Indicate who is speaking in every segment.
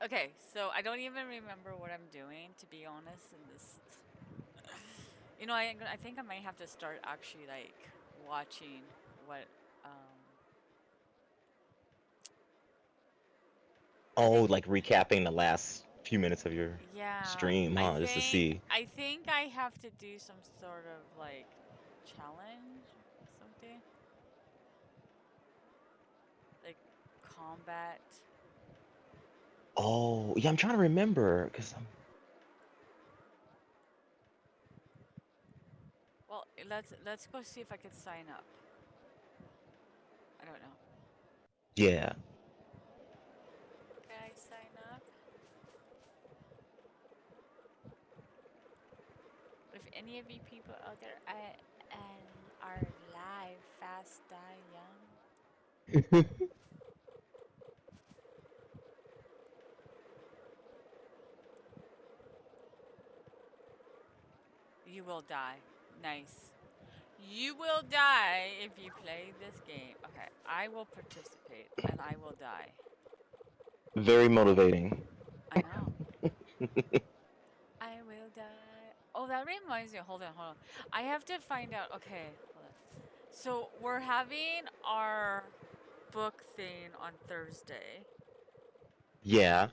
Speaker 1: Okay, so I don't even remember what I'm doing, to be honest, in this. I think I might have to start actually like watching what I
Speaker 2: Oh,
Speaker 1: think
Speaker 2: like recapping the last few minutes of your
Speaker 1: yeah,
Speaker 2: stream, huh? Just to see.
Speaker 1: I think I have to do some sort of like challenge or something. Like combat.
Speaker 2: Oh, yeah, I'm trying to remember because I'm.
Speaker 1: Well, let's go see if I could sign up. I don't know.
Speaker 2: Yeah.
Speaker 1: Can I sign up? If any of you people out there are live, fast, die young, you will die. Nice. You will die if you play this game. Okay, I will participate and I will die.
Speaker 2: Very motivating.
Speaker 1: I know. I will die. Oh, that reminds me. Hold on, hold on. I have to find out. Okay, hold on. So we're having our book thing on Thursday,
Speaker 2: Yeah.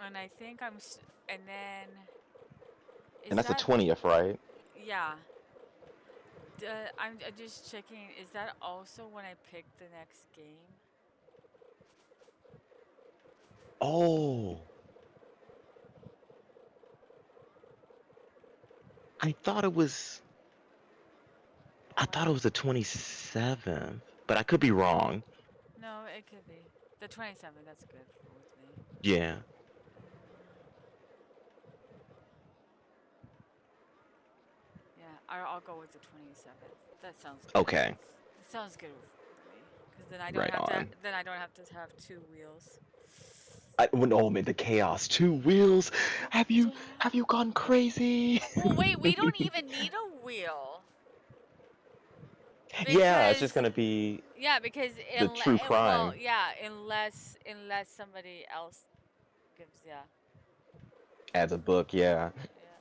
Speaker 1: and I think and then
Speaker 2: And
Speaker 1: is
Speaker 2: that's the
Speaker 1: that
Speaker 2: 20th, right?
Speaker 1: yeah? I'm just checking. Is that also when I pick the next game?
Speaker 2: Oh, I thought it was. I
Speaker 1: What?
Speaker 2: thought it was the 27th, but I could be wrong.
Speaker 1: No, it could be the 27th. That's good with me.
Speaker 2: Yeah.
Speaker 1: Uh, yeah, I'll go with the 27th. That sounds good.
Speaker 2: Okay.
Speaker 1: That sounds good with me, because
Speaker 2: Right on.
Speaker 1: then I don't have to have two wheels.
Speaker 2: Oh man, the chaos. Two wheels. Have
Speaker 1: Yeah.
Speaker 2: you gone crazy?
Speaker 1: Well, wait, we don't even need a wheel
Speaker 2: Yeah, it's just
Speaker 1: because
Speaker 2: gonna be
Speaker 1: yeah, because
Speaker 2: the true
Speaker 1: well,
Speaker 2: crime
Speaker 1: yeah, unless somebody else gives yeah.
Speaker 2: as a book. Yeah,
Speaker 1: Yeah.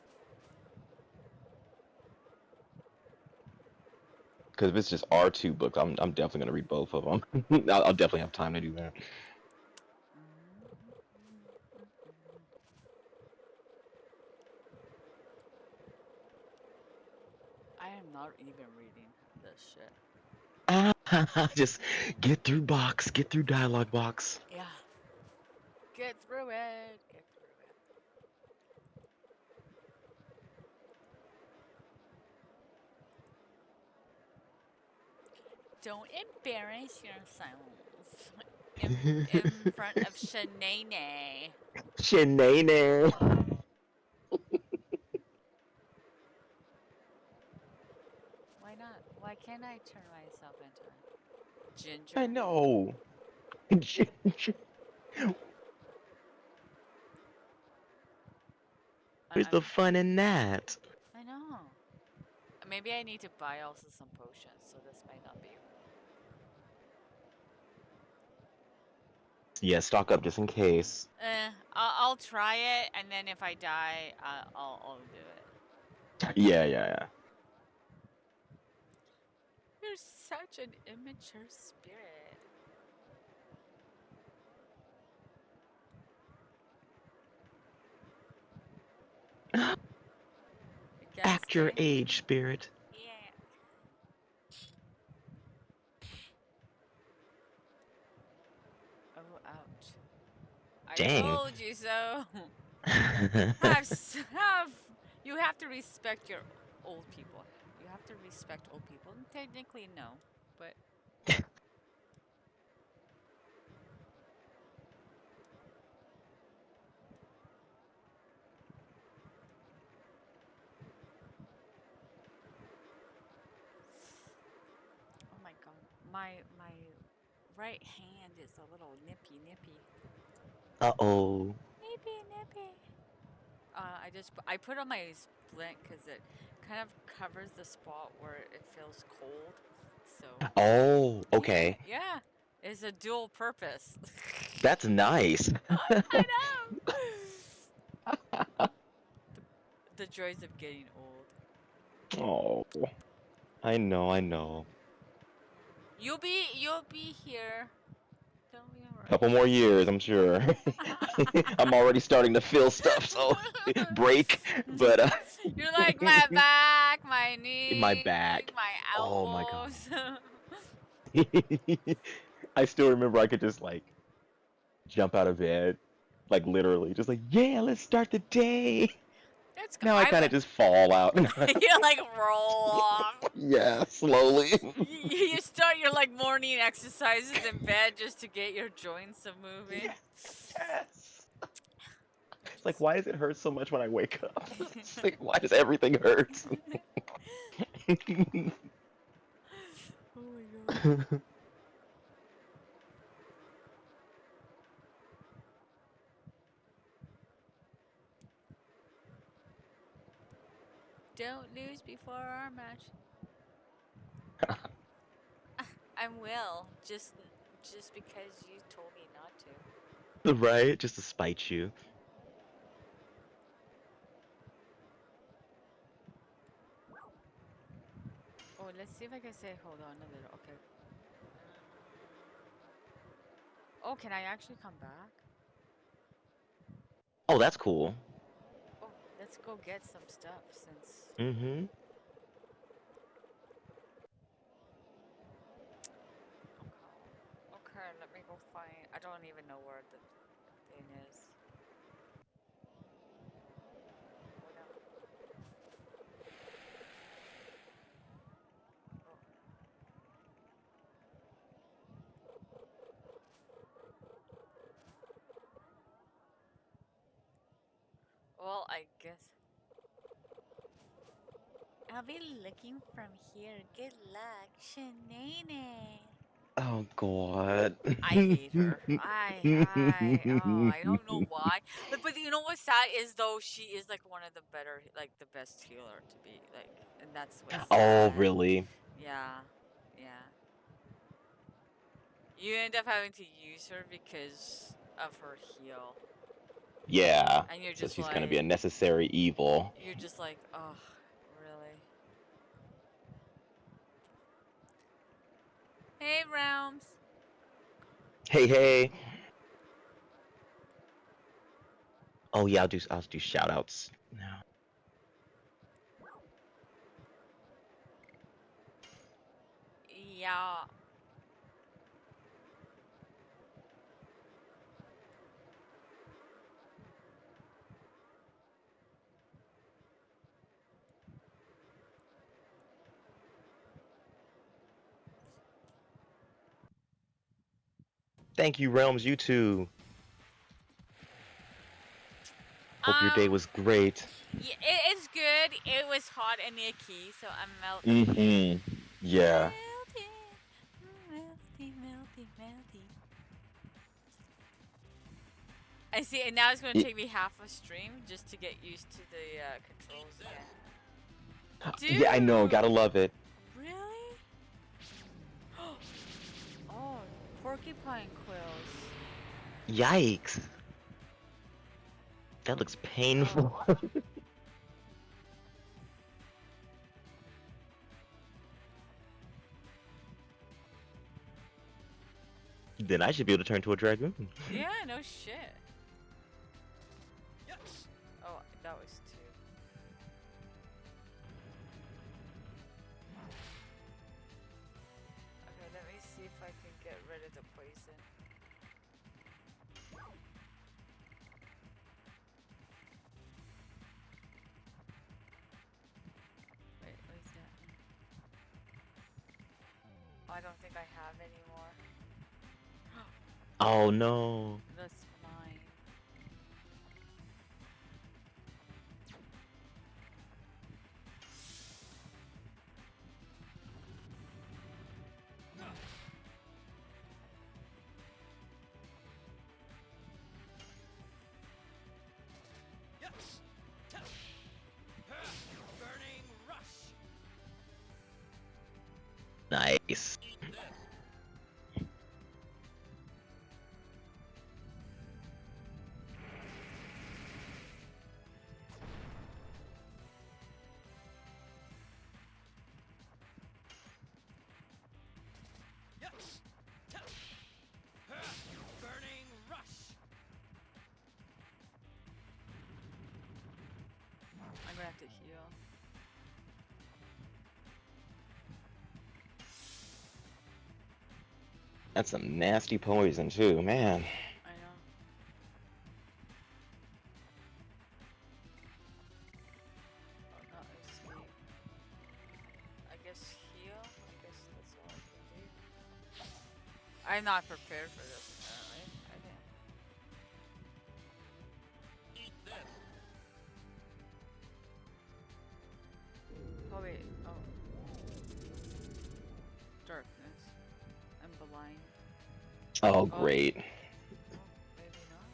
Speaker 2: because if it's just our two books, I'm definitely gonna read both of them. I'll definitely have time to do that.
Speaker 1: I am not even reading this shit.
Speaker 2: Just get through box, get through dialogue box.
Speaker 1: Yeah. Get through it. Get through it. Don't embarrass yourselves in front of Shanae.
Speaker 2: Shenane.
Speaker 1: Why not? Why can't I turn myself into a
Speaker 2: I
Speaker 1: ginger?
Speaker 2: know. Where's the
Speaker 1: I'm.
Speaker 2: fun in that?
Speaker 1: I know. Maybe I need to buy also some potions, so this might not be.
Speaker 2: Yeah, stock up just in case.
Speaker 1: I'll try it, and then if I die, I'll do it.
Speaker 2: Yeah, yeah,
Speaker 1: You're such an immature spirit.
Speaker 2: yeah.
Speaker 1: Guess
Speaker 2: Act your
Speaker 1: game?
Speaker 2: age, spirit.
Speaker 1: Yeah. Oh, ouch. I
Speaker 2: Dang.
Speaker 1: told you so.
Speaker 2: I
Speaker 1: Have you have to respect your old people. You have to respect old people. And technically, no, but oh my god, my right hand is a little nippy.
Speaker 2: Uh-oh.
Speaker 1: Nippy. I put on my splint because it kind of covers the spot where it feels cold. So
Speaker 2: Oh,
Speaker 1: yeah,
Speaker 2: okay.
Speaker 1: yeah, It's a dual purpose.
Speaker 2: That's nice.
Speaker 1: I know. The, the joys of getting old.
Speaker 2: Oh, I know, I know.
Speaker 1: You'll be here. Don't be
Speaker 2: Couple more years, I'm sure. I'm already starting to feel stuff, so break. But
Speaker 1: You're like my back, my
Speaker 2: my
Speaker 1: knee,
Speaker 2: back.
Speaker 1: my
Speaker 2: Oh my god.
Speaker 1: elbows.
Speaker 2: I still remember I could just like jump out of bed, like literally, just like, yeah, let's start the day. Now I
Speaker 1: I'm
Speaker 2: kind of just fall out.
Speaker 1: you like roll off.
Speaker 2: Yeah, slowly.
Speaker 1: You start your like morning exercises in bed just to get your joints a moving.
Speaker 2: Yes. It's like, why does it hurt so much when I wake up? It's like, why does everything hurt?
Speaker 1: Oh my god. Don't lose before our match. I will, just because you told me not to.
Speaker 2: Right? Just to spite you.
Speaker 1: Oh, let's see if I can say hold on a little. Okay. Oh, can I actually come back?
Speaker 2: Oh, that's cool.
Speaker 1: Oh, let's go get some stuff since.
Speaker 2: Mm-hmm.
Speaker 1: Okay. Okay, let me go find. I don't even know where the thing is. Oh no. Oh. Well, I guess I'll be looking from here. Good luck, Shanae.
Speaker 2: Oh God.
Speaker 1: I hate her. I don't know why. But you know what's sad is though she is like one of the better, like the best healer to be like, and that's what's
Speaker 2: Oh,
Speaker 1: sad.
Speaker 2: really?
Speaker 1: Yeah, yeah. You end up having to use her because of her heal,
Speaker 2: Yeah.
Speaker 1: and
Speaker 2: So she's gonna be a necessary evil.
Speaker 1: you're just like, oh, really? Hey, Realms.
Speaker 2: Hey, hey. Oh yeah, I'll do shout outs now.
Speaker 1: Yeah.
Speaker 2: Thank you, Realms, you too. Hope your day
Speaker 1: Um.
Speaker 2: was great.
Speaker 1: Yeah, it's good. It was hot and icky, so I'm melty.
Speaker 2: Mm-hmm. Yeah.
Speaker 1: Melty, melty, melty, melty. I see, and now it's going to
Speaker 2: Y-
Speaker 1: take me half a stream just to get used to the controls again.
Speaker 2: Yeah, I know. Gotta
Speaker 1: Dude!
Speaker 2: love it.
Speaker 1: Really? Oh, porcupine quills.
Speaker 2: Yikes. That looks
Speaker 1: Oh.
Speaker 2: painful. Then I should be able to turn to a dragoon.
Speaker 1: Yeah, no shit. Oh, that was two. Okay, let me see if I can get rid of the poison. Wait, what is that? Oh, I don't think I have any more.
Speaker 2: Oh no.
Speaker 1: That's mine.
Speaker 2: Nice. That's some nasty poison too, man.
Speaker 1: I know. Oh, not escape. I guess heal. I guess that's all I can do. I'm not prepared for this, apparently. I didn't. Oh, wait. Oh. Darkness. I'm blind.
Speaker 2: Oh,
Speaker 1: Oh.
Speaker 2: great.
Speaker 1: Oh, maybe not.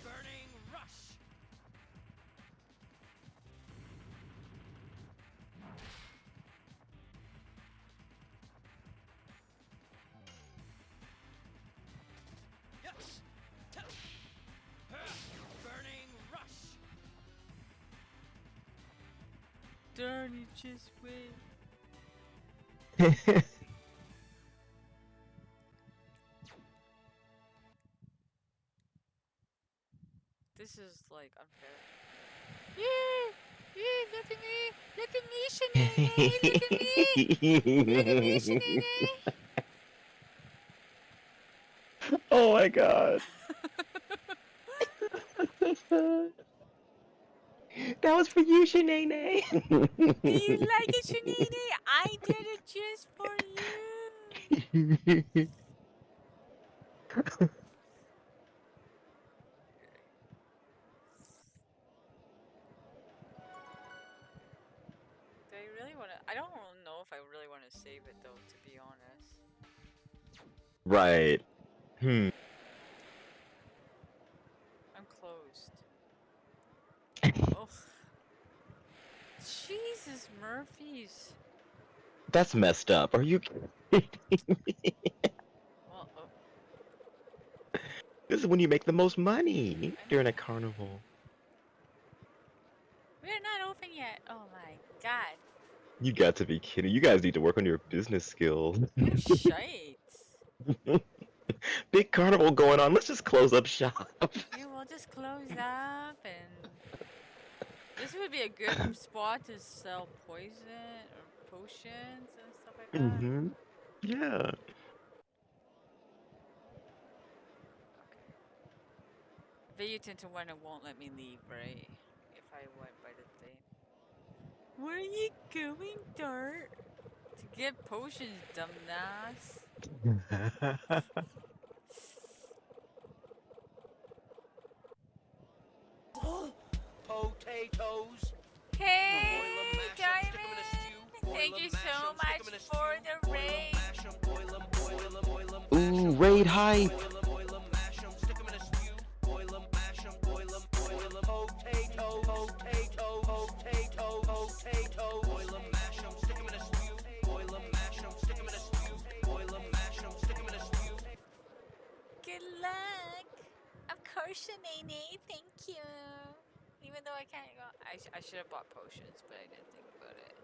Speaker 3: Burning rush. Burning rush.
Speaker 1: Darn, you just win. This is like unfair. Yay! Yay! Look at me! Look at me, Shanae! Look at me! Look at me, Shanae!
Speaker 2: Oh my god. That was for you, Shanae.
Speaker 1: Do you like it, Shanae? I did it just for you! Do I really want to? I don't know if I really want to save it though, to be honest.
Speaker 2: Right.
Speaker 1: I'm closed. Oh. Jesus, Murphy's.
Speaker 2: That's messed up. Are you kidding me?
Speaker 1: Well, oh.
Speaker 2: This is when you make the most money
Speaker 1: I
Speaker 2: during a
Speaker 1: know.
Speaker 2: carnival.
Speaker 1: We're not open yet. Oh my god.
Speaker 2: You got to be kidding. You guys need to work on your business skills.
Speaker 1: You're shite.
Speaker 2: Big carnival going on. Let's just close up shop.
Speaker 1: Yeah, we'll just close up and... This would be a good spot to sell poison or potions and stuff like that.
Speaker 2: Yeah.
Speaker 1: Okay. But you tend to when it won't let me leave, right? If I went by the thing. Where are you going, Dart? To get potions, dumbass.
Speaker 3: Potatoes.
Speaker 1: Hey,
Speaker 3: Boil 'em, mash 'em, stick 'em in a stew.
Speaker 1: Diamond!
Speaker 3: Boil
Speaker 1: Thank
Speaker 3: 'em,
Speaker 1: you
Speaker 3: mash
Speaker 1: so
Speaker 3: 'em, stick 'em
Speaker 1: much
Speaker 3: in a
Speaker 1: for
Speaker 3: stew.
Speaker 1: the
Speaker 3: Boil 'em,
Speaker 1: raid.
Speaker 3: mash 'em, boil 'em, boil 'em, boil 'em, mash 'em,
Speaker 2: Ooh,
Speaker 3: boil
Speaker 2: raid
Speaker 3: 'em,
Speaker 2: hype.
Speaker 3: boil 'em, mash 'em, stick 'em in a stew. Boil 'em, mash 'em, boil 'em, boil 'em. Potato, potato, potato, potato. Boil 'em, mash 'em, stick 'em in a stew. Boil 'em, mash 'em, stick 'em in a stew. Boil 'em, mash 'em, stick 'em in a stew.
Speaker 1: Good luck. Of course, Shanae. Thank you. Even though I can't go, I should have bought potions, but I didn't think about it.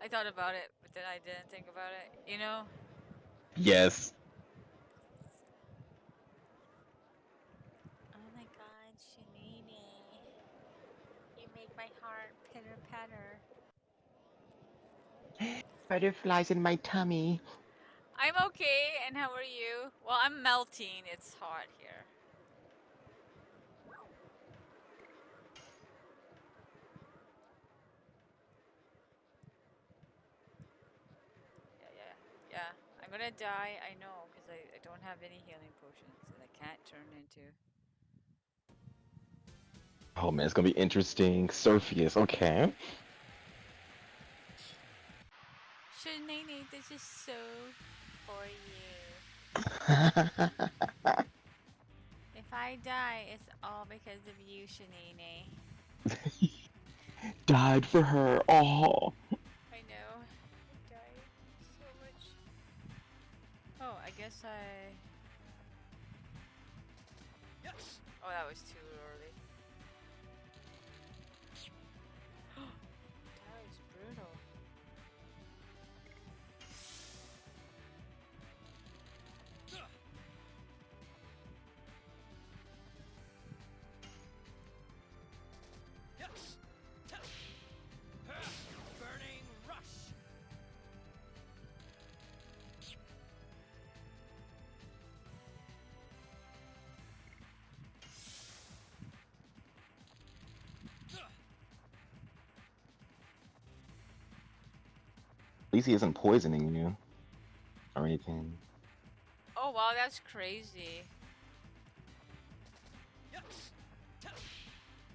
Speaker 1: I thought about it, but then I didn't think about it. You know?
Speaker 2: Yes.
Speaker 1: Oh my god, Shanae. You make my heart pitter patter.
Speaker 2: Butterflies in my tummy.
Speaker 1: I'm okay, and how are you? Well, I'm melting. It's hot here. Yeah. I'm gonna die, I know, because I don't have any healing potions, and I can't turn into...
Speaker 2: Oh man, it's gonna be interesting. Surfius, okay.
Speaker 1: Shanae, this is so for you. If I die, it's all because of you, Shanae.
Speaker 2: Died for her. Oh.
Speaker 1: I know. I died so much. Oh, I guess I... Oh, that was too early. That was brutal.
Speaker 3: Burning rush.
Speaker 2: least he isn't poisoning you or anything.
Speaker 1: Oh wow, that's crazy.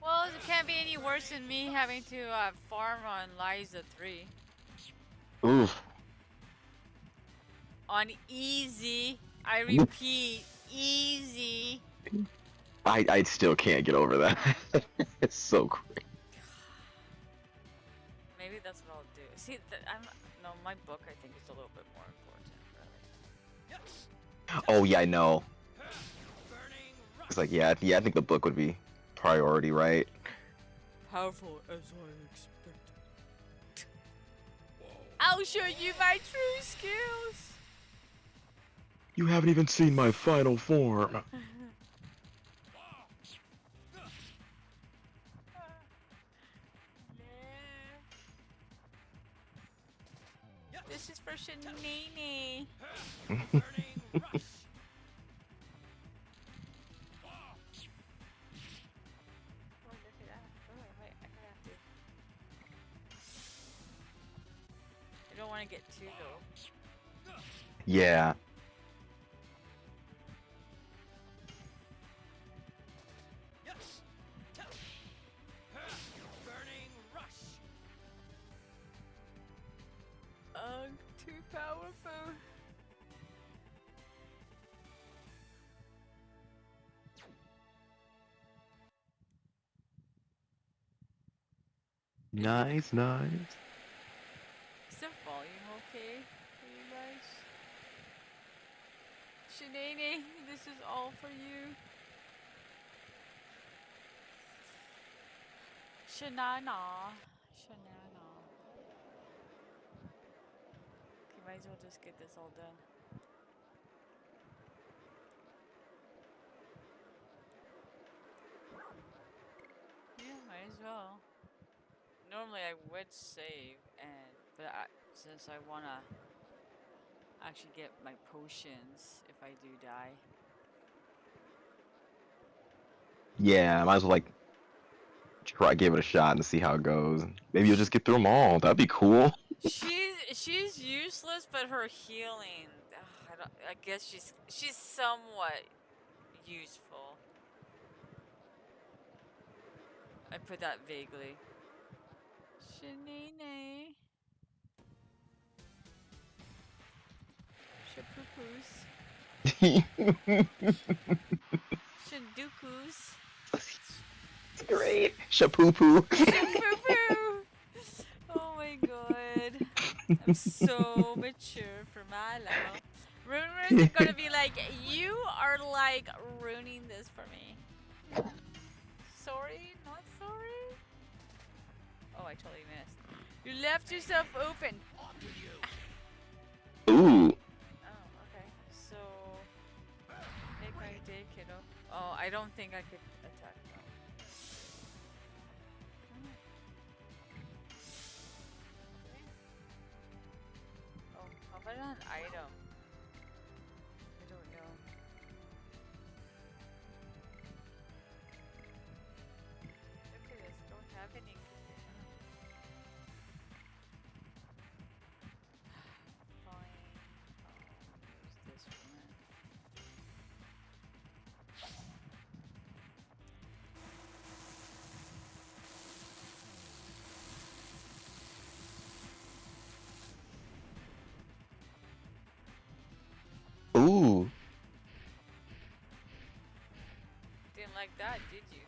Speaker 1: Well, it can't be any worse than me having to farm on Liza 3.
Speaker 2: Oof.
Speaker 1: On easy. I repeat, easy.
Speaker 2: I still can't get over that. It's so great.
Speaker 1: Maybe that's what I'll do. See, no, my book I think is a little bit more important, really.
Speaker 2: Oh yeah, I know. It's like yeah, I think the book would be priority, right?
Speaker 1: Powerful as I expected. I'll show you my true skills.
Speaker 2: You haven't even seen my final form.
Speaker 1: This is for Shanini. Oh, look at that. Oh, wait, I gotta have to. I don't want to get too low.
Speaker 2: Yeah.
Speaker 1: Too powerful.
Speaker 2: Nice, nice.
Speaker 1: Is the volume okay for you guys? Shanini, this is all for you. Shanana. Shanana. Okay, might as well just get this all done. Yeah, might as well. Normally I would save, but since I wanna actually get my potions if I do die.
Speaker 2: Yeah, I might as well like try give it a shot and see how it goes. Maybe you'll just get through them all. That'd be cool.
Speaker 1: She's useless, but her healing, I guess she's somewhat useful. I put that vaguely. Shanine. Shapoopos. Shandukus.
Speaker 2: It's great. Shapoopoo.
Speaker 1: Shapoopoo! Oh my god. I'm so mature for my level. Rumors are gonna be like, you are like ruining this for me. Sorry, not sorry. Oh, I totally missed. You left yourself open.
Speaker 2: Ooh.
Speaker 1: Oh, okay. So, make my day, kiddo. Oh, I don't think I could attack though. Oh, how about an item? I don't know. Look at this. Don't have any. Fine. I'll use this one.
Speaker 2: Ooh.
Speaker 1: Didn't like that, did you?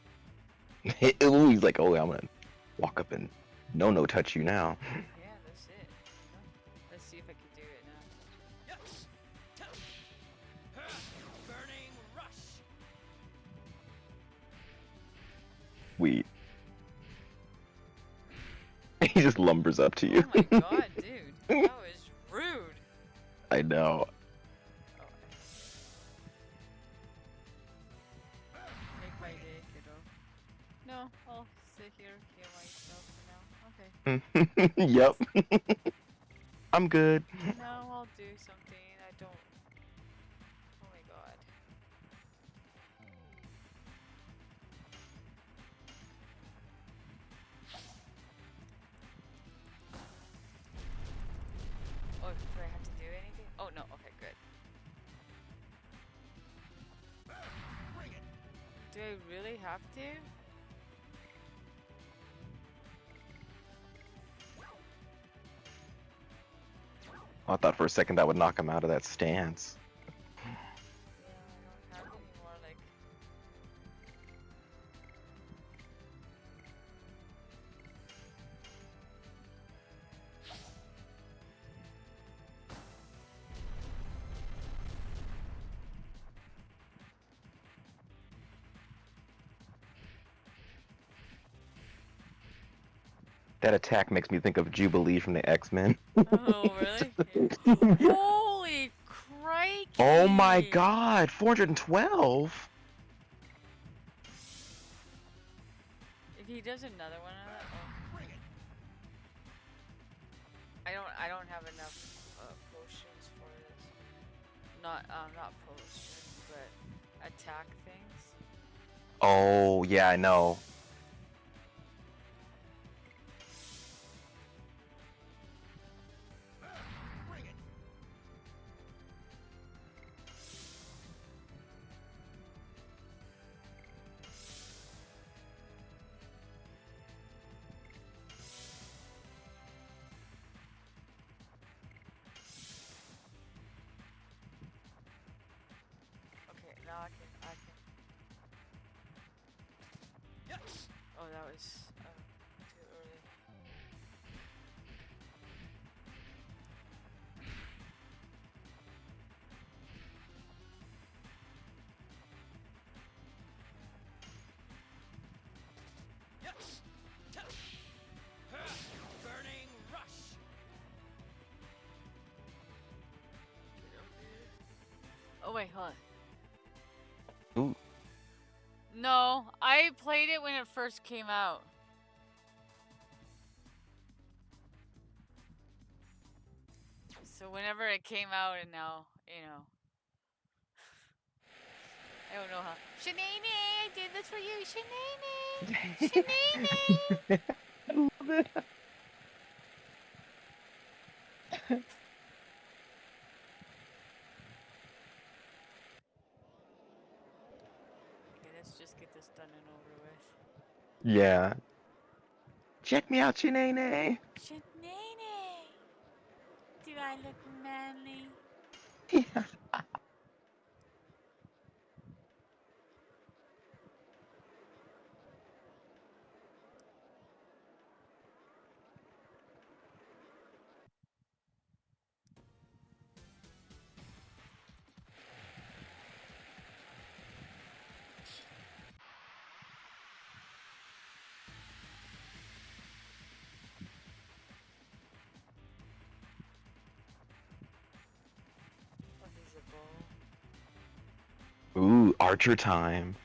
Speaker 2: Ooh, he's like, oh, I'm gonna walk up and no touch you now.
Speaker 1: Yeah, that's it. Let's see if I can do it now.
Speaker 3: Burning rush.
Speaker 2: Sweet. He just lumbers up to you.
Speaker 1: Oh my god, dude. That was rude.
Speaker 2: I know.
Speaker 1: Oh, make my day, kiddo. No, I'll sit here, heal myself for now. Okay.
Speaker 2: Yep. I'm good.
Speaker 1: No, I'll do something. I don't. Oh my god. really have to?
Speaker 2: I thought for a second that would knock him out of that stance.
Speaker 1: Yeah, I don't have any more, like...
Speaker 2: That attack makes me think of Jubilee from the X-Men.
Speaker 1: Oh, really? Holy crikey!
Speaker 2: Oh my god, 412?
Speaker 1: If he does another one of that, I don't have enough potions for this. Not potions, but attack things.
Speaker 2: Oh, yeah, I know.
Speaker 1: Okay, now I can. Oh, that was too early.
Speaker 3: Burning rush.
Speaker 1: Oh wait, hold on.
Speaker 2: Ooh.
Speaker 1: No, I played it when it first came out. So whenever it came out, and now, you know. I don't know how. Shanae, I did this for you, Shanae. Shanae.
Speaker 2: I love it.
Speaker 1: Okay, let's just get this done and over with.
Speaker 2: Yeah. Check me out, Chinene.
Speaker 1: Shanae, do I look manly?
Speaker 2: Yeah.
Speaker 1: Oh, he's a bull.
Speaker 2: Ooh, Archer time.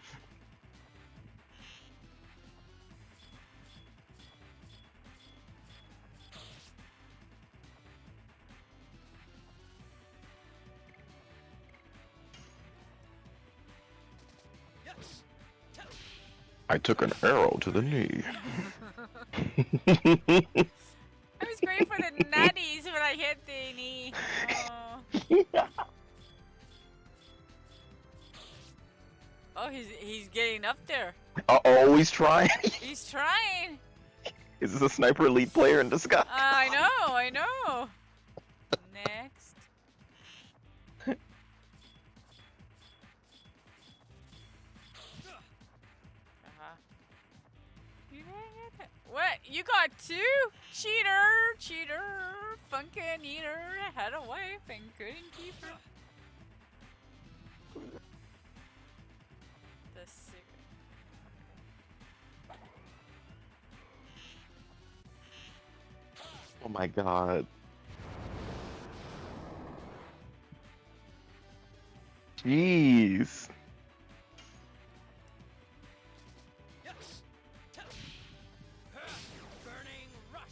Speaker 2: I took an arrow to the knee.
Speaker 1: I was great for the natties when I hit the knee. Oh, he's getting up there.
Speaker 2: Uh-oh, he's trying.
Speaker 1: He's trying.
Speaker 2: Is this a sniper elite player in disguise?
Speaker 1: I know. Next. What? You got two? Cheater, funkin' eater, had a wife and couldn't keep her. The cigarette.
Speaker 2: Oh my god. Jeez.
Speaker 3: Burning rush.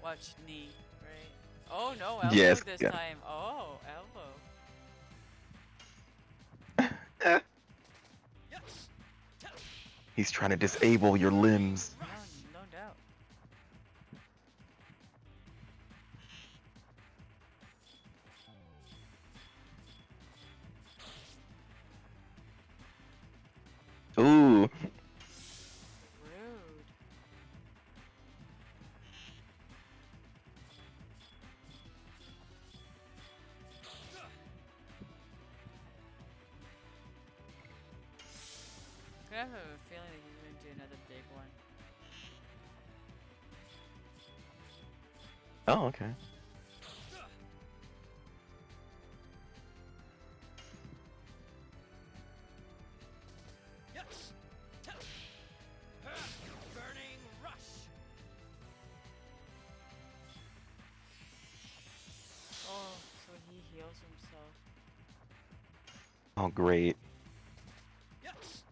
Speaker 1: Watch knee, right? Oh no, elbow
Speaker 2: Yes,
Speaker 1: this
Speaker 2: yeah.
Speaker 1: time. Oh, elbow.
Speaker 2: He's trying to disable your limbs.
Speaker 1: No doubt. have a feeling that he's gonna do another big one.
Speaker 2: Oh, okay.
Speaker 3: Yes. Burning rush.
Speaker 1: Oh, so he heals himself.
Speaker 2: Oh, great.
Speaker 3: Yes.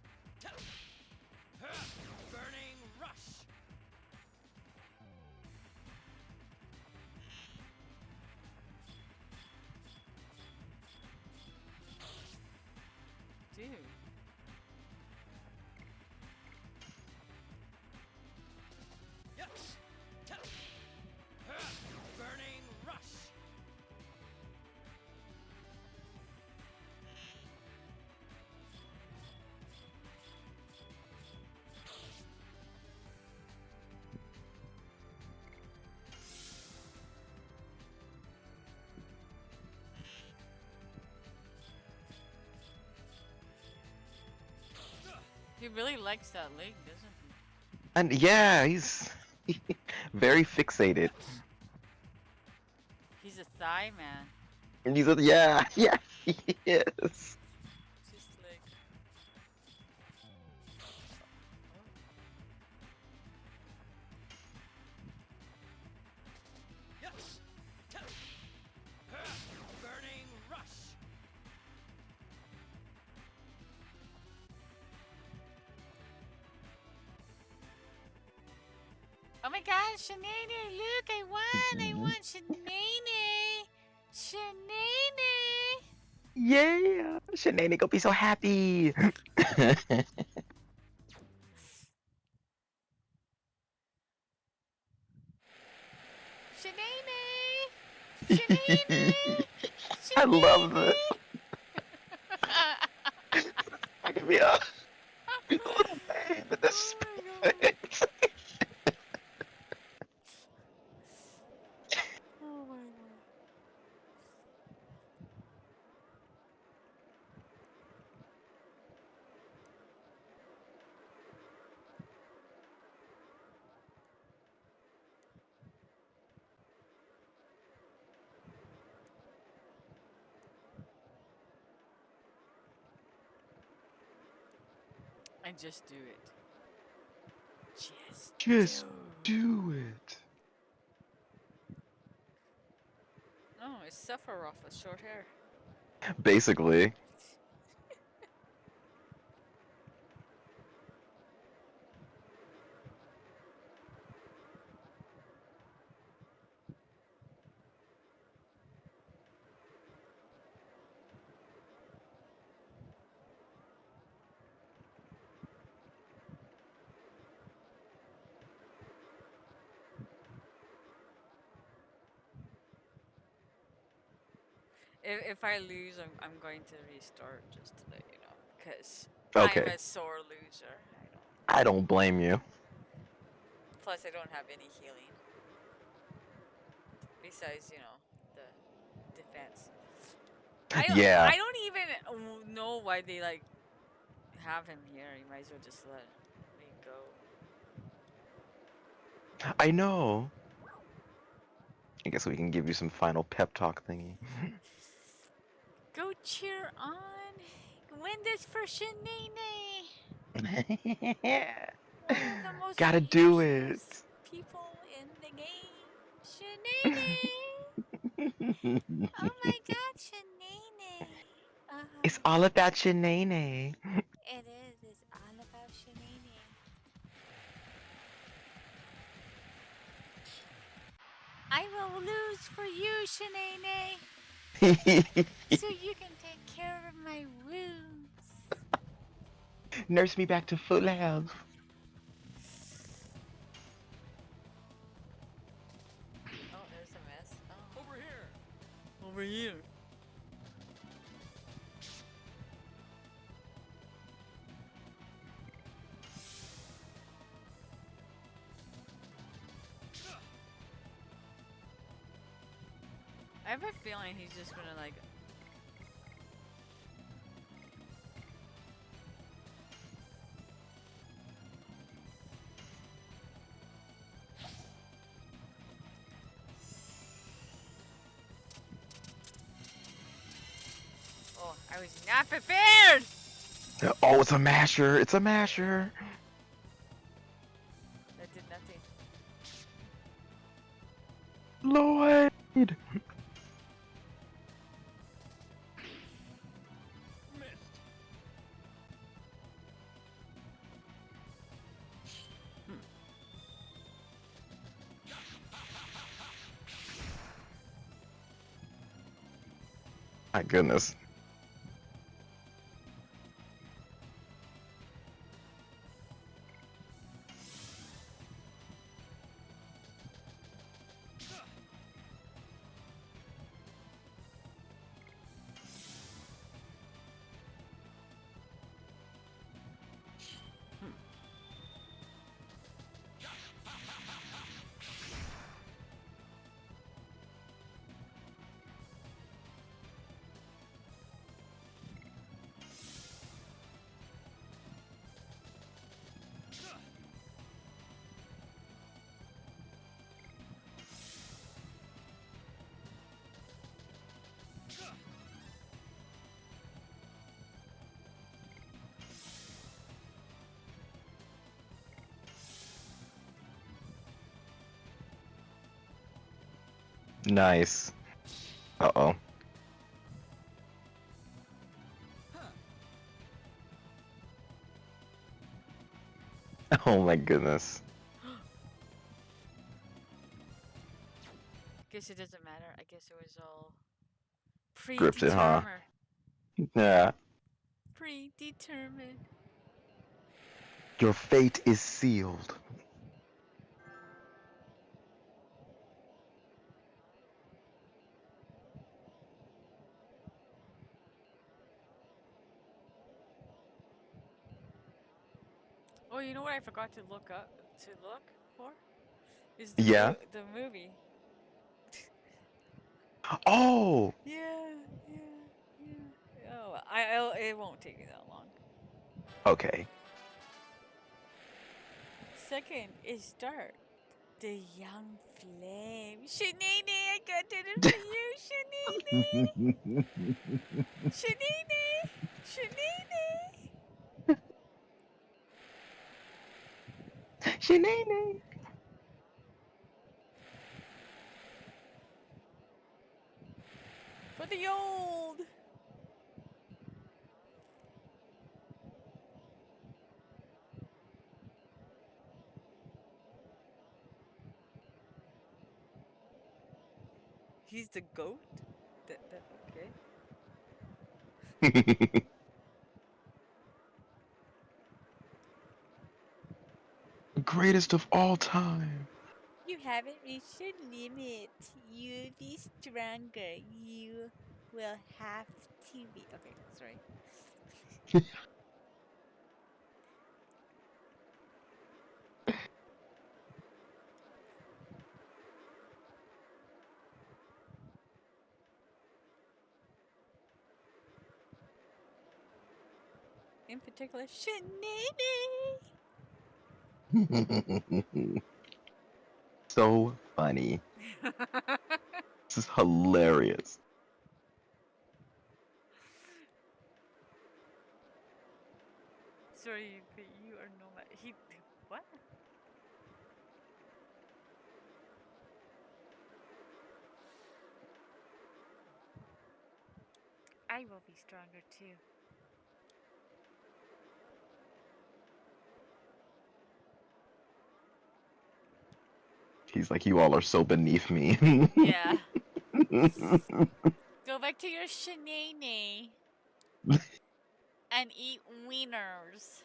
Speaker 3: Burning rush.
Speaker 1: Dude.
Speaker 3: Yes. Burning rush.
Speaker 1: He really likes that leg, doesn't he?
Speaker 2: And yeah, he's very fixated.
Speaker 1: He's a thigh man.
Speaker 2: And he's yeah, yeah, he is.
Speaker 1: Just like.
Speaker 3: Yes. Burning rush.
Speaker 1: Oh my god, Shanae, look, I won! I won! Shanae! Shanae!
Speaker 2: Yeah, Shanae gonna be so happy.
Speaker 1: Shanae! Shanae!
Speaker 2: I love
Speaker 1: Shanae!
Speaker 2: this. I could be a little babe, but this is
Speaker 1: Oh my god.
Speaker 2: perfect.
Speaker 1: Oh my god. And just do it. Just
Speaker 2: Just
Speaker 1: do.
Speaker 2: do it.
Speaker 1: No, it's Sephiroth with short hair.
Speaker 2: Basically.
Speaker 1: If I lose, I'm going to restart, just to let you know. Because I'm
Speaker 2: Okay.
Speaker 1: a sore loser.
Speaker 2: I don't blame you.
Speaker 1: Plus, I don't have any healing. Besides, the defense.
Speaker 2: Yeah,
Speaker 1: I don't even know why they, like, have him here. You might as well just let me go.
Speaker 2: I know. I guess we can give you some final pep talk thingy.
Speaker 1: Go cheer on. Win this for Shanae. One of the most
Speaker 2: Gotta do
Speaker 1: useless
Speaker 2: it.
Speaker 1: people in the game. Shanae. Oh my god, Shanae.
Speaker 2: It's all about Shanae.
Speaker 1: It is. It's all about Shanae. I will lose for you, Shanae, so you can take care of my wounds.
Speaker 2: Nurse me back to full health.
Speaker 1: Oh, there's a mess. Oh.
Speaker 3: Over here.
Speaker 1: Over here. I have a feeling he's just gonna, like, Oh, I was not prepared!
Speaker 2: Oh, it's a masher. It's a masher.
Speaker 1: That did nothing.
Speaker 2: Lloyd.
Speaker 3: Missed.
Speaker 2: My goodness. Nice. Uh-oh. Oh my goodness.
Speaker 1: Guess it doesn't matter. I guess it was all
Speaker 2: Scripted, huh?
Speaker 1: predetermined.
Speaker 2: Yeah.
Speaker 1: Predetermined.
Speaker 2: Your fate is sealed.
Speaker 1: Oh, you know what I forgot to look up to look for? Is
Speaker 2: Yeah.
Speaker 1: the movie.
Speaker 2: Oh.
Speaker 1: Yeah, yeah. Oh, it won't take me that long.
Speaker 2: Okay.
Speaker 1: Second is start. The young flame. Shanini, I got it for you, Shanini. Shanini. Shanini.
Speaker 2: Shenane.
Speaker 1: For the old. He's the goat? That okay.
Speaker 2: Greatest of all time.
Speaker 1: You haven't reached your limit. You'll be stronger. You will have to be. Okay, sorry. In particular, Shanini.
Speaker 2: So funny. This is hilarious.
Speaker 1: Sorry, but you are no ma- he. What? I will be stronger too.
Speaker 2: He's like, you all are so beneath me.
Speaker 1: Yeah. Go back to your shenane and eat wieners.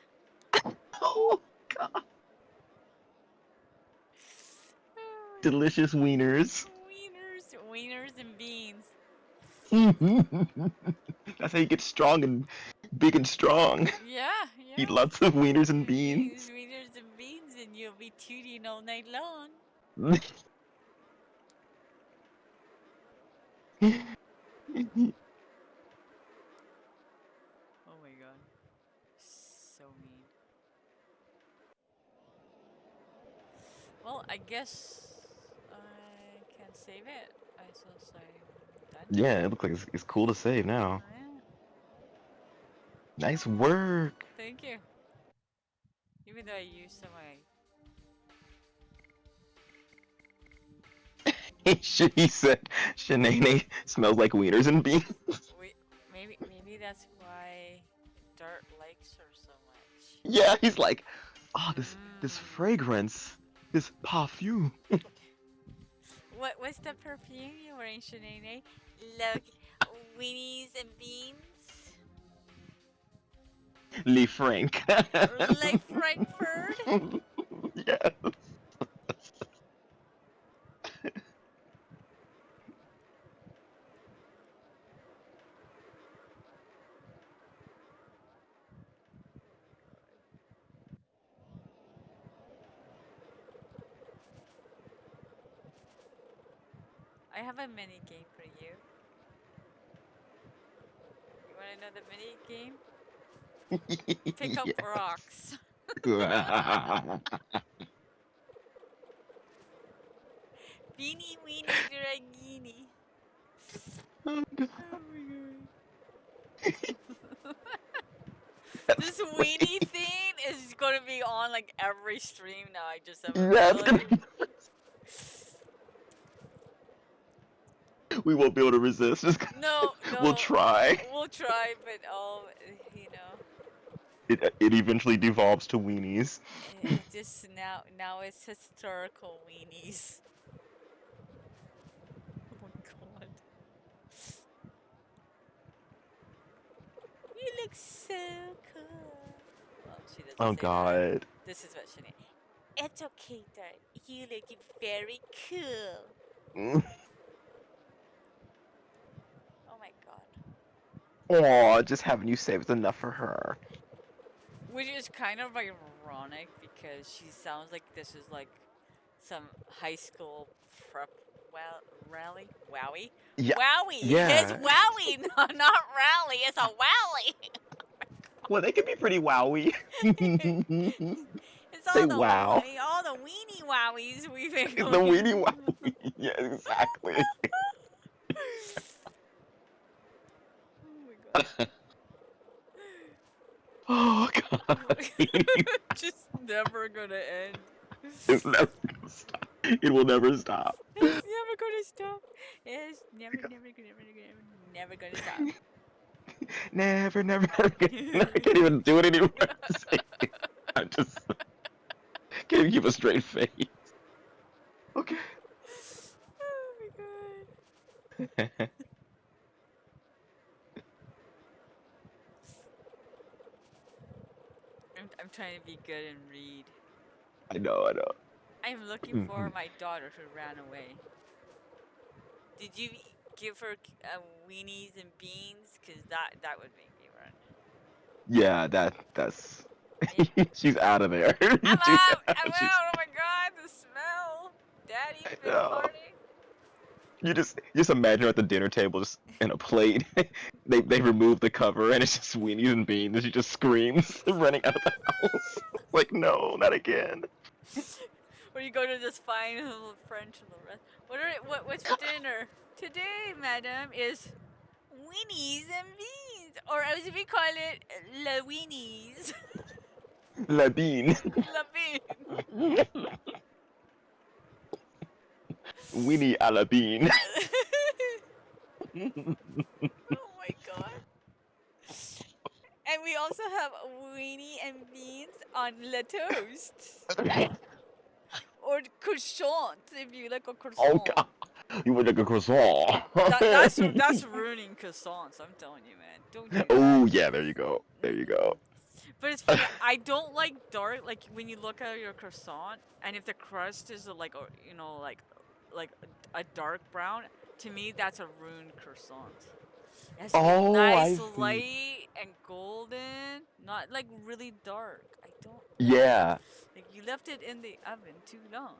Speaker 2: Oh, God. Delicious wieners.
Speaker 1: Wieners and beans.
Speaker 2: That's how you get strong and big and strong.
Speaker 1: Yeah,
Speaker 2: Eat
Speaker 1: yeah.
Speaker 2: lots of wieners and beans.
Speaker 1: Wieners and beans, and you'll be tooting all night long. Oh my god. So mean. Well, I guess I can save it. I shall say done.
Speaker 2: Yeah, it looks like it's cool to save now.
Speaker 1: Oh, yeah.
Speaker 2: Nice work.
Speaker 1: Thank you. Even though I used some,
Speaker 2: He said Shanae smells like wieners and beans.
Speaker 1: we maybe that's why Dart likes her so much.
Speaker 2: Yeah, he's like, oh, this
Speaker 1: Mm.
Speaker 2: fragrance, this perfume.
Speaker 1: What's the perfume you're wearing, Shanae? Like weenies and beans?
Speaker 2: Lee Frank.
Speaker 1: Like Frankfurt?
Speaker 2: Yeah.
Speaker 1: I have a mini game for you. You want another mini game? Pick up rocks.
Speaker 2: Yeah.
Speaker 1: Beanie weenie dragini.
Speaker 2: Oh, God.
Speaker 1: Oh my god.
Speaker 2: That's
Speaker 1: This weenie
Speaker 2: funny.
Speaker 1: thing is gonna be on like every stream now. I just have a
Speaker 2: Yeah, it's gonna
Speaker 1: feeling.
Speaker 2: be. We won't be able to resist.
Speaker 1: No,
Speaker 2: We'll
Speaker 1: no,
Speaker 2: try.
Speaker 1: we'll try, but you know,
Speaker 2: It eventually devolves to weenies.
Speaker 1: it just now it's historical weenies. Oh my god, you look so cool. Well, she doesn't
Speaker 2: Oh
Speaker 1: say that.
Speaker 2: God.
Speaker 1: This is what she needs. It's okay, Dart. You look very cool.
Speaker 2: Mm.
Speaker 1: Oh my god.
Speaker 2: Aw, just having you say was enough for her.
Speaker 1: Which is kind of ironic because she sounds like this is like some high school prep rally. Wowie?
Speaker 2: Yeah.
Speaker 1: Wowie! It's
Speaker 2: Yeah.
Speaker 1: wowie, not rally. It's a wowie.
Speaker 2: Well, they can be pretty wowy.
Speaker 1: It's
Speaker 2: Say wow.
Speaker 1: all the weenie wowies we've been
Speaker 2: The
Speaker 1: going.
Speaker 2: weenie wowy. Yeah, exactly.
Speaker 1: Oh my god.
Speaker 2: Oh God.
Speaker 1: Just never gonna end.
Speaker 2: It's never gonna stop. It will never stop.
Speaker 1: It's never gonna stop. It's never gonna stop.
Speaker 2: Never, never, never. I can't even do it anymore. I just can't even keep a straight face. Okay.
Speaker 1: Oh my god. I'm trying to be good and read.
Speaker 2: I know, I know.
Speaker 1: I'm looking for
Speaker 2: Mhm.
Speaker 1: my daughter who ran away. Did you give her weenies and beans? Cause that would make me run.
Speaker 2: Yeah, that's.
Speaker 1: Yeah.
Speaker 2: She's out of there.
Speaker 1: I'm out! I'm
Speaker 2: She's.
Speaker 1: out! Oh my god, the smell! Daddy's
Speaker 2: I
Speaker 1: been
Speaker 2: know.
Speaker 1: farting.
Speaker 2: You just imagine her at the dinner table, just in a plate. They remove the cover, and it's just weenies and beans, and she just screams, running out of the house. Like, no, not again.
Speaker 1: Or you go to this fine little French little restaurant. What's for dinner? Today, madam, is weenies and beans. Or as we call it, la weenies.
Speaker 2: La bean.
Speaker 1: La bean.
Speaker 2: Weenie a la bean.
Speaker 1: Oh my god. And we also have weenie and beans on la toast. Or croissant, if you like a
Speaker 2: Oh
Speaker 1: croissant.
Speaker 2: God, you would like a croissant.
Speaker 1: That's ruining croissants, I'm telling you, man. Don't do that.
Speaker 2: Oh yeah, there you go. There you go.
Speaker 1: But it's funny, I don't like dark, like when you look at your croissant, and if the crust is like, like a dark brown, to me that's a ruined croissant. It has to be
Speaker 2: Oh, I
Speaker 1: nice,
Speaker 2: see.
Speaker 1: light, and golden, not like really dark. I don't like it.
Speaker 2: Yeah.
Speaker 1: Like you left it in the oven too long.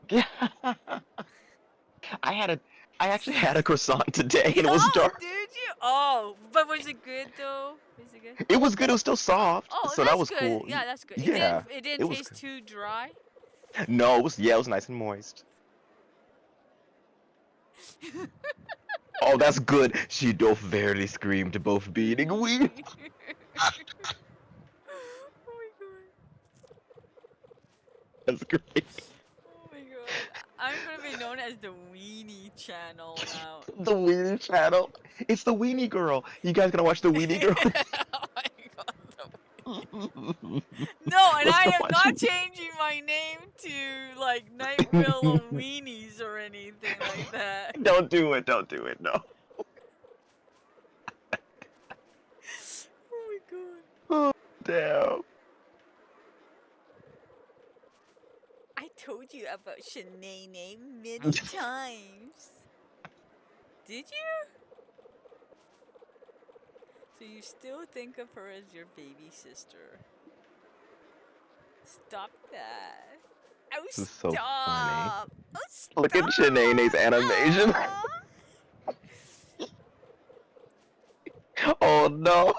Speaker 2: I had a, I actually had a croissant today, and it was
Speaker 1: Oh,
Speaker 2: dark.
Speaker 1: did you? Oh, but was it good though? Was it good?
Speaker 2: It was good. It was still soft,
Speaker 1: Oh,
Speaker 2: so that
Speaker 1: that's
Speaker 2: was
Speaker 1: good.
Speaker 2: cool.
Speaker 1: Yeah, that's good.
Speaker 2: Yeah,
Speaker 1: It
Speaker 2: it
Speaker 1: didn't
Speaker 2: was
Speaker 1: taste
Speaker 2: good.
Speaker 1: too dry.
Speaker 2: No, it was nice and moist. Oh, that's good. She doth verily scream to both being weed. That's great.
Speaker 1: Oh my god. I'm gonna be known as the Weenie channel now.
Speaker 2: The Weenie channel. It's the Weenie Girl. You guys gotta watch the Weenie Girl.
Speaker 1: Oh my god. No, and
Speaker 2: Let's
Speaker 1: I
Speaker 2: go
Speaker 1: am
Speaker 2: watch
Speaker 1: not changing my name to like Night Willow Weenies or anything like that.
Speaker 2: Don't do it. Don't do it. No.
Speaker 1: Oh my god.
Speaker 2: Oh, damn.
Speaker 1: I told you about Shanae many times. Did you? So you still think of her as your baby sister? Stop that. Oh,
Speaker 2: This is so funny.
Speaker 1: stop. Oh,
Speaker 2: Look at Shanae's
Speaker 1: stop.
Speaker 2: animation.
Speaker 1: Aw.
Speaker 2: Oh no.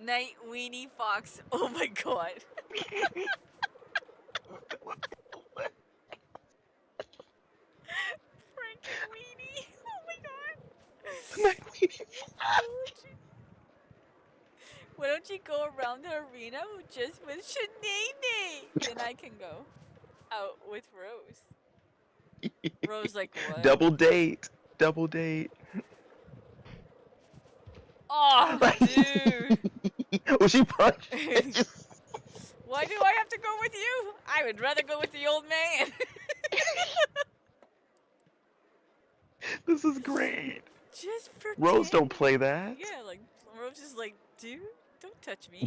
Speaker 1: Night Weenie Fox. Oh my god. Frankie Weenie. Oh my god. Why don't you go around the arena just with Shanae? Then I can go out with Rose. Rose like what?
Speaker 2: Double date. Double date.
Speaker 1: Oh, dude.
Speaker 2: Oh, she punched.
Speaker 1: Why do I have to go with you? I would rather go with the old man.
Speaker 2: This is great.
Speaker 1: Just pretend.
Speaker 2: Rose don't play that.
Speaker 1: Yeah, like Rose is like, dude, don't touch me.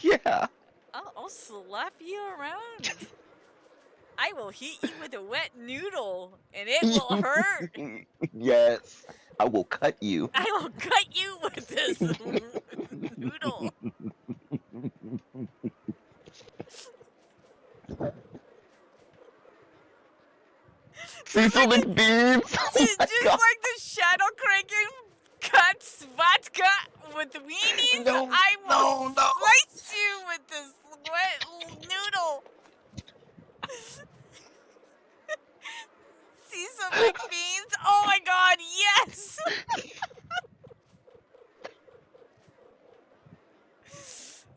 Speaker 2: Yeah.
Speaker 1: I'll slap you around. I will hit you with a wet noodle, and it will hurt.
Speaker 2: Yes. I will cut you.
Speaker 1: I will cut you with this noodle.
Speaker 2: Cecil McBeans. Oh
Speaker 1: Just
Speaker 2: my God.
Speaker 1: like the shadow cranking cuts vodka with weenies,
Speaker 2: No,
Speaker 1: I will
Speaker 2: no.
Speaker 1: slice you with this wet noodle. Cecil McBeans. Oh my god, yes!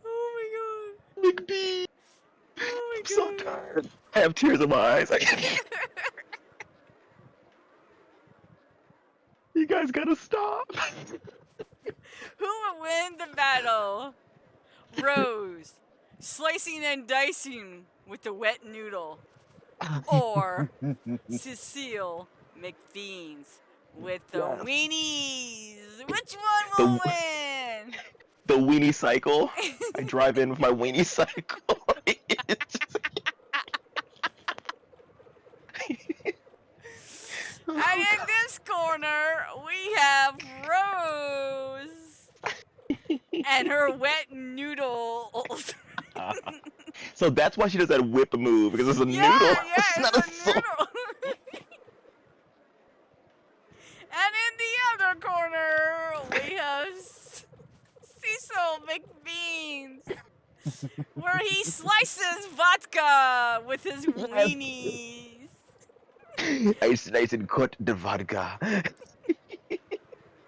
Speaker 1: Oh my god.
Speaker 2: McBean.
Speaker 1: Oh my
Speaker 2: I'm so
Speaker 1: god.
Speaker 2: tired. I have tears in my eyes. You guys gotta stop.
Speaker 1: Who will win the battle? Rose, slicing and dicing with the wet noodle. Or Cecile McBeans with the
Speaker 2: Yes.
Speaker 1: weenies. Which one will win?
Speaker 2: The weenie cycle. I drive in with my weenie cycle.
Speaker 1: And in this corner, we have Rose and her wet noodles.
Speaker 2: So that's why she does that whip move, because it's a
Speaker 1: Yeah,
Speaker 2: noodle.
Speaker 1: yeah,
Speaker 2: It's not a
Speaker 1: it's a
Speaker 2: sword.
Speaker 1: noodle. And in the other corner, we have Cecil McBeans, where he slices vodka with his weenies.
Speaker 2: I slice and cut the vodka.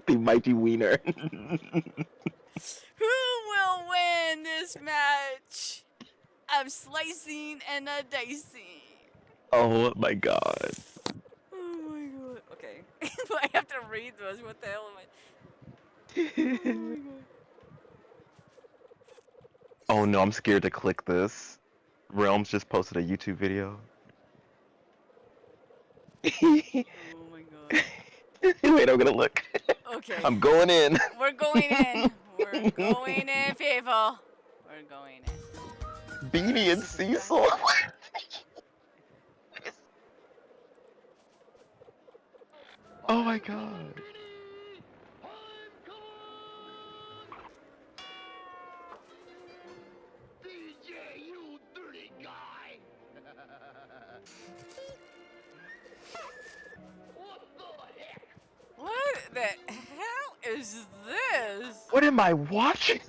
Speaker 2: The mighty wiener.
Speaker 1: Who will win this match of slicing and a dicing?
Speaker 2: Oh my God.
Speaker 1: Oh my god. Okay. I have to read those. What the hell am I? Oh my god.
Speaker 2: Oh no, I'm scared to click this. Realms just posted a YouTube video.
Speaker 1: Oh my god.
Speaker 2: Wait, I'm gonna look.
Speaker 1: Okay.
Speaker 2: I'm going in.
Speaker 1: We're going in. We're going in, people. We're going in.
Speaker 2: Beanie and Cecil. Oh my God.
Speaker 3: DJ, you dirty guy! What the heck?
Speaker 1: What the hell is this?
Speaker 2: What am I watching?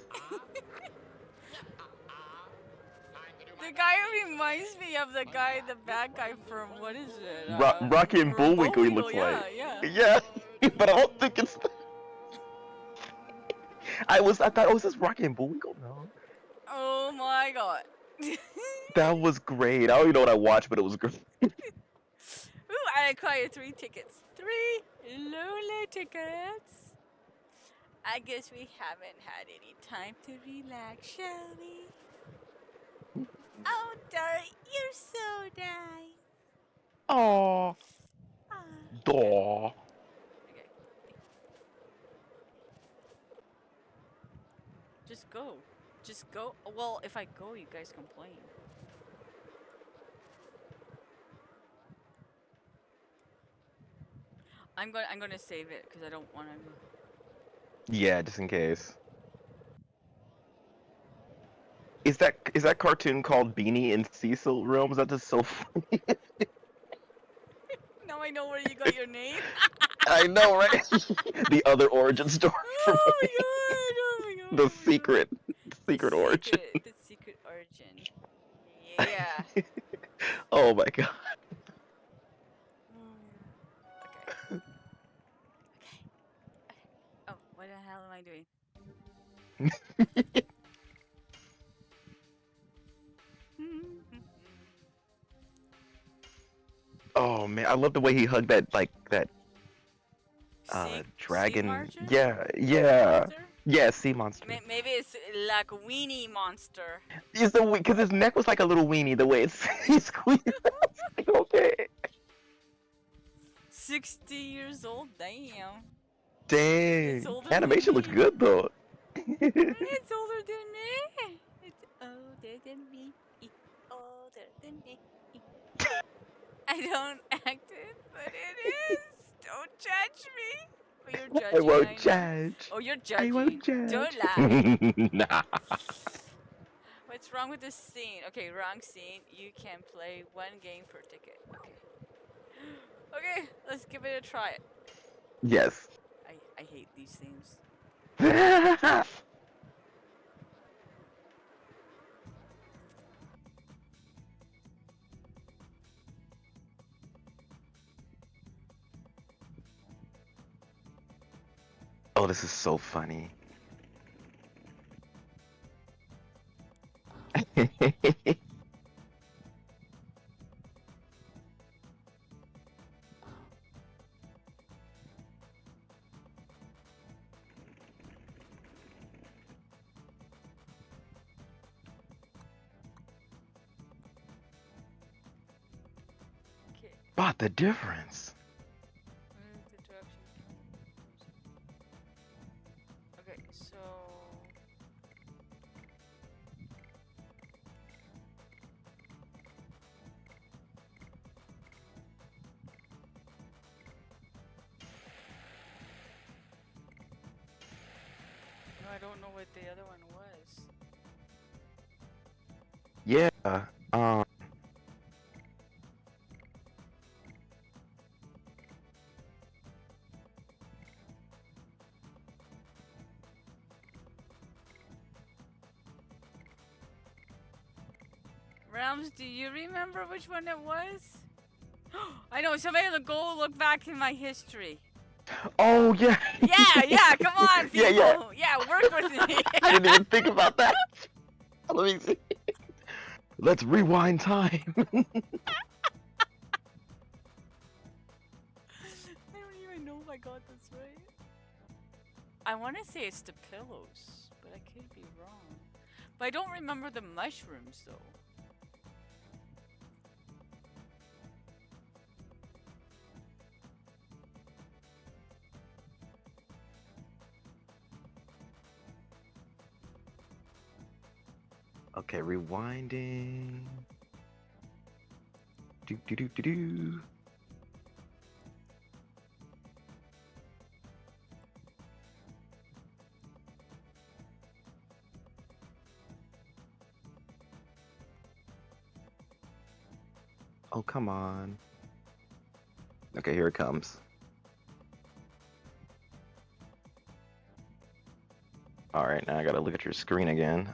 Speaker 1: The guy reminds me of the guy, the bad guy from, what is it?
Speaker 2: Rocky and
Speaker 1: from
Speaker 2: Bullwinkle, he looks
Speaker 1: yeah,
Speaker 2: like.
Speaker 1: Yeah.
Speaker 2: Yeah, but I don't think it's. I thought, oh, is this Rocky and Bullwinkle? No.
Speaker 1: Oh my god.
Speaker 2: That was great. I don't even know what I watched, but it was great.
Speaker 1: Ooh, I acquired 3 tickets. 3 lonely tickets. I guess we haven't had any time to relax, shall we? Oh, Dart, you're so nice.
Speaker 2: Aww.
Speaker 1: Ah, okay,
Speaker 2: Daw.
Speaker 1: okay. Just go. Just go. Well, if I go, you guys complain. I'm gonna save it because I don't want to go.
Speaker 2: Yeah, just in case. Is that cartoon called Beanie and Cecil Realms? That is so funny.
Speaker 1: Now I know where you got your name.
Speaker 2: I know, right? The other origin story for
Speaker 1: Oh my
Speaker 2: me.
Speaker 1: god! Oh my god!
Speaker 2: The
Speaker 1: Oh my god!
Speaker 2: secret origin.
Speaker 1: The secret origin. Yeah.
Speaker 2: Oh my god.
Speaker 1: Okay. Okay. Oh, what the hell am I doing?
Speaker 2: Oh man, I love the way he hugged that
Speaker 1: Sea
Speaker 2: dragon.
Speaker 1: marcher?
Speaker 2: Yeah,
Speaker 1: Sea
Speaker 2: yeah.
Speaker 1: monster?
Speaker 2: Yeah, sea monster.
Speaker 1: Maybe it's like a weenie monster.
Speaker 2: Is the because his neck was like a little weenie the way it's he squeezed. It's like, okay.
Speaker 1: 60 years old? Damn. It's
Speaker 2: Dang.
Speaker 1: older than
Speaker 2: Animation looks
Speaker 1: me.
Speaker 2: good though.
Speaker 1: It's older than me. It's older than me. It's older than me. I don't act it, but it is. Don't judge me. Oh, you're
Speaker 2: I
Speaker 1: judging,
Speaker 2: won't
Speaker 1: I know.
Speaker 2: judge.
Speaker 1: Oh, you're
Speaker 2: I
Speaker 1: judging.
Speaker 2: won't judge.
Speaker 1: Don't lie.
Speaker 2: Nah.
Speaker 1: What's wrong with this scene? Okay, wrong scene. You can play 1 game per ticket. Okay. Okay, let's give it a try.
Speaker 2: Yes.
Speaker 1: I hate these themes.
Speaker 2: Oh, this is so funny.
Speaker 1: Okay.
Speaker 2: But the difference.
Speaker 1: Where's the direction? Okay, so no, I don't know what the other one was.
Speaker 2: Yeah.
Speaker 1: Rams, do you remember which one it was? I know. Somebody go look back in my history.
Speaker 2: Oh yeah.
Speaker 1: Yeah. Come on,
Speaker 2: Yeah,
Speaker 1: people.
Speaker 2: yeah.
Speaker 1: Work with me.
Speaker 2: I didn't even think about that. Let me see. Let's rewind time.
Speaker 1: I don't even know if I got this right. I want to say it's the pillows, but I could be wrong. But I don't remember the mushrooms though.
Speaker 2: Okay, rewinding. Do do do do do. Oh, come on. Okay, here it comes. Alright, now I gotta look at your screen again.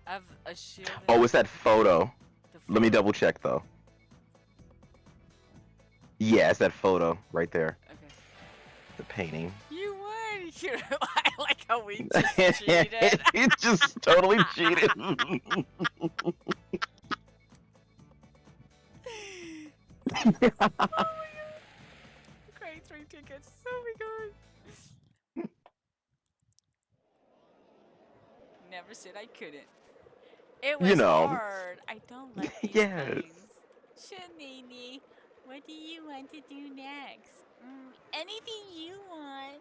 Speaker 1: I have a shield.
Speaker 2: Oh, it's that photo.
Speaker 1: The
Speaker 2: Let me
Speaker 1: photo.
Speaker 2: double check though. Yeah, it's that photo right there.
Speaker 1: Okay.
Speaker 2: The painting.
Speaker 1: You won. I like We just cheated.
Speaker 2: It just totally cheated.
Speaker 1: Oh my god. Great 3 tickets. Oh my god. Never said I couldn't. It
Speaker 2: You
Speaker 1: was
Speaker 2: know,
Speaker 1: hard. I don't like these
Speaker 2: yes.
Speaker 1: games. Shanini, what do you want to do next? Anything you want.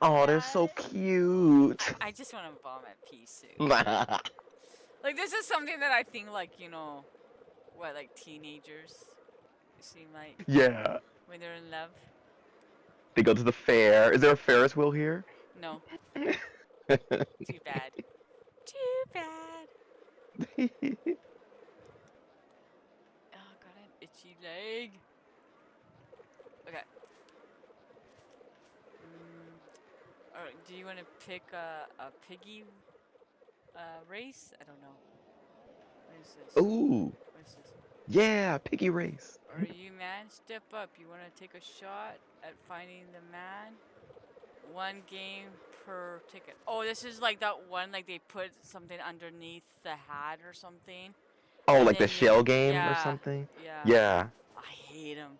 Speaker 2: Oh, they're
Speaker 1: Dad?
Speaker 2: so cute.
Speaker 1: I just want to vomit pea soup. Like, this is something that I think, like, what, like teenagers seem like
Speaker 2: Yeah.
Speaker 1: when they're in love?
Speaker 2: They go to the fair. Is there a Ferris wheel here?
Speaker 1: No. Too bad. Too bad. Oh, got an itchy leg. Okay. Alright, do you want to pick a piggy race? I don't know. What is this?
Speaker 2: Ooh,
Speaker 1: What is this?
Speaker 2: yeah, piggy race.
Speaker 1: Are you man? Step up. You want to take a shot at finding the man? 1 game per ticket. Oh, this is like that one, like they put something underneath the hat or something.
Speaker 2: Oh,
Speaker 1: And
Speaker 2: like the
Speaker 1: then
Speaker 2: shell game or
Speaker 1: yeah,
Speaker 2: something?
Speaker 1: yeah.
Speaker 2: Yeah.
Speaker 1: I hate them.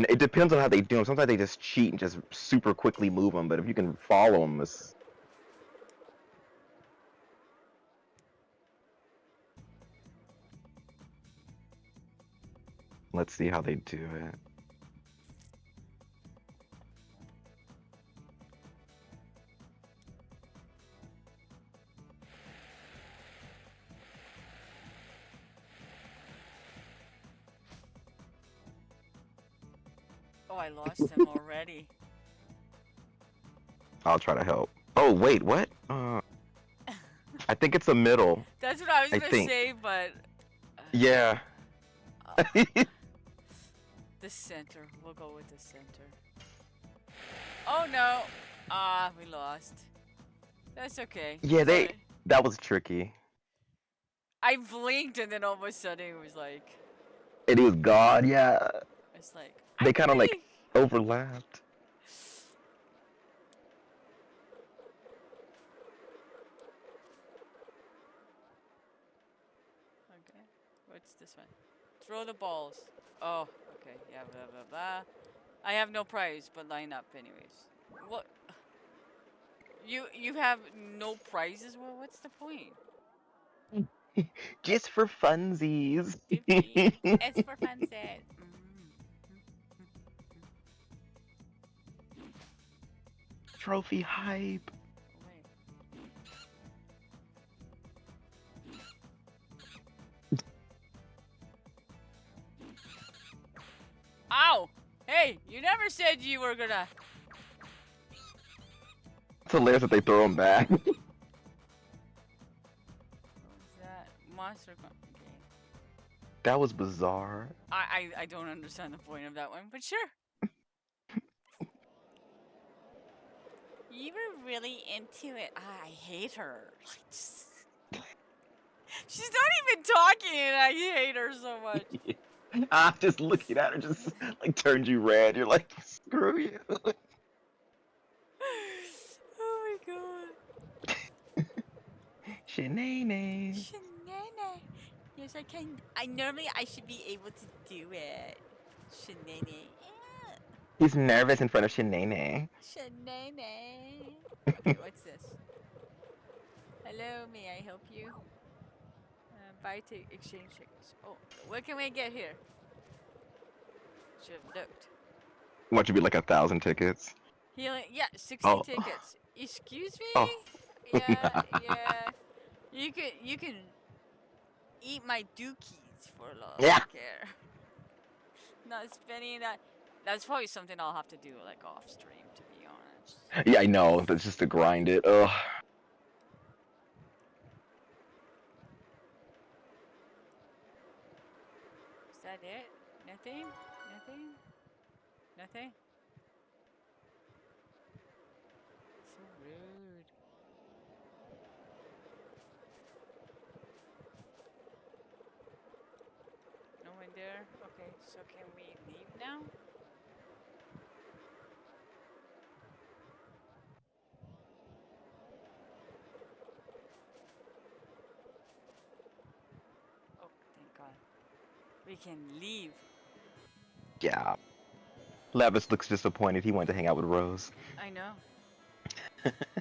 Speaker 2: It depends on how they do them. Sometimes they just cheat and just super quickly move them, but if you can follow them, it's... Let's see how they do it.
Speaker 1: Oh, I lost him already.
Speaker 2: I'll try to help. Oh, wait, what? I think it's a middle.
Speaker 1: That's what I was
Speaker 2: I
Speaker 1: gonna
Speaker 2: think.
Speaker 1: say, but
Speaker 2: Yeah.
Speaker 1: the center. We'll go with the center. Oh no! We lost. That's okay.
Speaker 2: Yeah,
Speaker 1: But
Speaker 2: that was tricky.
Speaker 1: I blinked and then all of a sudden it was like,
Speaker 2: And he was God, yeah.
Speaker 1: it's like
Speaker 2: They
Speaker 1: I'm
Speaker 2: kind of like
Speaker 1: free.
Speaker 2: overlapped.
Speaker 1: Okay. What's this one? Throw the balls. Oh, okay. Yeah, blah blah blah. I have no prize, but line up anyways. What? You have no prizes? Well, what's the point?
Speaker 2: Just for funsies.
Speaker 1: 50. It's for fun set.
Speaker 2: Trophy hype.
Speaker 1: Wait. Ow! Hey, you never said you were gonna.
Speaker 2: It's hilarious that they throw them back.
Speaker 1: What was that? Monster game.
Speaker 2: That was bizarre.
Speaker 1: I don't understand the point of that one, but sure. You were really into it. I hate her. She's not even talking, and I hate her so much.
Speaker 2: Just looking at her just like turned you red. You're like, screw you.
Speaker 1: Oh my god.
Speaker 2: Shenane.
Speaker 1: Shenana. Yes, I can. I should be able to do it. Shenana. Yeah.
Speaker 2: He's nervous in front of Shenane.
Speaker 1: Shenana. Okay, what's this? Hello, may I help you? Buy to exchange tickets. Oh, what can we get here? Should have looked.
Speaker 2: Want you to be like 1,000 tickets?
Speaker 1: Healing. Yeah, 60
Speaker 2: Oh.
Speaker 1: tickets. Excuse me?
Speaker 2: Oh.
Speaker 1: Yeah, yeah. You can eat my dookies for love.
Speaker 2: Yeah.
Speaker 1: Care. Not spending that. That's probably something I'll have to do like off stream, to be honest.
Speaker 2: Yeah, I know. That's just to grind it. Ugh.
Speaker 1: Is that it? Nothing? Nothing? Nothing? So rude. No one there? Okay, so can we leave now? We can leave.
Speaker 2: Yeah. Lavis looks disappointed. He wanted to hang out with Rose.
Speaker 1: I know.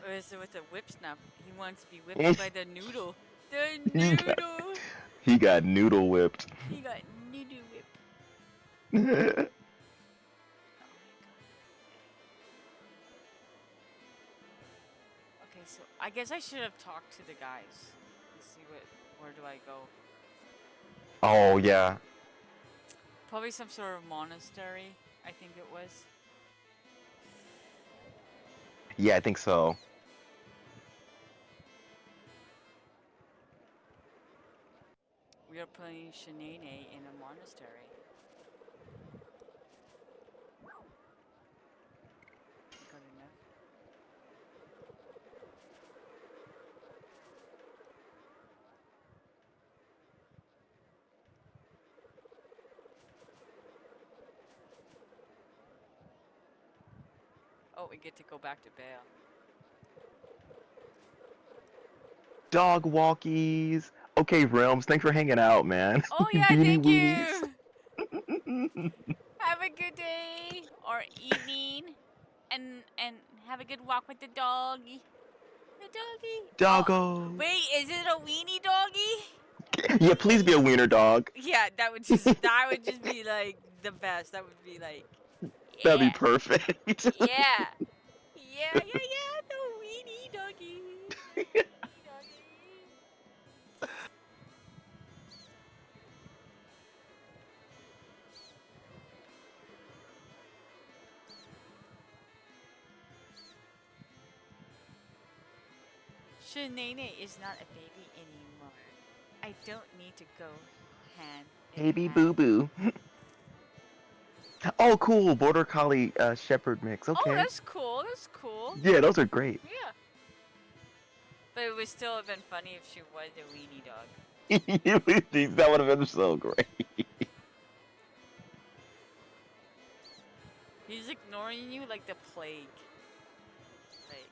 Speaker 1: With a whip snap. He wants to be whipped by the noodle. The
Speaker 2: he got
Speaker 1: noodle.
Speaker 2: he got noodle whipped.
Speaker 1: He got noodle whip.
Speaker 2: Yeah,
Speaker 1: Oh my god. Okay, so I guess I should have talked to the guys. Let's see where do I go?
Speaker 2: oh yeah.
Speaker 1: Probably some sort of monastery, I think it was.
Speaker 2: Yeah, I think so.
Speaker 1: We are playing Shenane in a monastery. Good enough. Oh, we get to go back to Bale.
Speaker 2: Dog walkies. Okay, Realms, thanks for hanging out, man.
Speaker 1: Oh yeah,
Speaker 2: Beanie
Speaker 1: thank
Speaker 2: weenies.
Speaker 1: you. Have a good day or evening, and have a good walk with the doggy. The doggy. Oh,
Speaker 2: Doggos.
Speaker 1: wait, is it a weenie doggy?
Speaker 2: Yeah, please be a wiener dog.
Speaker 1: Yeah, that would just be like the best. That would be like,
Speaker 2: That'd be
Speaker 1: yeah,
Speaker 2: perfect.
Speaker 1: yeah, yeah. The weenie doggy, the weenie doggy. Shanae is not a baby anymore. I don't need to go hand in
Speaker 2: Baby boo
Speaker 1: hand.
Speaker 2: boo. Oh, cool. Border Collie Shepherd mix.
Speaker 1: Oh,
Speaker 2: Okay.
Speaker 1: that's cool. That's cool.
Speaker 2: Yeah, those are great.
Speaker 1: Yeah. But it would still have been funny if she was a weenie dog.
Speaker 2: That would have been so great.
Speaker 1: He's ignoring you like the plague. Like,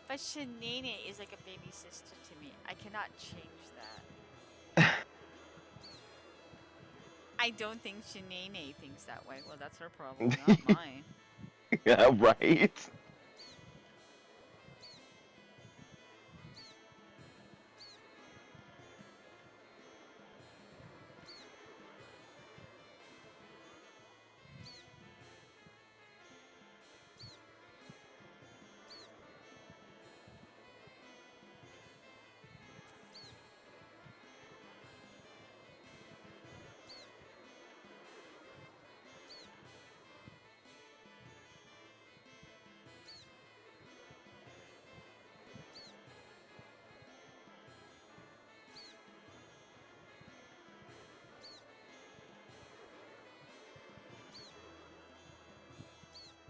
Speaker 1: but Shanae is like a baby sister to me. I cannot change that. I don't think Shanae thinks that way. Well, that's her problem, not mine.
Speaker 2: Yeah, right.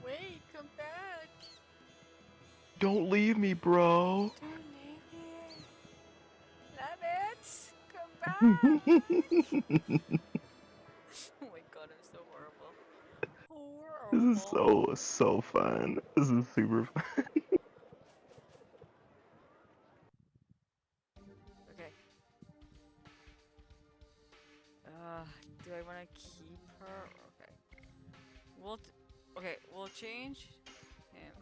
Speaker 1: Wait, come back.
Speaker 2: Don't leave me, bro.
Speaker 1: Don't leave me. Love it. Come back. Oh my god, I'm so horrible.
Speaker 2: This is
Speaker 1: Horrible.
Speaker 2: so fun. This is super fun.
Speaker 1: Okay. Do I want to keep her? Okay. We'll change him.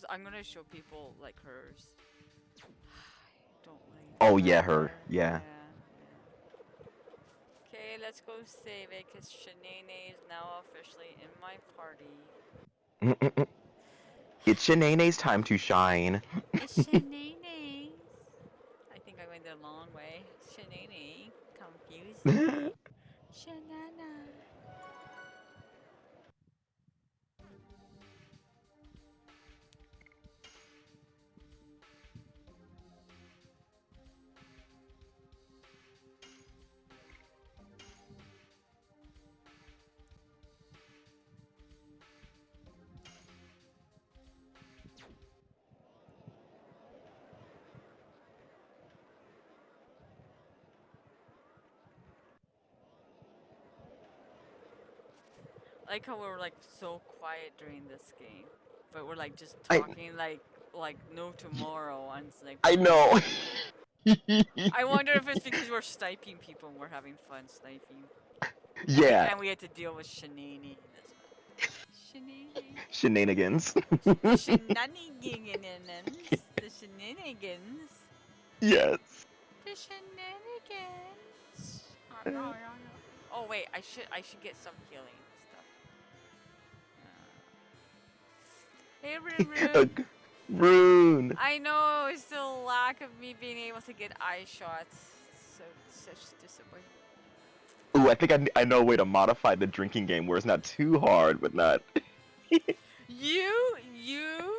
Speaker 1: I'm gonna show people like hers. Don't
Speaker 2: Oh
Speaker 1: like
Speaker 2: yeah, her.
Speaker 1: her.
Speaker 2: Yeah.
Speaker 1: Yeah. Okay, let's go save it because Shanae is now officially in my party.
Speaker 2: It's Shanae's time to shine.
Speaker 1: It's Shanae. I think I went the long way. Shanae confused me. Shanana. I like how we're like so quiet during this game, but we're like just
Speaker 2: I
Speaker 1: talking like like no tomorrow, and it's like
Speaker 2: I know.
Speaker 1: I wonder if it's because we're sniping people and we're having fun sniping.
Speaker 2: Yeah,
Speaker 1: And we had to deal with shenanigans. Shenanigans.
Speaker 2: shenanigans.
Speaker 1: The shenanigans. The shenanigans.
Speaker 2: Yes.
Speaker 1: The shenanigans. Oh wait, I should get some healing stuff. Hey
Speaker 2: Uh,
Speaker 1: Rune.
Speaker 2: Rune.
Speaker 1: I know it's the lack of me being able to get eye shots. So such disappointment.
Speaker 2: Ooh, I think I know a way to modify the drinking game where it's not too hard, but not.
Speaker 1: You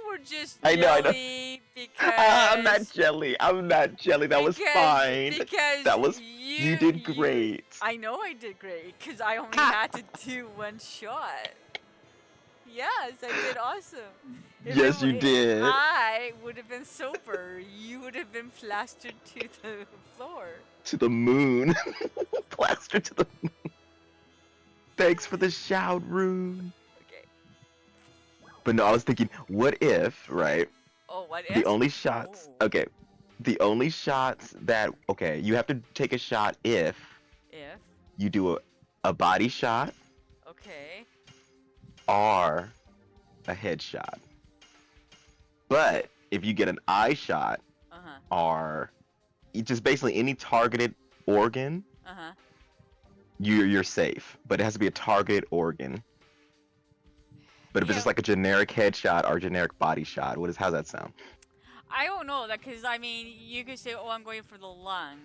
Speaker 1: were just
Speaker 2: I know, I know.
Speaker 1: jelly
Speaker 2: I'm not
Speaker 1: because
Speaker 2: jelly. I'm not jelly. That was fine.
Speaker 1: because
Speaker 2: That was. You did great.
Speaker 1: I know I did great because I only
Speaker 2: Ha!
Speaker 1: had to do one shot. Yes, I did awesome.
Speaker 2: Yes, you did.
Speaker 1: I would have been sober. You would have been plastered to the floor.
Speaker 2: To the moon. Plaster to the moon. Thanks for the shout, Rune.
Speaker 1: Okay.
Speaker 2: But no, I was thinking, what if, right?
Speaker 1: Oh, what if?
Speaker 2: The only shots.
Speaker 1: Oh.
Speaker 2: Okay. The only shots that. Okay, you have to take a shot if
Speaker 1: If.
Speaker 2: you do a body shot
Speaker 1: Okay.
Speaker 2: or a headshot. But if you get an eye shot or just basically any targeted organ, you're safe. But it has to be a targeted organ. But if it's just like a generic headshot or a generic body shot, how's that sound?
Speaker 1: I don't know that because I mean you could say, "Oh, I'm going for the lung,"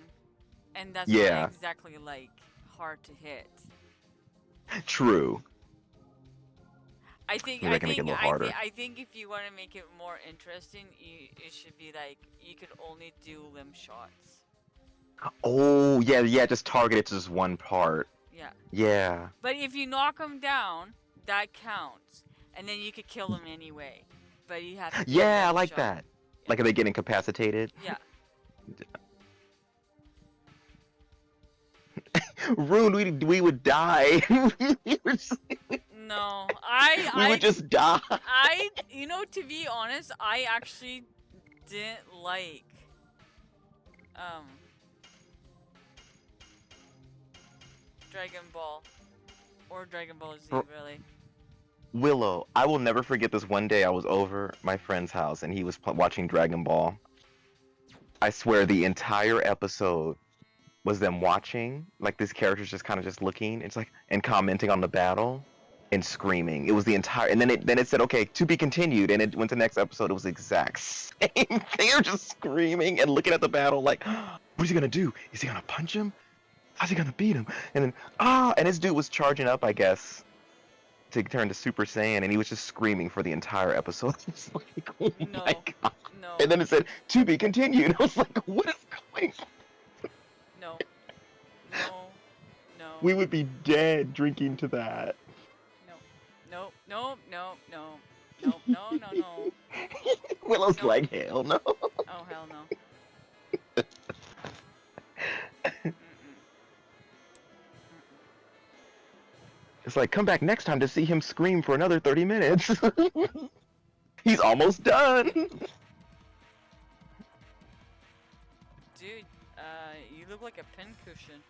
Speaker 1: and that's
Speaker 2: Yeah.
Speaker 1: not exactly like hard to hit.
Speaker 2: True.
Speaker 1: I think
Speaker 2: Maybe I can make it a little harder.
Speaker 1: I think if you want to make it more interesting, it should be like you could only do limb shots.
Speaker 2: Oh yeah, just target it to just one part.
Speaker 1: Yeah.
Speaker 2: Yeah.
Speaker 1: But if you knock them down, that counts, and then you could kill them anyway. But you have to.
Speaker 2: Yeah, I like
Speaker 1: shot.
Speaker 2: that. Like if they get incapacitated.
Speaker 1: Yeah.
Speaker 2: Rune, we would die.
Speaker 1: No,
Speaker 2: we would just die.
Speaker 1: To be honest, I actually didn't like, Dragon Ball, or Dragon Ball Z, really.
Speaker 2: Willow, I will never forget this one day I was over my friend's house and he was watching Dragon Ball. I swear the entire episode was them watching, like these characters just kind of just looking, it's like, and commenting on the battle and screaming. It was the entire, and then it said, okay, to be continued, and it went to the next episode. It was the exact same thing. They were just screaming and looking at the battle like, what is he gonna do? Is he gonna punch him? How's he gonna beat him? And then, and this dude was charging up, I guess, to turn to Super Saiyan, and he was just screaming for the entire episode. It's like, oh my god.
Speaker 1: No.
Speaker 2: And then it said, to be continued. I was like, what is going on?
Speaker 1: No.
Speaker 2: We would be dead drinking to that.
Speaker 1: No.
Speaker 2: Willow's like, hell no.
Speaker 1: Oh, hell no.
Speaker 2: It's like, come back next time to see him scream for another 30 minutes. He's almost done.
Speaker 1: Dude, you look like a pincushion.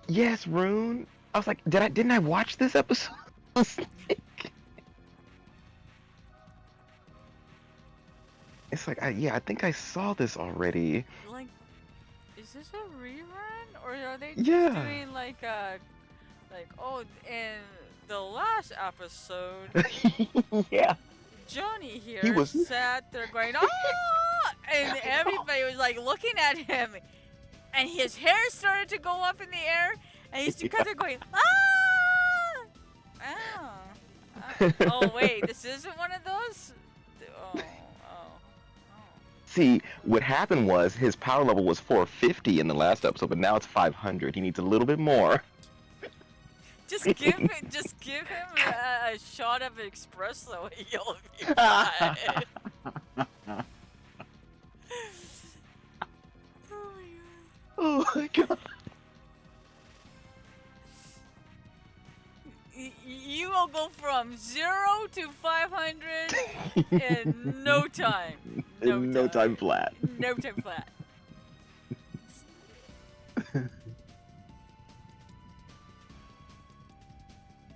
Speaker 2: Yes, Rune. I was like, didn't I watch this episode? It's like, I think I saw this already.
Speaker 1: Like, is this a rerun, or are they just doing like oh, in the last episode,
Speaker 2: yeah,
Speaker 1: Johnny here
Speaker 2: he was
Speaker 1: sat there going, oh, and everybody was like looking at him, and his hair started to go up in the air, and he's kind of going, oh wait, this isn't one of those. Oh.
Speaker 2: See, what happened was his power level was 450 in the last episode, but now it's 500. He needs a little bit more.
Speaker 1: Just give him a shot of espresso. He'll be fine.
Speaker 2: Oh my god.
Speaker 1: from 0 to 500 in no time.
Speaker 2: In no time flat.
Speaker 1: No time flat.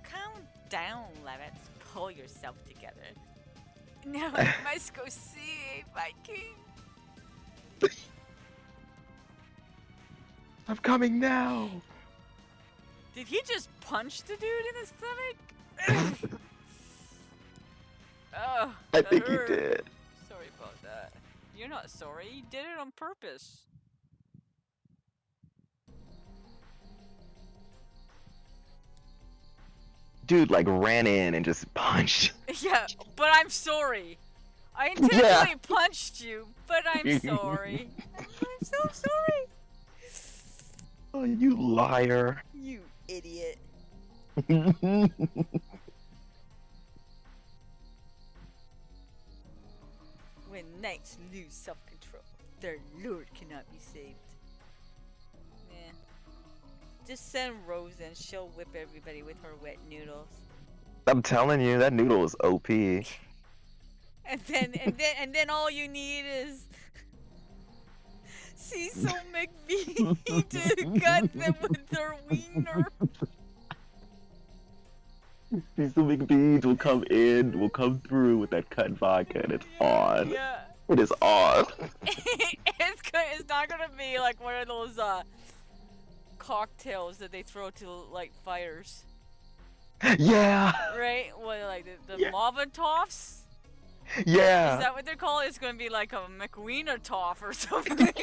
Speaker 1: Calm down, Levitz. Pull yourself together. Now I must go see my king.
Speaker 2: I'm coming now.
Speaker 1: Did he just punch the dude in the stomach? Oh,
Speaker 2: I
Speaker 1: that
Speaker 2: think he
Speaker 1: hurt.
Speaker 2: did.
Speaker 1: Sorry about that. You're not sorry. You did it on purpose.
Speaker 2: Dude like ran in and just punched.
Speaker 1: Yeah, but I'm sorry. I intentionally punched you, but I'm sorry. I'm so sorry.
Speaker 2: Oh, you liar.
Speaker 1: You idiot. When knights lose self-control, their lord cannot be saved. Yeah. Just send Rose and she'll whip everybody with her wet noodles.
Speaker 2: I'm telling you, that noodle is OP.
Speaker 1: And then all you need is CecilMcWoot to cut them with their wiener.
Speaker 2: Cecil McBeans will come through with that cut vodka, and it's on.
Speaker 1: Yeah.
Speaker 2: It is on.
Speaker 1: It's not gonna be like one of those cocktails that they throw to light fires.
Speaker 2: Yeah.
Speaker 1: Right? What, like the
Speaker 2: Yeah.
Speaker 1: Molotovs?
Speaker 2: Yeah.
Speaker 1: Is that what they're called? It's gonna be like a McWiener toff or something.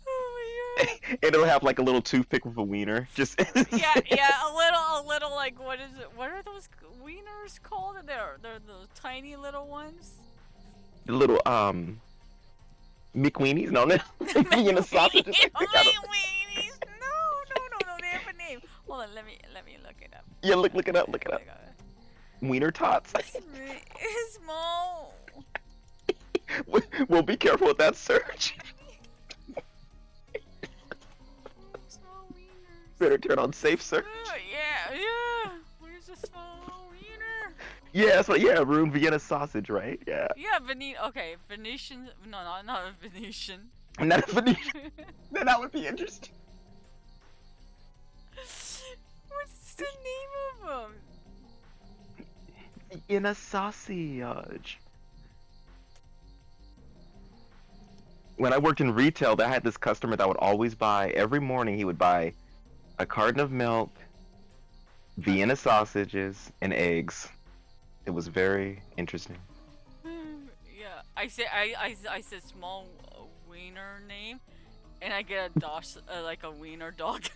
Speaker 1: Oh my god.
Speaker 2: And it'll have like a little toothpick with a wiener. Just
Speaker 1: Yeah, a little like what is it? What are those wieners called? They're those tiny little ones.
Speaker 2: little McWeenies? No, no. Vienna sausage.
Speaker 1: McWeenies. No. They have a name. Hold on, let me look it up.
Speaker 2: Yeah, look it up. Wiener tots.
Speaker 1: Small.
Speaker 2: Well, be careful with that search.
Speaker 1: Small wieners.
Speaker 2: Better turn on safe search.
Speaker 1: Yeah. Where's the small wiener?
Speaker 2: Yeah, so yeah, room Vienna sausage, right? Yeah.
Speaker 1: Yeah, Venetian. No, not a Venetian.
Speaker 2: Not a Venetian. That would be interesting.
Speaker 1: What's the name of them?
Speaker 2: Vienna sausage. When I worked in retail, I had this customer that would always buy, every morning he would buy a carton of milk, Vienna sausages, and eggs. It was very interesting.
Speaker 1: Yeah, I said small wiener name, and I get a dog, like a wiener dog.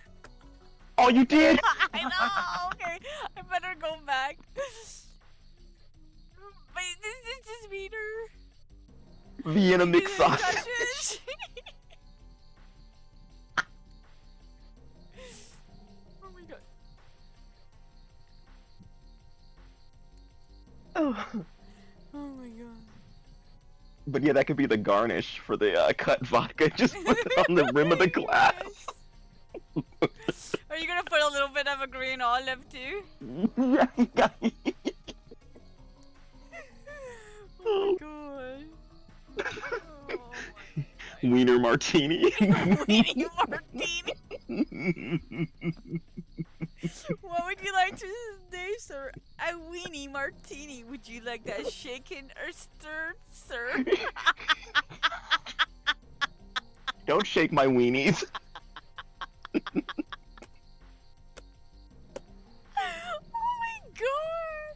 Speaker 2: Oh, you did?
Speaker 1: I know. Okay, I better go back. But this is just wiener.
Speaker 2: Vienna mixed
Speaker 1: Touch
Speaker 2: sausage.
Speaker 1: it. Oh my god.
Speaker 2: Oh.
Speaker 1: Oh my god.
Speaker 2: But yeah, that could be the garnish for the cut vodka. Just put it on the rim of the glass.
Speaker 1: Are you gonna put a little bit of a green olive too?
Speaker 2: Yeah.
Speaker 1: Oh my god. Oh my
Speaker 2: Wiener martini.
Speaker 1: Weenie martini. What would you like to say, sir? A weenie martini. Would you like that shaken or stirred, sir?
Speaker 2: Don't shake my weenies.
Speaker 1: Oh my god.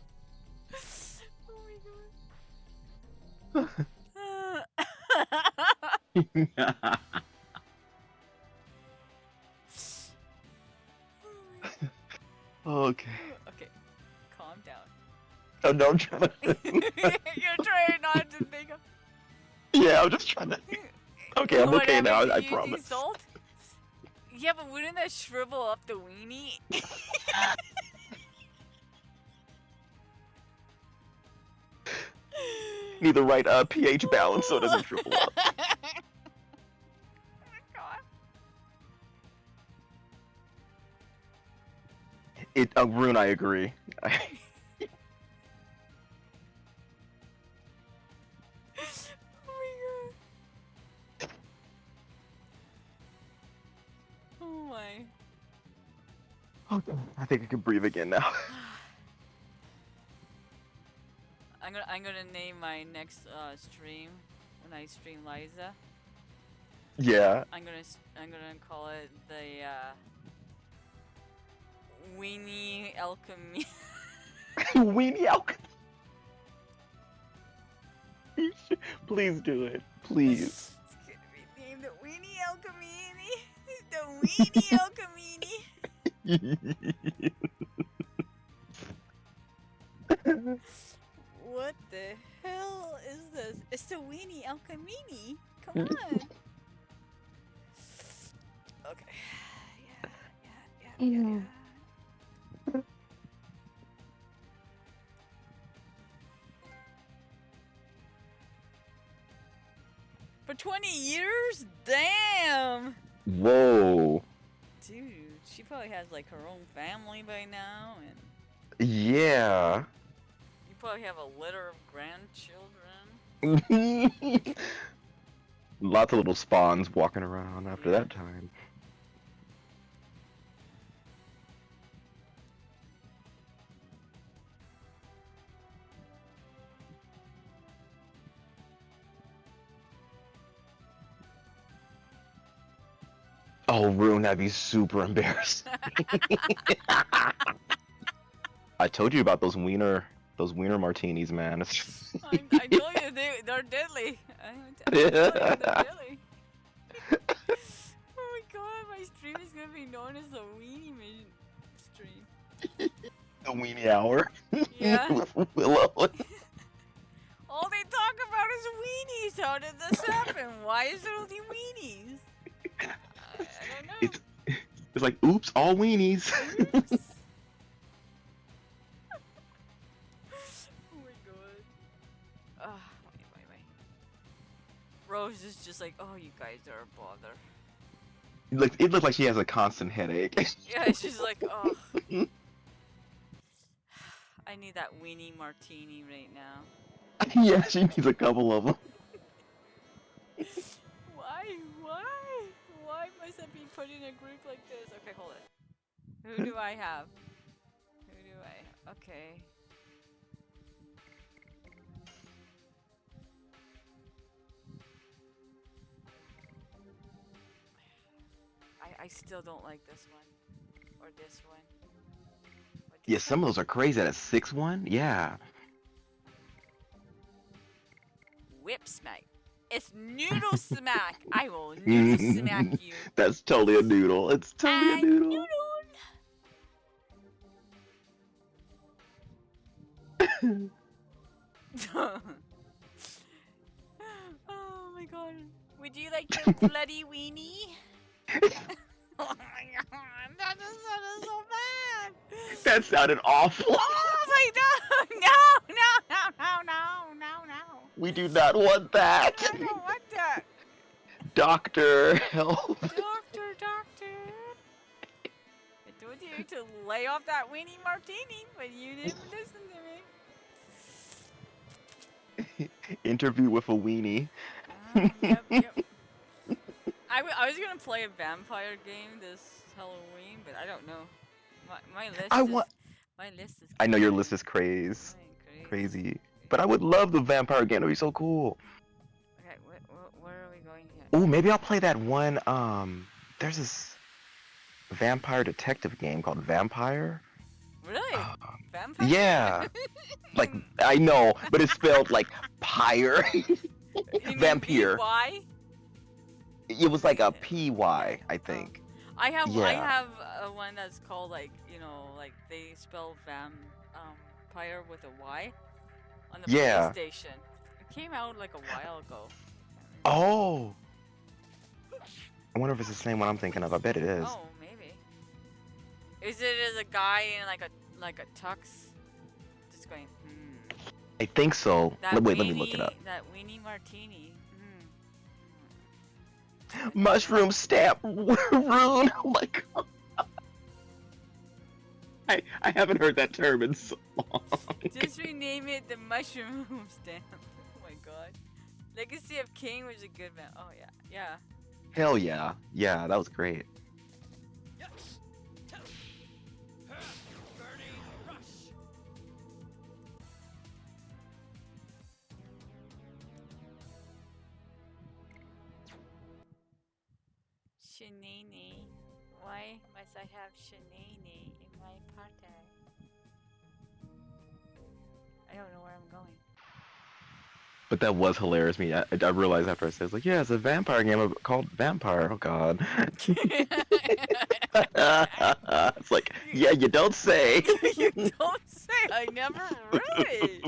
Speaker 1: Oh my god.
Speaker 2: Okay.
Speaker 1: Okay, calm down.
Speaker 2: Oh no, I'm trying to.
Speaker 1: You're trying not to think of.
Speaker 2: Yeah, I'm just trying to. Okay, I'm okay now. I
Speaker 1: Using
Speaker 2: promise.
Speaker 1: Salt? Yeah, but wouldn't that shrivel up the weenie?
Speaker 2: Need the right pH balance so it doesn't triple up.
Speaker 1: Oh my god.
Speaker 2: Rune, I agree.
Speaker 1: Oh my god. Oh my.
Speaker 2: Okay, I think I can breathe again now.
Speaker 1: I'm gonna name my next stream when I stream Liza.
Speaker 2: Yeah.
Speaker 1: I'm gonna call it the Weenie Alchemy.
Speaker 2: Weenie Alchemy. Please do it. Please.
Speaker 1: It's gonna be named the Weenie Alchemy. The Weenie Alchemy. What the hell is this? It's the Weenie Alchemy. Come on. Okay. Yeah. For 20 years? Damn!
Speaker 2: Whoa.
Speaker 1: Dude, she probably has like her own family by now, and
Speaker 2: Yeah.
Speaker 1: you probably have a litter of grandchildren.
Speaker 2: Lots of little spawns walking around after that time. Oh, Rune, that'd be super embarrassing. I told you about those wiener martinis, man.
Speaker 1: I told you they're deadly. I told you they're deadly. Oh my god, my stream is gonna be known as the Weenie stream.
Speaker 2: The weenie hour.
Speaker 1: Yeah.
Speaker 2: Willow.
Speaker 1: All they talk about is weenies. How did this happen? Why is there only weenies? I don't know.
Speaker 2: It's like, oops, all weenies.
Speaker 1: Oops. Oh my god. Wait. Rose is just like, oh, you guys are a bother.
Speaker 2: It looks like she has a constant headache.
Speaker 1: Yeah, she's like, oh. I need that weenie martini right now.
Speaker 2: Yeah, she needs a couple of them.
Speaker 1: Why must I be put in a group like this? Okay, hold it. Who do I have? Okay. I still don't like this one. Or this one.
Speaker 2: Yeah, some of those are crazy. That 6-1? Yeah.
Speaker 1: Whip smack. It's noodle smack. I will noodle smack you.
Speaker 2: That's totally a noodle. It's totally a noodle.
Speaker 1: Oh my god. Would you like your bloody weenie? Oh my god, that just sounded so bad.
Speaker 2: That sounded awful.
Speaker 1: Oh my god, no.
Speaker 2: We do not want that.
Speaker 1: I don't want that.
Speaker 2: Doctor, help.
Speaker 1: Doctor. I told you to lay off that weenie martini, but you didn't listen to me.
Speaker 2: Interview with a weenie.
Speaker 1: Yep. I was gonna play a vampire game this Halloween, but I don't know. My list is.
Speaker 2: I know your list is crazy. But I would love the vampire game. It'd be so cool.
Speaker 1: Okay, where are we going here?
Speaker 2: Oh, maybe I'll play that one. There's this vampire detective game called Vampire.
Speaker 1: Really? Vampire?
Speaker 2: Yeah. Like, I know, but it's spelled like pyre. Vampire.
Speaker 1: Why?
Speaker 2: It was like a PY, I think.
Speaker 1: I have one that's called like they spell vampire with a Y on the PlayStation. It came out like a while ago.
Speaker 2: Oh. I wonder if it's the same one I'm thinking of. I bet it is.
Speaker 1: Oh, maybe. Is it as a guy in like a tux, just going?
Speaker 2: I think so. Wait, let me look it up.
Speaker 1: That weenie martini.
Speaker 2: Mushroom stamp rune. Oh my god. I haven't heard that term in so long.
Speaker 1: Just rename it the Mushroom Stamp. Oh my god. Legacy of King was a good man. Oh yeah, yeah.
Speaker 2: Hell yeah. Yeah, that was great.
Speaker 3: Burning rush.
Speaker 1: Shenane. Why must I have Shenane in my party? I don't know where I'm going.
Speaker 2: But that was hilarious. I realized after I said, like, yeah, it's a vampire game called Vampire. Oh god. It's like, yeah, you don't say.
Speaker 1: You don't say. I never really.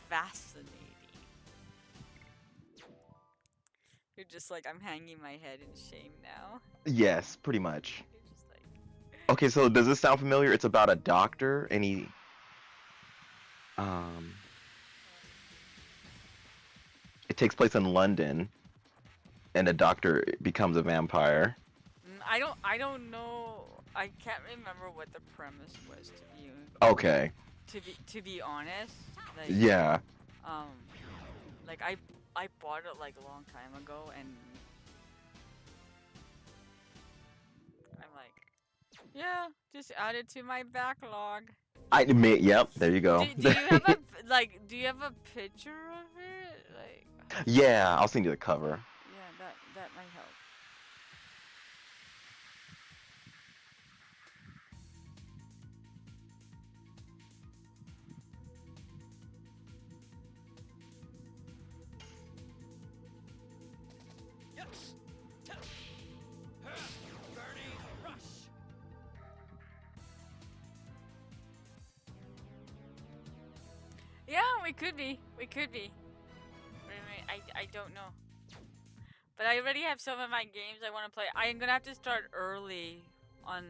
Speaker 1: Fascinating. You're just like, I'm hanging my head in shame now.
Speaker 2: Yes, pretty much.
Speaker 1: You're just like,
Speaker 2: Okay, so does this sound familiar? It's about a doctor and he um it takes place in London and a doctor becomes a vampire.
Speaker 1: I don't know. I can't remember what the premise was
Speaker 2: Okay.
Speaker 1: to be honest. Like,
Speaker 2: Yeah.
Speaker 1: um, like I bought it like a long time ago, and I'm like, yeah, just add it to my backlog.
Speaker 2: I admit, yep, there you go.
Speaker 1: Do you have a do you have a picture of it? Like,
Speaker 2: Yeah, I'll send you the cover.
Speaker 1: yeah, that might help.
Speaker 3: Burning rush.
Speaker 1: Yeah, we could be. We could be. I don't know. But I already have some of my games I want to play. I'm gonna have to start early on.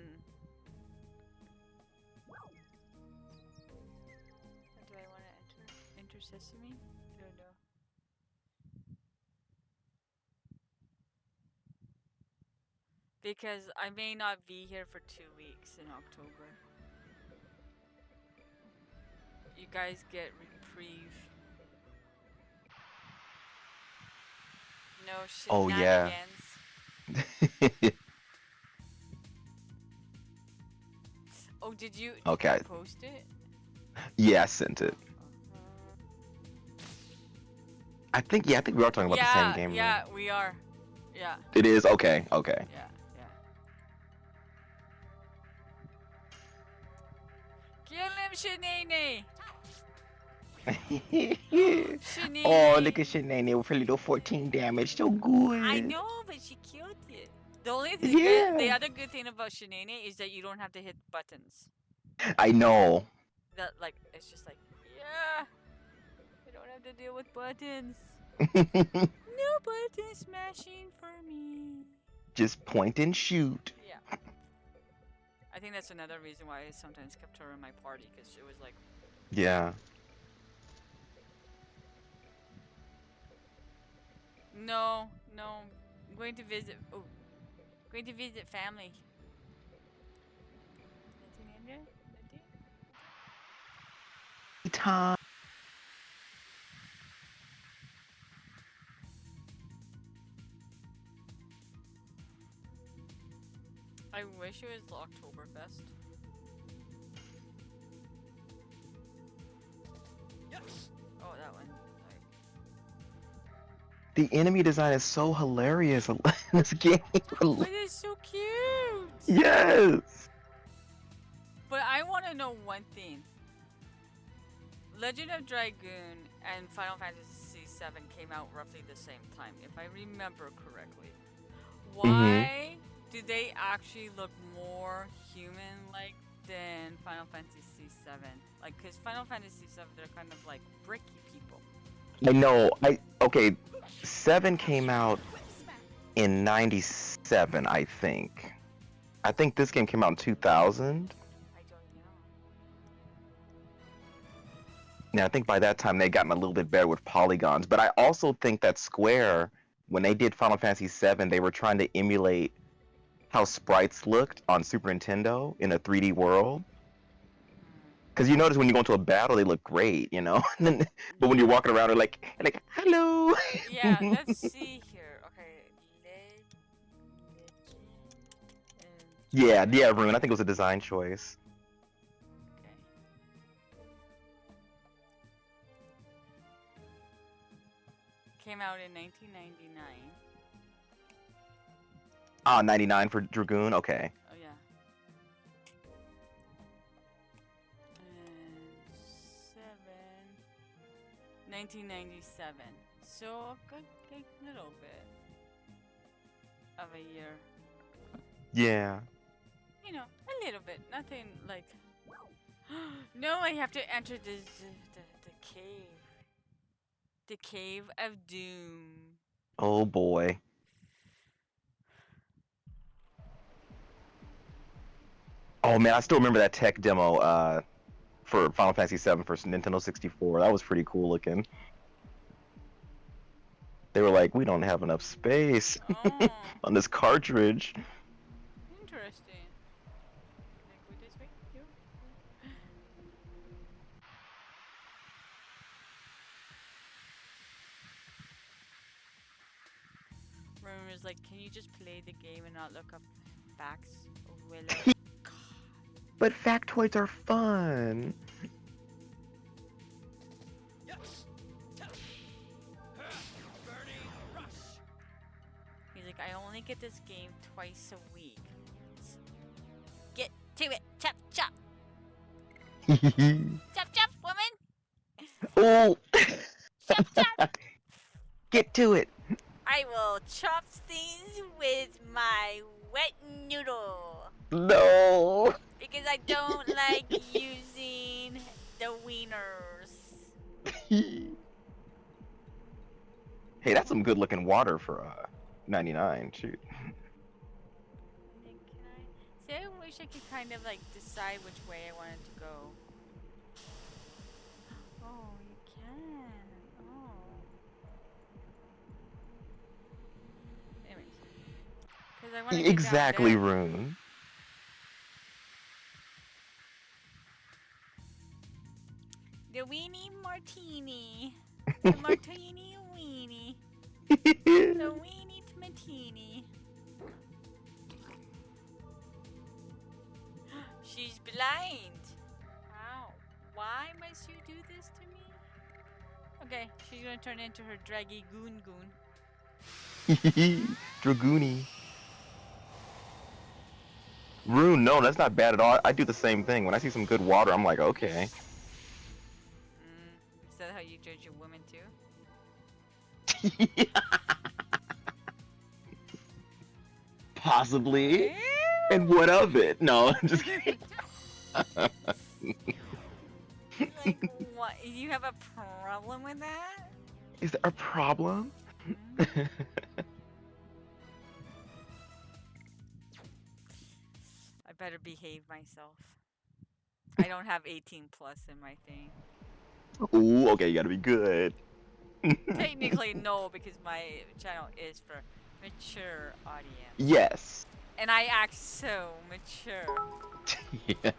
Speaker 1: Do I want to enter Sesame? I don't know. Because I may not be here for 2 weeks in October. You guys get reprieve. No
Speaker 2: Oh yeah.
Speaker 1: shenanigans. Oh, did you
Speaker 2: Okay.
Speaker 1: post it?
Speaker 2: Yeah, I sent it. I think we are talking about the same game.
Speaker 1: Yeah, we are. Yeah.
Speaker 2: It is okay. Okay.
Speaker 1: Yeah, yeah. Kill him, Shenane! Shenane!
Speaker 2: Oh, look at Shanae with her little 14 damage. So good.
Speaker 1: I know, but she killed it. The only the other good thing about Shenane is that you don't have to hit buttons.
Speaker 2: I know.
Speaker 1: That like it's just like, yeah, I don't have to deal with buttons. No button smashing for me.
Speaker 2: Just point and shoot.
Speaker 1: Yeah. I think that's another reason why I sometimes kept her in my party, because it was like,
Speaker 2: Yeah.
Speaker 1: no, I'm going to visit. Oh, going to visit family.
Speaker 2: Time.
Speaker 1: I wish it was Oktoberfest. Oh, that one.
Speaker 2: The enemy design is so hilarious in this game.
Speaker 1: But it's so cute.
Speaker 2: Yes.
Speaker 1: But I want to know one thing. Legend of Dragoon and Final Fantasy VII came out roughly the same time, if I remember correctly. Why do they actually look more human-like than Final Fantasy VII? Like, because Final Fantasy VII, they're kind of like bricky people.
Speaker 2: I know. Okay. 7 came out in 97, I think. I think this game came out in 2000.
Speaker 1: I don't know.
Speaker 2: Now I think by that time they gotten a little bit better with polygons, but I also think that Square, when they did Final Fantasy VII, they were trying to emulate how sprites looked on Super Nintendo in a 3D world. Because you notice when you go into a battle, they look great, you know. But when you're
Speaker 1: Yeah.
Speaker 2: walking around, they're like, hello.
Speaker 1: Yeah, let's see here. Okay, legend
Speaker 2: Yeah,
Speaker 1: and
Speaker 2: yeah, Rune. I think it was a design choice.
Speaker 1: okay. Came out in 1999.
Speaker 2: Ah, 99 for Dragoon. Okay.
Speaker 1: Oh yeah. And 1997. So a good little bit of a year.
Speaker 2: Yeah.
Speaker 1: You know, a little bit. Nothing like. No, I have to enter the cave. The cave of doom.
Speaker 2: Oh boy. Oh man, I still remember that tech demo for Final Fantasy VII for Nintendo 64. That was pretty cool looking. They were like, we don't have enough space
Speaker 1: Oh,
Speaker 2: on this cartridge.
Speaker 1: interesting. Can I go this way? You? Rumor's like, can you just play the game and not look up facts? Oh, Willow.
Speaker 2: But factoids are fun.
Speaker 1: He's like, I only get this game twice a week. Get to it, chop chop, chop chop, woman,
Speaker 2: Oh.
Speaker 1: chop chop.
Speaker 2: Get to it.
Speaker 1: I will chop things with my wet noodle
Speaker 2: No.
Speaker 1: because I don't like using the wieners.
Speaker 2: Hey, that's some good looking water for 99. Shoot.
Speaker 1: See, I wish I could kind of like decide which way I wanted to go. Oh, you can. Oh. Anyways, because I want to get
Speaker 2: Exactly,
Speaker 1: down there.
Speaker 2: Rune.
Speaker 1: The weenie martini. The martini weenie. The weenie martini. She's blind. How? Why must you do this to me? Okay, she's gonna turn into her draggy goon goon.
Speaker 2: Dragoony. Rune, no, that's not bad at all. I do the same thing. When I see some good water, I'm like, okay.
Speaker 1: Is that how you judge your women too?
Speaker 2: Possibly. And what of it? No, I'm just kidding.
Speaker 1: Like, what? You have a problem with that?
Speaker 2: Is there a problem?
Speaker 1: I better behave myself. I don't have 18 plus in my thing.
Speaker 2: Ooh, okay, you gotta be good.
Speaker 1: Technically, no, because my channel is for mature audience.
Speaker 2: Yes.
Speaker 1: And I act so mature.
Speaker 2: Yeah.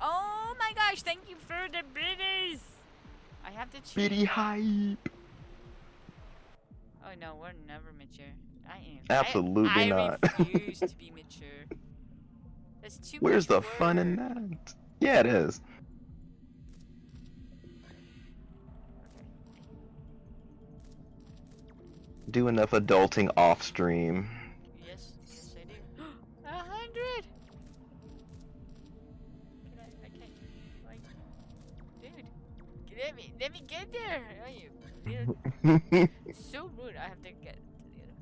Speaker 1: Oh my gosh, thank you for the bitters! I have to choose.
Speaker 2: Bitty hype.
Speaker 1: Oh no, we're never mature. I am.
Speaker 2: Absolutely
Speaker 1: I
Speaker 2: not.
Speaker 1: refuse to be mature. That's too
Speaker 2: Where's
Speaker 1: much
Speaker 2: the fun in
Speaker 1: work.
Speaker 2: that? Yeah, it is. Do enough adulting off stream.
Speaker 1: Yes, yes I do. 100! I can't, like, dude, let me get there! Oh, you, so rude, I have to get to the other.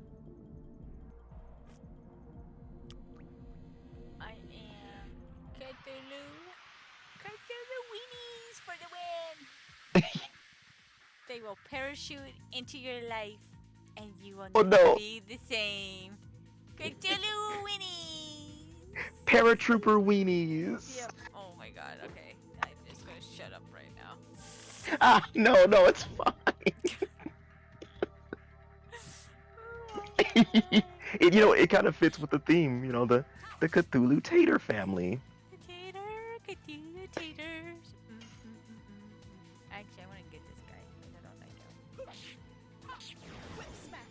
Speaker 1: I am Cthulhu. Cthulhu weenies for the win! They will parachute into your life and you will
Speaker 2: Oh,
Speaker 1: never
Speaker 2: no.
Speaker 1: be the same. Cthulhu weenies!
Speaker 2: Paratrooper weenies.
Speaker 1: Yep. Oh my god, okay. I'm just gonna
Speaker 2: No, no, it's fine.
Speaker 1: Oh
Speaker 2: it,
Speaker 1: my
Speaker 2: you know, it kind of fits with the theme. You know, the Cthulhu Tater family.
Speaker 1: god. Potato taters. Actually, I want to get this guy because I don't like him.
Speaker 4: Whip smack.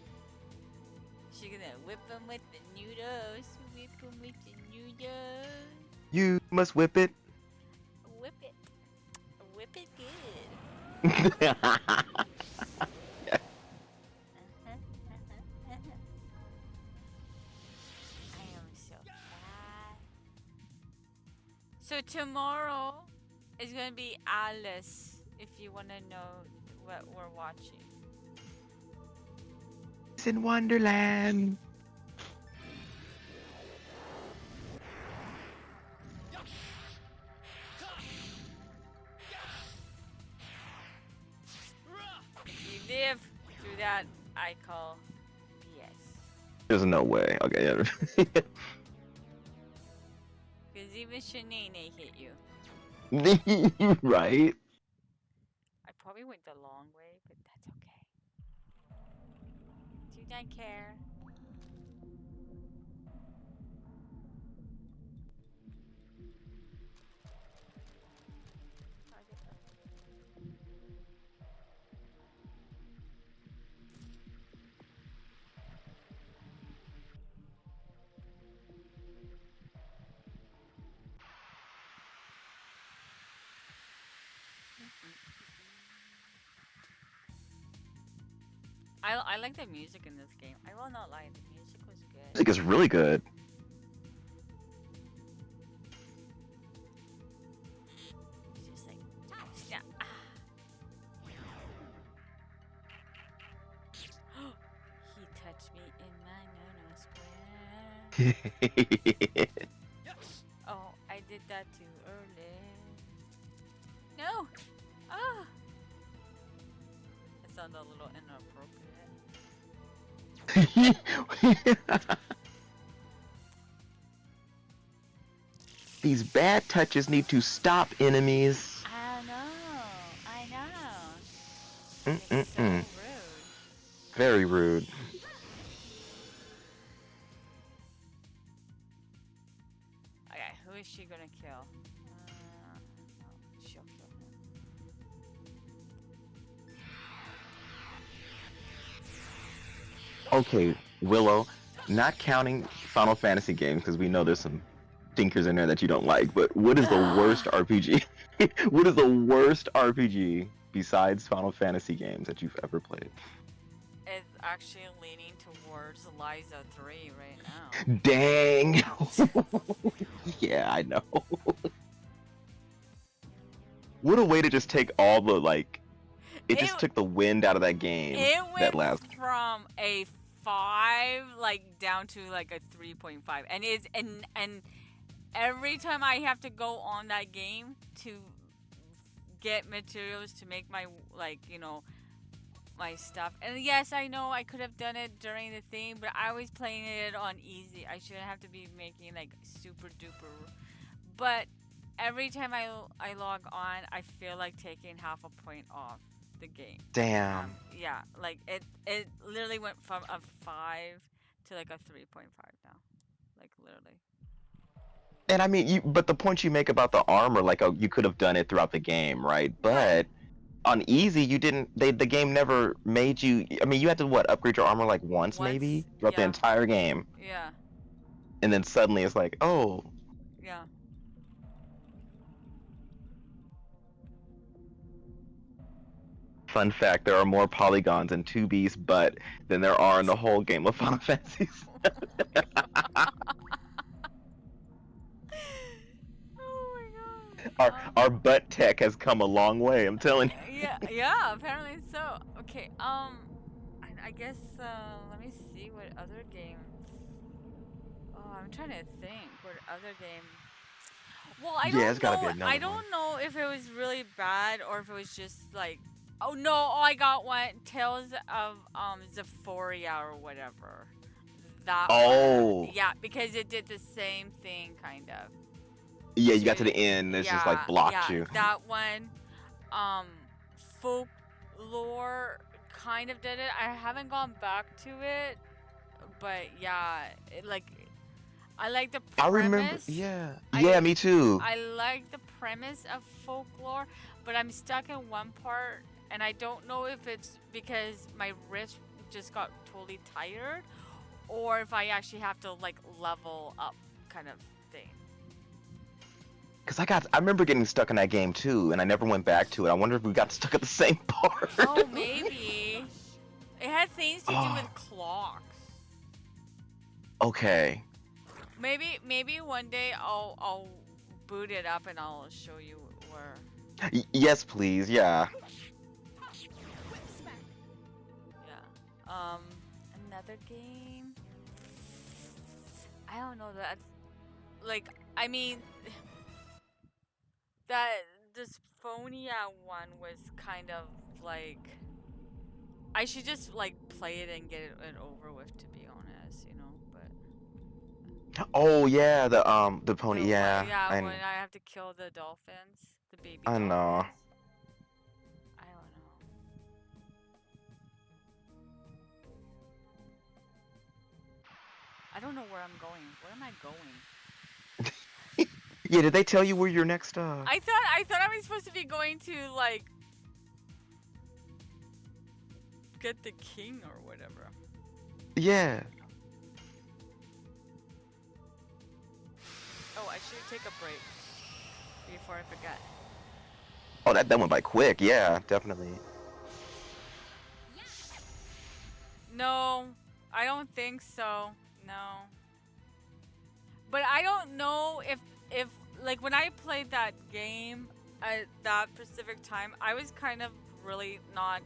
Speaker 1: She's gonna whip him with the noodles. Whip him with the noodles.
Speaker 2: You must whip it.
Speaker 1: Whip it. Whip it good. I am so fat. So tomorrow is gonna be Alice. If you wanna know what we're watching.
Speaker 2: It's in Wonderland.
Speaker 1: If you live through that, I call BS.
Speaker 2: There's no way. Okay, yeah.
Speaker 1: Because even Shanae hit you.
Speaker 2: Right?
Speaker 1: I probably went the long way, but that's okay. Do not care. I like the music in this game. I will not lie, the music was good.
Speaker 2: Music is really good.
Speaker 1: It's just like, yeah. He touched me in my no-no square. Oh, I did that too early. No! Ah! It sounded a little inappropriate.
Speaker 2: These bad touches need to stop, enemies.
Speaker 1: I know. I know. It's so
Speaker 2: Mm-mm-mm.
Speaker 1: rude.
Speaker 2: Very rude.
Speaker 1: Okay, who is she gonna kill? No, she'll kill him.
Speaker 2: Okay, Willow, not counting Final Fantasy games because we know there's some thinkers in there that you don't like, but what is the worst RPG? What is the worst RPG besides Final Fantasy games that you've ever played?
Speaker 1: It's actually leaning towards Liza 3 right now.
Speaker 2: Dang! Yeah, I know. What a way to just take all the, like, it just took the wind out of that game.
Speaker 1: It
Speaker 2: that
Speaker 1: went
Speaker 2: last.
Speaker 1: from a 5 like down to like a 3.5, and it's and every time I have to go on that game to get materials to make my, like, you know, my stuff. And yes, I know I could have done it during the thing, but I was playing it on easy. I shouldn't have to be making like super duper. But every time I log on, I feel like taking half a point off the game.
Speaker 2: Damn.
Speaker 1: Yeah, like it literally went from a 5 to like a 3.5 now. Like literally.
Speaker 2: And I mean, but the point you make about the armor, like, oh, you could have done it throughout the game, right? But on easy, you didn't. The game never made you. I mean, you had to upgrade your armor like once maybe throughout the entire game.
Speaker 1: Yeah.
Speaker 2: And then suddenly it's like, oh.
Speaker 1: Yeah.
Speaker 2: Fun fact: there are more polygons in 2B's butt than there are in the whole game of Final Fantasy.
Speaker 1: Oh my god.
Speaker 2: Our butt tech has come a long way. I'm telling you.
Speaker 1: Yeah, apparently so. Okay, I guess let me see what other game. Oh, I'm trying to think what other game. Well, I don't
Speaker 2: it's gotta be
Speaker 1: know.
Speaker 2: another
Speaker 1: I don't know if it was really bad or if it was just like, oh no, oh I got one, Tales of Zephoria or whatever. That one. Yeah, because it did the same thing kind of.
Speaker 2: Yeah, you got to the end, it's just like blocked you.
Speaker 1: That one. folklore kind of did it. I haven't gone back to it, but yeah, I like the
Speaker 2: I remember.
Speaker 1: premise.
Speaker 2: Yeah. Yeah,
Speaker 1: I
Speaker 2: me too.
Speaker 1: I like the premise of folklore, but I'm stuck in one part, and I don't know if it's because my wrist just got totally tired, or if I actually have to like level up, kind of thing.
Speaker 2: Cause I remember getting stuck in that game too, and I never went back to it. I wonder if we got stuck at the same part.
Speaker 1: Oh, maybe it had things to do
Speaker 2: Oh,
Speaker 1: with clocks.
Speaker 2: okay.
Speaker 1: Maybe one day I'll boot it up and I'll show you where.
Speaker 2: Yes, please. Yeah.
Speaker 1: Yeah. Another game. I don't know that. Like, I mean, that this Phonia one was kind of like. I should just like play it and get it over with, to be honest, But
Speaker 2: Oh yeah, the pony.
Speaker 1: the one,
Speaker 2: Yeah,
Speaker 1: yeah, when I have to kill the dolphins, the baby
Speaker 2: I know.
Speaker 1: dolphins. I don't know. I don't know where I'm going. Where am I going?
Speaker 2: Yeah, did they tell you where your next
Speaker 1: I thought I was supposed to be going to like get the king or whatever.
Speaker 2: Yeah.
Speaker 1: Oh, I should take a break before I forget.
Speaker 2: Oh, that went by quick. Yeah, definitely.
Speaker 1: No, I don't think so. No. But I don't know if like when I played that game at that specific time, I was kind of really not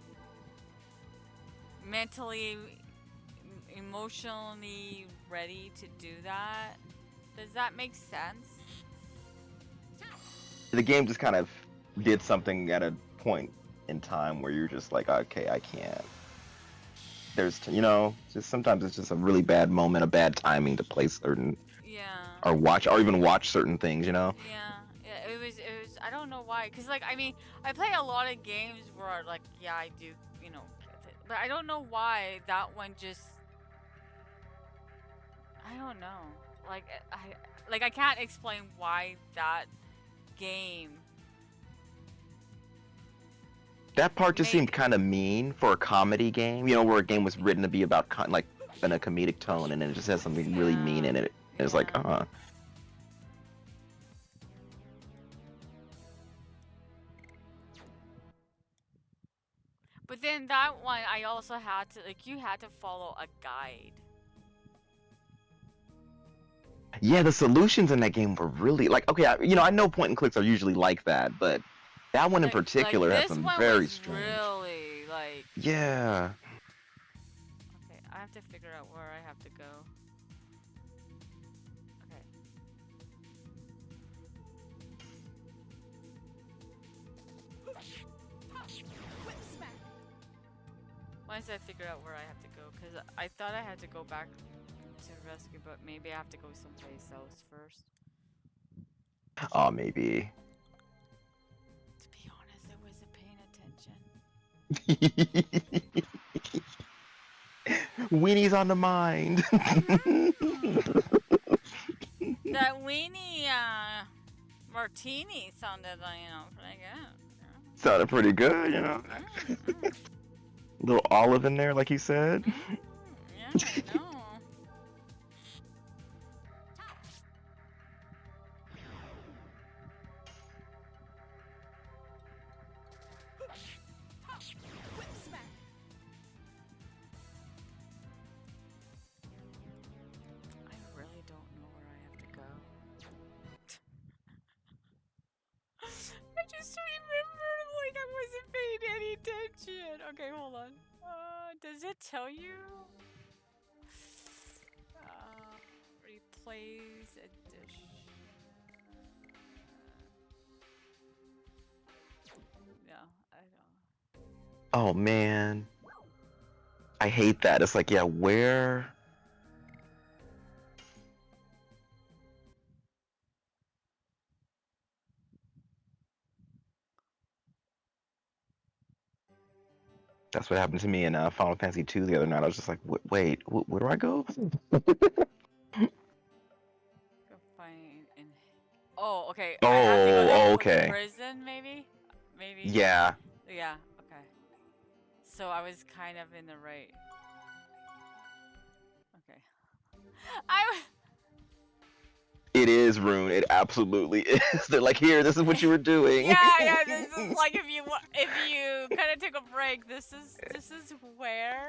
Speaker 1: mentally, emotionally ready to do that. Does that make sense?
Speaker 2: The game just kind of did something at a point in time where you're just like, okay, I can't. There's, just sometimes it's just a really bad moment, a bad timing to play certain
Speaker 1: Yeah.
Speaker 2: or watch or even watch certain things.
Speaker 1: Yeah, it was I don't know why, cuz like I mean, I play a lot of games where like yeah, I do, but I don't know why that one just I don't know. Like I can't explain why that game
Speaker 2: That part just
Speaker 1: made
Speaker 2: seemed kind of mean for a comedy game, where a game was written to be about like in a comedic tone, and then it just has something really mean in it. And it's like,
Speaker 1: yeah. But then that one I also had to like you had to follow a guide.
Speaker 2: Yeah, the solutions in that game were really like, okay, I know point and clicks are usually like that, but that one in
Speaker 1: Like
Speaker 2: particular had
Speaker 1: this
Speaker 2: some
Speaker 1: one
Speaker 2: very
Speaker 1: was
Speaker 2: strange.
Speaker 1: really like
Speaker 2: Yeah.
Speaker 1: okay, I have to figure out where I have to go. Okay. Once I figure out where I have to go, because I thought I had to go back to rescue, but maybe I have to go someplace else first.
Speaker 2: Oh, maybe.
Speaker 1: To be honest, I wasn't paying attention.
Speaker 2: Weenie's on the mind.
Speaker 1: That weenie martini sounded, pretty good.
Speaker 2: Sounded pretty good. Little olive in there, like he said.
Speaker 1: Yeah, I know. I really don't know where I have to go. I just remember like I wasn't paying any attention. Okay, hold on. Does it tell you? Replays edition. No, I don't.
Speaker 2: Oh man. I hate that. It's like, yeah, where? That's what happened to me in Final Fantasy 2 the other night. I was just like, wait, where do I go?
Speaker 1: Go find in. Oh, okay. I have to go there
Speaker 2: Oh,
Speaker 1: for the
Speaker 2: okay.
Speaker 1: prison, maybe? Maybe.
Speaker 2: Yeah,
Speaker 1: Yeah, okay. So I was kind of in the right. Okay. I.
Speaker 2: it is Rune. It absolutely is. They're like, here, this is what you were doing.
Speaker 1: Yeah, yeah. This is like if you kind of took a break. This is where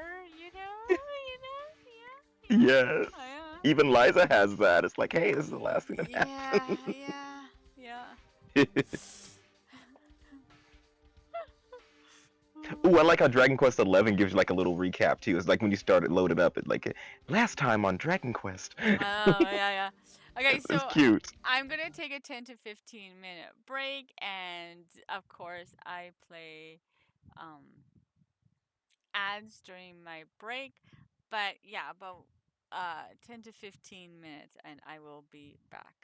Speaker 2: Yes.
Speaker 1: yeah.
Speaker 2: Even Liza has that. It's like, hey, this is the last thing that
Speaker 1: Yeah,
Speaker 2: happened.
Speaker 1: yeah, yeah.
Speaker 2: Ooh, I like how Dragon Quest 11 gives you like a little recap too. It's like when you start it loaded up, it like last time on Dragon Quest.
Speaker 1: Oh, yeah, yeah. Okay,
Speaker 2: It's
Speaker 1: so
Speaker 2: cute.
Speaker 1: I'm gonna take a 10 to 15-minute break, and of course, I play um ads during my break. But yeah, about 10 to 15 minutes, and I will be back.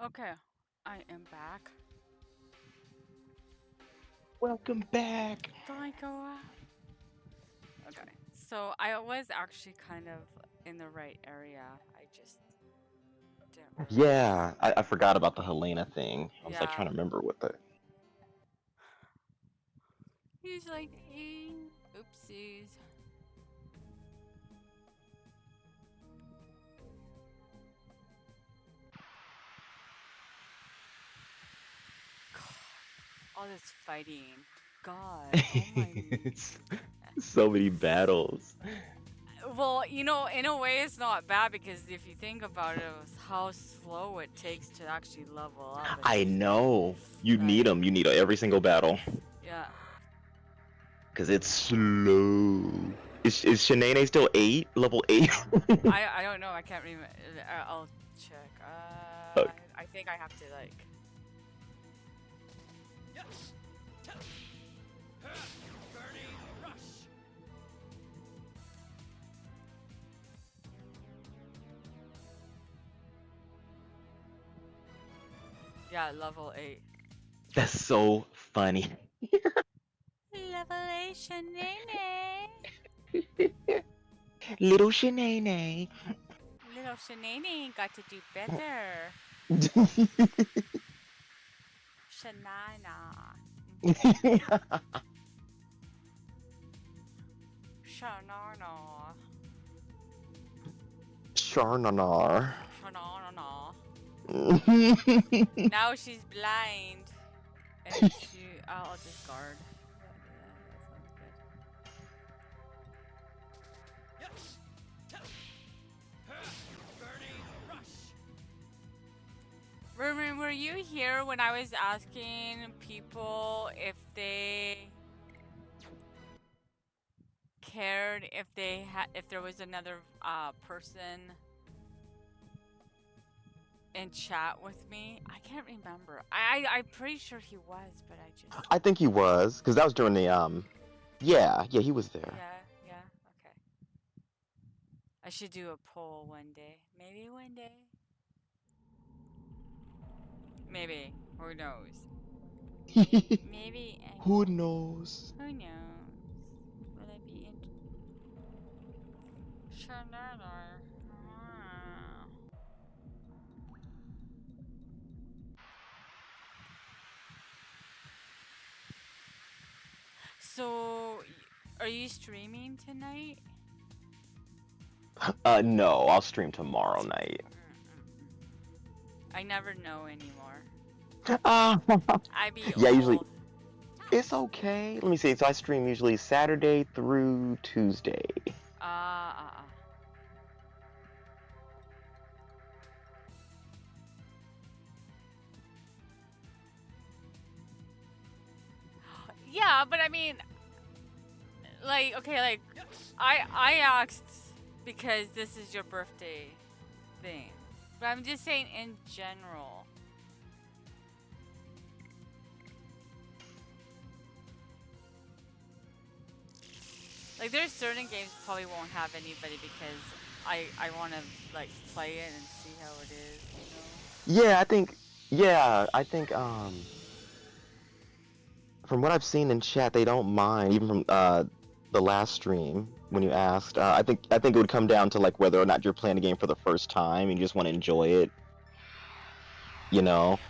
Speaker 1: Okay, I am back.
Speaker 2: Welcome back.
Speaker 1: Geico. Okay, so I was actually kind of in the right area. I just didn't realize.
Speaker 2: Yeah, I forgot about the Helena thing. I was like
Speaker 1: Yeah,
Speaker 2: trying to remember what the.
Speaker 1: he's like, oopsies. All this fighting. God, oh my.
Speaker 2: So many battles.
Speaker 1: Well, in a way, it's not bad because if you think about it, it's how slow it takes to actually level up in
Speaker 2: I
Speaker 1: this game.
Speaker 2: know. You need
Speaker 1: Like,
Speaker 2: them. You need every single battle.
Speaker 1: yeah.
Speaker 2: Because it's slow. Is Shanae still 8? Level 8?
Speaker 1: I don't know. I can't remember. I'll check. I think I have to like.
Speaker 3: Burning rush.
Speaker 1: Yeah, level 8.
Speaker 2: That's so funny.
Speaker 1: Revelation, Nene.
Speaker 2: Little Shanae.
Speaker 1: Little Shanane got to do better. Shanana. Shanana.
Speaker 2: Sharnanar.
Speaker 1: Shanana.
Speaker 2: Mhm.
Speaker 1: Now she's blind. And I'll just guard. That sounds good.
Speaker 3: Burning rush.
Speaker 1: Ruben, were you here when I was asking people if they cared if there was another person in chat with me? I can't remember. I'm pretty sure he was, but I just
Speaker 2: I think he was, because that was during the Yeah, he was there.
Speaker 1: yeah, okay. I should do a poll one day. Maybe one day. Maybe. Who knows? Maybe I
Speaker 2: Who
Speaker 1: won't.
Speaker 2: knows?
Speaker 1: Who knows? Will I be in? Shanana. So, are you streaming tonight?
Speaker 2: No, I'll stream tomorrow night.
Speaker 1: I never know anymore.
Speaker 2: Uh,
Speaker 1: I be
Speaker 2: yeah, usually
Speaker 1: old.
Speaker 2: it's okay. Let me see. So I stream usually Saturday through Tuesday.
Speaker 1: Ah. Yeah, but I mean, like, okay, like, I asked because this is your birthday thing, but I'm just saying in general. Like, there's certain games probably won't have anybody because I want to like play it and see how it is,
Speaker 2: Yeah, I think. Yeah, I think. From what I've seen in chat, they don't mind. Even from the last stream when you asked, I think it would come down to like whether or not you're playing a game for the first time and you just want to enjoy it. You know,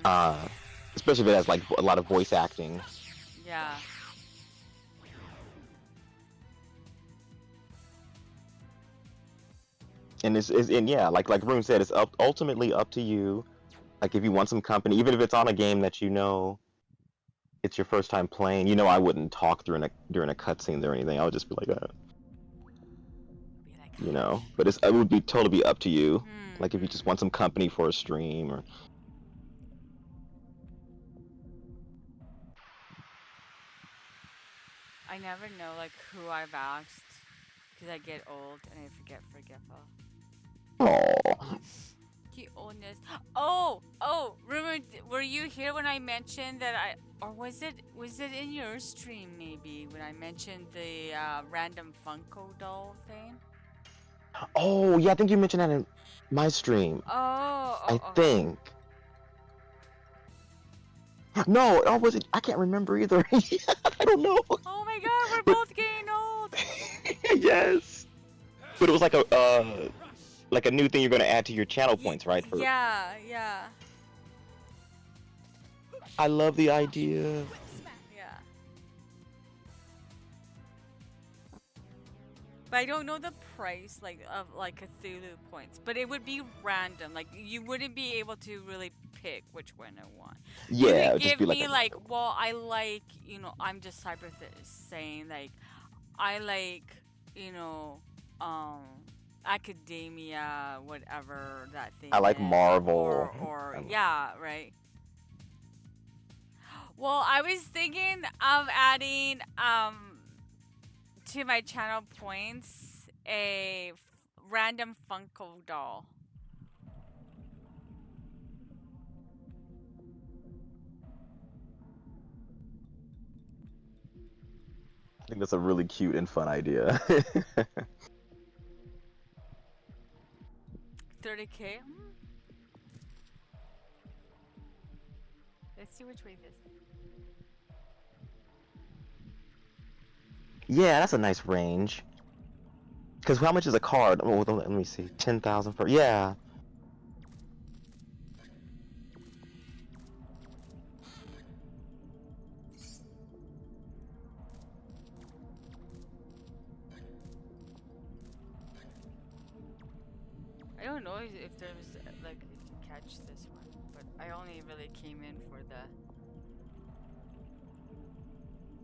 Speaker 2: uh, especially if it has like a lot of voice acting.
Speaker 1: Yeah.
Speaker 2: And and yeah, like Room said, it's ultimately up to you. Like if you want some company, even if it's on a game that you know it's your first time playing, I wouldn't talk during a cutscene or anything. I would just be like,
Speaker 1: Be like,
Speaker 2: But it would be totally up to you. Like if you just
Speaker 1: mm-hmm.
Speaker 2: want some company for a stream or.
Speaker 1: I never know like who I've asked because I get old and I forgetful.
Speaker 2: Oh,
Speaker 1: The oldness. Oh, remember? Were you here when I mentioned that or was it in your stream maybe when I mentioned the random Funko doll thing?
Speaker 2: oh yeah, I think you mentioned that in my stream.
Speaker 1: Oh,
Speaker 2: I
Speaker 1: okay.
Speaker 2: think. No, or was it? I can't remember either. I don't know.
Speaker 1: Oh my god, we're
Speaker 2: But
Speaker 1: both getting old.
Speaker 2: yes, but it was like a new thing you're gonna add to your channel points, right? For
Speaker 1: Yeah, yeah,
Speaker 2: I love the idea.
Speaker 1: yeah. But I don't know the price like of like Cthulhu points. But it would be random. Like you wouldn't be able to really pick which one I want. You
Speaker 2: Yeah, it
Speaker 1: could
Speaker 2: would just
Speaker 1: give
Speaker 2: be like
Speaker 1: me
Speaker 2: a
Speaker 1: like,
Speaker 2: random.
Speaker 1: well, I like, I'm just saying like I like, you know, um academia, whatever that thing
Speaker 2: I like
Speaker 1: is,
Speaker 2: Marvel.
Speaker 1: or
Speaker 2: I-
Speaker 1: yeah, right. Well, I was thinking of adding to my channel points a random Funko doll.
Speaker 2: I think that's a really cute and fun idea.
Speaker 1: 30K. Let's see which way this.
Speaker 2: Yeah, that's a nice range. Because how much is a card? Oh, let me see. 10,000 for. Yeah.
Speaker 1: I don't know if there was like you can catch this one, but I only really came in for the.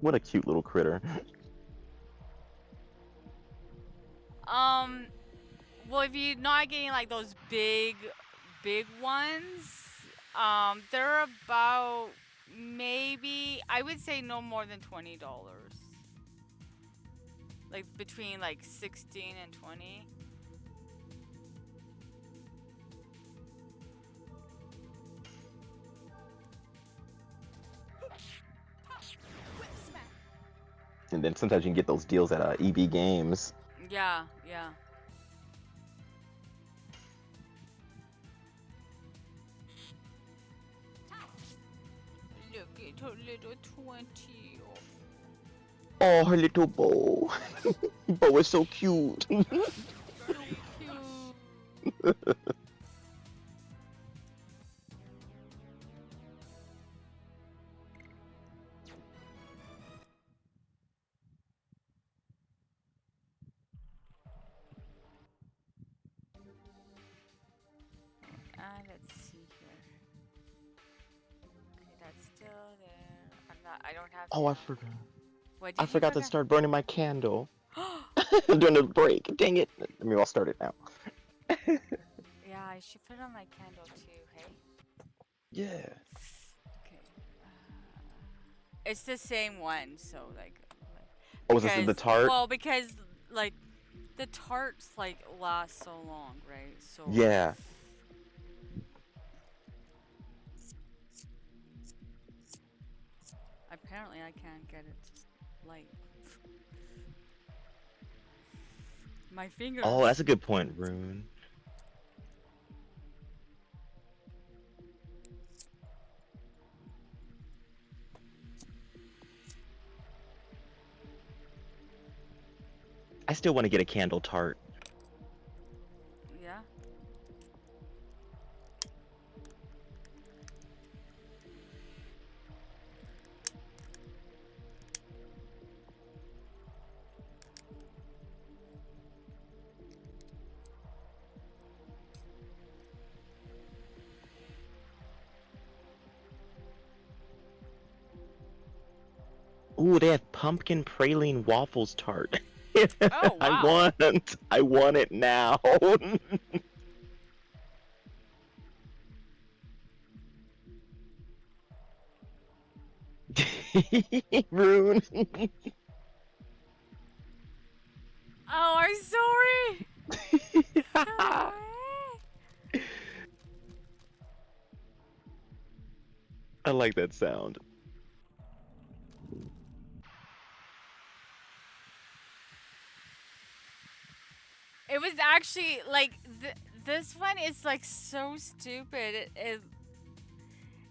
Speaker 2: What a cute little critter.
Speaker 1: Um. Well, if you're not getting like those big ones, they're about maybe I would say no more than $20. Like between like 16 and 20.
Speaker 2: And then sometimes you can get those deals at EB Games.
Speaker 1: Yeah, yeah. Look at her little 20.
Speaker 2: Oh, her little bow. Bow is so cute.
Speaker 1: So cute. Let's see here. Okay, that's still there. I don't have
Speaker 2: Oh,
Speaker 1: to.
Speaker 2: I forgot.
Speaker 1: What
Speaker 2: I
Speaker 1: did you
Speaker 2: forgot to
Speaker 1: forget?
Speaker 2: start burning my candle during the break. Dang it. I mean, I'll start it now.
Speaker 1: Yeah, I should put on my candle too, hey?
Speaker 2: Yeah.
Speaker 1: Okay. It's the same one, so like
Speaker 2: Oh, is this
Speaker 1: because
Speaker 2: the tart?
Speaker 1: because like the tarts like last so long, right? So
Speaker 2: Yeah.
Speaker 1: apparently I can't get it light. My
Speaker 2: Oh,
Speaker 1: fingers.
Speaker 2: that's a good point, Rune. I still want to get a candle tart.
Speaker 1: Yeah.
Speaker 2: Ooh, they have pumpkin praline waffles tart.
Speaker 1: Oh
Speaker 2: I
Speaker 1: wow.
Speaker 2: want it now. Rune.
Speaker 1: Oh, I'm sorry.
Speaker 2: I like that sound.
Speaker 1: It was actually like this one is like so stupid. It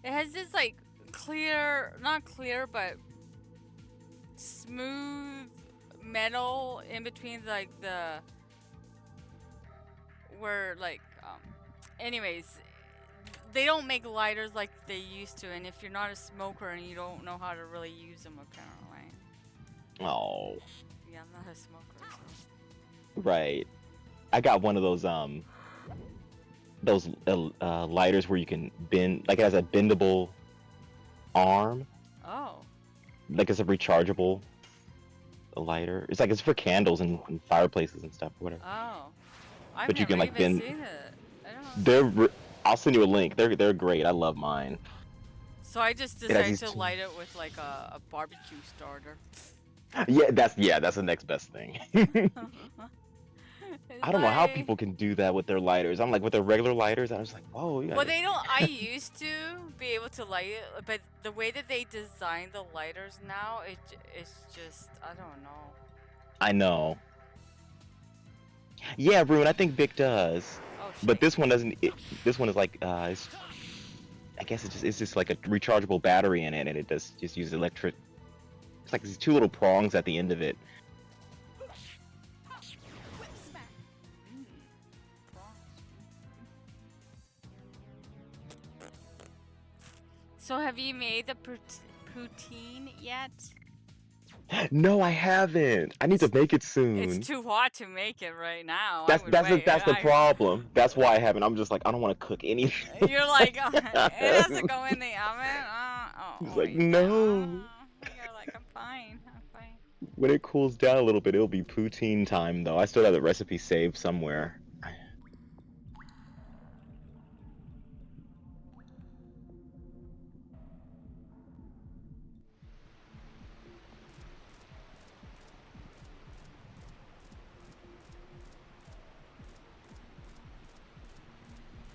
Speaker 1: has this like clear, not clear, but smooth metal in between like the where like anyways, they don't make lighters like they used to, and if you're not a smoker and you don't know how to really use them apparently.
Speaker 2: Oh,
Speaker 1: Yeah, I'm not a smoker, so.
Speaker 2: right. I got one of those lighters where you can bend, like it has a bendable arm,
Speaker 1: Oh.
Speaker 2: like it's a rechargeable lighter. It's like it's for candles and fireplaces and stuff, or whatever.
Speaker 1: Oh. I've
Speaker 2: But you
Speaker 1: never
Speaker 2: can like
Speaker 1: even
Speaker 2: bend.
Speaker 1: seen it. I don't.
Speaker 2: I'll send you a link. They're great. I love mine.
Speaker 1: So I just
Speaker 2: It has
Speaker 1: decided
Speaker 2: these
Speaker 1: to
Speaker 2: two.
Speaker 1: light it with like a barbecue starter.
Speaker 2: Yeah, that's the next best thing. I don't know how
Speaker 1: Like,
Speaker 2: people can do that with their lighters. I'm like with their regular lighters. I was like, whoa, you
Speaker 1: well,
Speaker 2: gotta.
Speaker 1: they don't. I used to be able to light it, but the way that they design the lighters now, it's just I don't know.
Speaker 2: I know. Yeah, Rune, I think Bic does,
Speaker 1: Oh
Speaker 2: but
Speaker 1: shit!
Speaker 2: this one doesn't. This one is like, I guess it's just like a rechargeable battery in it, and it does just use electric. It's like these two little prongs at the end of it.
Speaker 1: Mm, prawns. So have you made the poutine yet?
Speaker 2: No, I haven't. I need to
Speaker 1: It's
Speaker 2: make it
Speaker 1: it's
Speaker 2: soon.
Speaker 1: too hot to make it right now. I
Speaker 2: That's
Speaker 1: would
Speaker 2: that's the,
Speaker 1: wait.
Speaker 2: that's the problem. That's why I haven't. I'm just like I don't want to cook anything.
Speaker 1: You're like, it has to go in the oven.
Speaker 2: It's
Speaker 1: Oh,
Speaker 2: like
Speaker 1: you said,
Speaker 2: no.
Speaker 1: You're like, I'm fine. I'm fine.
Speaker 2: When it cools down a little bit, it'll be poutine time though. I still have the recipe saved somewhere.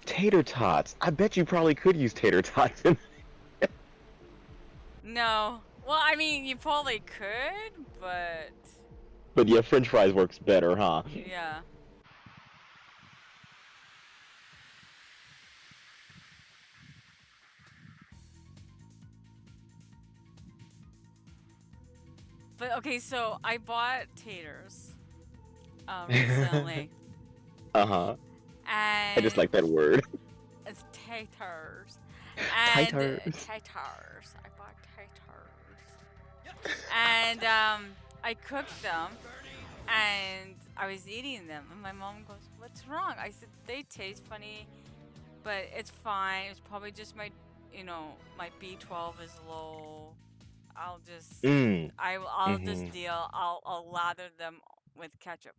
Speaker 2: Tater tots. I bet you probably could use tater tots.
Speaker 1: No. Well, I mean, you probably could, but
Speaker 2: But yeah, French fries works better, huh?
Speaker 1: yeah. But okay, so I bought taters recently,
Speaker 2: Uh-huh. I just
Speaker 1: and
Speaker 2: like that word.
Speaker 1: it's taters, and
Speaker 2: Taters.
Speaker 1: taters. I bought taters, and I cooked them, and I was eating them, and my mom goes, "What's wrong?" I said, "They taste funny, but it's fine. It's probably just my B12 is low. I'll just,
Speaker 2: Mm.
Speaker 1: I'll just
Speaker 2: Mm-hmm.
Speaker 1: deal. I'll lather them with ketchup."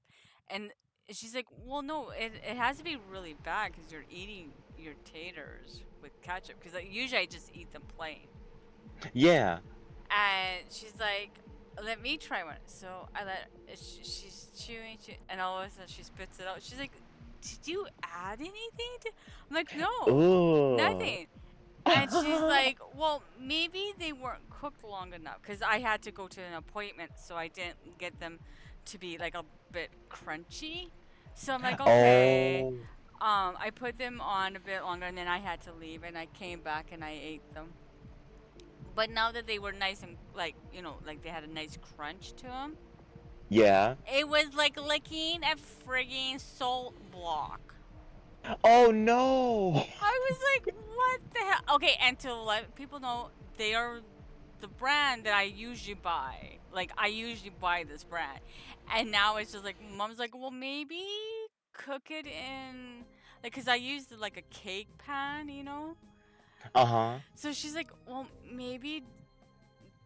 Speaker 1: And she's like, "Well, no, it has to be really bad because you're eating your taters with ketchup. Because like, usually I just eat them plain."
Speaker 2: Yeah.
Speaker 1: And she's like, "Let me try one." So I let she's chewing, and all of a sudden she spits it out. She's like, "Did you add anything to?" I'm like, "No,
Speaker 2: Ooh.
Speaker 1: nothing." And she's like, "Well, maybe they weren't cooked long enough because I had to go to an appointment, so I didn't get them to be like a bit crunchy." So I'm like, "Okay."
Speaker 2: Oh.
Speaker 1: I put them on a bit longer, and then I had to leave, and I came back and I ate them. But now that they were nice and like like they had a nice crunch to them,
Speaker 2: Yeah.
Speaker 1: it was like licking a frigging salt block.
Speaker 2: Oh no.
Speaker 1: I was like, what the hell? Okay, and to let people know, they are the brand that I usually buy. Like, I usually buy this brand. And now it's just like, mom's like, well, maybe cook it in, like, because I used like a cake pan.
Speaker 2: Uh-huh.
Speaker 1: So she's like, well, maybe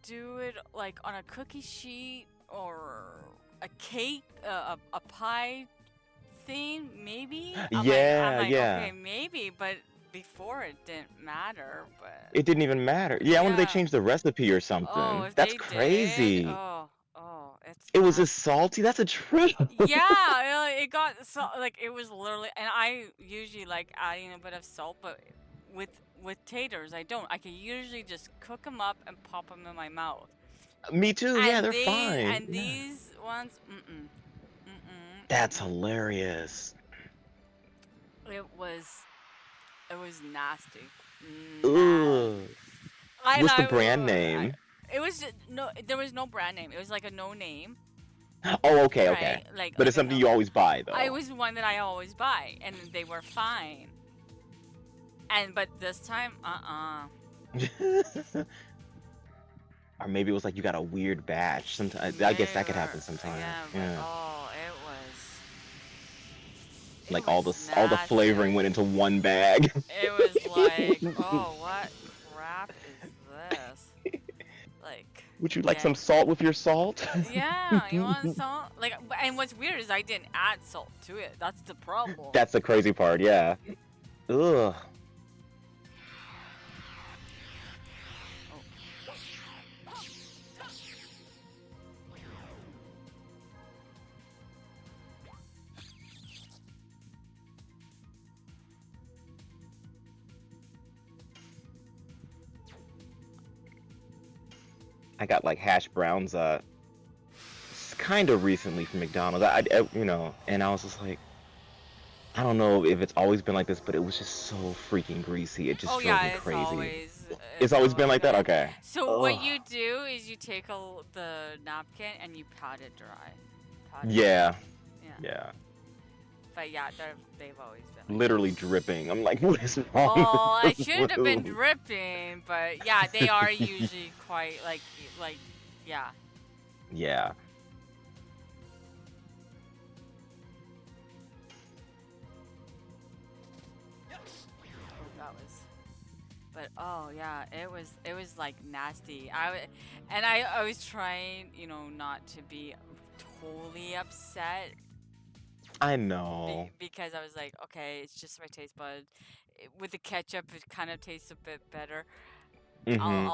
Speaker 1: do it like on a cookie sheet or a cake, a pie thing, maybe. I'm
Speaker 2: Yeah,
Speaker 1: like,
Speaker 2: yeah.
Speaker 1: okay, maybe, but before it didn't matter, but
Speaker 2: It didn't even matter. Yeah, I wonder if they
Speaker 1: yeah.
Speaker 2: changed the recipe or
Speaker 1: Oh,
Speaker 2: something.
Speaker 1: if
Speaker 2: That's
Speaker 1: they did,
Speaker 2: crazy.
Speaker 1: it's
Speaker 2: It was this
Speaker 1: nasty.
Speaker 2: salty. That's a trip.
Speaker 1: Yeah, it got so like it was literally, and I usually like adding a bit of salt, but with taters, I don't. I can usually just cook them up and pop them in my mouth.
Speaker 2: Me too. Yeah,
Speaker 1: And
Speaker 2: they're fine. Yeah.
Speaker 1: these ones, mm-mm.
Speaker 2: That's hilarious.
Speaker 1: It was nasty, nasty.
Speaker 2: Ugh. What's the brand name?
Speaker 1: it was no, there was no brand name. It was like a no name,
Speaker 2: Oh, okay, okay.
Speaker 1: right? Like
Speaker 2: But it's
Speaker 1: a
Speaker 2: something
Speaker 1: no.
Speaker 2: you always buy,
Speaker 1: I
Speaker 2: though.
Speaker 1: was one that I always buy, and they were fine. And but this time,
Speaker 2: Or maybe it was like you got a weird batch. Sometimes I guess that could happen sometimes.
Speaker 1: Yeah, but
Speaker 2: Yeah.
Speaker 1: oh, it
Speaker 2: Like
Speaker 1: was
Speaker 2: all the flavoring
Speaker 1: nasty.
Speaker 2: went into one bag.
Speaker 1: It was like, oh, what crap is this? Like,
Speaker 2: Would you like
Speaker 1: yeah,
Speaker 2: some salt with your salt?
Speaker 1: yeah. You want salt? Like, and what's weird is I didn't add salt to it. That's the problem.
Speaker 2: That's the crazy part, yeah. Ugh. I got like hash browns kind of recently from McDonald's. And I was just like, I don't know if it's always been like this, but it was just so freaking greasy. It
Speaker 1: Oh
Speaker 2: just drove
Speaker 1: yeah,
Speaker 2: me crazy. It's
Speaker 1: it's
Speaker 2: always been
Speaker 1: always
Speaker 2: like that?
Speaker 1: been.
Speaker 2: Okay.
Speaker 1: So what
Speaker 2: Ugh.
Speaker 1: you do is you take the napkin and you pat it dry. Pat it
Speaker 2: Yeah.
Speaker 1: dry. Yeah.
Speaker 2: Yeah.
Speaker 1: But yeah, they've always been. Like
Speaker 2: Literally dripping. I'm like, what is wrong
Speaker 1: oh, I
Speaker 2: with this
Speaker 1: shouldn't have been
Speaker 2: food?
Speaker 1: dripping, but yeah, they are usually quite like yeah.
Speaker 2: Yeah.
Speaker 1: Oh, that was. But oh yeah, it was like nasty. I was trying, not to be totally upset
Speaker 2: I know.
Speaker 1: because I was like, okay, it's just my taste bud. With the ketchup, it kind of tastes a bit better.
Speaker 2: Mm-hmm.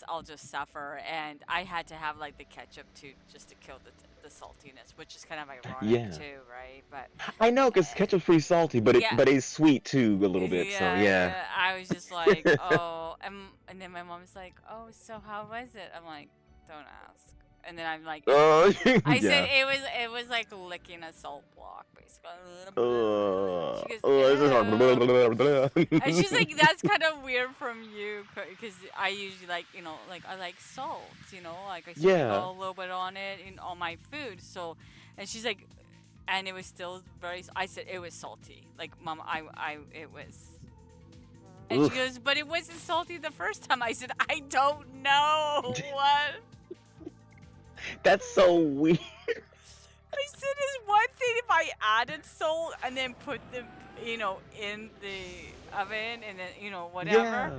Speaker 1: I'll just suffer, and I had to have like the ketchup too, just to kill the saltiness, which is kind of ironic
Speaker 2: Yeah.
Speaker 1: too, right? But
Speaker 2: I know, because ketchup's pretty salty, but
Speaker 1: yeah,
Speaker 2: it's sweet too a little bit, so yeah.
Speaker 1: yeah. I was just like, oh, and then my mom's like, oh, so how was it? I'm like, don't ask. And then I'm like, I said
Speaker 2: Yeah.
Speaker 1: it was like licking a salt block, basically. She goes,
Speaker 2: It's just
Speaker 1: ew. And she's
Speaker 2: like,
Speaker 1: like, that's kind of weird from you, because I usually like, like I like salt, like I sprinkle
Speaker 2: yeah.
Speaker 1: a little bit on it in all my food. So, and she's like, and it was still very. I said it was salty, like Mom, it was. And she
Speaker 2: Oof.
Speaker 1: goes, but it wasn't salty the first time. I said, I don't know what.
Speaker 2: That's so weird.
Speaker 1: I said it's one thing if I added salt and then put them, in the oven and then, whatever.
Speaker 2: Yeah.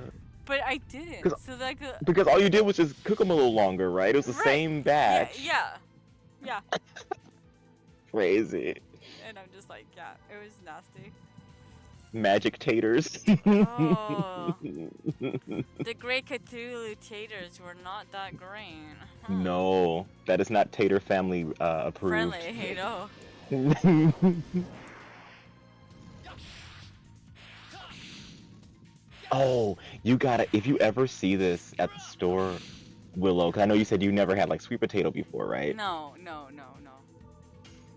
Speaker 1: But I didn't.
Speaker 2: Because
Speaker 1: So like,
Speaker 2: all you did was just cook them a little longer, right? It was the
Speaker 1: right.
Speaker 2: same batch.
Speaker 1: Yeah.
Speaker 2: Crazy.
Speaker 1: And I'm just like, yeah, it was nasty.
Speaker 2: Magic taters.
Speaker 1: Oh. The Great Cthulhu taters were not that green.
Speaker 2: No, that is not Tater family approved.
Speaker 1: Friendly,
Speaker 2: Oh, you gotta, if you ever see this at the store, Willow, because I know you said you never had like sweet potato before, right?
Speaker 1: No.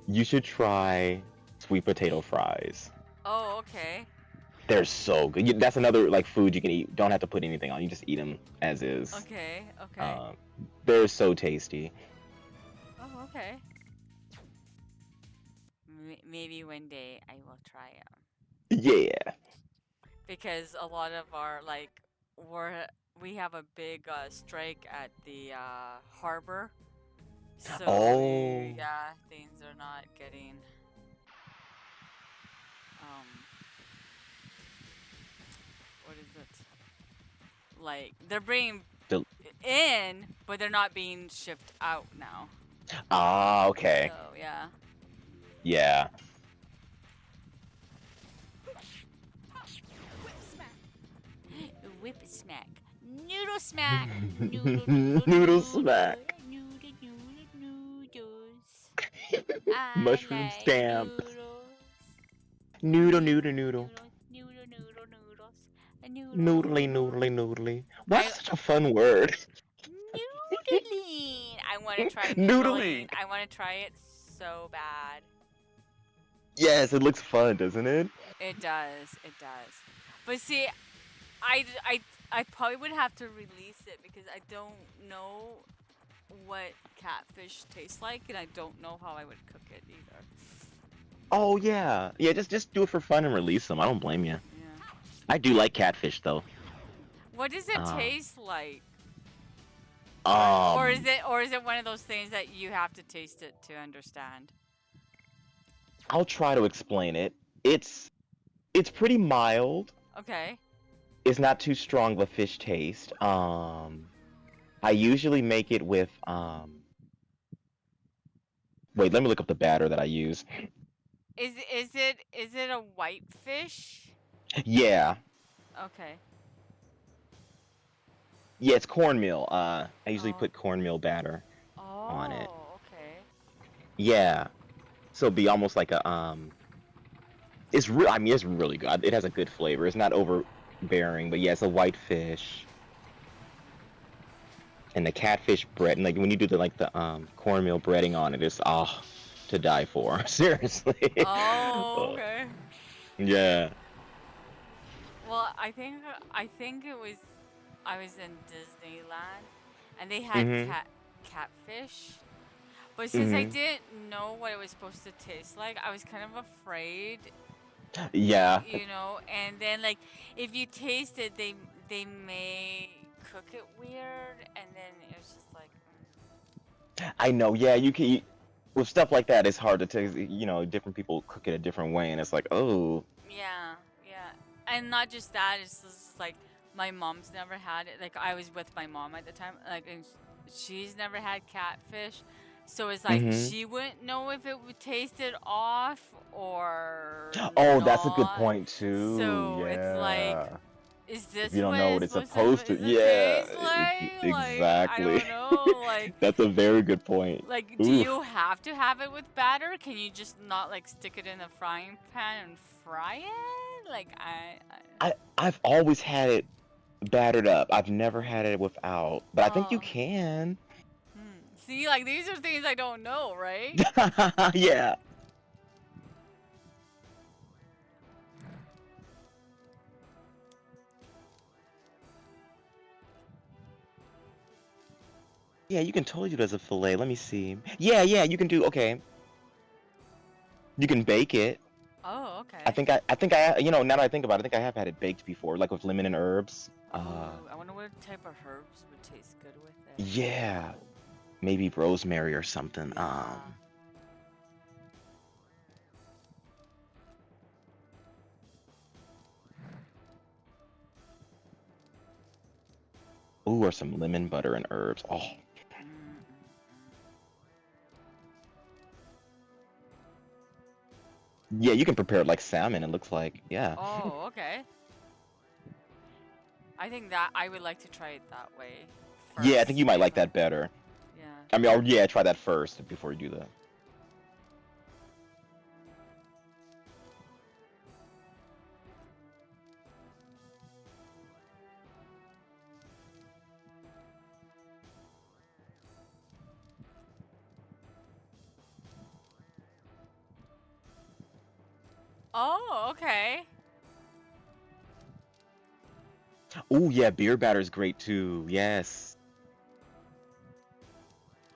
Speaker 2: You should try sweet potato fries.
Speaker 1: Oh, okay.
Speaker 2: They're so good. That's another like food you can eat. Don't have to put anything on. You just eat them as is.
Speaker 1: Okay.
Speaker 2: They're so tasty.
Speaker 1: Oh, okay. Maybe one day I will try them.
Speaker 2: Yeah.
Speaker 1: Because a lot of our we have a big strike at the harbor. So
Speaker 2: Oh.
Speaker 1: yeah, things are not getting what is it? Like they're bringing
Speaker 2: The-
Speaker 1: in, but they're not being shipped out now.
Speaker 2: Ah, okay.
Speaker 1: So yeah.
Speaker 2: Yeah.
Speaker 1: Whip smack. Noodle smack.
Speaker 2: Noodle smack.
Speaker 1: Noodles.
Speaker 2: Mushroom
Speaker 1: like
Speaker 2: stamp.
Speaker 1: Noodles.
Speaker 2: Noodle.
Speaker 1: Noodles.
Speaker 2: Noodly, noodly, noodly. Why is such a fun word?
Speaker 1: Noodling. I want to try
Speaker 2: Noodling.
Speaker 1: I want to try it so bad.
Speaker 2: Yes, it looks fun, doesn't it?
Speaker 1: It does. But see, I I probably would have to release it because I don't know what catfish tastes like, and I don't know how I would cook it either.
Speaker 2: Oh yeah, yeah. Just do it for fun and release them. I don't blame you.
Speaker 1: Yeah.
Speaker 2: I do like catfish though.
Speaker 1: What does it
Speaker 2: Um,
Speaker 1: taste like?
Speaker 2: um,
Speaker 1: Or is it one of those things that you have to taste it to understand?
Speaker 2: I'll try to explain it. It's pretty mild.
Speaker 1: Okay.
Speaker 2: It's not too strong of a fish taste. I usually make it with Wait, let me look up the batter that I use.
Speaker 1: Is it a white fish?
Speaker 2: Yeah,
Speaker 1: Okay.
Speaker 2: yeah. It's cornmeal. I usually
Speaker 1: Oh.
Speaker 2: put cornmeal batter on it.
Speaker 1: Oh, okay.
Speaker 2: Yeah, so it'd be almost like a I mean, it's really good. It has a good flavor. It's not overbearing, but yeah, it's a white fish. And the catfish bread, and like when you do the cornmeal breading on it, it's to die for. Seriously.
Speaker 1: Oh,
Speaker 2: Uh,
Speaker 1: okay.
Speaker 2: yeah.
Speaker 1: Well, I think it was I was in Disneyland and they had
Speaker 2: Mhm.
Speaker 1: catfish. But since I
Speaker 2: Mhm.
Speaker 1: didn't know what it was supposed to taste like, I was kind of afraid,
Speaker 2: Yeah.
Speaker 1: and then like if you taste it, they may cook it weird and then it was just like
Speaker 2: I know. Yeah, you can. With stuff like that, it's hard to tell. Different people cook it a different way, and it's like, oh.
Speaker 1: yeah, yeah. And not just that, it's just like my mom's never had it. Like I was with my mom at the time, like and she's never had catfish. So it's like
Speaker 2: Mhm.
Speaker 1: she wouldn't know if it would taste it off or
Speaker 2: Oh, that's a good
Speaker 1: not.
Speaker 2: point too.
Speaker 1: So it's like,
Speaker 2: Yeah.
Speaker 1: is
Speaker 2: If
Speaker 1: this
Speaker 2: you don't
Speaker 1: what
Speaker 2: know what
Speaker 1: it's
Speaker 2: it's
Speaker 1: supposed
Speaker 2: supposed to,
Speaker 1: to
Speaker 2: yeah,
Speaker 1: taste like? Like I
Speaker 2: exactly.
Speaker 1: don't know.
Speaker 2: That's a very good point.
Speaker 1: Like, do
Speaker 2: Oof.
Speaker 1: you have to have it with batter? Can you just not like stick it in the frying pan and fry it? Like
Speaker 2: I've always had it battered up. I've never had it without, but I think you
Speaker 1: oh.
Speaker 2: can.
Speaker 1: See, like these are things I don't know, right?
Speaker 2: Yeah. Yeah, you can totally do it as a fillet. Let me see. Yeah, yeah, you can do. Okay, you can bake it.
Speaker 1: Oh,
Speaker 2: I
Speaker 1: okay.
Speaker 2: think I now that I think about it, I think I have had it baked before, like with lemon and herbs.
Speaker 1: Oh, I wonder what type of herbs would taste good with it.
Speaker 2: Yeah, maybe rosemary or something.
Speaker 1: Yeah.
Speaker 2: Ooh, or some lemon butter and herbs. Oh,
Speaker 1: Mm-mm-mm.
Speaker 2: yeah, you can prepare it like salmon. It looks like, yeah,
Speaker 1: Oh, okay. I think that I would like to try it that way
Speaker 2: yeah. I think
Speaker 1: first
Speaker 2: you might like
Speaker 1: before.
Speaker 2: that better.
Speaker 1: Yeah.
Speaker 2: I mean, yeah, try that first before you do that.
Speaker 1: Oh, okay.
Speaker 2: Ooh, yeah, beer batter is great too. Yes.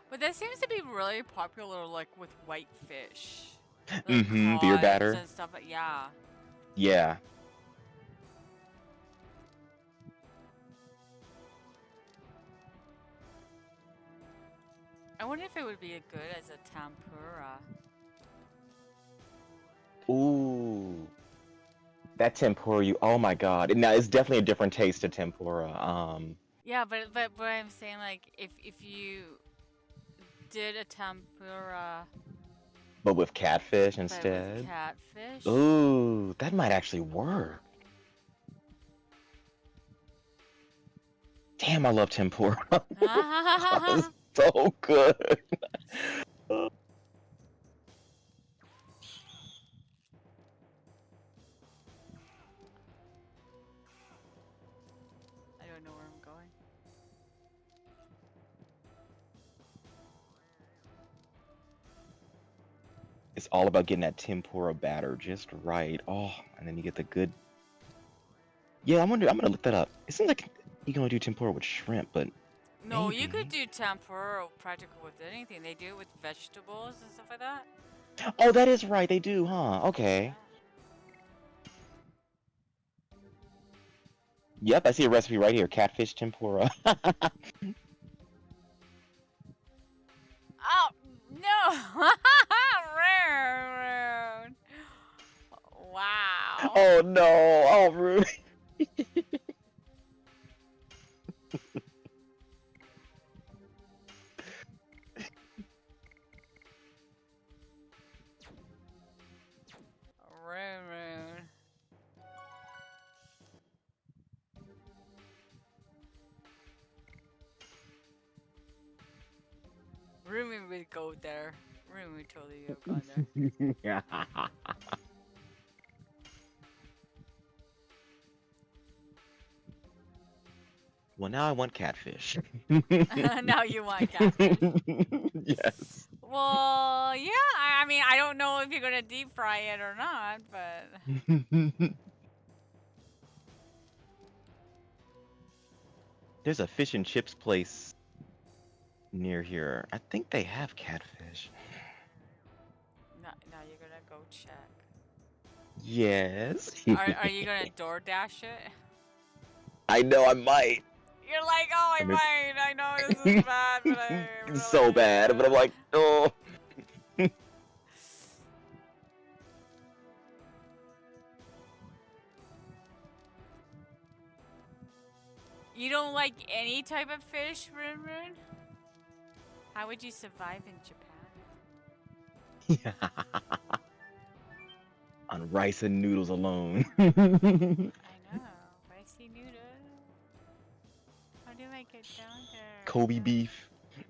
Speaker 1: But that seems to be really popular, like with white fish, like
Speaker 2: Mm-hmm. Beer
Speaker 1: cod
Speaker 2: batter.
Speaker 1: and stuff. Yeah.
Speaker 2: Yeah.
Speaker 1: I wonder if it would be good as a tempura.
Speaker 2: Ooh, that tempura. Oh my God. Now it's definitely a different taste to tempura.
Speaker 1: Yeah, but I'm saying like if you did a tempura
Speaker 2: But with catfish
Speaker 1: but with
Speaker 2: instead.
Speaker 1: catfish.
Speaker 2: Ooh, that might actually work. Damn, I love tempura. It's
Speaker 1: I
Speaker 2: so good.
Speaker 1: don't know where I'm going.
Speaker 2: It's all about getting that tempura batter just right. Oh, and then you get the good. Yeah, I'm gonna look that up. It seems like You can only do tempura with shrimp, but
Speaker 1: No, you could
Speaker 2: maybe.
Speaker 1: do tempura practical with anything. They do it with vegetables and stuff like that.
Speaker 2: Oh, that is right. They do, huh? Okay.
Speaker 1: Yeah.
Speaker 2: Yep, I see a recipe right here. Catfish tempura.
Speaker 1: Oh no! Rude. Wow.
Speaker 2: Oh no! Oh, rude.
Speaker 1: Rude. Rumi would go there. Rumi would totally have gone there.
Speaker 2: Yeah. Well, now I want catfish.
Speaker 1: Now you want catfish.
Speaker 2: Yes.
Speaker 1: Well, yeah. I mean, I don't know if you're gonna deep fry it or not, but
Speaker 2: There's a fish and chips place near here. I think they have catfish.
Speaker 1: now you're gonna go check.
Speaker 2: Yes.
Speaker 1: Are you gonna DoorDash it?
Speaker 2: I know I might.
Speaker 1: You're like, oh, I
Speaker 2: I mean,
Speaker 1: might. I know this is bad, but I
Speaker 2: it's so bad, but I'm
Speaker 1: really.
Speaker 2: like, oh.
Speaker 1: You don't like any type of fish, Rin Rin? How would you survive in Japan?
Speaker 2: On rice and noodles alone.
Speaker 1: I know. Spicy noodle. How do I get down there?
Speaker 2: Kobe beef.
Speaker 1: I know.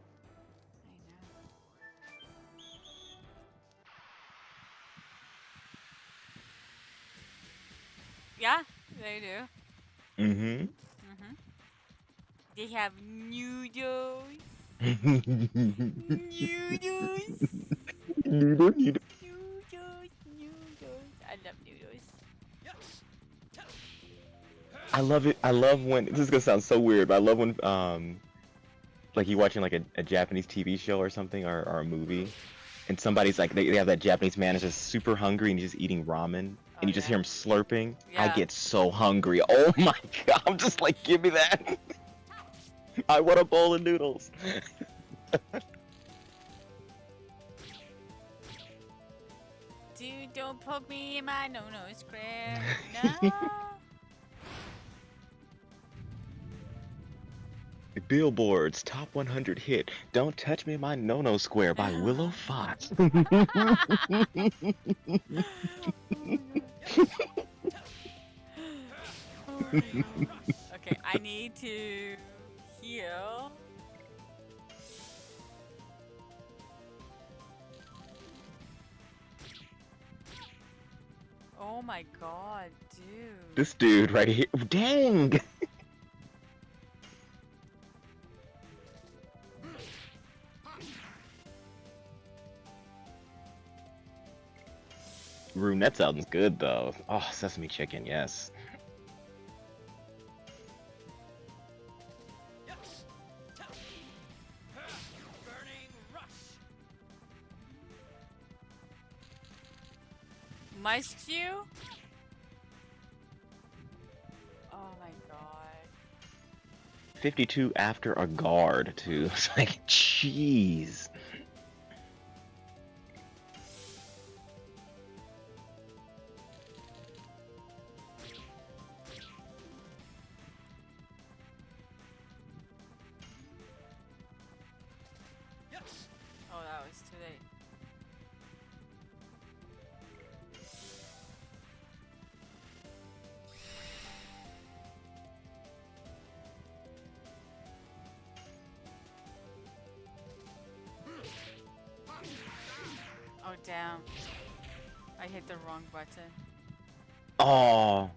Speaker 1: Yeah, they do.
Speaker 2: Mm-hmm.
Speaker 1: Mm-hmm. They have noodles.
Speaker 2: Noodle,
Speaker 1: Noodles.
Speaker 2: noodle.
Speaker 1: Noodles. Noodles. I love noodles.
Speaker 2: I love it. I love when this is gonna sound so weird, but I love when like you watching like a Japanese TV show or something or a movie, and somebody's like they have that Japanese man is just super hungry and he's just eating ramen, and
Speaker 1: Oh
Speaker 2: you just hear
Speaker 1: yeah.
Speaker 2: him slurping. I
Speaker 1: Yeah.
Speaker 2: get so hungry. Oh my god! I'm just like, give me that. I want a bowl of noodles.
Speaker 1: Dude, don't poke me in my no-no square. No.
Speaker 2: Billboard's top 100 hit "Don't Touch Me in My No-No Square" by Willow Fox.
Speaker 1: Oh my god. Okay, I need to heal. Oh my god, dude.
Speaker 2: This dude right here. Dang! Rune, that sounds good though. Oh, sesame chicken, yes.
Speaker 1: Must you? Oh my god.
Speaker 2: 52 after a guard too. It's like, jeez.
Speaker 1: Oh, that was too late. Oh damn. I hit the wrong button.
Speaker 2: Oh.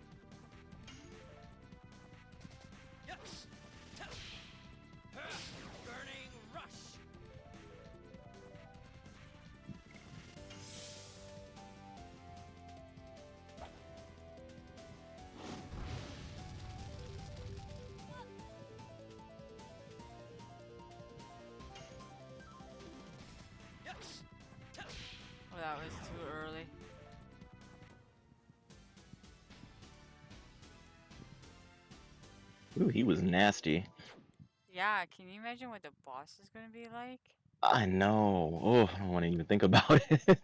Speaker 1: that was too early.
Speaker 2: Ooh, he was nasty.
Speaker 1: Yeah, can you imagine what the boss is gonna be like?
Speaker 2: I know. Oh, I don't want to even think about it.
Speaker 1: Okay,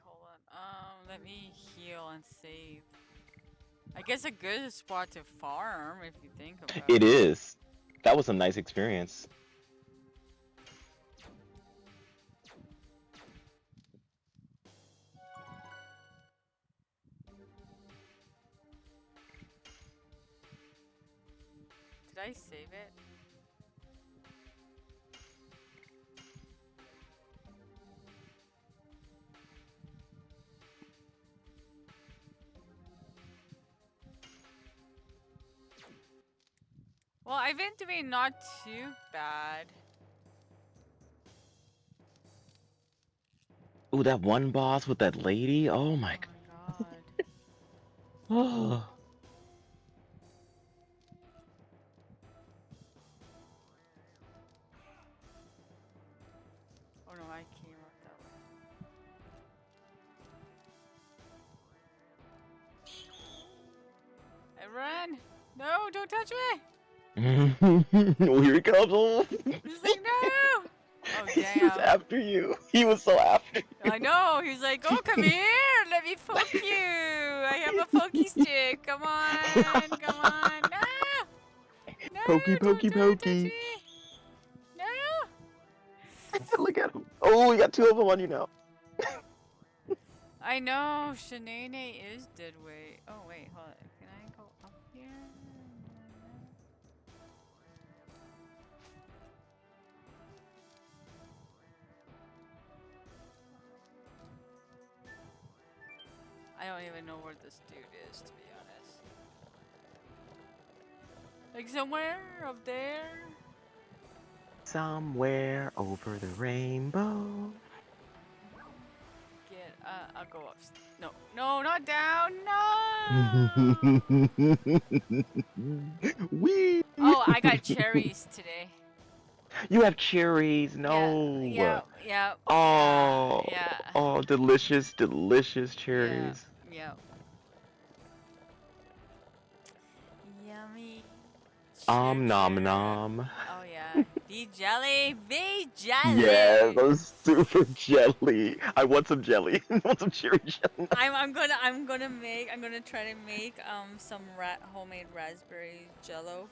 Speaker 1: hold on. Let me heal and save. I guess a good spot to farm if you think about
Speaker 2: It
Speaker 1: it.
Speaker 2: is. That was a nice experience.
Speaker 1: Did I save it? Well, I've been doing not too bad.
Speaker 2: Ooh, that one boss with that lady. Oh
Speaker 1: Oh
Speaker 2: my
Speaker 1: my god.
Speaker 2: god.
Speaker 1: Oh no, I came up that way. I run! No, don't touch me!
Speaker 2: Oh, here he comes. Oh.
Speaker 1: He's like, no! Oh
Speaker 2: He was
Speaker 1: damn.
Speaker 2: after you. He was so after you.
Speaker 1: I know, he's like, oh come here, let me poke you! I have a pokey stick, come on, come on, no! No,
Speaker 2: Pokey, pokey,
Speaker 1: don't touch
Speaker 2: pokey.
Speaker 1: me! No!
Speaker 2: Look at him. Oh, we got two of them on you now.
Speaker 1: I know, Shanae is dead weight. Oh wait, hold on. Can I go up here? I don't even know where this dude is, to be honest. Like somewhere up there?
Speaker 2: Somewhere over the rainbow.
Speaker 1: I'll go up. No, no, not down. No.
Speaker 2: Wee.
Speaker 1: Oh, I got cherries today.
Speaker 2: You have cherries.
Speaker 1: Yeah,
Speaker 2: No.
Speaker 1: yeah, yeah, yeah,
Speaker 2: Oh,
Speaker 1: yeah,
Speaker 2: oh, delicious, delicious
Speaker 1: yeah,
Speaker 2: cherries.
Speaker 1: yeah. Yummy.
Speaker 2: Nom
Speaker 1: Sugar.
Speaker 2: nom.
Speaker 1: Oh yeah. Be jelly. Be
Speaker 2: Yes,
Speaker 1: jelly.
Speaker 2: I'm super jelly. I want some jelly. I want some cherry jelly.
Speaker 1: I'm gonna try to make some homemade raspberry jello.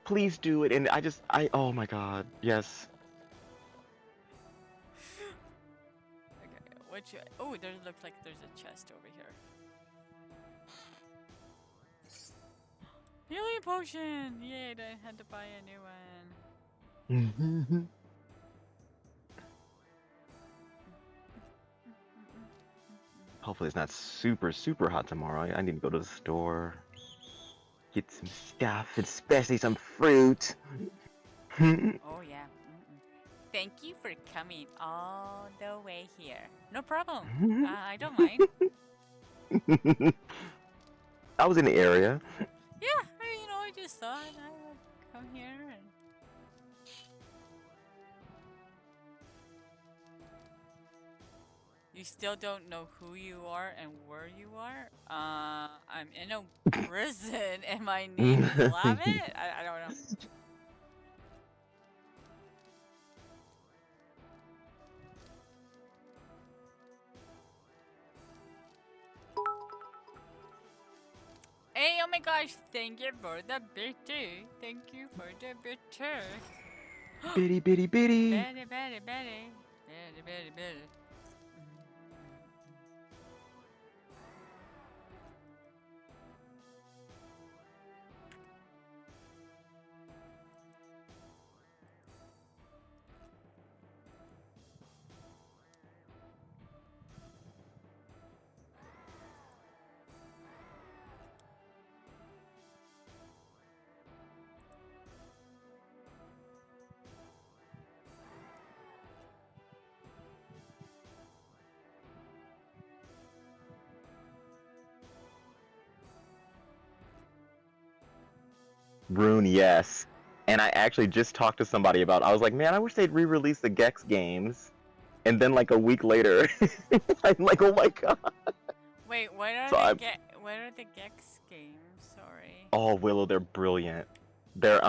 Speaker 2: Please do it. And oh my God. Yes.
Speaker 1: Okay, which oh, there looks like there's a chest over here. Healing potion! Yay, I had to buy a new one.
Speaker 2: Hopefully it's not super, super hot tomorrow. I need to go to the store. Get some stuff, especially some fruit.
Speaker 1: Oh yeah. Thank you for coming all the way here. No problem. I don't mind.
Speaker 2: I was in the area.
Speaker 1: Yeah, I just thought I would come here and. You still don't know who you are and where you are? I'm in a prison and my name is Lavit? I don't know. Hey, oh my gosh, thank you for the bitty. Thank you for the bitty.
Speaker 2: Bitty, bitty, bitty.
Speaker 1: Betty, Betty, Betty. Betty, Betty, Betty.
Speaker 2: Rune, yes. And I actually just talked to somebody about. I was like, man, I wish they'd re-release the Gex games. And then like a week later, I'm like, oh my god.
Speaker 1: Wait, what are
Speaker 2: So
Speaker 1: the
Speaker 2: I'm.
Speaker 1: Gex games? Sorry.
Speaker 2: Oh, Willow, they're brilliant. They're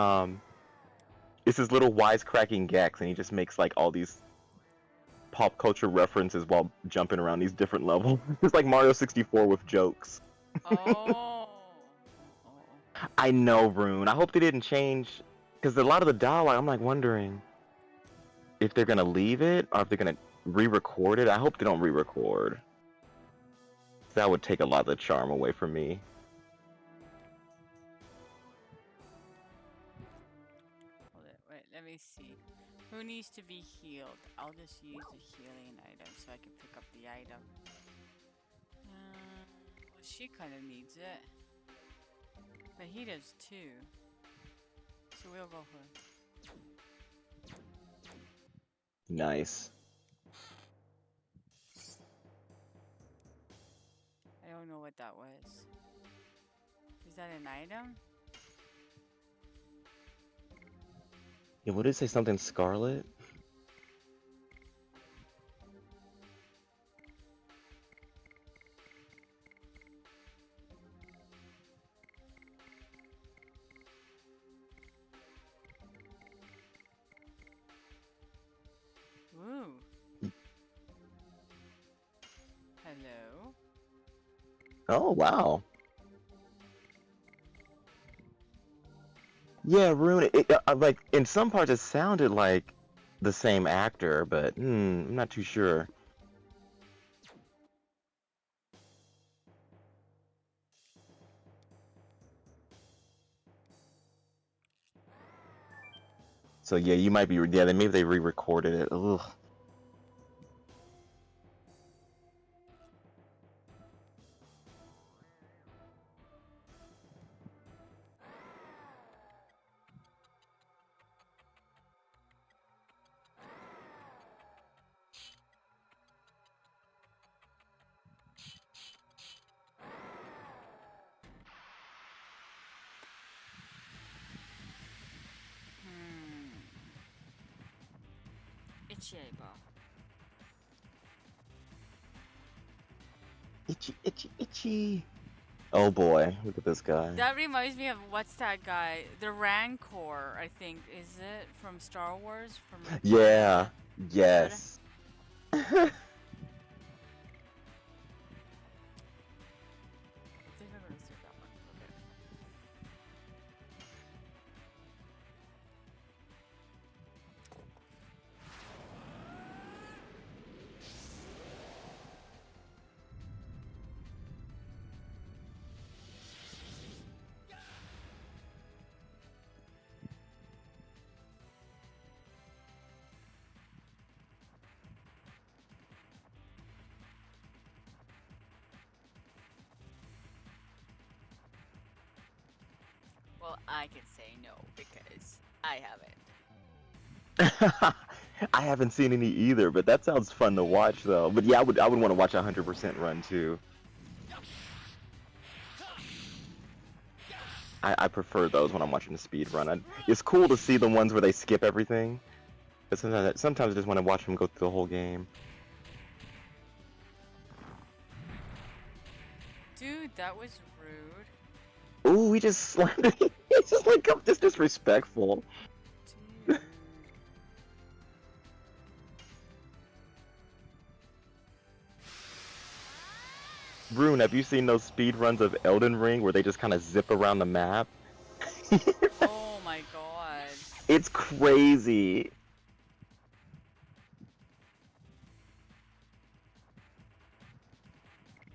Speaker 2: it's this little wisecracking Gex, and he just makes like all these pop culture references while jumping around these different levels. It's like Mario 64 with jokes.
Speaker 1: Oh. Oh.
Speaker 2: I know, Rune. I hope they didn't change, because a lot of the dialogue, I'm like wondering if they're gonna leave it or if they're gonna re-record it. I hope they don't re-record. That would take a lot of the charm away from me.
Speaker 1: Hold it. Wait, let me see. Who needs to be healed? I'll just use the healing item so I can pick up the item. Well, she kind of needs it. But he does too. So we'll go her.
Speaker 2: Nice.
Speaker 1: I don't know what that was. Is that an item?
Speaker 2: Yeah, what did it say? Something Scarlet?
Speaker 1: Ooh. Hello?
Speaker 2: Oh, wow. Yeah, Rune. Like in some parts, it sounded like the same actor, but I'm not too sure. So yeah, you might be. Yeah, maybe they re-recorded it. Ugh.
Speaker 1: Itchy eyeball.
Speaker 2: Itchy, itchy, itchy. Oh boy, look at this guy.
Speaker 1: That reminds me of what's that guy? The Rancor, I think, is it from Star Wars? From Return of
Speaker 2: Yeah.
Speaker 1: the Jedi?
Speaker 2: Yes.
Speaker 1: I think I'm gonna see that one. Okay. Well, I can say no because I haven't.
Speaker 2: I haven't seen any either, but that sounds fun to watch though. But yeah, I would want to watch a 100% run too. I prefer those when I'm watching the speed run. It's cool to see the ones where they skip everything. But sometimes I just want to watch them go through the whole game.
Speaker 1: Dude, that was rude.
Speaker 2: Ooh, we just slammed it. It's just like just disrespectful.
Speaker 1: Dude.
Speaker 2: Rune, have you seen those speed runs of Elden Ring where they just kind of zip around the map?
Speaker 1: Oh my god.
Speaker 2: It's crazy.
Speaker 1: Okay,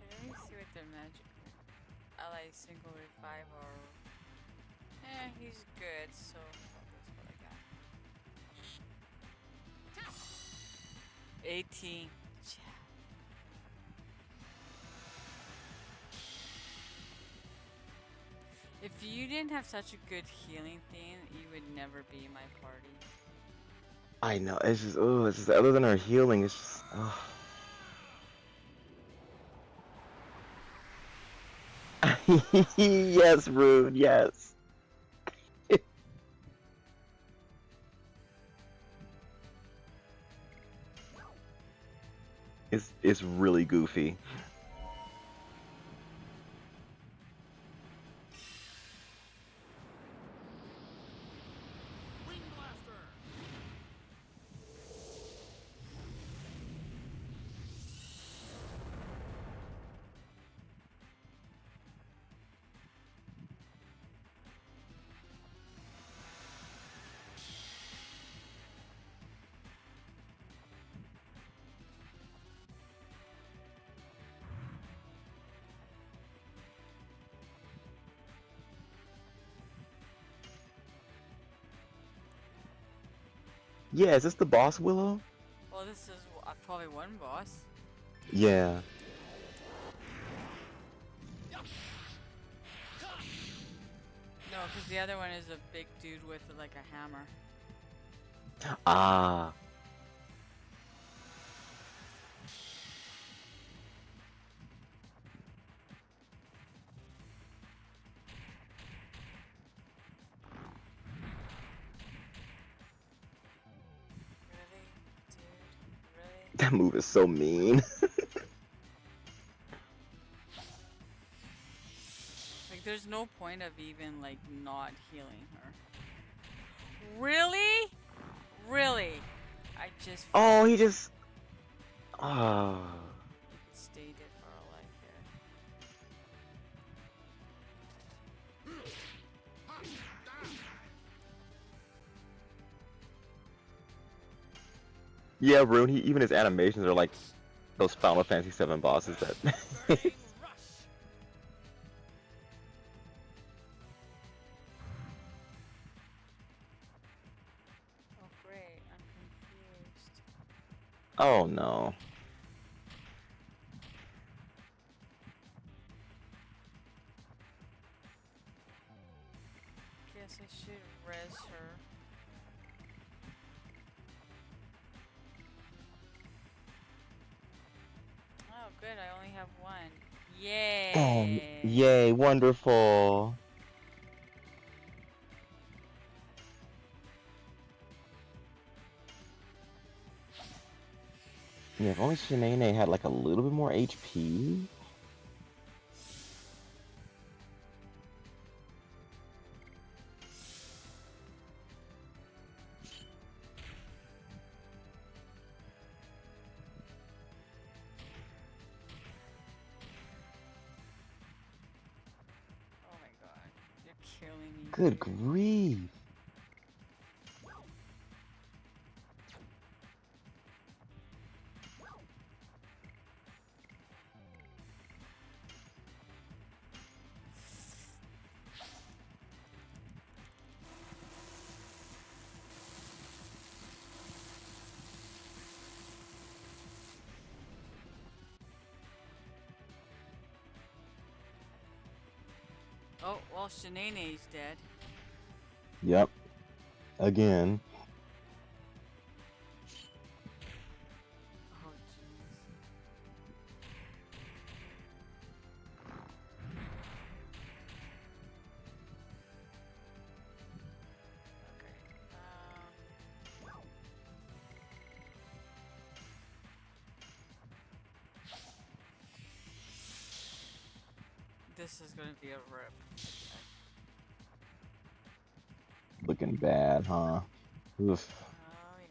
Speaker 1: let me see what their magic ally single revive or he's good, so that's what I got. 18. If you didn't have such a good healing thing, you would never be in my party.
Speaker 2: I know, it's just other than her healing, it's just, yes, Rune, yes. It's really goofy. Yeah, is this the boss, Willow?
Speaker 1: Well, this is probably one boss.
Speaker 2: Yeah.
Speaker 1: No, because the other one is a big dude with like a hammer.
Speaker 2: Ah.
Speaker 1: Really? Dude? Really?
Speaker 2: That move is so mean.
Speaker 1: Like, there's no point of even, like, not healing her. Really? Really? I just feel
Speaker 2: Oh,
Speaker 1: like
Speaker 2: he just. Ah.
Speaker 1: you could stay dead for all I care.
Speaker 2: Yeah, Rune. Even his animations are like those Final Fantasy VII bosses that.
Speaker 3: Burning rush.
Speaker 1: Oh, great. I'm confused.
Speaker 2: Oh no.
Speaker 1: Guess I should res her. Oh, good. I only have one.
Speaker 2: Oh,
Speaker 1: Yay!
Speaker 2: yay! Wonderful. Yeah, if only Shanae had like a little bit more HP.
Speaker 1: Oh my god. You're killing me,
Speaker 2: Good
Speaker 1: dude.
Speaker 2: grief.
Speaker 1: Oh, well, Shanae's dead.
Speaker 2: Yep. Again.
Speaker 1: Oh, jeez. Okay. This is gonna be a rip.
Speaker 2: Looking bad, huh? Oof.
Speaker 1: Oh, yeah.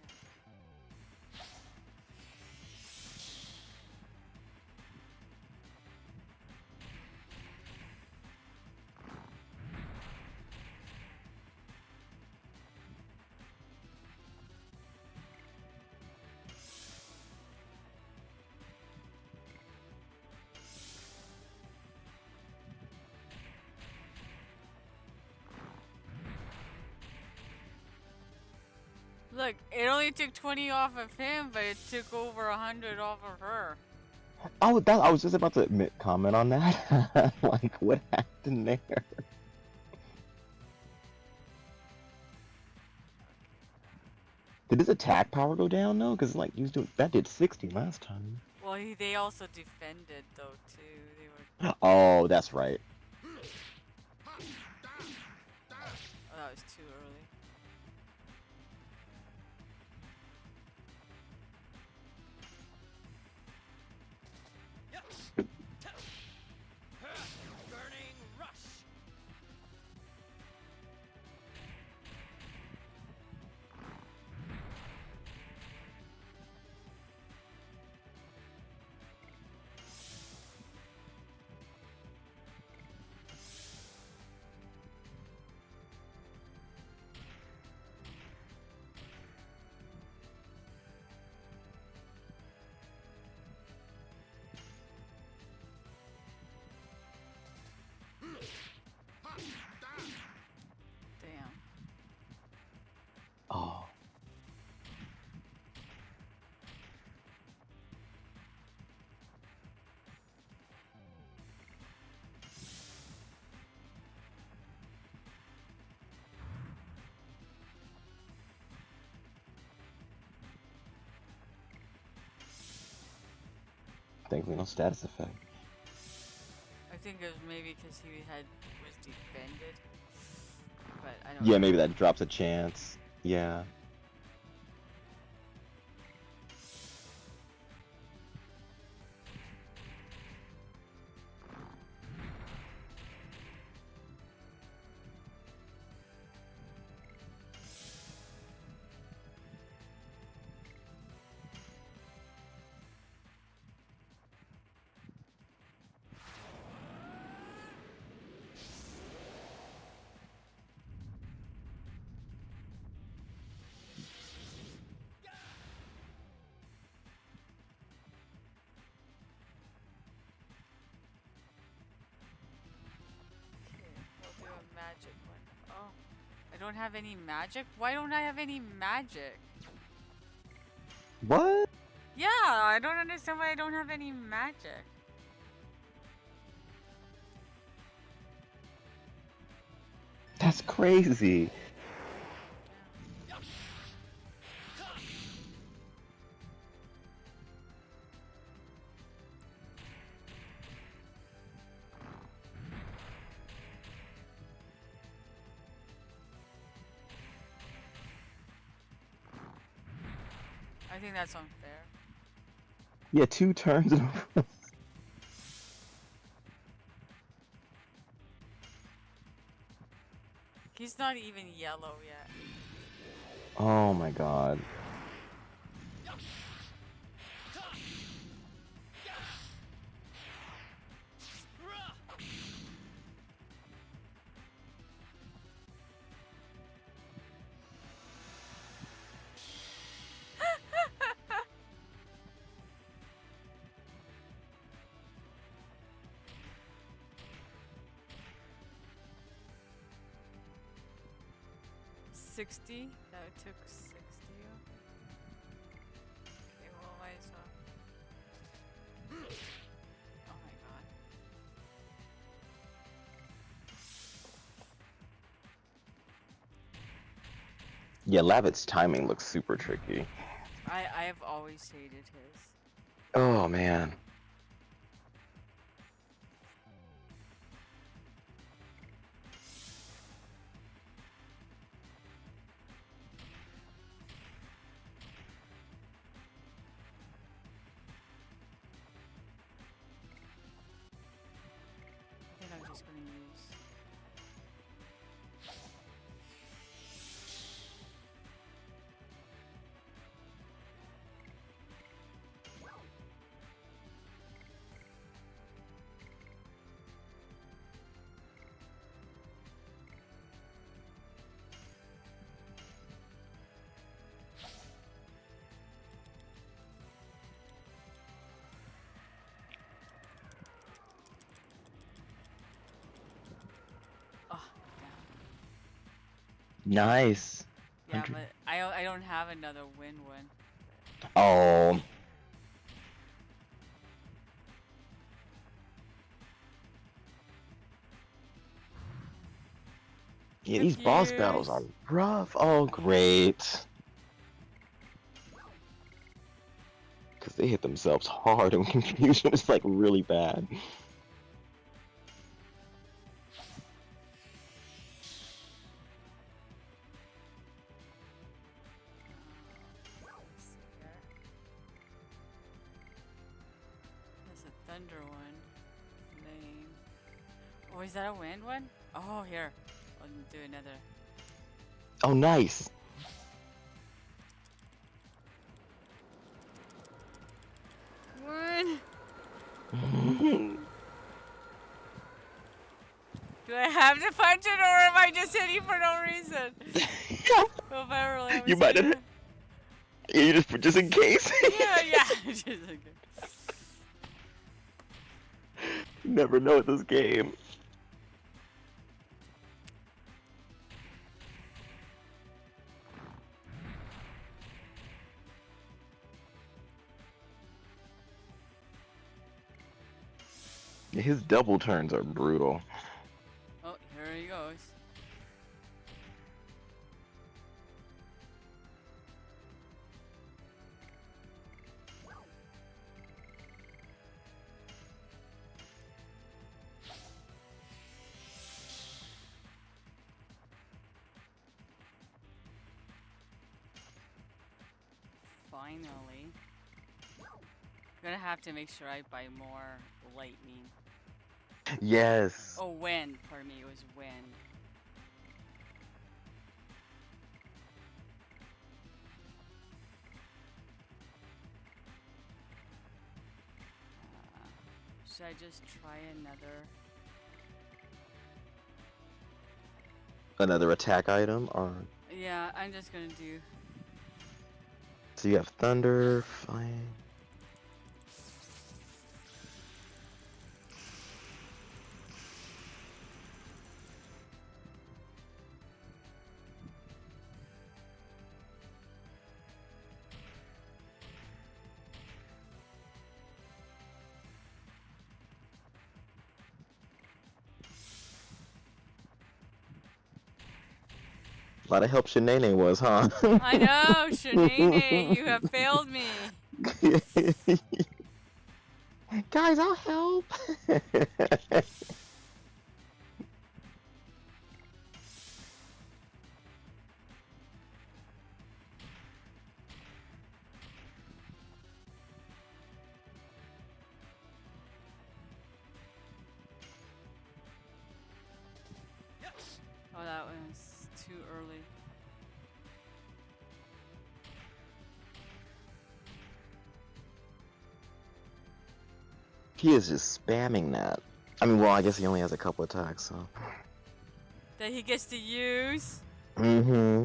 Speaker 1: Look, it only took 20 off of him, but it took over 100 off of her.
Speaker 2: Oh, that I was just about to comment on that. Like, what happened there? Did his attack power go down though? Because like, he was doing that did 60 last time.
Speaker 1: Well, they also defended, though, too. They were...
Speaker 2: Oh, that's right.
Speaker 1: Oh, that was too early.
Speaker 2: Thankfully, no status effect.
Speaker 1: I think it was maybe because he was defended, but I don't
Speaker 2: Yeah,
Speaker 1: know.
Speaker 2: maybe that drops a chance. Yeah.
Speaker 1: Okay, we'll do a magic one. Oh, I don't have any magic? Why don't I have any magic?
Speaker 2: What?
Speaker 1: Yeah, I don't understand why I don't have any magic.
Speaker 2: That's crazy.
Speaker 1: I think that's unfair.
Speaker 2: Yeah, 2 turns in a row.
Speaker 1: He's not even yellow yet.
Speaker 2: Oh my god.
Speaker 1: $60? That took 60. Okay, well, might as well. Oh my god.
Speaker 2: Yeah, Lavit's timing looks super tricky.
Speaker 1: I have always hated his.
Speaker 2: Oh man.
Speaker 1: I think I'm just gonna use. Oh, damn.
Speaker 2: Nice.
Speaker 1: Yeah,
Speaker 2: 100.
Speaker 1: but I don't have another win one.
Speaker 2: Oh. Yeah, these boss battles are
Speaker 1: Confused.
Speaker 2: rough. Oh, great. Because they hit themselves hard and confusion is like really bad.
Speaker 1: Let's see here. There's a thunder one. Flame. Oh, is that a wind one? Oh, here. I'll do another.
Speaker 2: Oh, nice.
Speaker 1: One. Do I have to punch it, or am I just hitting for no reason? Well, if I really
Speaker 2: You might have. Yeah, you just in case.
Speaker 1: Yeah. Just okay.
Speaker 2: Never know with this game. His double turns are brutal.
Speaker 1: Oh, here he goes. finally. Gonna have to make sure I buy more lightning.
Speaker 2: Yes.
Speaker 1: Oh, wind. Pardon me, it was wind. Should I just try another?
Speaker 2: Another attack item, or
Speaker 1: Yeah, I'm just gonna do.
Speaker 2: so you have thunder, flying. A lot of help Shanae was, huh?
Speaker 1: I know, Shanae, you have failed me.
Speaker 2: Guys, I'll help.
Speaker 1: Oh, that was too early.
Speaker 2: He is just spamming that. I mean, well, I guess he only has a couple attacks, so.
Speaker 1: That he gets to use.
Speaker 2: Mm-hmm.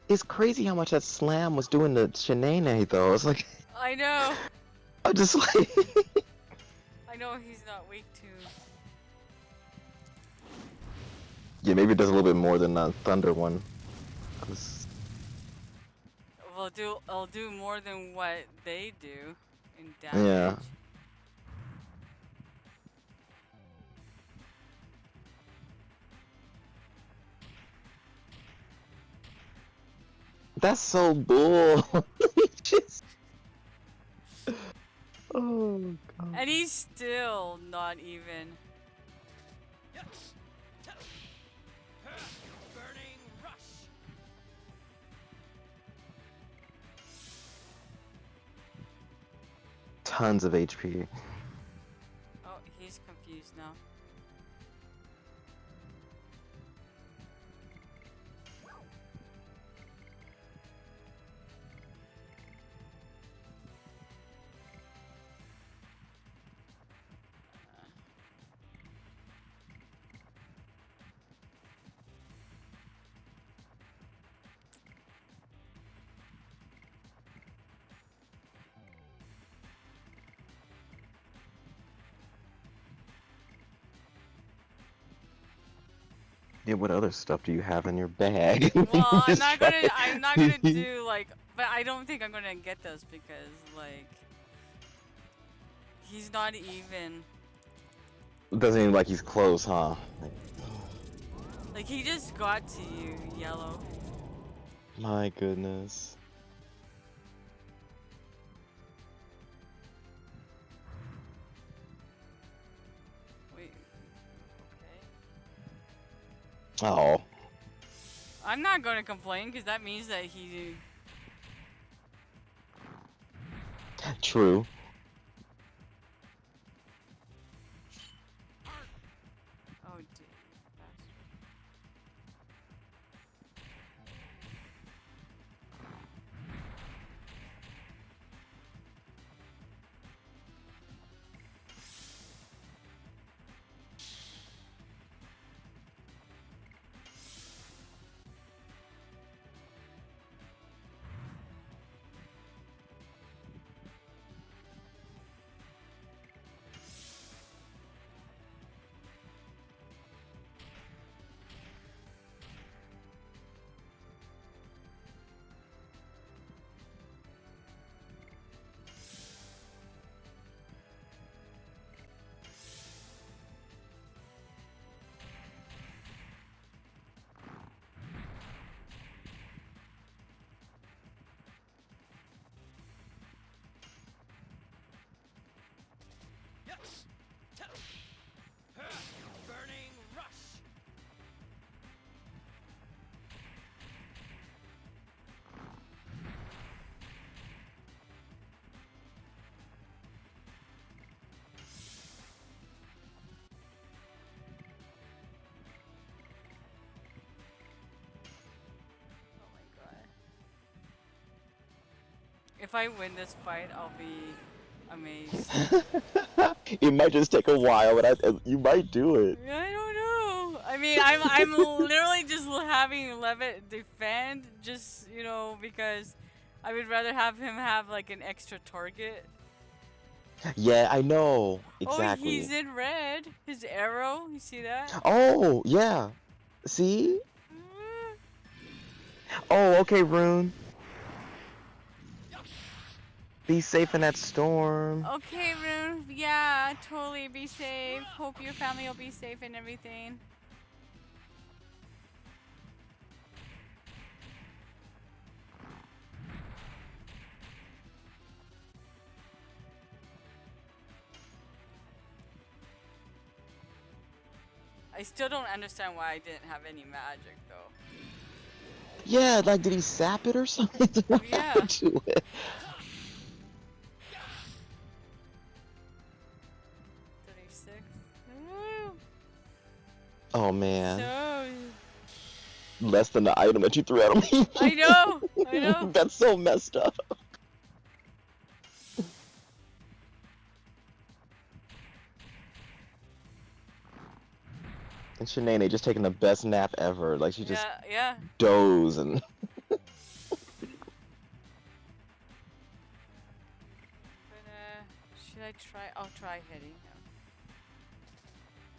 Speaker 2: It's crazy how much that slam was doing to Shanae, though. It's like,
Speaker 1: I know.
Speaker 2: I'm just like.
Speaker 1: I know he's not weak to.
Speaker 2: Yeah, maybe it does a little bit more than the Thunder one. 'Cause
Speaker 1: Well, I'll do more than what they do in damage.
Speaker 2: yeah. That's so bull. Just... Oh, God.
Speaker 1: And he's still not even.
Speaker 3: Burning rush.
Speaker 2: Tons of HP.
Speaker 1: Oh, he's confused now.
Speaker 2: Yeah, what other stuff do you have in your bag?
Speaker 1: Well, I'm
Speaker 2: Just
Speaker 1: not
Speaker 2: try-
Speaker 1: gonna. I'm not gonna do like. But I don't think I'm gonna get those because like. He's not even.
Speaker 2: Doesn't even like he's close, huh?
Speaker 1: Like he just got to you, Yellow.
Speaker 2: My goodness.
Speaker 1: Wait. Okay.
Speaker 2: Oh.
Speaker 1: I'm not gonna complain because that means that he.
Speaker 2: True.
Speaker 1: Oh, dude. If I win this fight, I'll be amazed.
Speaker 2: It might just take a while, but you might do it.
Speaker 1: I don't know. I mean, I'm literally just having Levitt defend, just because I would rather have him have like an extra target.
Speaker 2: Yeah, I know.
Speaker 1: Oh, he's
Speaker 2: Exactly.
Speaker 1: in red. His arrow. You see that?
Speaker 2: Oh, yeah. See? Oh, okay, Rune. Be safe in that storm.
Speaker 1: Okay, Rune. Yeah, totally. Be safe. Hope your family will be safe and everything. I still don't understand why I didn't have any magic, though.
Speaker 2: Yeah, like, did he sap it or something? What
Speaker 1: Yeah.
Speaker 2: happened to it?
Speaker 1: 36. Woo!
Speaker 2: Oh, man.
Speaker 1: So...
Speaker 2: Less than the item that you threw at him.
Speaker 1: I know! I know!
Speaker 2: That's so messed up. And Shanae just taking the best nap ever. Like, she just
Speaker 1: Yeah.
Speaker 2: doze and...
Speaker 1: But, should I try? I'll try hitting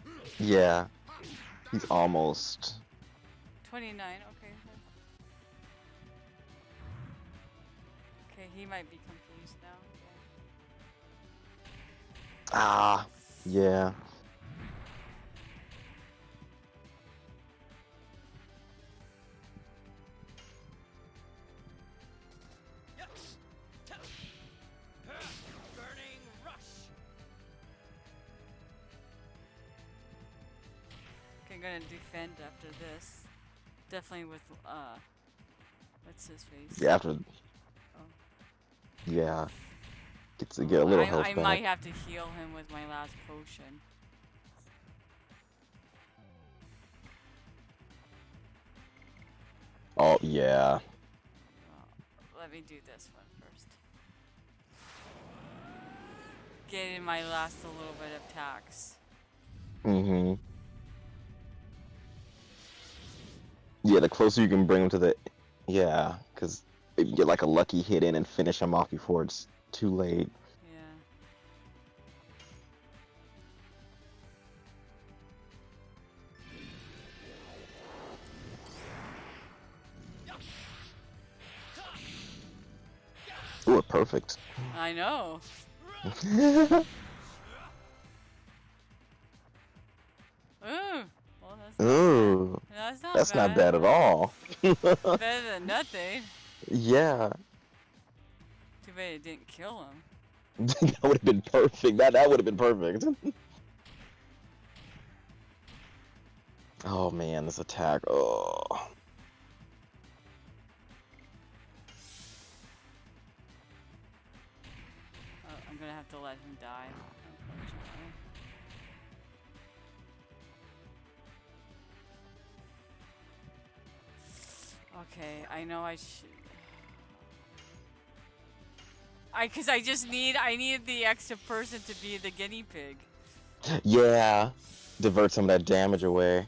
Speaker 1: him.
Speaker 2: Yeah. He's almost...
Speaker 1: 29, okay. Okay, he might be confused now. Yeah.
Speaker 2: Ah, yeah.
Speaker 3: Burning rush.
Speaker 1: Okay, I'm gonna defend after this. Definitely with, what's his face?
Speaker 2: Yeah, after...
Speaker 1: Oh.
Speaker 2: Yeah. Get a little health
Speaker 1: I
Speaker 2: back.
Speaker 1: might have to heal him with my last potion.
Speaker 2: Oh, yeah.
Speaker 1: Well, let me do this one first. Get in my last a little bit of attacks.
Speaker 2: Mm-hmm. Yeah, the closer you can bring him to the... Yeah, because you get like a lucky hit in and finish him off before it's too late. Ooh, perfect.
Speaker 1: I know. Ooh. Well,
Speaker 2: Ooh.
Speaker 1: that's
Speaker 2: not bad at all.
Speaker 1: Better than nothing.
Speaker 2: Yeah.
Speaker 1: Too bad it didn't kill him.
Speaker 2: That would have been perfect. That would have been perfect. Oh man, this attack. Oh.
Speaker 1: I'm gonna have to let him die, unfortunately. Okay, I know I should. Cause I need the extra person to be the guinea pig.
Speaker 2: Yeah. Divert some of that damage away.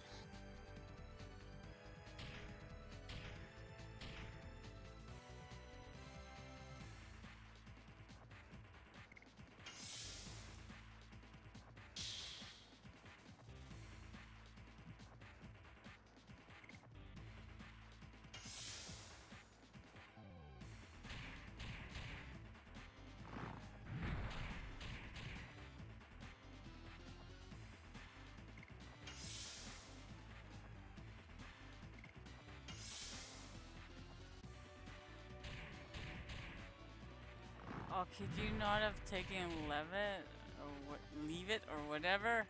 Speaker 1: Oh, could you not have taken Levitt or leave it or whatever?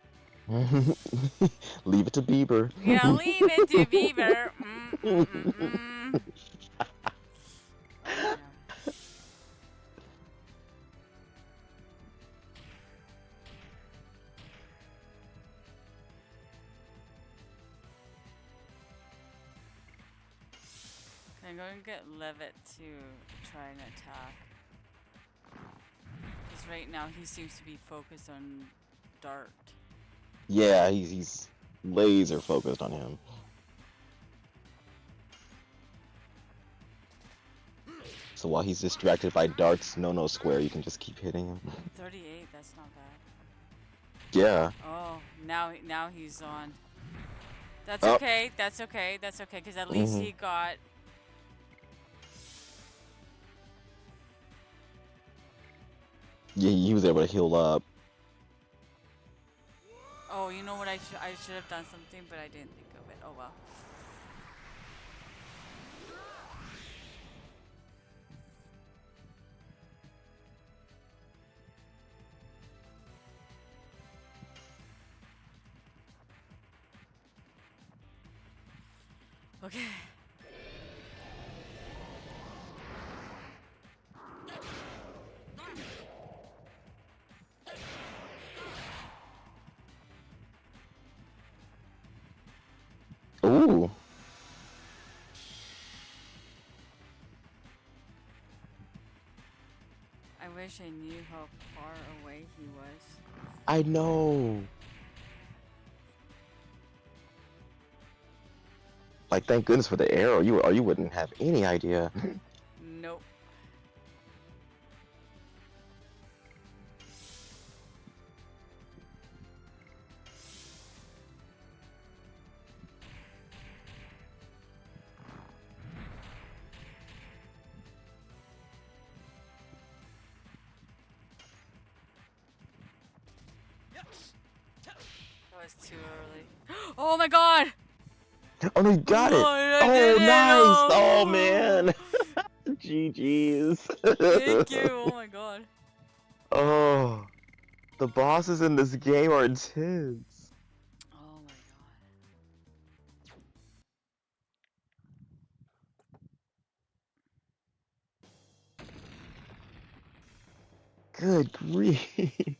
Speaker 2: Leave it to Bieber.
Speaker 1: Yeah, leave it to Bieber. I'm going to get Levitt to try and attack. Because right now he seems to be focused on Dart.
Speaker 2: Yeah, he's laser focused on him. So while he's distracted by Dart's no square, you can just keep hitting him.
Speaker 1: 38, that's not bad.
Speaker 2: Yeah.
Speaker 1: Oh, now he's on. That's
Speaker 2: Oh.
Speaker 1: okay. That's okay. That's okay. Because at least he got.
Speaker 2: Yeah, he was able to heal up.
Speaker 1: Oh, you know what? I should have done something, but I didn't think of it. Oh well. Okay.
Speaker 2: Ooh.
Speaker 1: I wish I knew how far away he was.
Speaker 2: I know. Like, thank goodness for the arrow. You wouldn't have any idea.
Speaker 1: Nope. That was too early. Oh my god!
Speaker 2: Oh no, you got it!
Speaker 1: I
Speaker 2: Oh,
Speaker 1: did it!
Speaker 2: nice! Oh
Speaker 1: Oh!
Speaker 2: man! GG's.
Speaker 1: Thank you! Oh my god.
Speaker 2: Oh, the bosses in this game are intense.
Speaker 1: Oh my god.
Speaker 2: Good grief.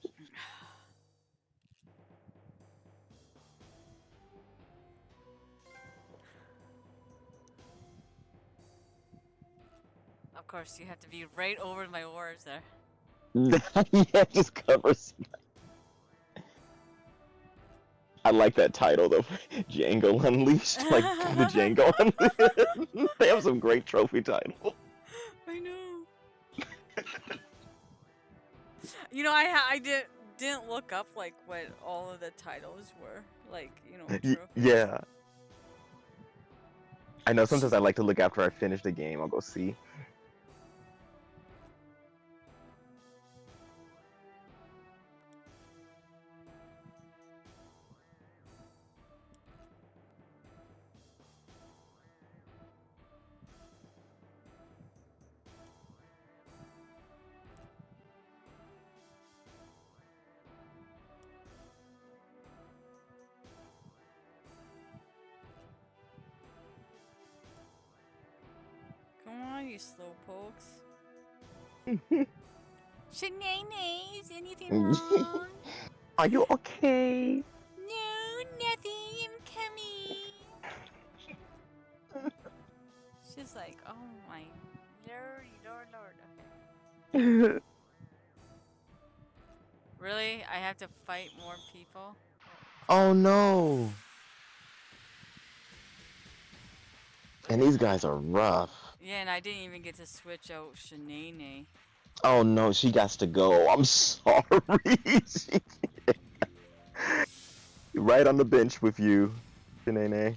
Speaker 1: Of course, you have to be right over my oars there.
Speaker 2: Yeah, just covers. I like that title though. Django Unleashed, like the Django Unleashed. They have some great trophy titles.
Speaker 1: I know. You know, I didn't look up like what all of the titles were, like, you know, trophies.
Speaker 2: Yeah, I know. Sometimes I like to look after I finish the game. I'll go see.
Speaker 1: Come on, you slowpokes. Shanae, is anything wrong?
Speaker 2: Are you okay?
Speaker 1: No, nothing. I'm coming. She's like, oh my lord. Okay. Really? I have to fight more people?
Speaker 2: Oh no! And these guys are rough.
Speaker 1: Yeah, and I didn't even get to switch out Shanae.
Speaker 2: Oh no, she got to go. I'm sorry. Right on the bench with you, Shanae.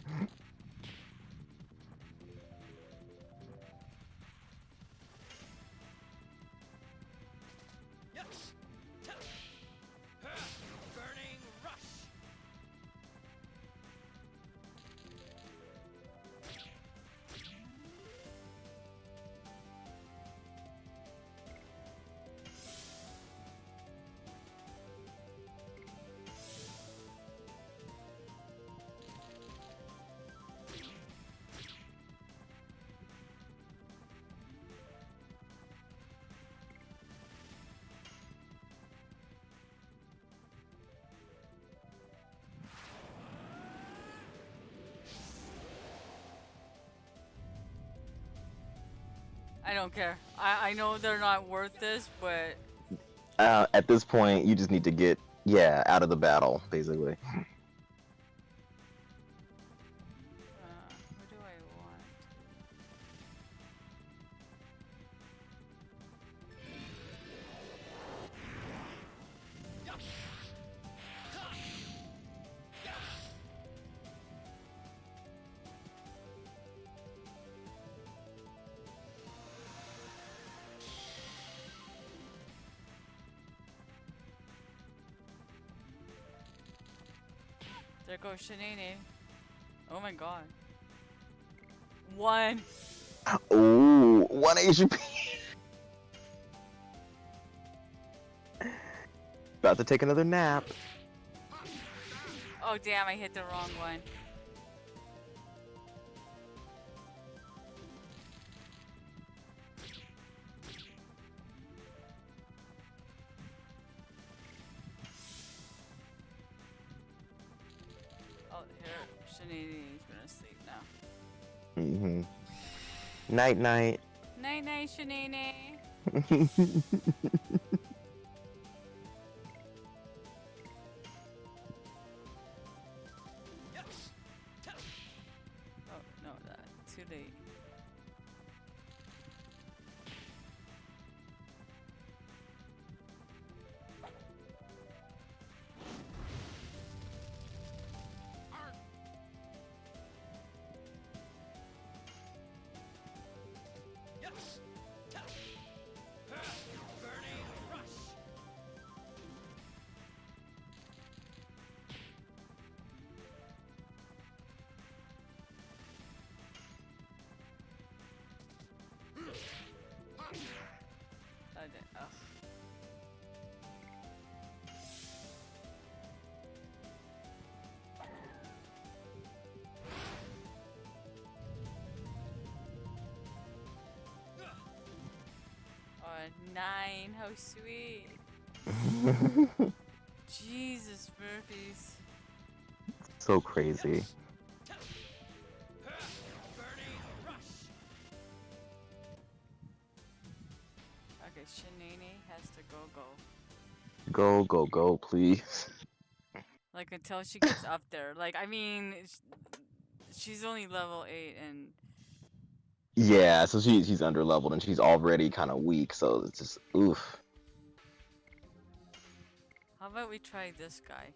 Speaker 3: Burning rush.
Speaker 1: I don't care. I know they're not worth this, but
Speaker 2: At this point, you just need to get out of the battle, basically.
Speaker 1: Who do I want? There goes Shanini. Oh my god. 1.
Speaker 2: Ooh, 1 HP. About to take another nap.
Speaker 1: Oh damn, I hit the wrong one. Oh, here, Shanini's gonna sleep now.
Speaker 2: Mm-hmm. Night, night.
Speaker 1: Night night, Shanini. Oh no, that's too late. Ugh. Oh, 9, how sweet. Jesus, Murphys.
Speaker 2: So crazy.
Speaker 1: Okay, Shanini has to go.
Speaker 2: Go, go, go, please.
Speaker 1: Like, until she gets up there. Like, I mean, she's only level 8 and...
Speaker 2: Yeah, so she's under leveled and she's already kind of weak, so it's just oof.
Speaker 1: How about we try this guy?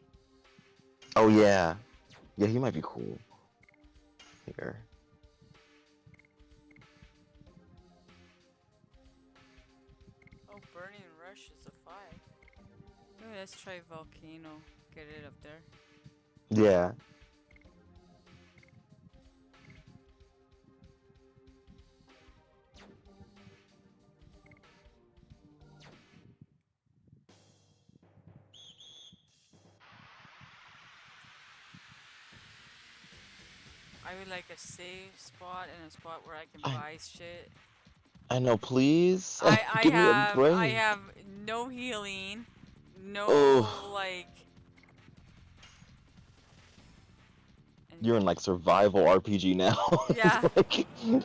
Speaker 2: Oh yeah, yeah, he might be cool. Here.
Speaker 1: Oh, Burning Rush is a 5. Maybe let's try Volcano. Get it up there.
Speaker 2: Yeah.
Speaker 1: I would like a safe spot and a spot where I can buy shit.
Speaker 2: I know, please.
Speaker 1: I
Speaker 2: Give me a
Speaker 1: I
Speaker 2: break.
Speaker 1: have no healing, no
Speaker 2: Oh,
Speaker 1: like.
Speaker 2: you're in like survival RPG now. It's
Speaker 1: Yeah.
Speaker 2: like...
Speaker 1: We're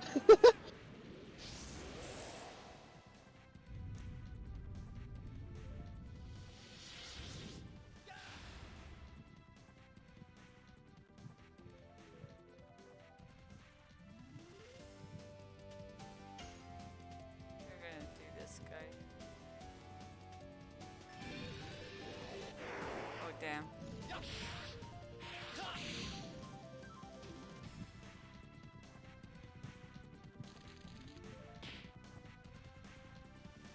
Speaker 1: gonna do this guy. Oh damn.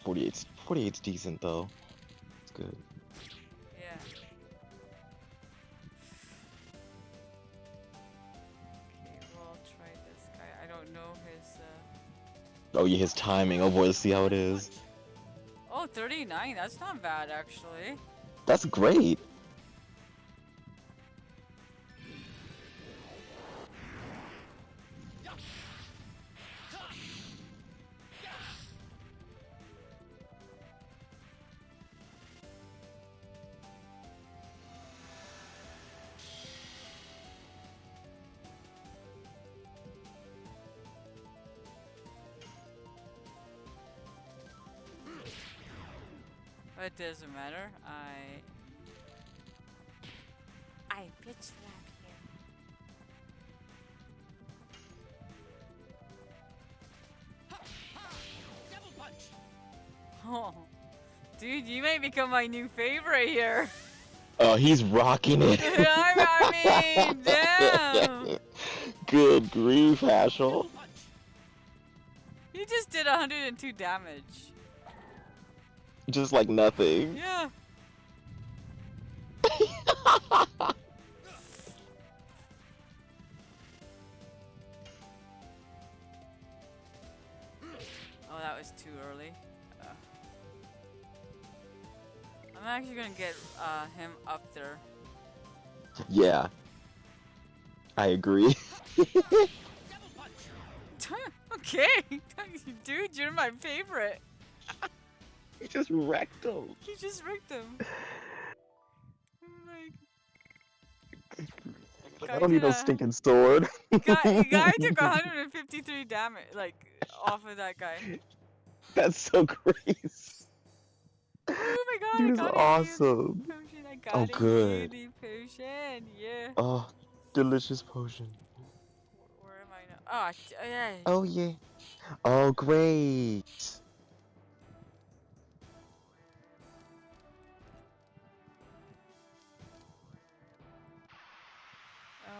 Speaker 2: 48's decent though. It's good.
Speaker 1: Yeah. Okay, we'll try this guy. I don't know his.
Speaker 2: Oh yeah, his timing. Oh boy, let's see how it is.
Speaker 1: Oh, 39. That's not bad actually.
Speaker 2: That's great.
Speaker 1: It doesn't matter. I bitch slap here.
Speaker 3: Double punch.
Speaker 1: Oh, dude, you may become my new favorite here.
Speaker 2: Oh, he's rocking it.
Speaker 1: I mean, damn.
Speaker 2: Good grief, Hashel.
Speaker 3: Double punch.
Speaker 1: He just did 102 damage.
Speaker 2: Just like nothing.
Speaker 1: Yeah. Oh, that was too early. I'm actually gonna get him up there.
Speaker 2: Yeah. I agree.
Speaker 3: Double punch.
Speaker 1: Okay, dude, you're my favorite.
Speaker 2: He just wrecked him.
Speaker 1: You just wrecked him.
Speaker 2: I don't need no stinking sword.
Speaker 1: Guy took 153 damage, like, off of that guy.
Speaker 2: That's so crazy.
Speaker 1: Oh my god,
Speaker 2: Dude
Speaker 1: I
Speaker 2: is
Speaker 1: got
Speaker 2: awesome.
Speaker 1: a potion. I got
Speaker 2: Oh,
Speaker 1: a
Speaker 2: good.
Speaker 1: beauty potion. Yeah.
Speaker 2: Oh, delicious potion.
Speaker 1: Where am I now? Oh, yeah.
Speaker 2: Oh, yeah. Oh, great.
Speaker 1: Oh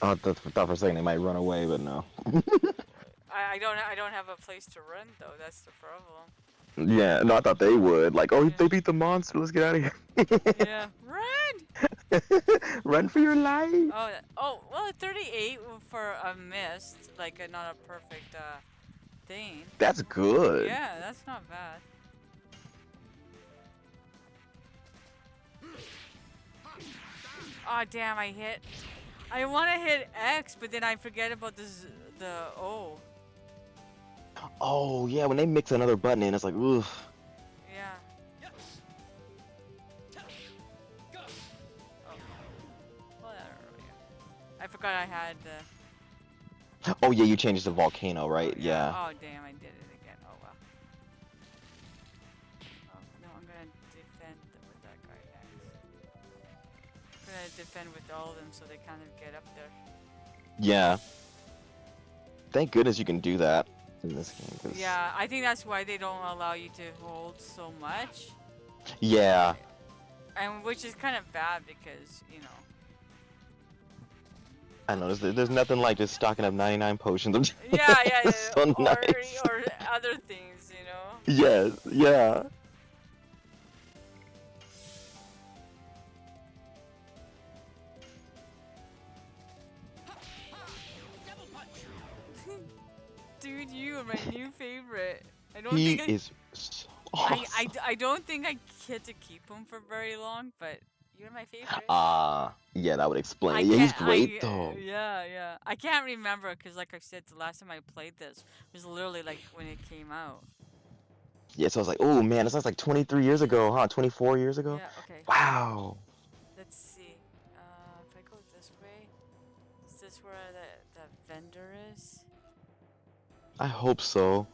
Speaker 1: my.
Speaker 2: Oh, I thought for a second they might run away, but no.
Speaker 1: I don't have a place to run though. That's the problem.
Speaker 2: Yeah, no, I thought they would. Like, oh,
Speaker 1: Yeah.
Speaker 2: they beat the monster. Let's get out of here.
Speaker 1: Yeah. Run!
Speaker 2: Run for your life.
Speaker 1: Oh, well, 38 for a missed, like not a perfect thing.
Speaker 2: That's good.
Speaker 1: Yeah, that's not bad. Oh damn! I hit. I want to hit X, but then I forget about the O.
Speaker 2: Oh, yeah, when they mix another button in, it's like, oof.
Speaker 1: Yeah. Whatever. I forgot I had the.
Speaker 2: Oh, yeah, you changed it to volcano, right?
Speaker 1: Oh,
Speaker 2: Yeah.
Speaker 1: Oh damn! I did it again. Oh well. Oh no! I'm gonna defend with that guy next. I'm gonna defend with all of them so they kind of get up there.
Speaker 2: Yeah. Thank goodness you can do that in this game. 'Cause...
Speaker 1: Yeah, I think that's why they don't allow you to hold so much.
Speaker 2: Yeah.
Speaker 1: And which is kind of bad because, you know.
Speaker 2: I know, there's nothing like just stocking up 99 potions.
Speaker 1: Yeah,
Speaker 2: It's so nice.
Speaker 1: or other things, you know.
Speaker 2: Yes, yeah.
Speaker 3: Double punch.
Speaker 1: Dude, you are my new favorite. I don't
Speaker 2: He
Speaker 1: think
Speaker 2: is so awesome.
Speaker 1: I don't think I get to keep him for very long, but you're my favorite.
Speaker 2: Yeah, that would explain
Speaker 1: I
Speaker 2: it. Yeah, he's
Speaker 1: can't-
Speaker 2: great though.
Speaker 1: Yeah. I can't remember because, like I said, the last time I played this was literally like when it came out.
Speaker 2: Yeah, so I was like, oh man, this was like 23 years ago, huh? 24 years ago?
Speaker 1: Yeah, okay.
Speaker 2: Wow.
Speaker 1: Let's see. If I go this way, is this where the vendor is?
Speaker 2: I hope so.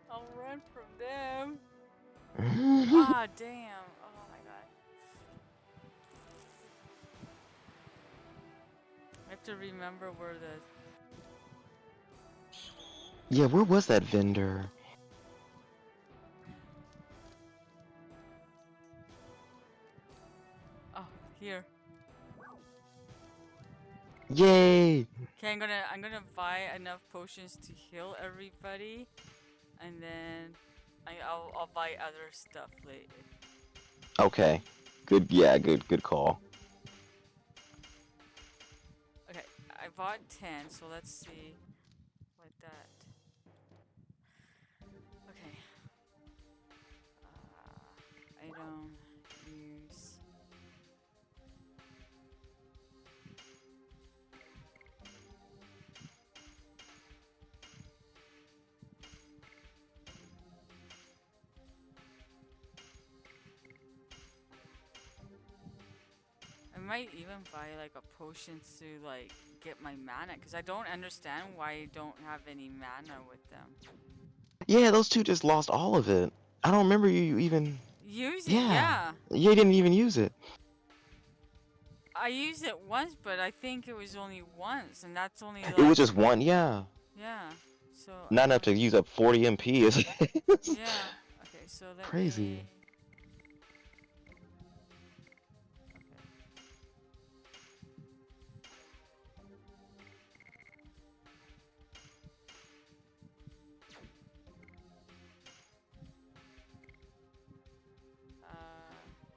Speaker 1: I'll run from them. Ah, damn. Oh my god. I have to remember where the.
Speaker 2: Yeah, where was that vendor?
Speaker 1: Oh, here.
Speaker 2: Yay!
Speaker 1: Okay, I'm gonna buy enough potions to heal everybody, and then I'll buy other stuff later.
Speaker 2: Okay. Good. Yeah. Good call.
Speaker 1: Okay, I bought 10, so let's see what that. Okay. Item use. I might even buy like a potion to like get my mana, because I don't understand why I don't have any mana with them.
Speaker 2: Yeah, those two just lost all of it. I don't remember you even.
Speaker 1: Use it,
Speaker 2: Yeah.
Speaker 1: yeah.
Speaker 2: You didn't even use it.
Speaker 1: I used it once, but I think it was only once, and that's only
Speaker 2: It was
Speaker 1: like,
Speaker 2: just one. Yeah.
Speaker 1: yeah. So I
Speaker 2: Not enough
Speaker 1: don't.
Speaker 2: to use up 40 MP. It's
Speaker 1: Yeah. Okay, so let
Speaker 2: crazy.
Speaker 1: me.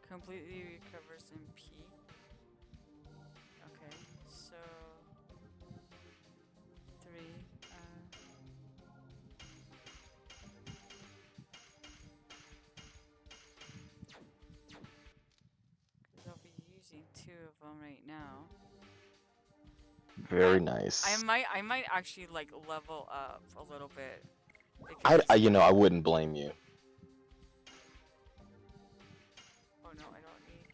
Speaker 1: Completely recovers MP. Okay, so 3. Because I'll be using 2 of them right now.
Speaker 2: Very
Speaker 1: I
Speaker 2: nice.
Speaker 1: might actually like level up a little bit because
Speaker 2: I wouldn't blame you.
Speaker 1: oh no, I don't need.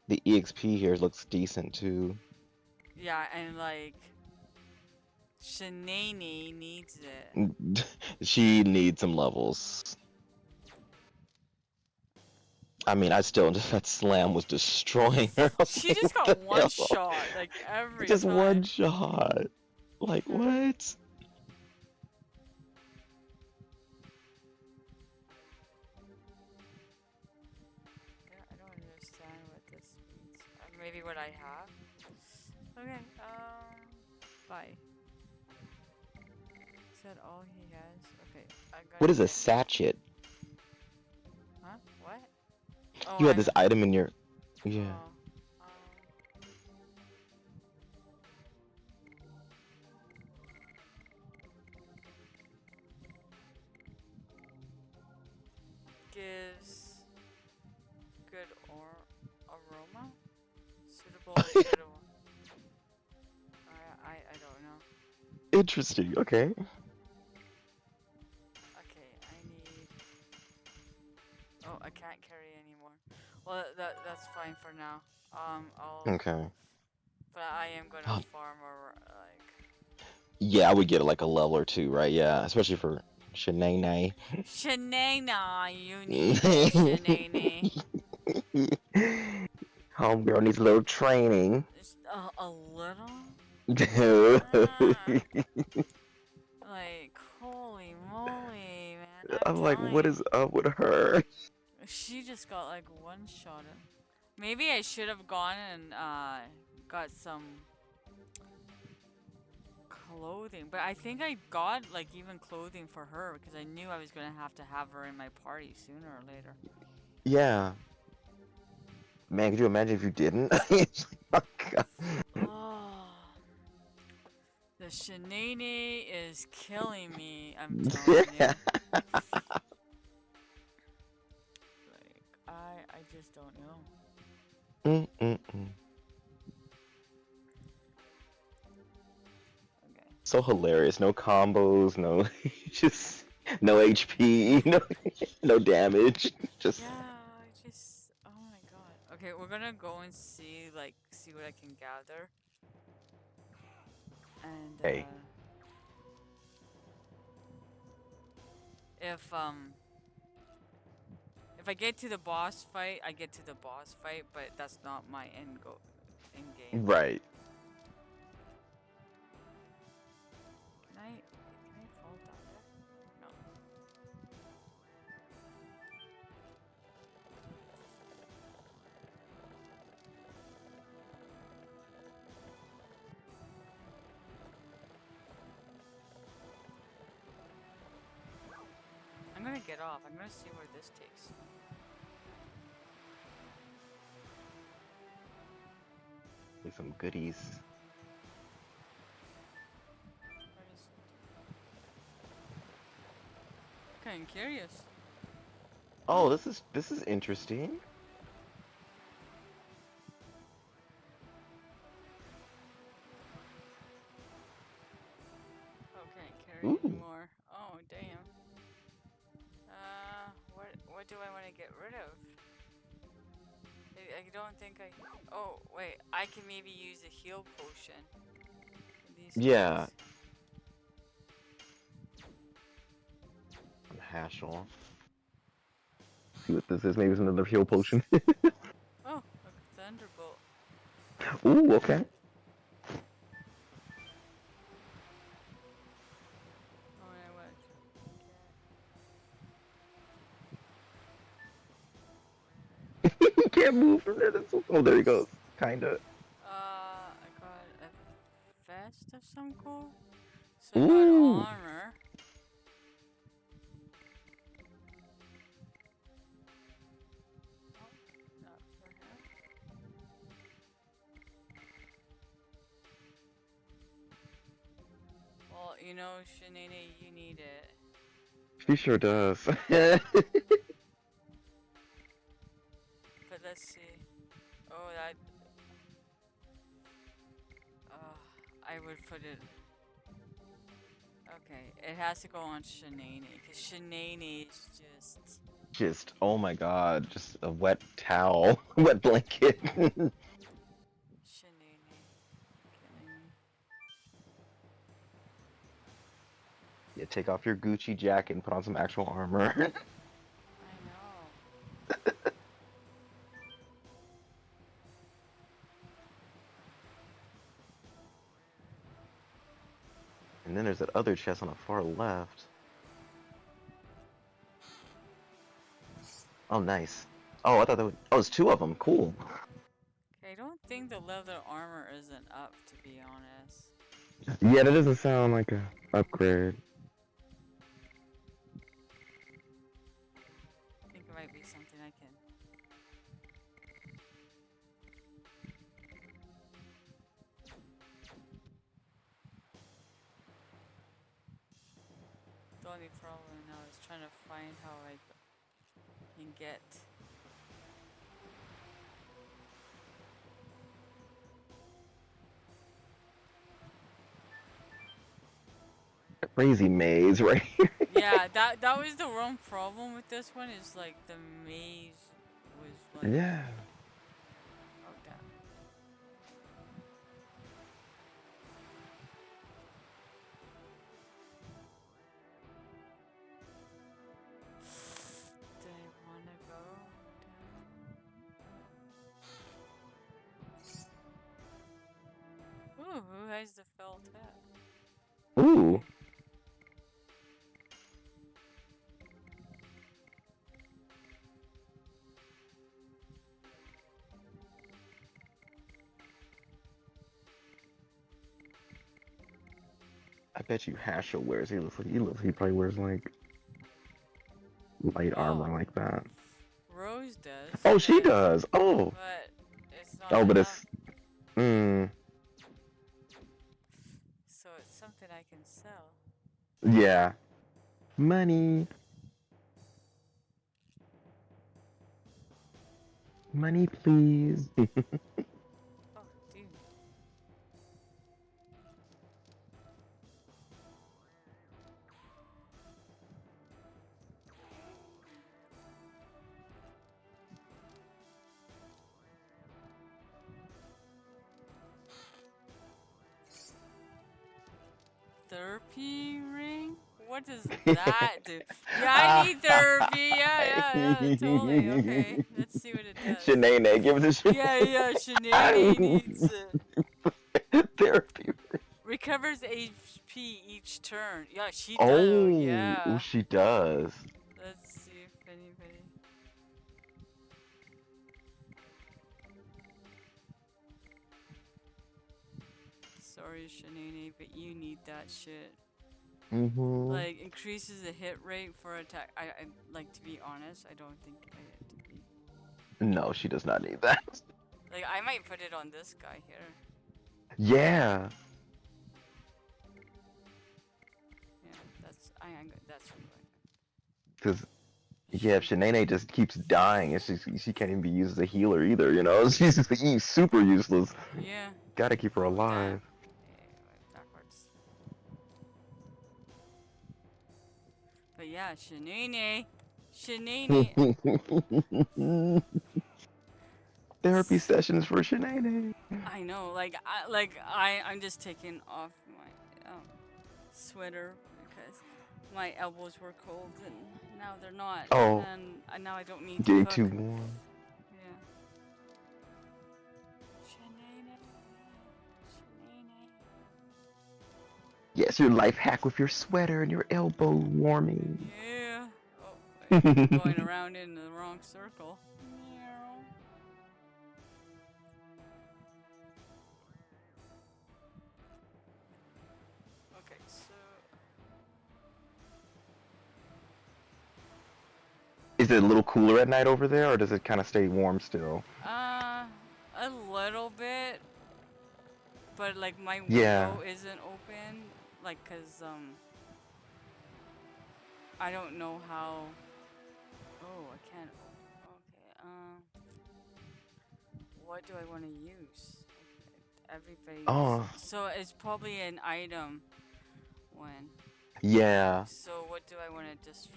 Speaker 2: The EXP here looks decent too.
Speaker 1: Yeah, and like Shanae needs it.
Speaker 2: She needs some levels. I mean, I still that slam was destroying her. I was
Speaker 1: She
Speaker 2: like,
Speaker 1: just
Speaker 2: what
Speaker 1: got
Speaker 2: the
Speaker 1: one
Speaker 2: hell?
Speaker 1: shot like every
Speaker 2: Just one
Speaker 1: time.
Speaker 2: shot. Like
Speaker 1: Hmm.
Speaker 2: what?
Speaker 1: Yeah, I don't understand what this means. Maybe what I have. Okay, bye. Is that all he has? Okay, I'm
Speaker 2: What
Speaker 1: gonna
Speaker 2: is a
Speaker 1: get.
Speaker 2: sachet?
Speaker 1: Huh? What? Oh,
Speaker 2: You had this item in your. Yeah.
Speaker 1: Oh. Gives good or aroma? Suitable good or I don't know.
Speaker 2: Interesting. Okay.
Speaker 1: Okay, I need. Oh, I can't carry anymore. Well, that's fine for now. I'll.
Speaker 2: Okay.
Speaker 1: But I am gonna
Speaker 2: Oh,
Speaker 1: farm or like.
Speaker 2: yeah, I would get like a level or two, right? Yeah, especially for Shanae.
Speaker 1: Shanae, you need it, Shanae.
Speaker 2: Homegirl needs a little training.
Speaker 1: Just a little. Like, holy moly, man! I'm
Speaker 2: I'm like, what
Speaker 1: dying.
Speaker 2: is up with her?
Speaker 1: She just got like one shot at. Maybe I should have gone and got some clothing, but I think I got like even clothing for her because I knew I was gonna have to have her in my party sooner or later.
Speaker 2: Yeah. Man, could you imagine if you didn't? It's like, oh, God.
Speaker 1: Oh, the Shanae is killing me. I'm telling you. Like I just don't know.
Speaker 2: Mm-mm-mm.
Speaker 1: Okay.
Speaker 2: So hilarious. No combos, no just no HP, no damage. Just
Speaker 1: Yeah, I just. Oh my god. Okay, we're gonna go and see what I can gather, and
Speaker 2: hey.
Speaker 1: if if I get to the boss fight, I get to the boss fight, but that's not my end game.
Speaker 2: Right.
Speaker 1: Can I fall down there? No. get off. I'm gonna see where this takes.
Speaker 2: Like some goodies.
Speaker 1: Where is it? Kinda curious.
Speaker 2: Oh, this is interesting.
Speaker 1: Oh, can't carry
Speaker 2: Ooh.
Speaker 1: anymore. Oh, damn. What do I want to get rid of? I don't think I. Oh, wait. I can maybe use a heal potion. These
Speaker 2: Yeah.
Speaker 1: guys.
Speaker 2: Hashel. See what this is. Maybe it's another heal potion.
Speaker 1: Oh, a thunderbolt.
Speaker 2: Ooh, okay.
Speaker 1: Oh, I what?
Speaker 2: He can't move from there. That's so... Oh, there he goes. Kinda.
Speaker 1: I got a vest of some kind. So I got
Speaker 2: Ooh.
Speaker 1: armor. Oh, not for him. Well, you know, Shanina, you need it.
Speaker 2: She sure does.
Speaker 1: But let's see. Oh, that. I would put it. Okay, it has to go on Shanini, because Shanini is just.
Speaker 2: Just, oh my god, just a wet towel, wet blanket.
Speaker 1: Shanini. Killing me.
Speaker 2: Yeah, take off your Gucci jacket and put on some actual armor.
Speaker 1: I know.
Speaker 2: And then there's that other chest on the far left. Oh, nice. Oh, I thought that was... Oh, it's two of them. Cool.
Speaker 1: Okay, I don't think the leather armor isn't up, to be honest.
Speaker 2: Yeah, that doesn't sound like a upgrade.
Speaker 1: I think it might be something I can. The only problem now is trying to find how I can get.
Speaker 2: Crazy maze right here.
Speaker 1: Yeah, that was the wrong problem with this one. Is like the maze was like.
Speaker 2: Yeah.
Speaker 1: Oh damn. Do I wanna go down? Ooh, who has the felt hat?
Speaker 2: Ooh.
Speaker 1: Okay.
Speaker 2: I bet you Hashel wears. He probably wears like light armor
Speaker 1: Oh,
Speaker 2: like that.
Speaker 1: Rose does,
Speaker 2: Oh, she does. Oh.
Speaker 1: but it's not
Speaker 2: Oh, but
Speaker 1: enough.
Speaker 2: it's. Mm.
Speaker 1: So it's something I can sell.
Speaker 2: Yeah. Money. Money, please.
Speaker 1: Oh, dude. Therapy ring? What does that do? Yeah, I need therapy. Yeah, totally. Okay, let's see what it does.
Speaker 2: Shanae, give it to
Speaker 1: Yeah, Shanae needs it.
Speaker 2: Therapy.
Speaker 1: Recovers HP each turn. Yeah, she does. Oh,
Speaker 2: Oh,
Speaker 1: yeah.
Speaker 2: she does.
Speaker 1: Let's see if anybody. Sorry, Shanae, but you need that shit.
Speaker 2: Mm-hmm.
Speaker 1: Like increases the hit rate for attack. I like, to be honest, I don't think it to be.
Speaker 2: No, she does not need that.
Speaker 1: Like, I might put it on this guy here.
Speaker 2: Yeah.
Speaker 1: Yeah, that's what I'm going.
Speaker 2: Because yeah, if Shanae just keeps dying, she can't even be used as a healer either. You know, she's super useless.
Speaker 1: Yeah.
Speaker 2: Gotta keep her
Speaker 1: Oh damn.
Speaker 2: alive.
Speaker 1: Backwards. But yeah, Shanae. Shanae.
Speaker 2: Therapy sessions for Shanae.
Speaker 1: I know, I'm just taking off my sweater because my elbows were cold and now they're not,
Speaker 2: Oh,
Speaker 1: and now I don't need to
Speaker 2: getting
Speaker 1: cook.
Speaker 2: too warm.
Speaker 1: Yeah. Shanae. Shanae.
Speaker 2: Yes, your life hack with your sweater and your elbow warming.
Speaker 1: Yeah. Oh, wait, I'm going around in the wrong circle. Meow. Okay, so
Speaker 2: Is it a little cooler at night over there, or does it kind of stay warm still?
Speaker 1: a little bit, but like my
Speaker 2: Yeah.
Speaker 1: window isn't open, like, cause I don't know how. Oh, I can't. Okay. What do I want to use? Everybody.
Speaker 2: Oh,
Speaker 1: So it's probably an item one.
Speaker 2: yeah.
Speaker 1: So what do I want to just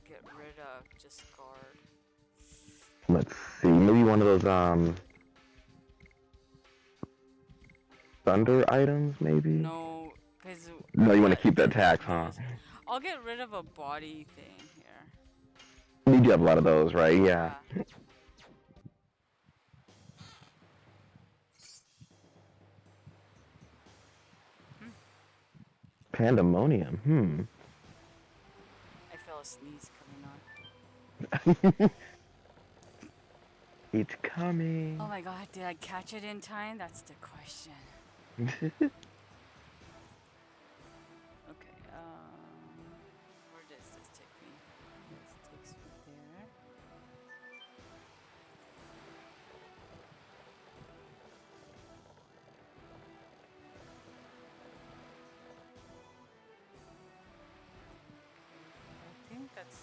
Speaker 1: get rid of? Discard.
Speaker 2: Let's see. Maybe one of those thunder items, maybe.
Speaker 1: No, cause
Speaker 2: No, you want to
Speaker 1: that
Speaker 2: keep that tax, huh?
Speaker 1: I'll get rid of a body thing here.
Speaker 2: You do have a lot of those, right? Yeah. Pandemonium.
Speaker 1: I felt a sneeze coming on.
Speaker 2: It's coming.
Speaker 1: Oh my god, did I catch it in time? That's the question. Okay, where does this take me? This takes me there. I think that's...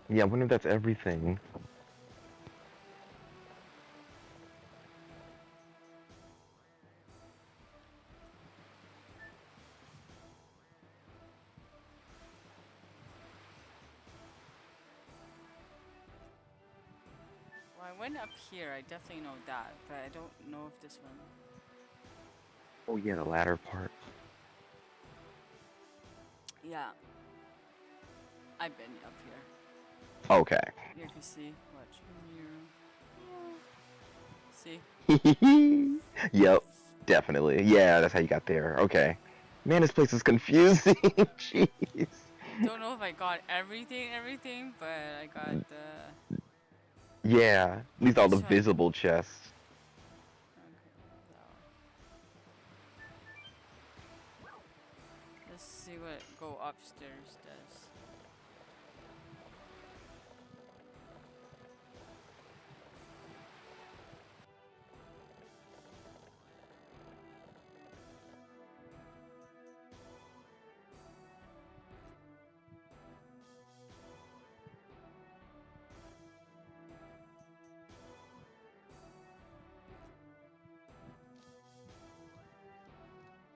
Speaker 2: Yeah, I wonder if that's everything.
Speaker 1: Well, I went up here, I definitely know that, but I don't know if this one...
Speaker 2: Oh yeah, the latter part.
Speaker 1: Yeah. I've been up here.
Speaker 2: Okay.
Speaker 1: You can see. Watch. See?
Speaker 2: Yep, definitely. Yeah, that's how you got there. Okay. Man, this place is confusing. Jeez.
Speaker 1: Don't know if I got everything, but I got the...
Speaker 2: Yeah, at least all the
Speaker 1: Which one?
Speaker 2: visible chests.
Speaker 1: Okay, let's see what go upstairs does.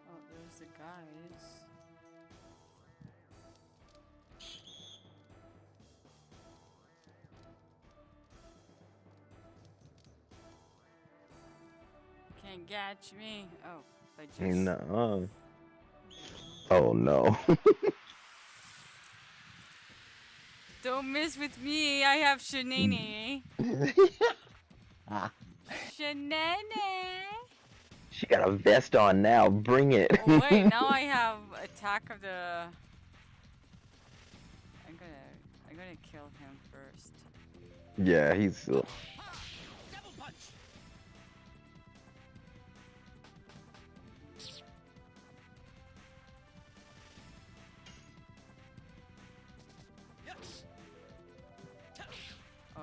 Speaker 1: Oh, there's the guys. Can't catch me. Oh, I just...
Speaker 2: No. Oh no.
Speaker 1: Don't mess with me. I have Shanae. Shanae.
Speaker 2: She got a vest on now. Bring it.
Speaker 1: Oh wait, now I have Attack of the... I'm gonna kill him first.
Speaker 2: Yeah, he's.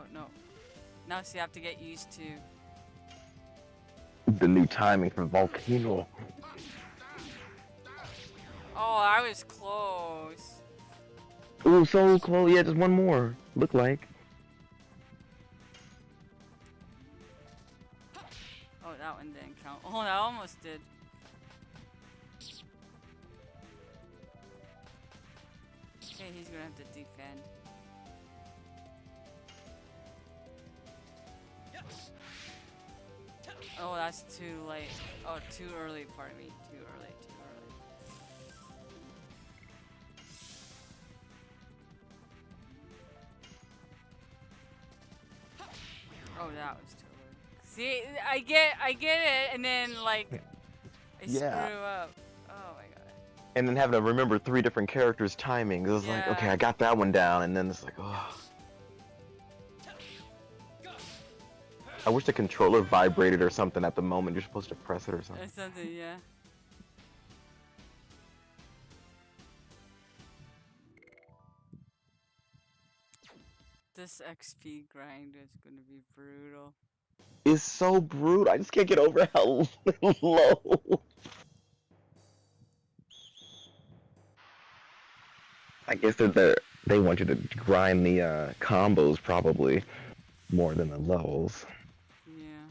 Speaker 1: Oh no. Now so you have to get used to.
Speaker 2: The new timing for Volcano.
Speaker 1: Oh, I was close.
Speaker 2: Ooh, so close. Yeah, just one more. Look like.
Speaker 1: Oh, that one didn't count. Oh, that almost did. Okay, he's gonna have to defend. Oh, that's too late. Oh, too early, pardon me. Too early, too early. Oh, that was too early. See, I get it, and then, like, I
Speaker 2: Yeah.
Speaker 1: screw up. Oh my god.
Speaker 2: And then having to remember 3 different characters' timings. It was like, okay,
Speaker 1: Yeah.
Speaker 2: I got that one down, and then it's like, oh. I wish the controller vibrated or something at the moment. You're supposed to press it or something.
Speaker 1: Or something, yeah. This XP grind is gonna be brutal.
Speaker 2: It's so brutal. I just can't get over how low. I guess that they want you to grind the combos probably more than the levels.
Speaker 1: Yeah.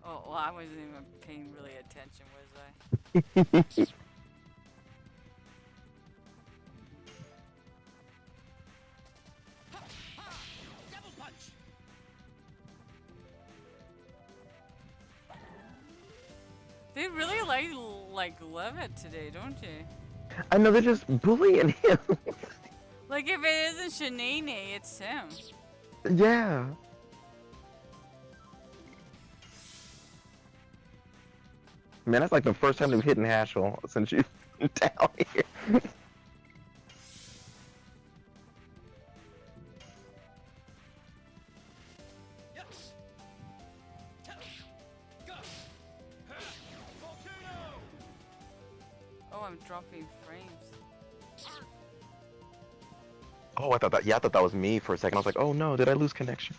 Speaker 1: Oh, well, I wasn't even paying really attention, was I? They really like Levitt today, don't they?
Speaker 2: I know they're just bullying him.
Speaker 1: Like if it isn't Shanae, it's him.
Speaker 2: Yeah. Man, that's like the first time they've hit Hashel since you've been down here.
Speaker 1: Oh, I'm dropping frames.
Speaker 2: Oh, I thought that was me for a second. I was like, oh no, did I lose connection?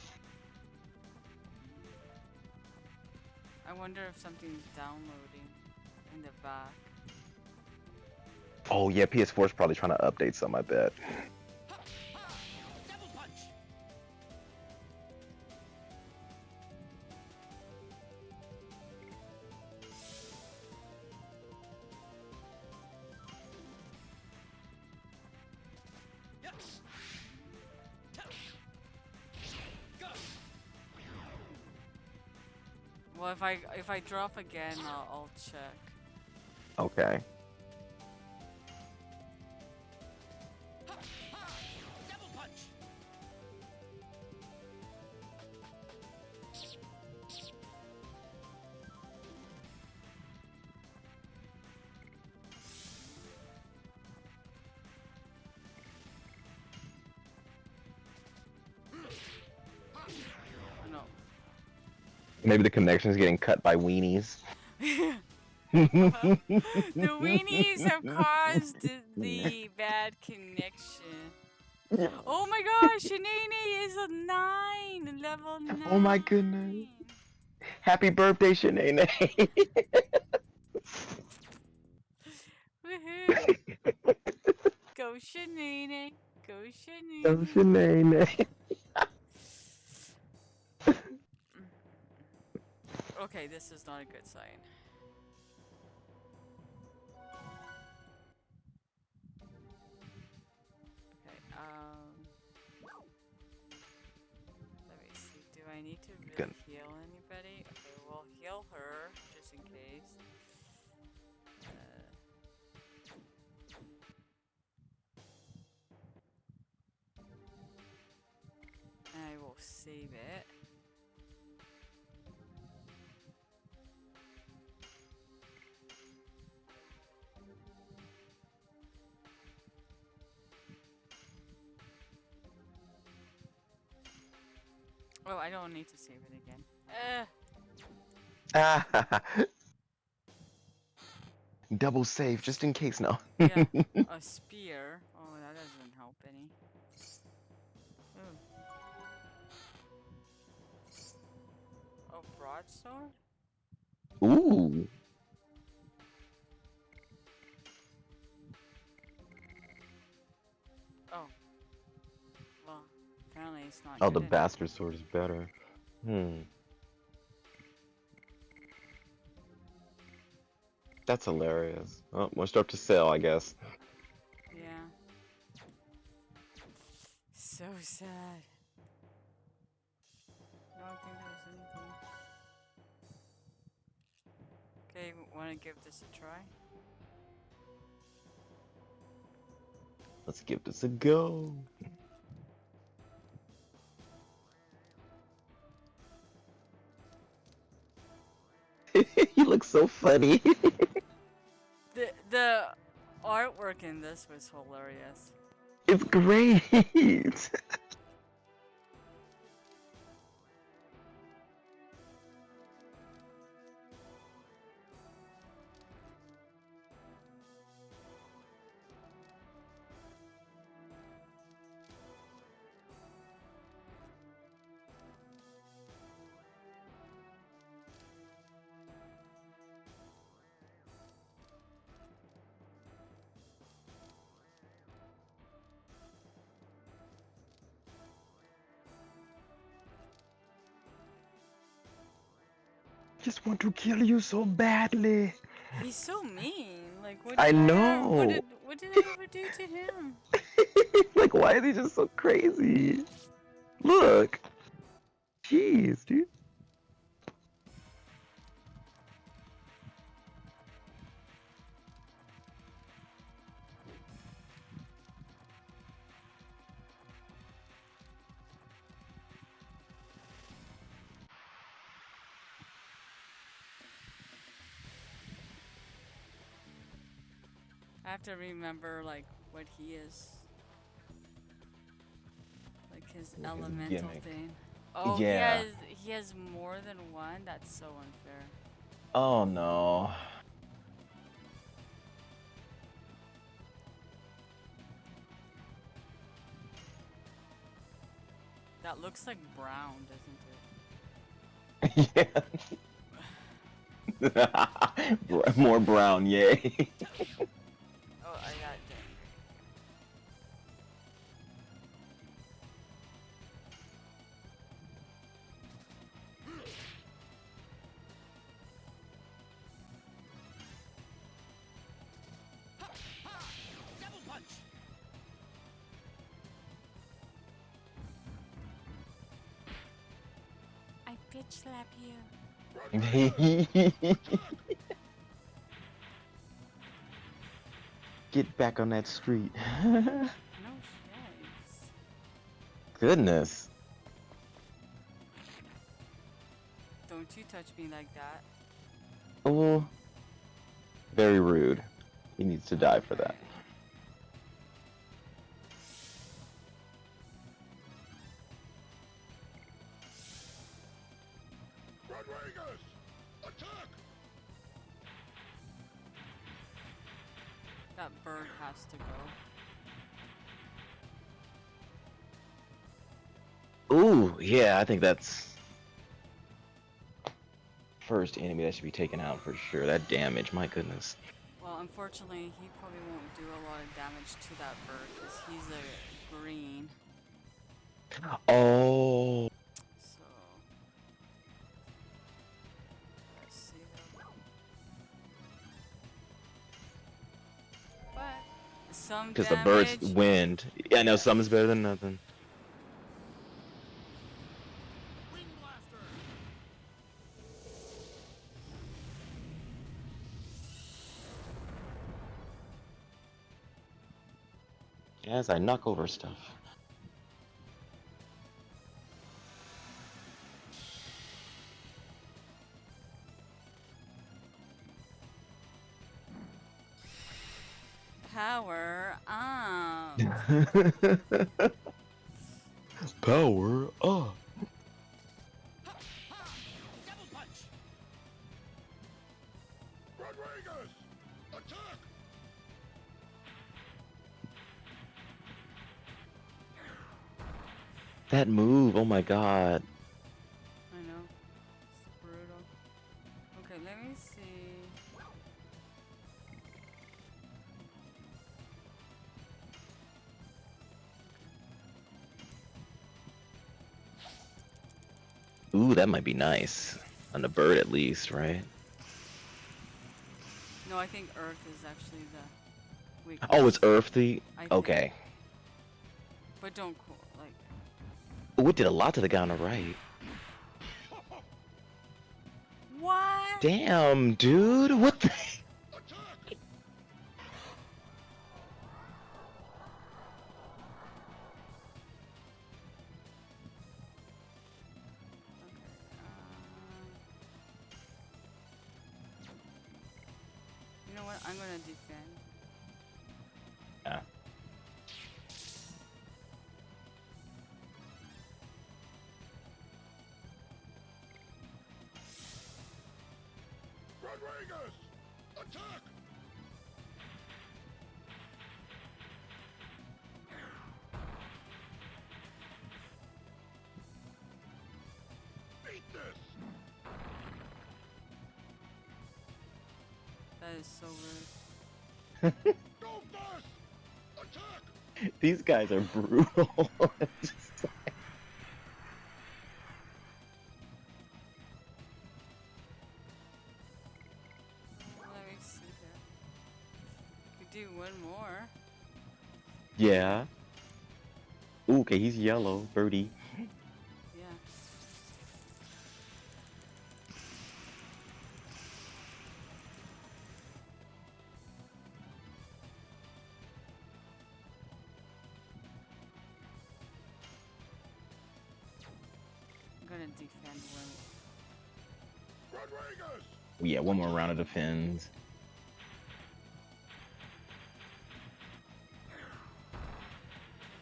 Speaker 1: I wonder if something's downloading in the back.
Speaker 2: Oh yeah, PS4 is probably trying to update some, I bet.
Speaker 1: Well, if I drop again, I'll check.
Speaker 2: Okay.
Speaker 1: No.
Speaker 2: Maybe the connection is getting cut by weenies.
Speaker 1: The weenies have caused the bad connection. Oh my gosh, Shanae is a 9, level 9.
Speaker 2: Oh my goodness. Happy birthday, Shanae.
Speaker 1: Woohoo! Go Shanae, go
Speaker 2: Oh,
Speaker 1: Shanae.
Speaker 2: Shanae.
Speaker 1: Okay, this is not a good sign. Okay, let me see. Do I need to really
Speaker 2: Good.
Speaker 1: heal anybody? Okay, we'll heal her, just in case. And I will save it. Oh, I don't need to save it again.
Speaker 2: Double save just in case now.
Speaker 1: Yeah, a spear. Oh, that doesn't help any. Ooh. A broadsword?
Speaker 2: Ooh.
Speaker 1: Oh, well, apparently it's not
Speaker 2: Oh,
Speaker 1: good
Speaker 2: the
Speaker 1: enough.
Speaker 2: bastard sword is better. Hmm. That's hilarious. Oh, much up to sale, I guess.
Speaker 1: Yeah. So sad. I don't think there's anything. Okay, wanna give this a try?
Speaker 2: Let's give this a go. You look so funny.
Speaker 1: The artwork in this was hilarious.
Speaker 2: It's great. Just want to kill you so badly.
Speaker 1: He's so mean. Like, what
Speaker 2: I
Speaker 1: did I have?
Speaker 2: know.
Speaker 1: What did I ever do to him?
Speaker 2: Like, why is he just so crazy? Look. Jeez, dude.
Speaker 1: I have to remember like what he is. Like his
Speaker 2: His
Speaker 1: elemental
Speaker 2: gimmick.
Speaker 1: thing. Oh,
Speaker 2: Yeah.
Speaker 1: he has more than one? That's so unfair.
Speaker 2: Oh no.
Speaker 1: That looks like brown, doesn't
Speaker 2: Yeah. More brown, yay.
Speaker 1: it? Oh, I got it.
Speaker 3: Double punch.
Speaker 1: I bitch slap you.
Speaker 2: Get back on that street.
Speaker 1: No thanks.
Speaker 2: Goodness.
Speaker 1: Don't you touch me like that.
Speaker 2: Oh, very rude. He needs to die for that.
Speaker 3: Rodriguez, attack!
Speaker 1: That bird has to go.
Speaker 2: Ooh, yeah, I think that's first enemy that should be taken out for sure. That damage, my goodness.
Speaker 1: Well, unfortunately, he probably won't do a lot of damage to that bird because he's a green.
Speaker 2: Oh,
Speaker 1: So let's see though. But some
Speaker 2: because the bird's
Speaker 1: damage.
Speaker 2: wind. Yeah, I know some is better than nothing.
Speaker 3: Wing blaster.
Speaker 2: As I knock over stuff.
Speaker 1: Power up.
Speaker 2: Power up.
Speaker 3: Double punch.
Speaker 2: That move, oh my god.
Speaker 1: I know. It's brutal. Okay, let me see.
Speaker 2: Ooh, that might be nice. On the bird at least, right?
Speaker 1: No, I think Earth is actually the weakness.
Speaker 2: Oh, it's earthy?
Speaker 1: I think.
Speaker 2: Okay.
Speaker 1: But don't like.
Speaker 2: Ooh, it did a lot to the guy on the right.
Speaker 1: What?
Speaker 2: Damn, dude. What the?
Speaker 1: You know what? I'm gonna defend.
Speaker 2: Yeah.
Speaker 3: Rodriguez! Attack! Beat this!
Speaker 1: That is so rude.
Speaker 3: Go fast! Attack!
Speaker 2: These guys are brutal. Just like-
Speaker 1: Let me see here. Could do one more.
Speaker 2: yeah. Ooh, okay, he's yellow, birdie.
Speaker 1: Yeah. I'm gonna defend one.
Speaker 3: Rodriguez!
Speaker 2: Yeah, one more round of defends.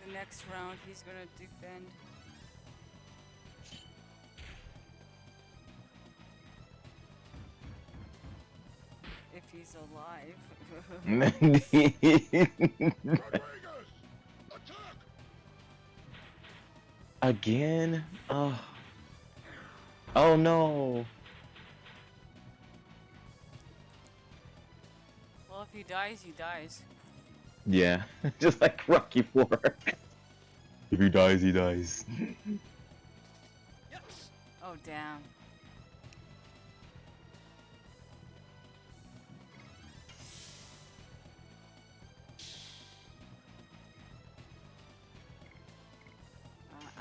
Speaker 1: The next round, he's gonna defend. If he's alive.
Speaker 3: Rodriguez! Attack!
Speaker 2: Again? Oh. Oh no.
Speaker 1: Well, if he dies, he dies.
Speaker 2: Yeah, just like Rocky 4. If he dies, he dies.
Speaker 1: Oh, damn.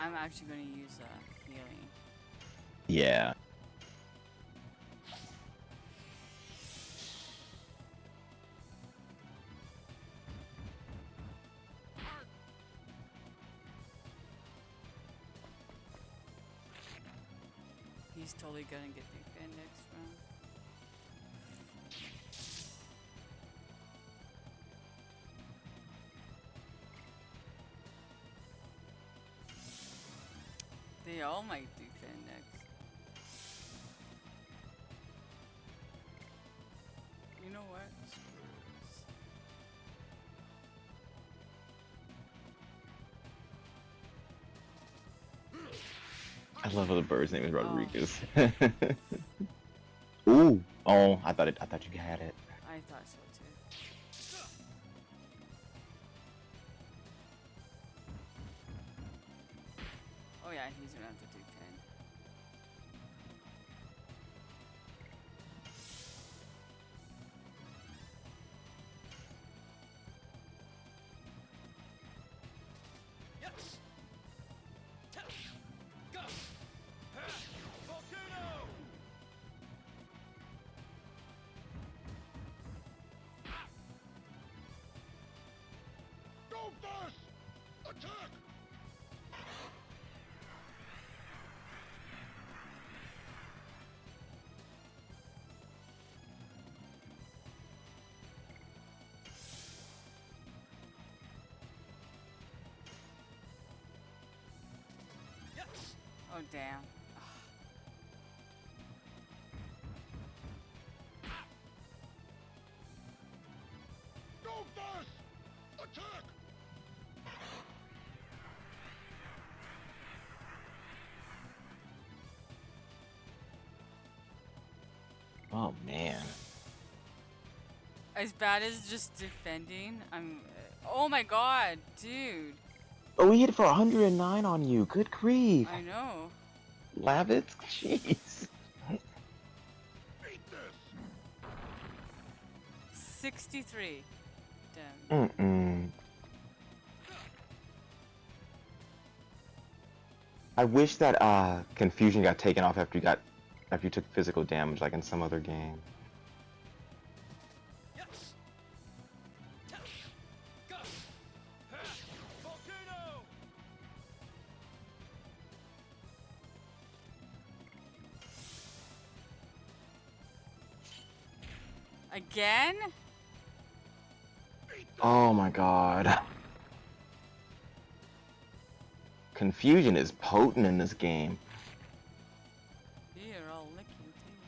Speaker 1: I'm actually gonna use healing.
Speaker 2: Yeah.
Speaker 1: He's totally gonna get defend next round. They all might defend next. You know what? Screw this.
Speaker 2: I love how the bird's name is
Speaker 1: Oh,
Speaker 2: Rodriguez. Ooh. Oh, I thought you had it.
Speaker 1: I thought so too. Oh yeah, he's gonna have to defend.
Speaker 3: Yes! Go! Volcano! Go fast! Attack! Yes!
Speaker 1: Oh damn.
Speaker 3: Go fast! Attack!
Speaker 2: Oh man.
Speaker 1: As bad as just defending, I'm. Oh my god, dude.
Speaker 2: Oh, we hit for 109 on you. Good grief.
Speaker 1: I know.
Speaker 2: Lavitz? Jeez.
Speaker 1: 63. Damn.
Speaker 2: Mm-mm. I wish that confusion got taken off after you took physical damage like in some other game.
Speaker 1: Again?
Speaker 2: Oh my god. Confusion is potent in this game.
Speaker 1: You're all licking too.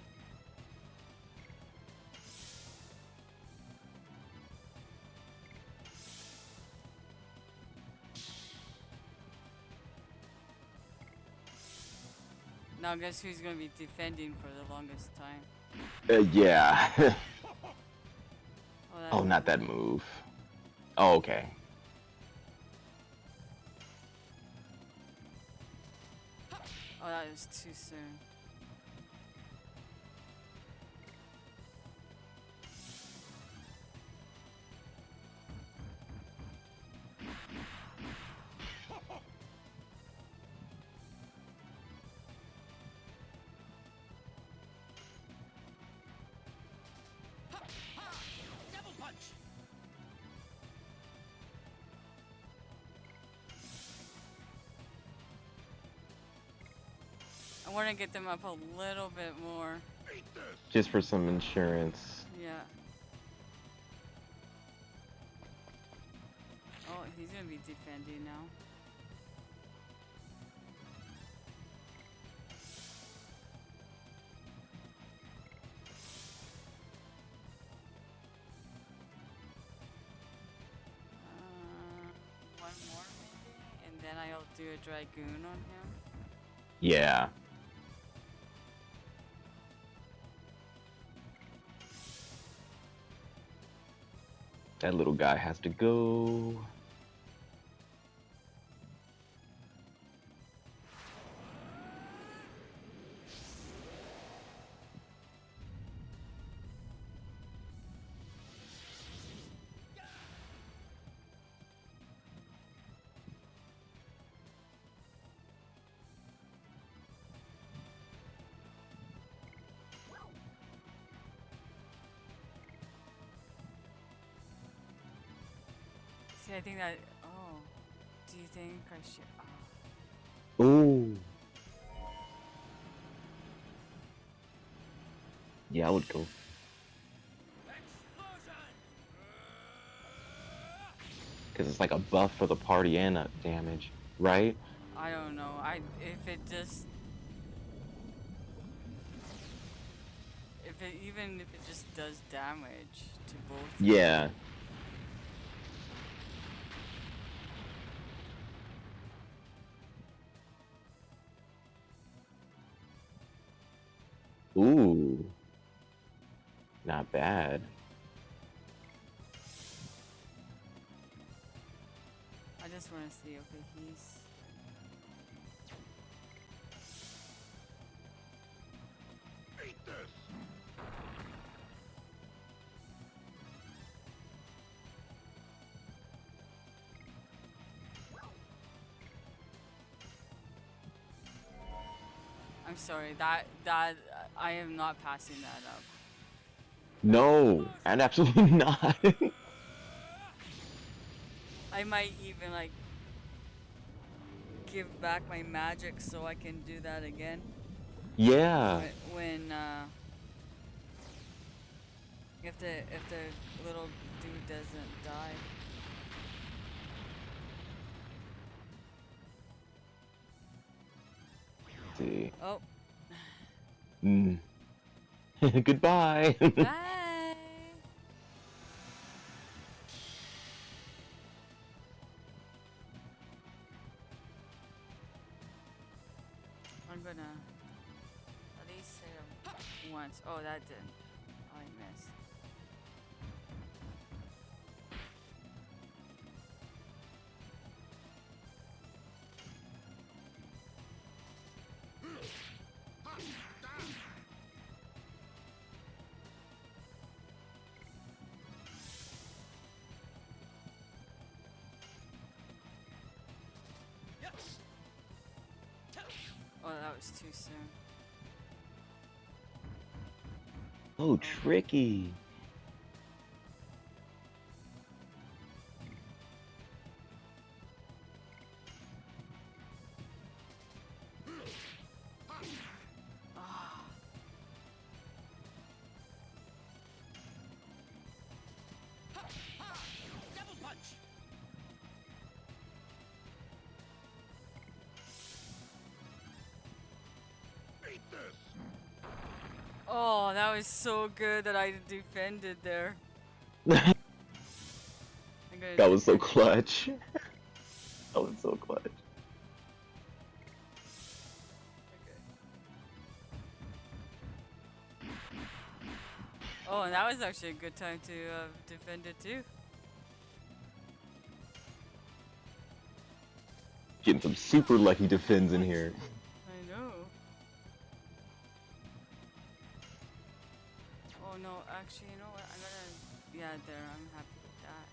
Speaker 1: Now guess who's gonna be defending for the longest time?
Speaker 2: Yeah.
Speaker 1: Oh,
Speaker 2: Oh, not that move. Oh, okay.
Speaker 1: Oh, that was too soon. I want to get them up a little bit more.
Speaker 2: Just for some insurance.
Speaker 1: Yeah. Oh, he's gonna be defending now. One more maybe, and then I'll do a dragoon on him.
Speaker 2: Yeah. That little guy has to go.
Speaker 1: See, I think that. Oh, do you think I should?
Speaker 2: Ooh. Yeah, I would go. Because it's like a buff for the party and damage, right?
Speaker 1: I don't know. If it just even if it just does damage to both.
Speaker 2: Yeah. Ooh. Not bad.
Speaker 1: I just want to see. Okay, he's. I'm sorry. That I am not passing that up.
Speaker 2: No, and absolutely not.
Speaker 1: I might even like give back my magic so I can do that again.
Speaker 2: Yeah.
Speaker 1: When if the little dude doesn't die.
Speaker 2: Let's see.
Speaker 1: Oh.
Speaker 2: Goodbye.
Speaker 1: Bye. I'm gonna at least say once. Oh, that didn't. Oh, I missed. Oh, that was too soon.
Speaker 2: Oh, tricky.
Speaker 1: Ah.
Speaker 3: Double punch. Eat this.
Speaker 1: Oh, that was so good that I defended there.
Speaker 2: That
Speaker 1: I'm gonna
Speaker 2: was so
Speaker 1: defend.
Speaker 2: clutch. That was so clutch.
Speaker 1: Okay. Oh, and that was actually a good time to defend it too.
Speaker 2: Getting some super lucky defends in here.
Speaker 1: I know. Oh no, actually, you know what? I'm gonna. Yeah, there. I'm happy with that.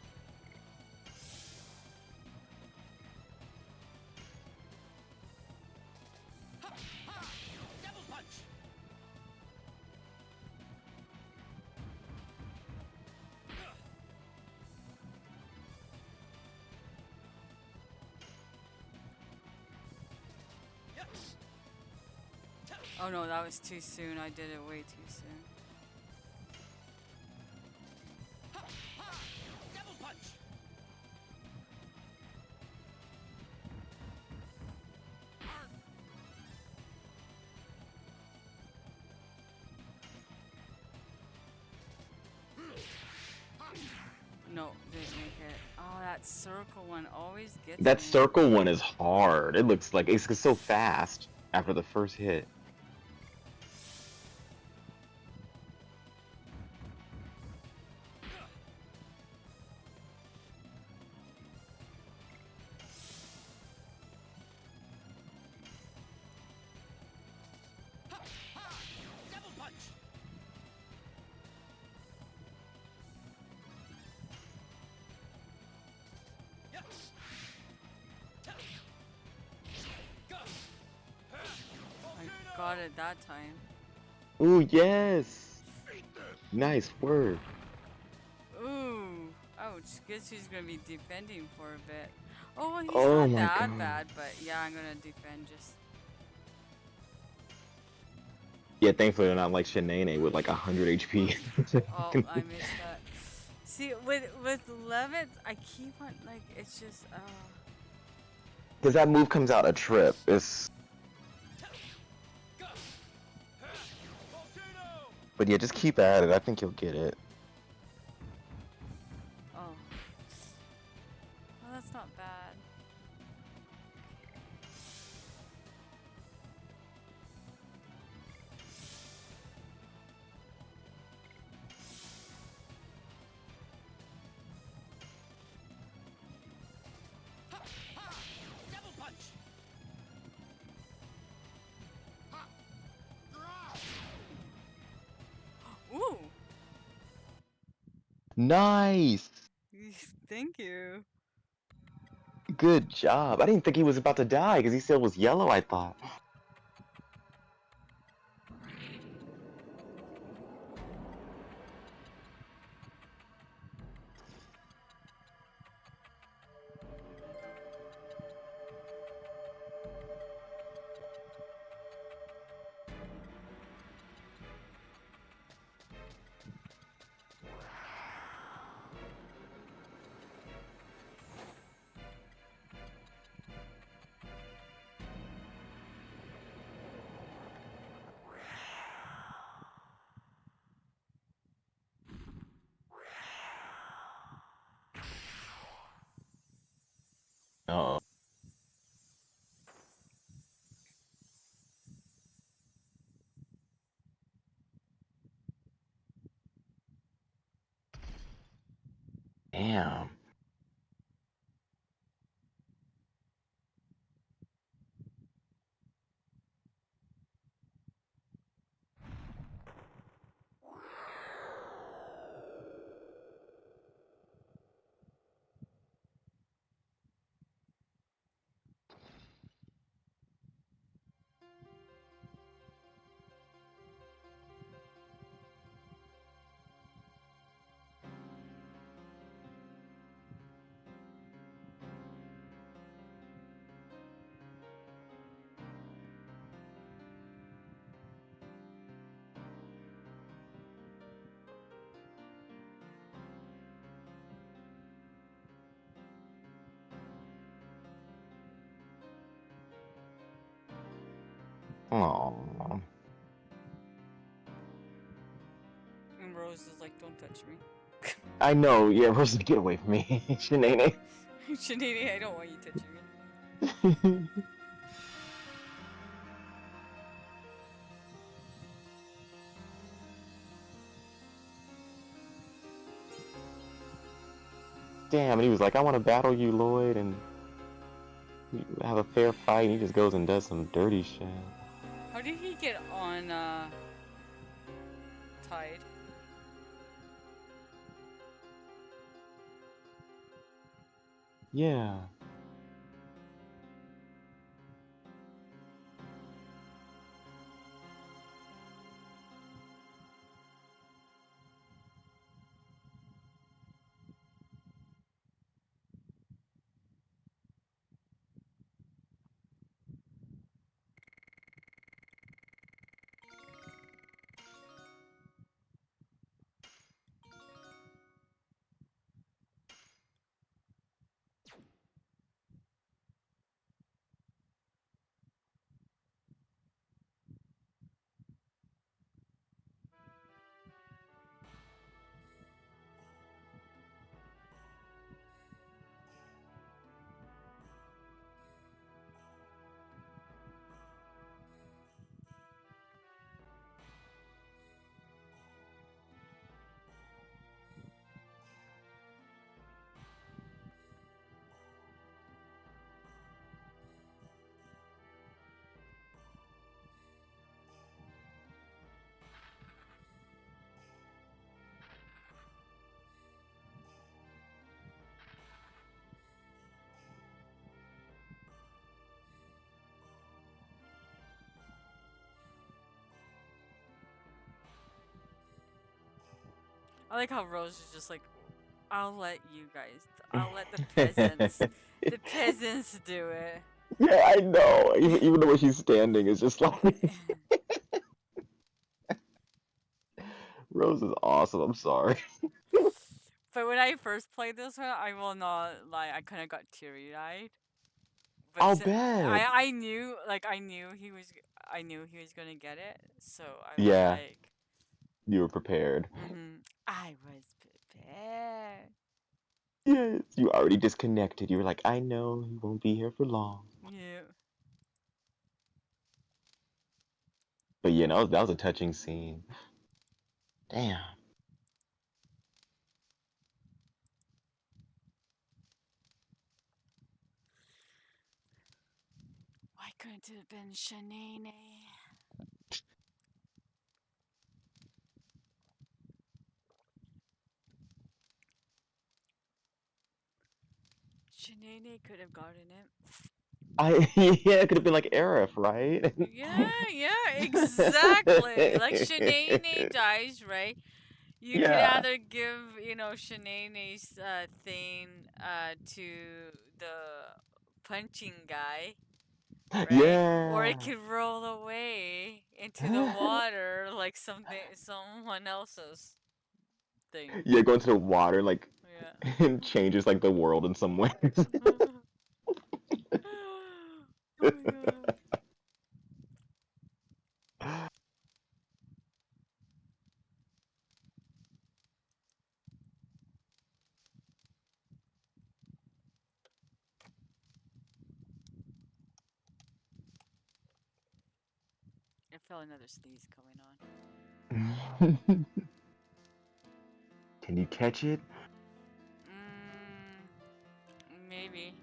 Speaker 3: Double punch.
Speaker 1: Oh no, that was too soon. I did it way too soon.
Speaker 3: Double punch.
Speaker 1: No, didn't make it. Oh, that circle one always gets
Speaker 2: That
Speaker 1: me.
Speaker 2: circle one is hard. It looks like it's so fast after the first hit.
Speaker 3: Double punch.
Speaker 1: I got it that time.
Speaker 2: Ooh, yes. Nice work.
Speaker 1: Ooh, ouch. Guess she's gonna be defending for a bit. Oh, well, he's
Speaker 2: Oh
Speaker 1: not
Speaker 2: my
Speaker 1: that
Speaker 2: god.
Speaker 1: bad, but yeah, I'm gonna defend just.
Speaker 2: Yeah, thankfully they're not like Shanae with like 100 HP.
Speaker 1: Oh, I missed that. See, with Levitt, I keep on like it's just
Speaker 2: Because that move comes out a trip. It's But yeah, just keep at it. I think you'll get it.
Speaker 1: oh. Well, that's not bad.
Speaker 3: Double punch.
Speaker 1: Ooh.
Speaker 2: Nice.
Speaker 1: Thank you.
Speaker 2: Good job. I didn't think he was about to die because he still was yellow, I thought. Oh. Damn. Oh.
Speaker 1: And Rose is like, don't touch me.
Speaker 2: I know. Yeah, Rose, get away from me, Shanae.
Speaker 1: Shanini, I don't want you touching me.
Speaker 2: Damn, and he was like, I want to battle you, Lloyd, and have a fair fight. And he just goes and does some dirty shit.
Speaker 1: How did he get on Tide?
Speaker 2: Yeah.
Speaker 1: I like how Rose is just like, I'll let you guys, I'll let the peasants do it.
Speaker 2: Yeah, I know. Even the way she's standing is just like Rose is awesome. I'm sorry.
Speaker 1: But when I first played this one, I will not lie, I kind of got teary eyed. But
Speaker 2: I'll bet.
Speaker 1: I knew, like I knew he was gonna get it, so I was
Speaker 2: Yeah,
Speaker 1: like,
Speaker 2: you were prepared.
Speaker 1: I was prepared.
Speaker 2: Yes, you already disconnected. You were like, I know he won't be here for long.
Speaker 1: Yeah.
Speaker 2: But yeah, that was a touching scene. Damn.
Speaker 1: Why couldn't it have been Shanae? Shanae could have gotten it.
Speaker 2: Yeah, it could have been like Aerith, right?
Speaker 1: Yeah, exactly. Like Shanae dies, right? You could
Speaker 2: Yeah.
Speaker 1: either give, Shanae's thing to the punching guy, right? Or it
Speaker 2: Yeah.
Speaker 1: could roll away into the water like someone else's thing.
Speaker 2: Yeah, going to the water like
Speaker 1: Yeah.
Speaker 2: it changes like the world in some ways.
Speaker 1: Oh my god. I felt another sneeze coming on.
Speaker 2: Can you catch it?
Speaker 1: Maybe.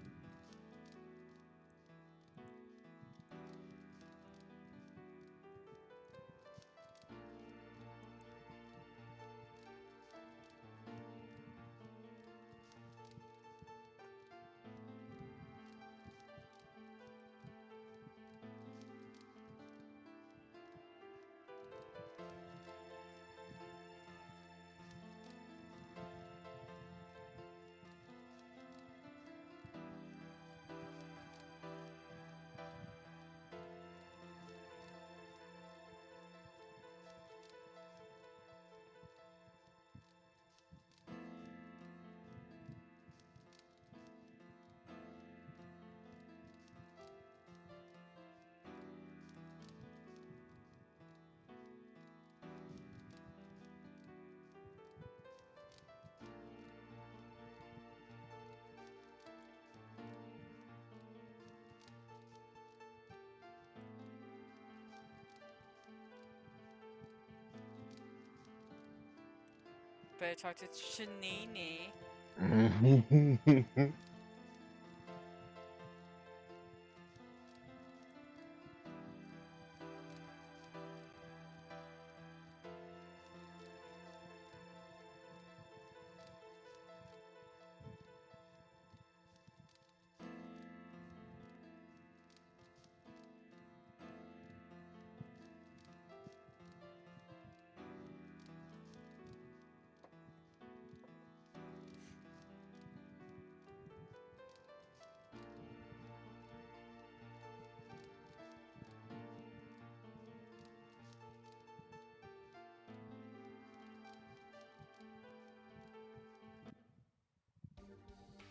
Speaker 1: Better talk to Shanini.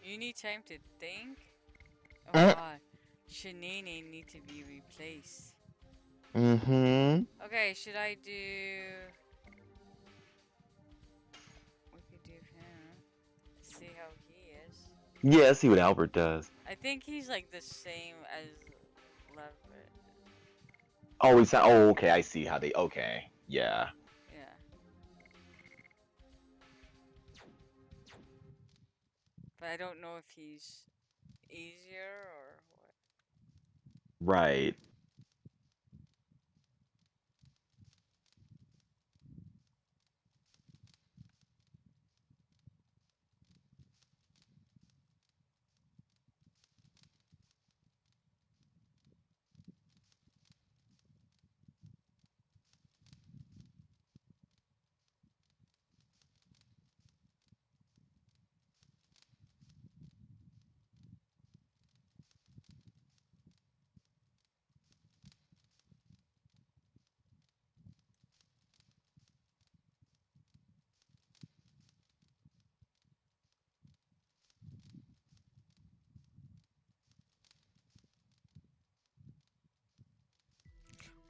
Speaker 1: You need time to think? Oh god. Shanini need to be replaced.
Speaker 2: Mm-hmm.
Speaker 1: Okay, should I do... We could do him. See how he is.
Speaker 2: Yeah, see what Albert does.
Speaker 1: I think he's like the same as Leverett.
Speaker 2: Oh, oh, okay, I see how they, okay. Yeah.
Speaker 1: Yeah. But I don't know if he's easier or what.
Speaker 2: Right.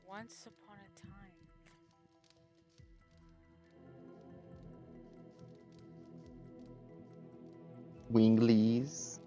Speaker 1: Once upon a time.
Speaker 2: Winglies.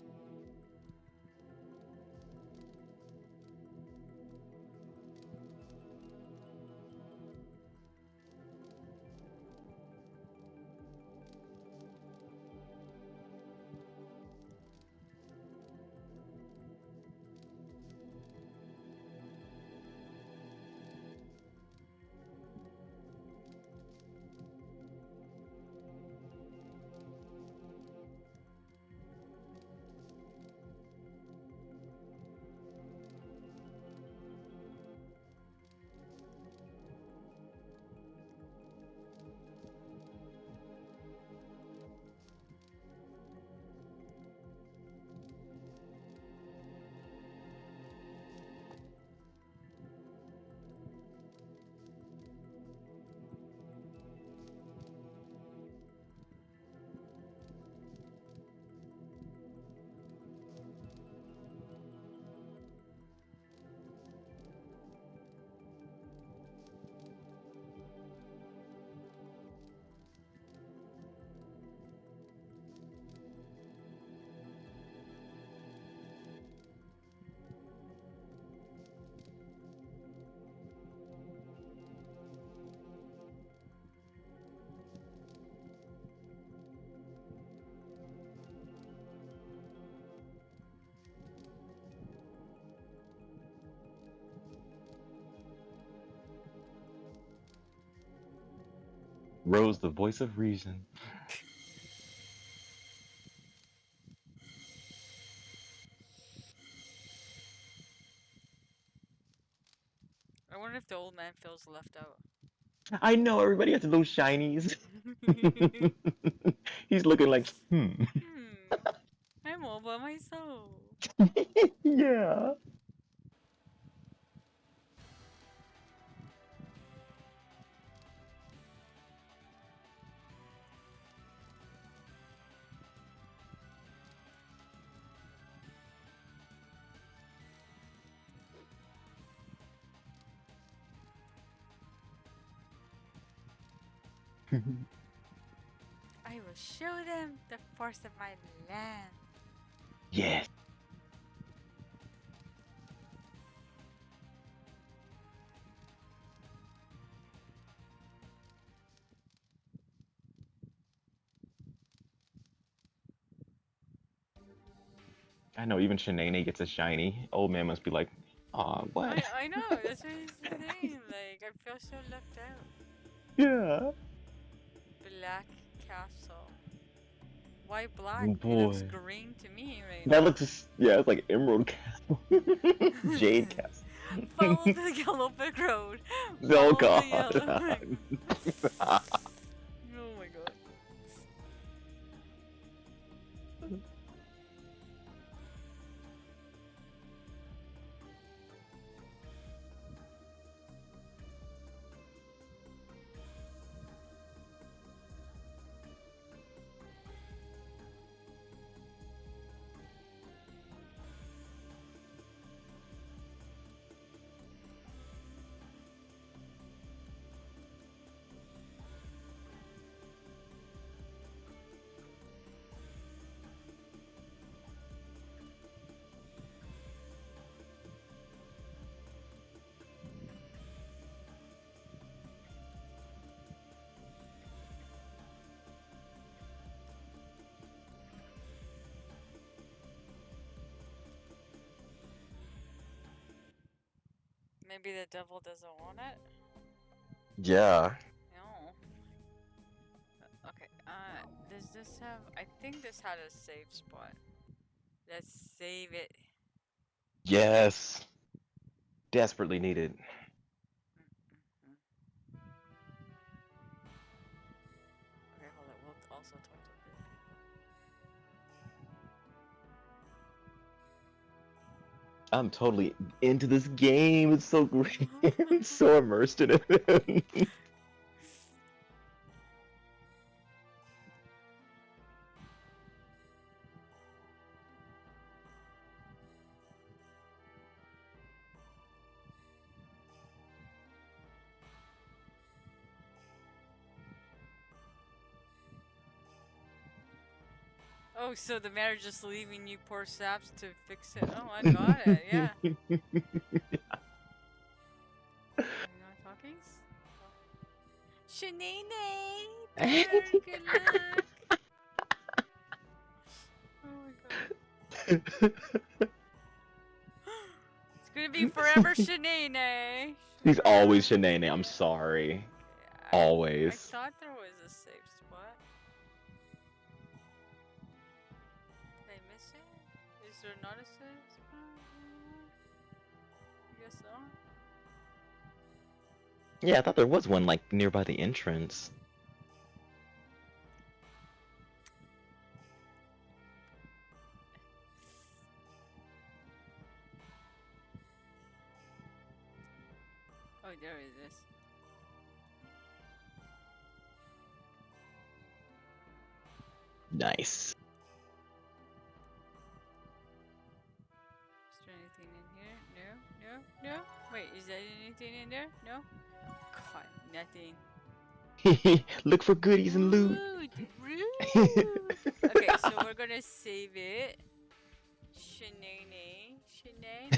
Speaker 2: Rose, the voice of reason.
Speaker 1: I wonder if the old man feels left out.
Speaker 2: I know everybody has those shinies. He's looking like,
Speaker 1: Hmm. I'm all by myself.
Speaker 2: yeah.
Speaker 1: I will show them the force of my land.
Speaker 2: Yes. I know, even Shanae gets a shiny. Old man must be like, aw, what?
Speaker 1: I know, that's what he's saying. Like, I feel so left out.
Speaker 2: Yeah.
Speaker 1: Black Castle. Why black?
Speaker 2: Oh
Speaker 1: It looks
Speaker 2: boy.
Speaker 1: green to me right
Speaker 2: That
Speaker 1: now.
Speaker 2: looks, yeah, it's like Emerald Castle. Jade Castle.
Speaker 1: Follow the yellow brick road.
Speaker 2: Oh
Speaker 1: Follow the
Speaker 2: god.
Speaker 1: yellow brick road. Oh my god. Maybe the devil doesn't want it?
Speaker 2: Yeah.
Speaker 1: No. Okay, does this have... I think this had a save spot. Let's save it.
Speaker 2: Yes. Desperately needed.
Speaker 1: Mm. Okay, hold on. We'll also talk to the people.
Speaker 2: I'm totally into this game. It's so great. I'm so immersed in it.
Speaker 1: Oh, so the mayor's just leaving you poor saps to fix it. Oh, I got it. Yeah. You know talkies? Shanae, Tar, good luck. Oh my god. It's gonna be forever Shanae.
Speaker 2: He's always
Speaker 1: Forever.
Speaker 2: Shanae. I'm sorry.
Speaker 1: I
Speaker 2: Always.
Speaker 1: thought there was a safe spot. Did I miss it? Is there not a safe spot? I guess so.
Speaker 2: Yeah, I thought there was one like nearby the entrance.
Speaker 1: Oh, there it is.
Speaker 2: Nice.
Speaker 1: Is there anything in here? No, no, no. Wait, is there anything in there? No? God, nothing.
Speaker 2: Look for goodies and loot.
Speaker 1: Rude, rude. Okay, so we're gonna save it. Shanae, Shanae.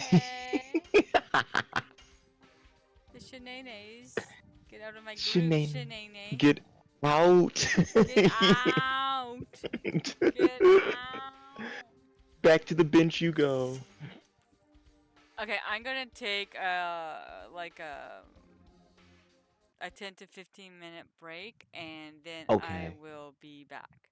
Speaker 1: The Shanaes. Get out of my group,
Speaker 2: Shanae.
Speaker 1: Shanae.
Speaker 2: Get out.
Speaker 1: Get out. Get out.
Speaker 2: Back to the bench you go.
Speaker 1: Okay, I'm gonna take like a a 10 to 15-minute break, and then I
Speaker 2: Okay.
Speaker 1: will be back.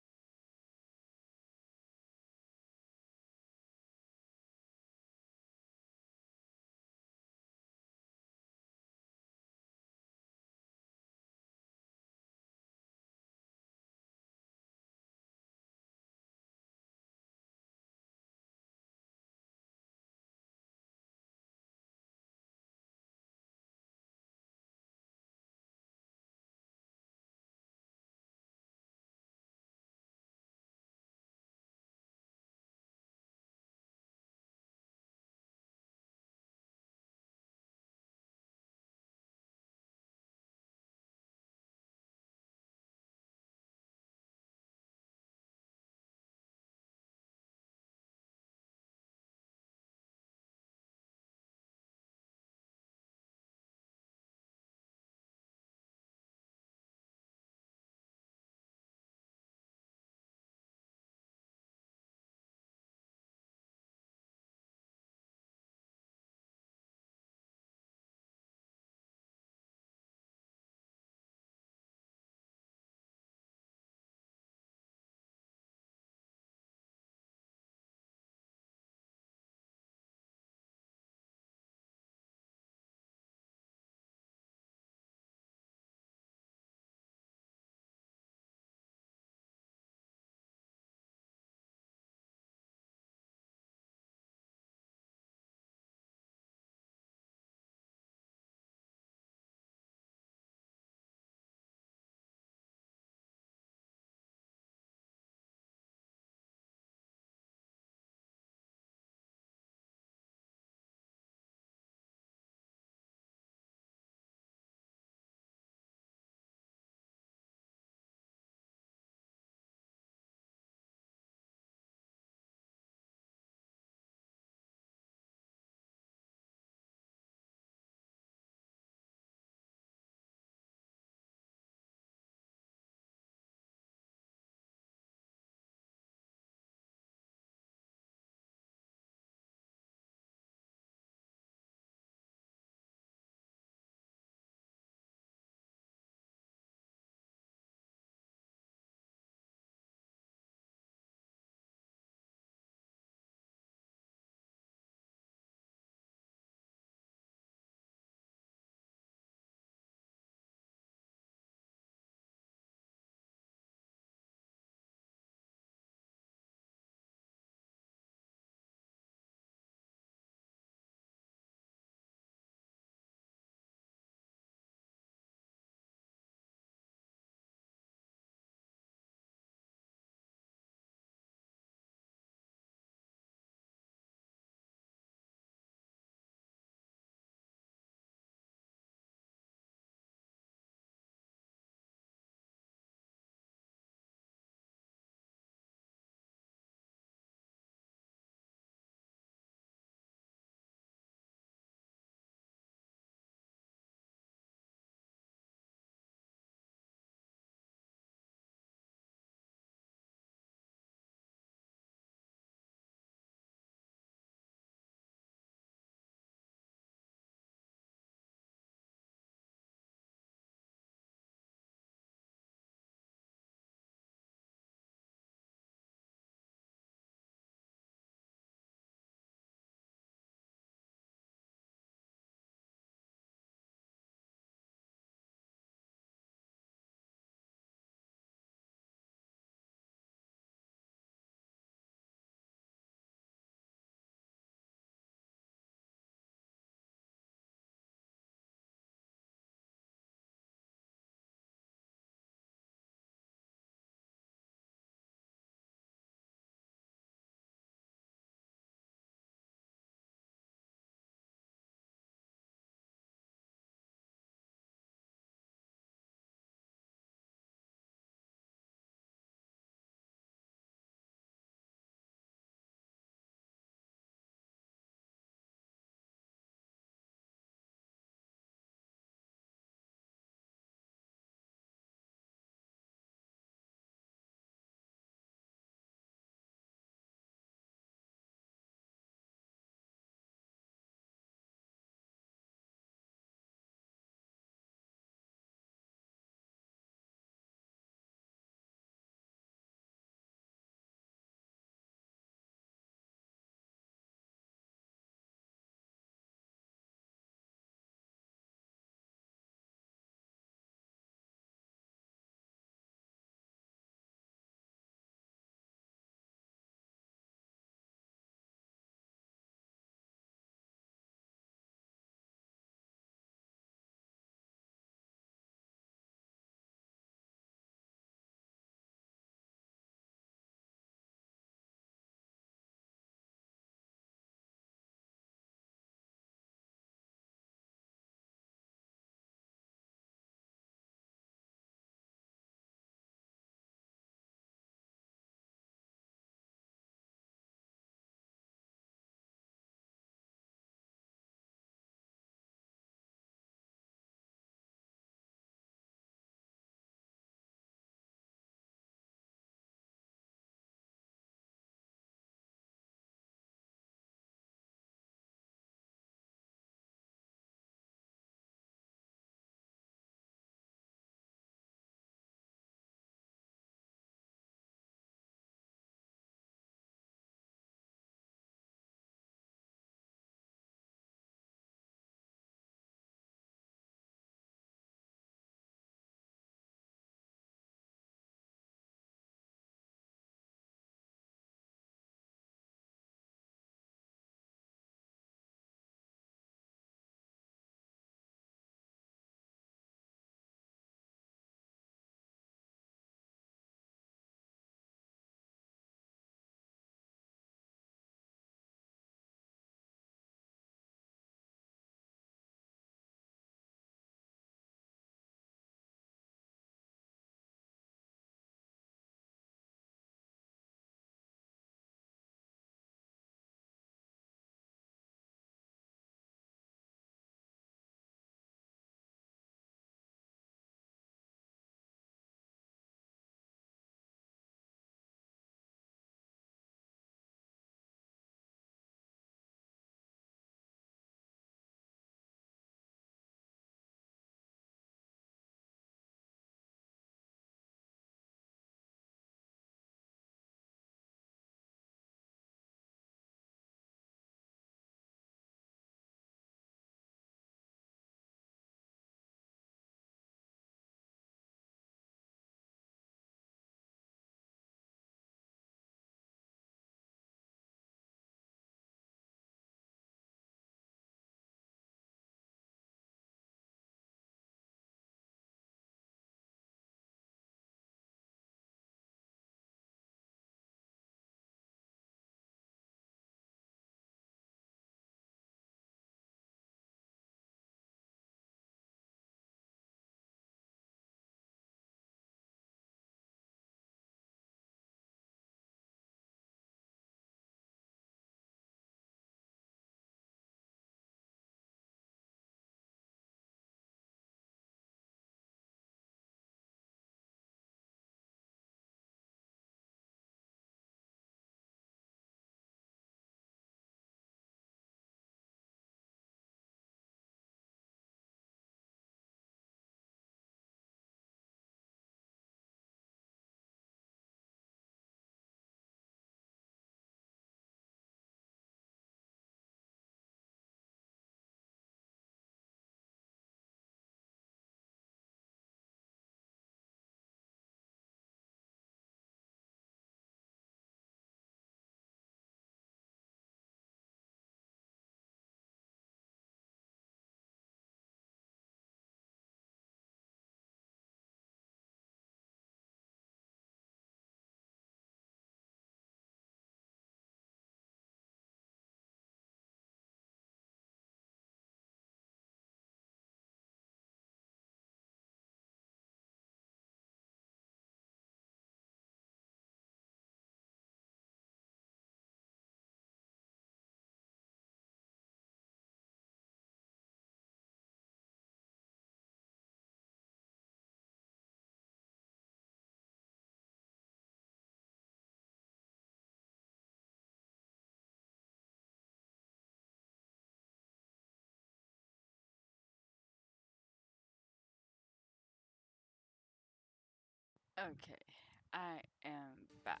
Speaker 1: Okay, I am back.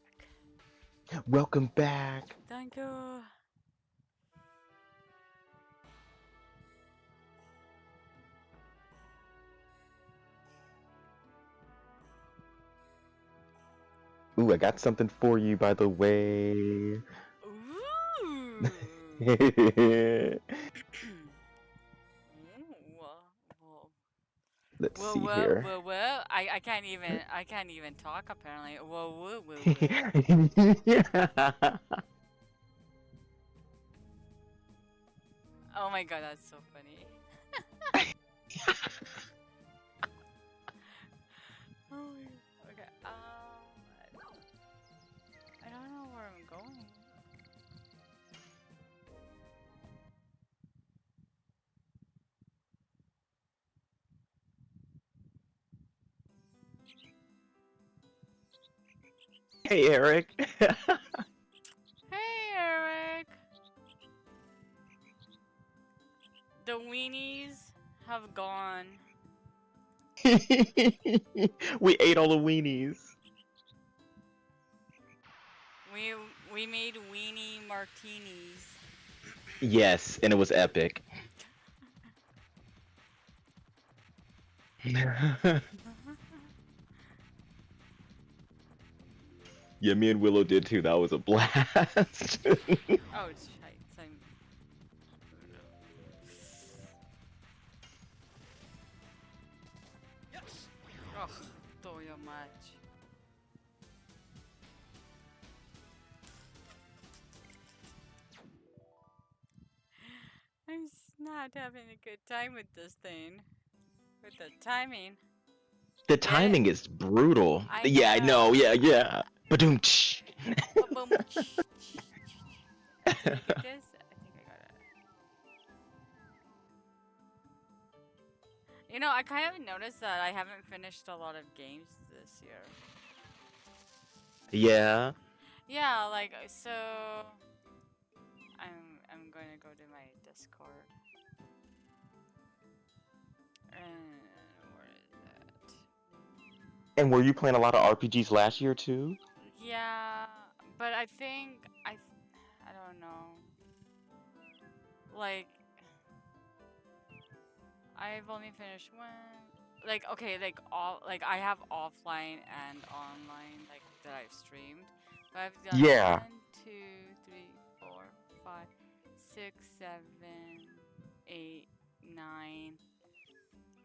Speaker 2: Welcome back.
Speaker 1: Thank you.
Speaker 2: Ooh, I got something for you, by the way.
Speaker 1: Ooh. Well, well,
Speaker 2: Let's
Speaker 1: well,
Speaker 2: see
Speaker 1: well,
Speaker 2: here.
Speaker 1: well, well. I can't even talk apparently. Whoa, whoa, whoa, whoa.
Speaker 2: Yeah.
Speaker 1: Oh my god, that's so funny. Oh my god. Okay. I don't know where I'm going.
Speaker 2: Hey, Eric.
Speaker 1: Hey, Eric. The weenies have gone.
Speaker 2: We ate all the weenies.
Speaker 1: We we made weenie martinis.
Speaker 2: Yes, and it was epic. Yeah, me and Willow did too. That was a blast.
Speaker 1: Oh, shite. I'm. Oh no.
Speaker 3: Yes.
Speaker 1: Ugh, so much. I'm not having a good time with this thing. With the timing.
Speaker 2: The
Speaker 1: Get it?
Speaker 2: timing is brutal.
Speaker 1: I
Speaker 2: Yeah, I know.
Speaker 1: know.
Speaker 2: Yeah, yeah. Ba-doom.
Speaker 1: Ba-boom. Did I get this? I think I got it. You know, I kind of noticed that I haven't finished a lot of games this year.
Speaker 2: Yeah.
Speaker 1: Yeah, like so. I'm going to go to my Discord. And where is that?
Speaker 2: And were you playing a lot of RPGs last year too?
Speaker 1: Yeah, but I think I don't know. Like I've only finished one. Like okay, like all like I have offline and online like that I've streamed. But I've done
Speaker 2: Yeah.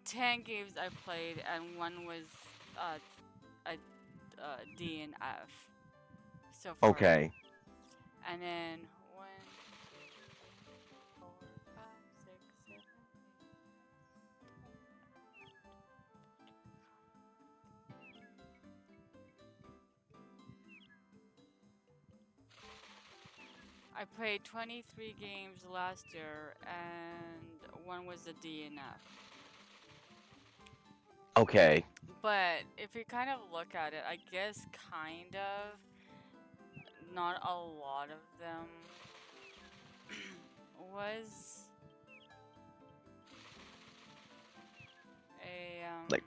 Speaker 1: 10 games I played, and one was uh, a D and F so far.
Speaker 2: Okay.
Speaker 1: And then 1, 2, 3, 4, 5, 6, 7, 8. I played 23 games last year, and one was a DNF.
Speaker 2: Okay.
Speaker 1: But if you kind of look at it, I guess kind of not a lot of them was a
Speaker 2: Like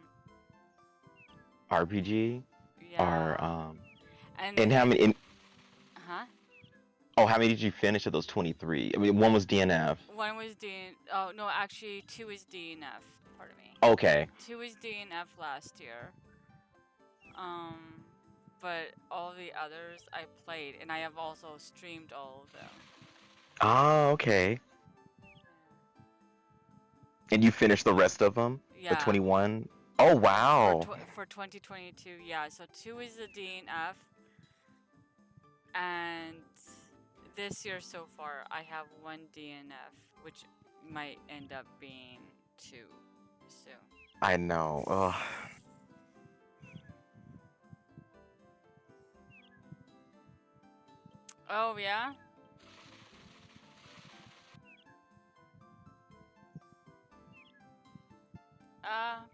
Speaker 2: RPG or
Speaker 1: yeah, and
Speaker 2: and how many
Speaker 1: huh?
Speaker 2: oh, how many did you finish of those 23? I mean, one was DNF.
Speaker 1: One was oh no, actually two is DNF. Pardon me.
Speaker 2: Okay.
Speaker 1: Two is DNF last year. Um, but all the others I played, and I have also streamed all of them.
Speaker 2: Ah, okay. And you finished the rest of them? The
Speaker 1: Yeah,
Speaker 2: 21? Oh, wow.
Speaker 1: for 2022, yeah. So two is the DNF, and this year so far I have one DNF, which might end up being two soon.
Speaker 2: I know. Ugh.
Speaker 1: Oh yeah.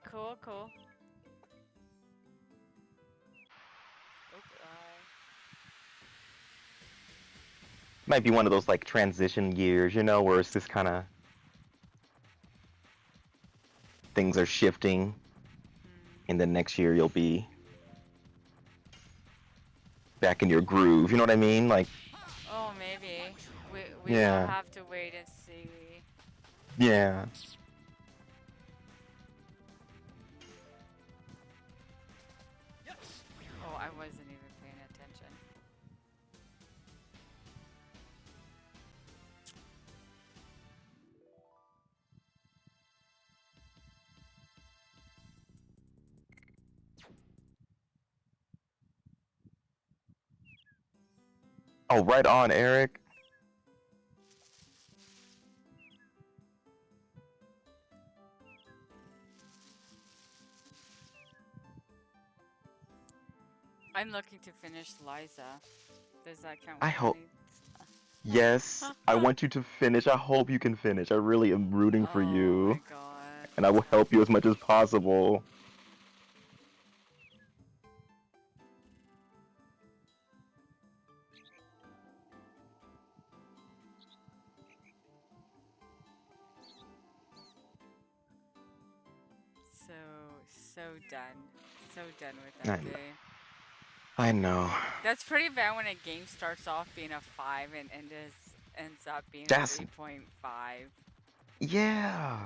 Speaker 1: Cool, cool. Okay.
Speaker 2: Might be one of those like transition years, you know, where it's just kind of things are shifting,
Speaker 1: Hmm.
Speaker 2: and then next year you'll be back in your groove. You know what I mean? Like,
Speaker 1: Oh, maybe. We will
Speaker 2: yeah,
Speaker 1: have to wait and see.
Speaker 2: yeah.
Speaker 1: Oh, I wasn't even paying attention.
Speaker 2: Oh, right on, Eric.
Speaker 1: I'm looking to finish Liza. Does that count
Speaker 2: I hope.
Speaker 1: points?
Speaker 2: Yes, I want you to finish. I hope you can finish. I really am rooting for
Speaker 1: Oh my
Speaker 2: you,
Speaker 1: god.
Speaker 2: and I will help you as much as possible.
Speaker 1: So, so done. So done with
Speaker 2: I
Speaker 1: that
Speaker 2: know.
Speaker 1: game.
Speaker 2: I know.
Speaker 1: That's pretty bad when a game starts off being a 5 and ends up being a
Speaker 2: That's
Speaker 1: 3.5.
Speaker 2: yeah.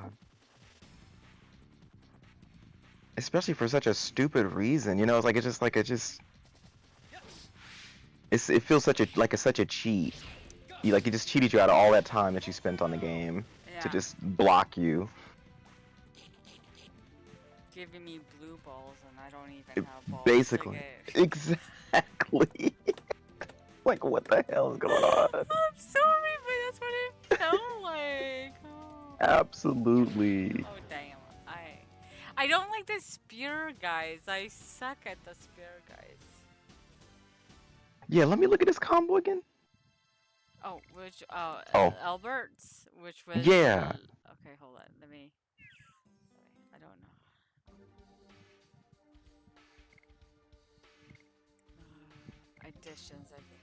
Speaker 2: Especially for such a stupid reason, you know. It's like it feels such a such a cheat. You like, it just cheated you out of all that time that you spent on the game to
Speaker 1: Yeah.
Speaker 2: just block you.
Speaker 1: Giving me blue balls and I don't even
Speaker 2: It,
Speaker 1: have balls to
Speaker 2: basically,
Speaker 1: get.
Speaker 2: exactly. Like, what the hell is going on?
Speaker 1: I'm sorry, but that's what it felt like.
Speaker 2: Absolutely.
Speaker 1: Oh damn. I don't like the spear guys. I suck at the spear guys.
Speaker 2: Yeah, let me look at this combo again.
Speaker 1: Oh, which
Speaker 2: Oh,
Speaker 1: Albert's, which was
Speaker 2: yeah.
Speaker 1: okay. Hold on, let me. I don't know. Additions, I think.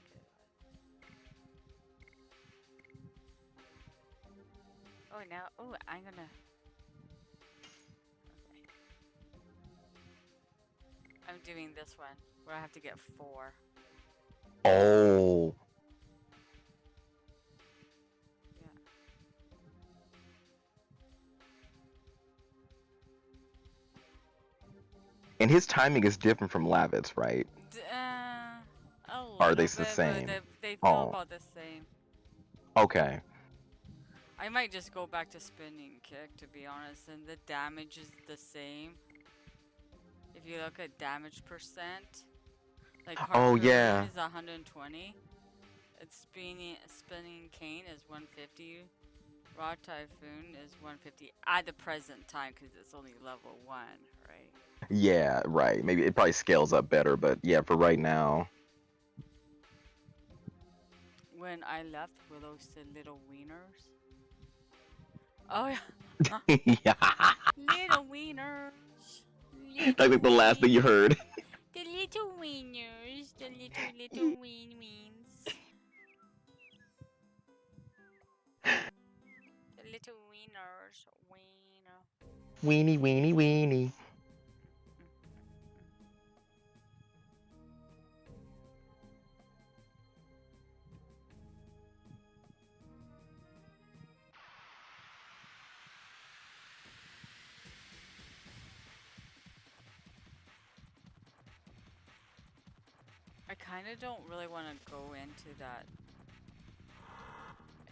Speaker 1: Oh, now. Oh, I'm gonna. Okay. I'm doing this one where I have to get 4.
Speaker 2: Oh.
Speaker 1: Yeah.
Speaker 2: And his timing is different from Lavitz, right?
Speaker 1: A
Speaker 2: Are they
Speaker 1: little
Speaker 2: the
Speaker 1: bit, but
Speaker 2: same?
Speaker 1: they feel
Speaker 2: Oh,
Speaker 1: about the same.
Speaker 2: okay.
Speaker 1: I might just go back to spinning kick to be honest, and the damage is the same. If you look at damage percent, like
Speaker 2: Oh,
Speaker 1: harpoon
Speaker 2: yeah.
Speaker 1: is 120. It's spinning cane is 150. Raw typhoon is 150 at the present time because it's only level 1, right?
Speaker 2: Yeah, right. Maybe it probably scales up better, but yeah, for right now.
Speaker 1: When I left, Willow said little wieners. Oh yeah,
Speaker 2: Yeah.
Speaker 1: little wieners,
Speaker 2: That's like the
Speaker 1: little
Speaker 2: last thing you
Speaker 1: ween,
Speaker 2: heard.
Speaker 1: the little wieners, the little weens, the little wieners, wiener.
Speaker 2: Weenie, weenie, weenie.
Speaker 1: I kind of don't really want to go into that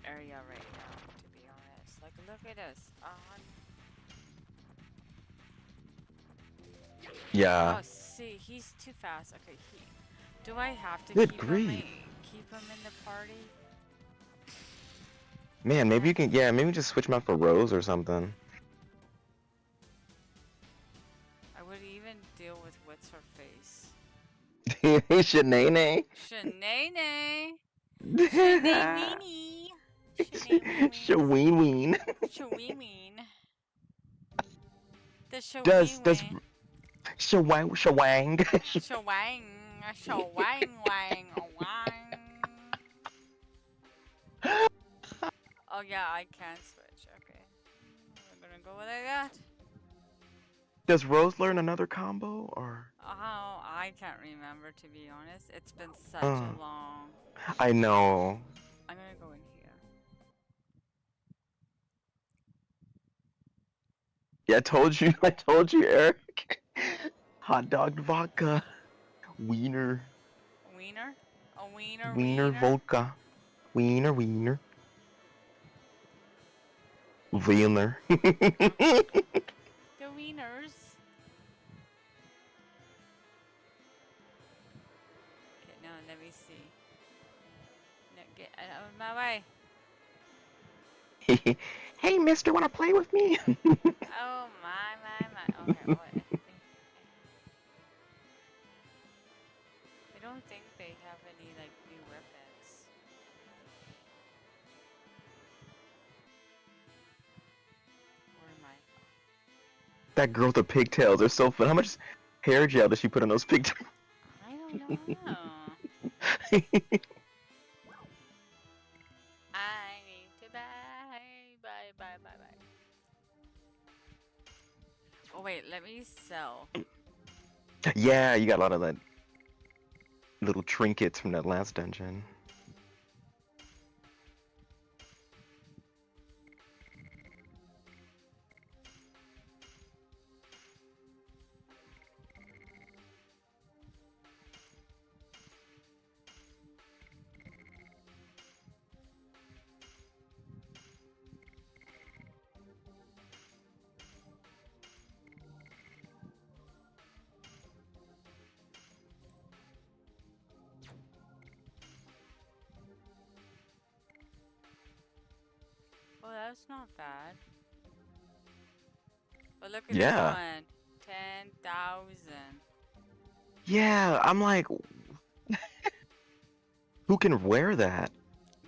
Speaker 1: area right now, to be honest. Like, look at us.
Speaker 2: Yeah.
Speaker 1: Oh, see, he's too fast. Okay, do I have to
Speaker 2: Good grief.
Speaker 1: keep him in the party?
Speaker 2: Man, maybe
Speaker 1: Yeah.
Speaker 2: you can, yeah, maybe just switch him out for Rose or something.
Speaker 1: I would even deal with what's her face.
Speaker 2: Shanae.
Speaker 1: Shanae. Shanae weenie. Shanae ween weens.
Speaker 2: Shaween ween.
Speaker 1: Shaween ween. The
Speaker 2: Does
Speaker 1: shaween
Speaker 2: does
Speaker 1: ween.
Speaker 2: Shawang Shawang.
Speaker 1: Shawang. Shawang wang wang. Oh yeah, I can switch. Okay. We're gonna go with that.
Speaker 2: Does Rose learn another combo or?
Speaker 1: Oh, I can't remember, to be honest. It's been such a
Speaker 2: Uh,
Speaker 1: long.
Speaker 2: I know.
Speaker 1: I'm gonna go in here.
Speaker 2: Yeah, I told you. I told you, Eric. Hot dog vodka. Wiener.
Speaker 1: Wiener? A wiener,
Speaker 2: Wiener
Speaker 1: wiener?
Speaker 2: vodka. Wiener, wiener. Wiener.
Speaker 1: Okay. The wieners. Okay, now let me see. No, get out of my way.
Speaker 2: Hey, mister, wanna play with me?
Speaker 1: Oh my. Okay, what? I don't think they have any like new weapons. Where am I?
Speaker 2: That girl with the pigtails are so fun. How much hair gel does she put on those pigtails?
Speaker 1: I don't know. I need to buy. Oh wait, let me sell.
Speaker 2: Yeah, you got a lot of that little trinkets from that last dungeon.
Speaker 1: Oh, that's not bad. But look at this
Speaker 2: Yeah.
Speaker 1: one. 10,000.
Speaker 2: Yeah, I'm like, who can wear that?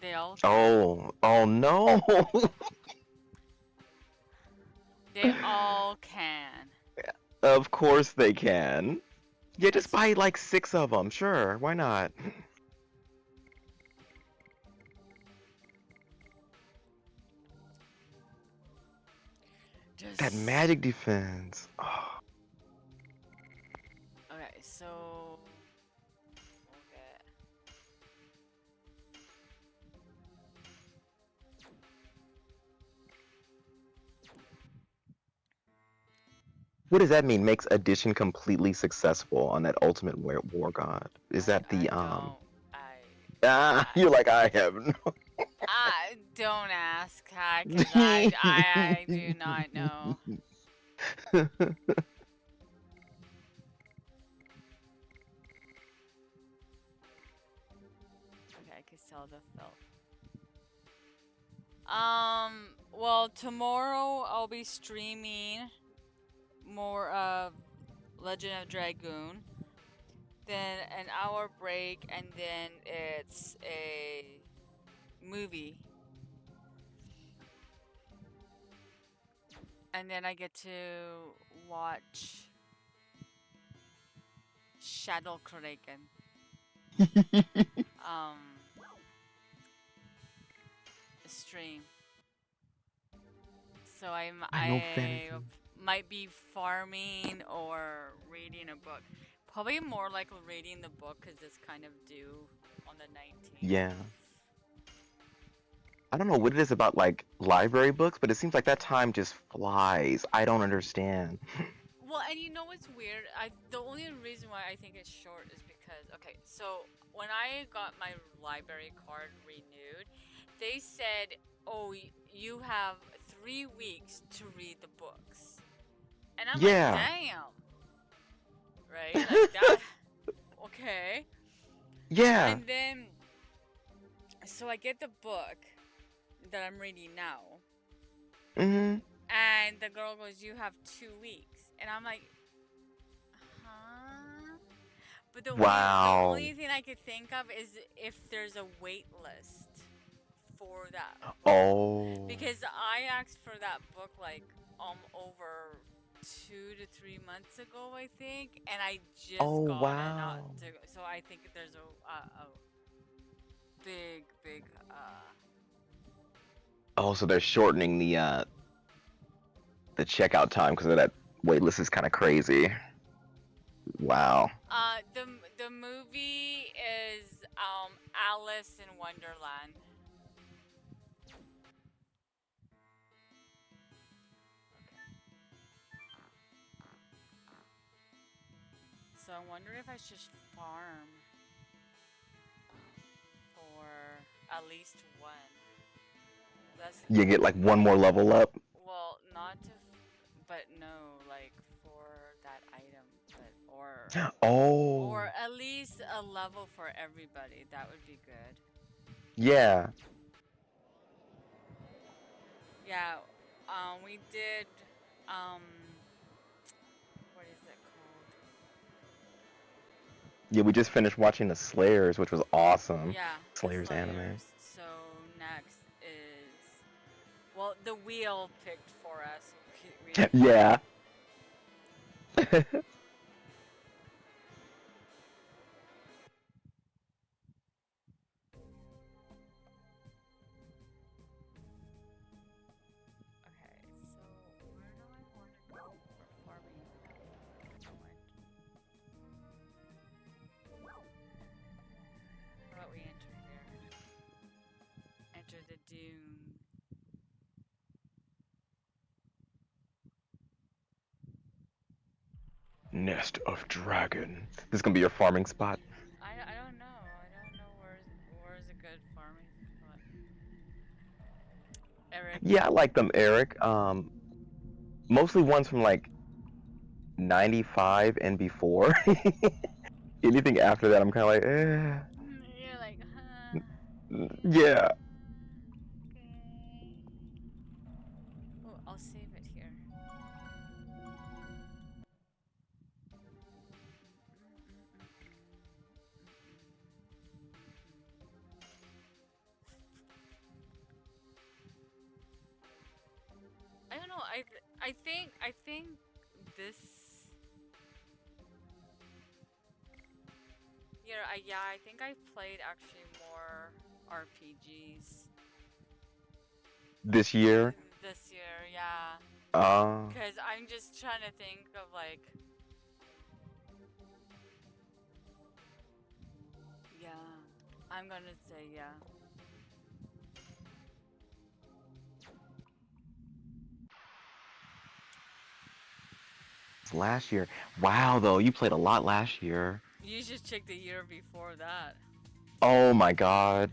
Speaker 1: They all can.
Speaker 2: Oh no.
Speaker 1: They all can.
Speaker 2: Of course they can. Yeah, just
Speaker 1: Let's
Speaker 2: buy like 6 of them. Sure, why not? That
Speaker 1: just.
Speaker 2: magic defense. Oh,
Speaker 1: Okay, so. Okay.
Speaker 2: what does that mean? Makes addition completely successful on that ultimate war god. Is that the
Speaker 1: I don't.
Speaker 2: you're like I have no.
Speaker 1: I don't ask, Kai, because I do not know. Okay, I could sell the felt. Well, tomorrow I'll be streaming more of Legend of Dragoon. Then an hour break, and then it's a movie. And then I get to watch Shadow Kraken. Um, stream. So
Speaker 2: I know
Speaker 1: I
Speaker 2: fantasy.
Speaker 1: might be farming or reading a book. Probably more likely reading the book because it's kind of due on the 19th.
Speaker 2: Yeah. I don't know what it is about like library books, but it seems like that time just flies. I don't understand.
Speaker 1: Well, and you know what's weird? The only reason why I think it's short is because okay, so when I got my library card renewed, they said, "Oh, you have 3 weeks to read the books," and I'm like,
Speaker 2: Yeah.
Speaker 1: "Damn!" Right? Like that. Okay.
Speaker 2: Yeah.
Speaker 1: And then, so I get the book that I'm reading now,
Speaker 2: Mm-hmm.
Speaker 1: and the girl goes, "You have 2 weeks," and I'm like, "Huh?" But the
Speaker 2: Wow.
Speaker 1: only thing I could think of is if there's a wait list for that book,
Speaker 2: Oh.
Speaker 1: because I asked for that book like over 2 to 3 months ago, I think, and I
Speaker 2: Oh
Speaker 1: just got it not
Speaker 2: wow.
Speaker 1: to. So I think there's a big
Speaker 2: Oh, so they're shortening the checkout time because of that wait list is kind of crazy. Wow.
Speaker 1: The movie is Alice in Wonderland. Okay. So I'm wondering if I should farm for at least one. That's
Speaker 2: You get like one more level up.
Speaker 1: well, not to, but no, like for that item, but or
Speaker 2: Oh,
Speaker 1: at least a level for everybody. That would be good.
Speaker 2: yeah.
Speaker 1: Yeah, we did, um, what is it called?
Speaker 2: Yeah, we just finished watching the Slayers, which was awesome.
Speaker 1: Yeah, the
Speaker 2: Slayers anime.
Speaker 1: Slayers. So next is, well, the wheel picked for us. We
Speaker 2: Yeah.
Speaker 1: okay. So where do I want to go for farming at the moment? How about we enter here? Enter the dune.
Speaker 2: Nest of Dragon. This is gonna be your farming spot.
Speaker 1: I don't know. I don't know where's a good farming spot. Eric.
Speaker 2: Yeah, I like them, Eric. Mostly ones from like 95 and before. Anything after that, I'm kind of like,
Speaker 1: You're like, huh?
Speaker 2: yeah.
Speaker 1: Okay. Oh, I'll save it here. I don't know. I think this. Yeah. I think I've played actually more RPGs
Speaker 2: This year.
Speaker 1: this year. Yeah,
Speaker 2: Uh,
Speaker 1: because I'm just trying to think of like. Yeah, I'm gonna say yeah.
Speaker 2: last year. Wow, though, you played a lot last year.
Speaker 1: You should check the year before that.
Speaker 2: Oh my god.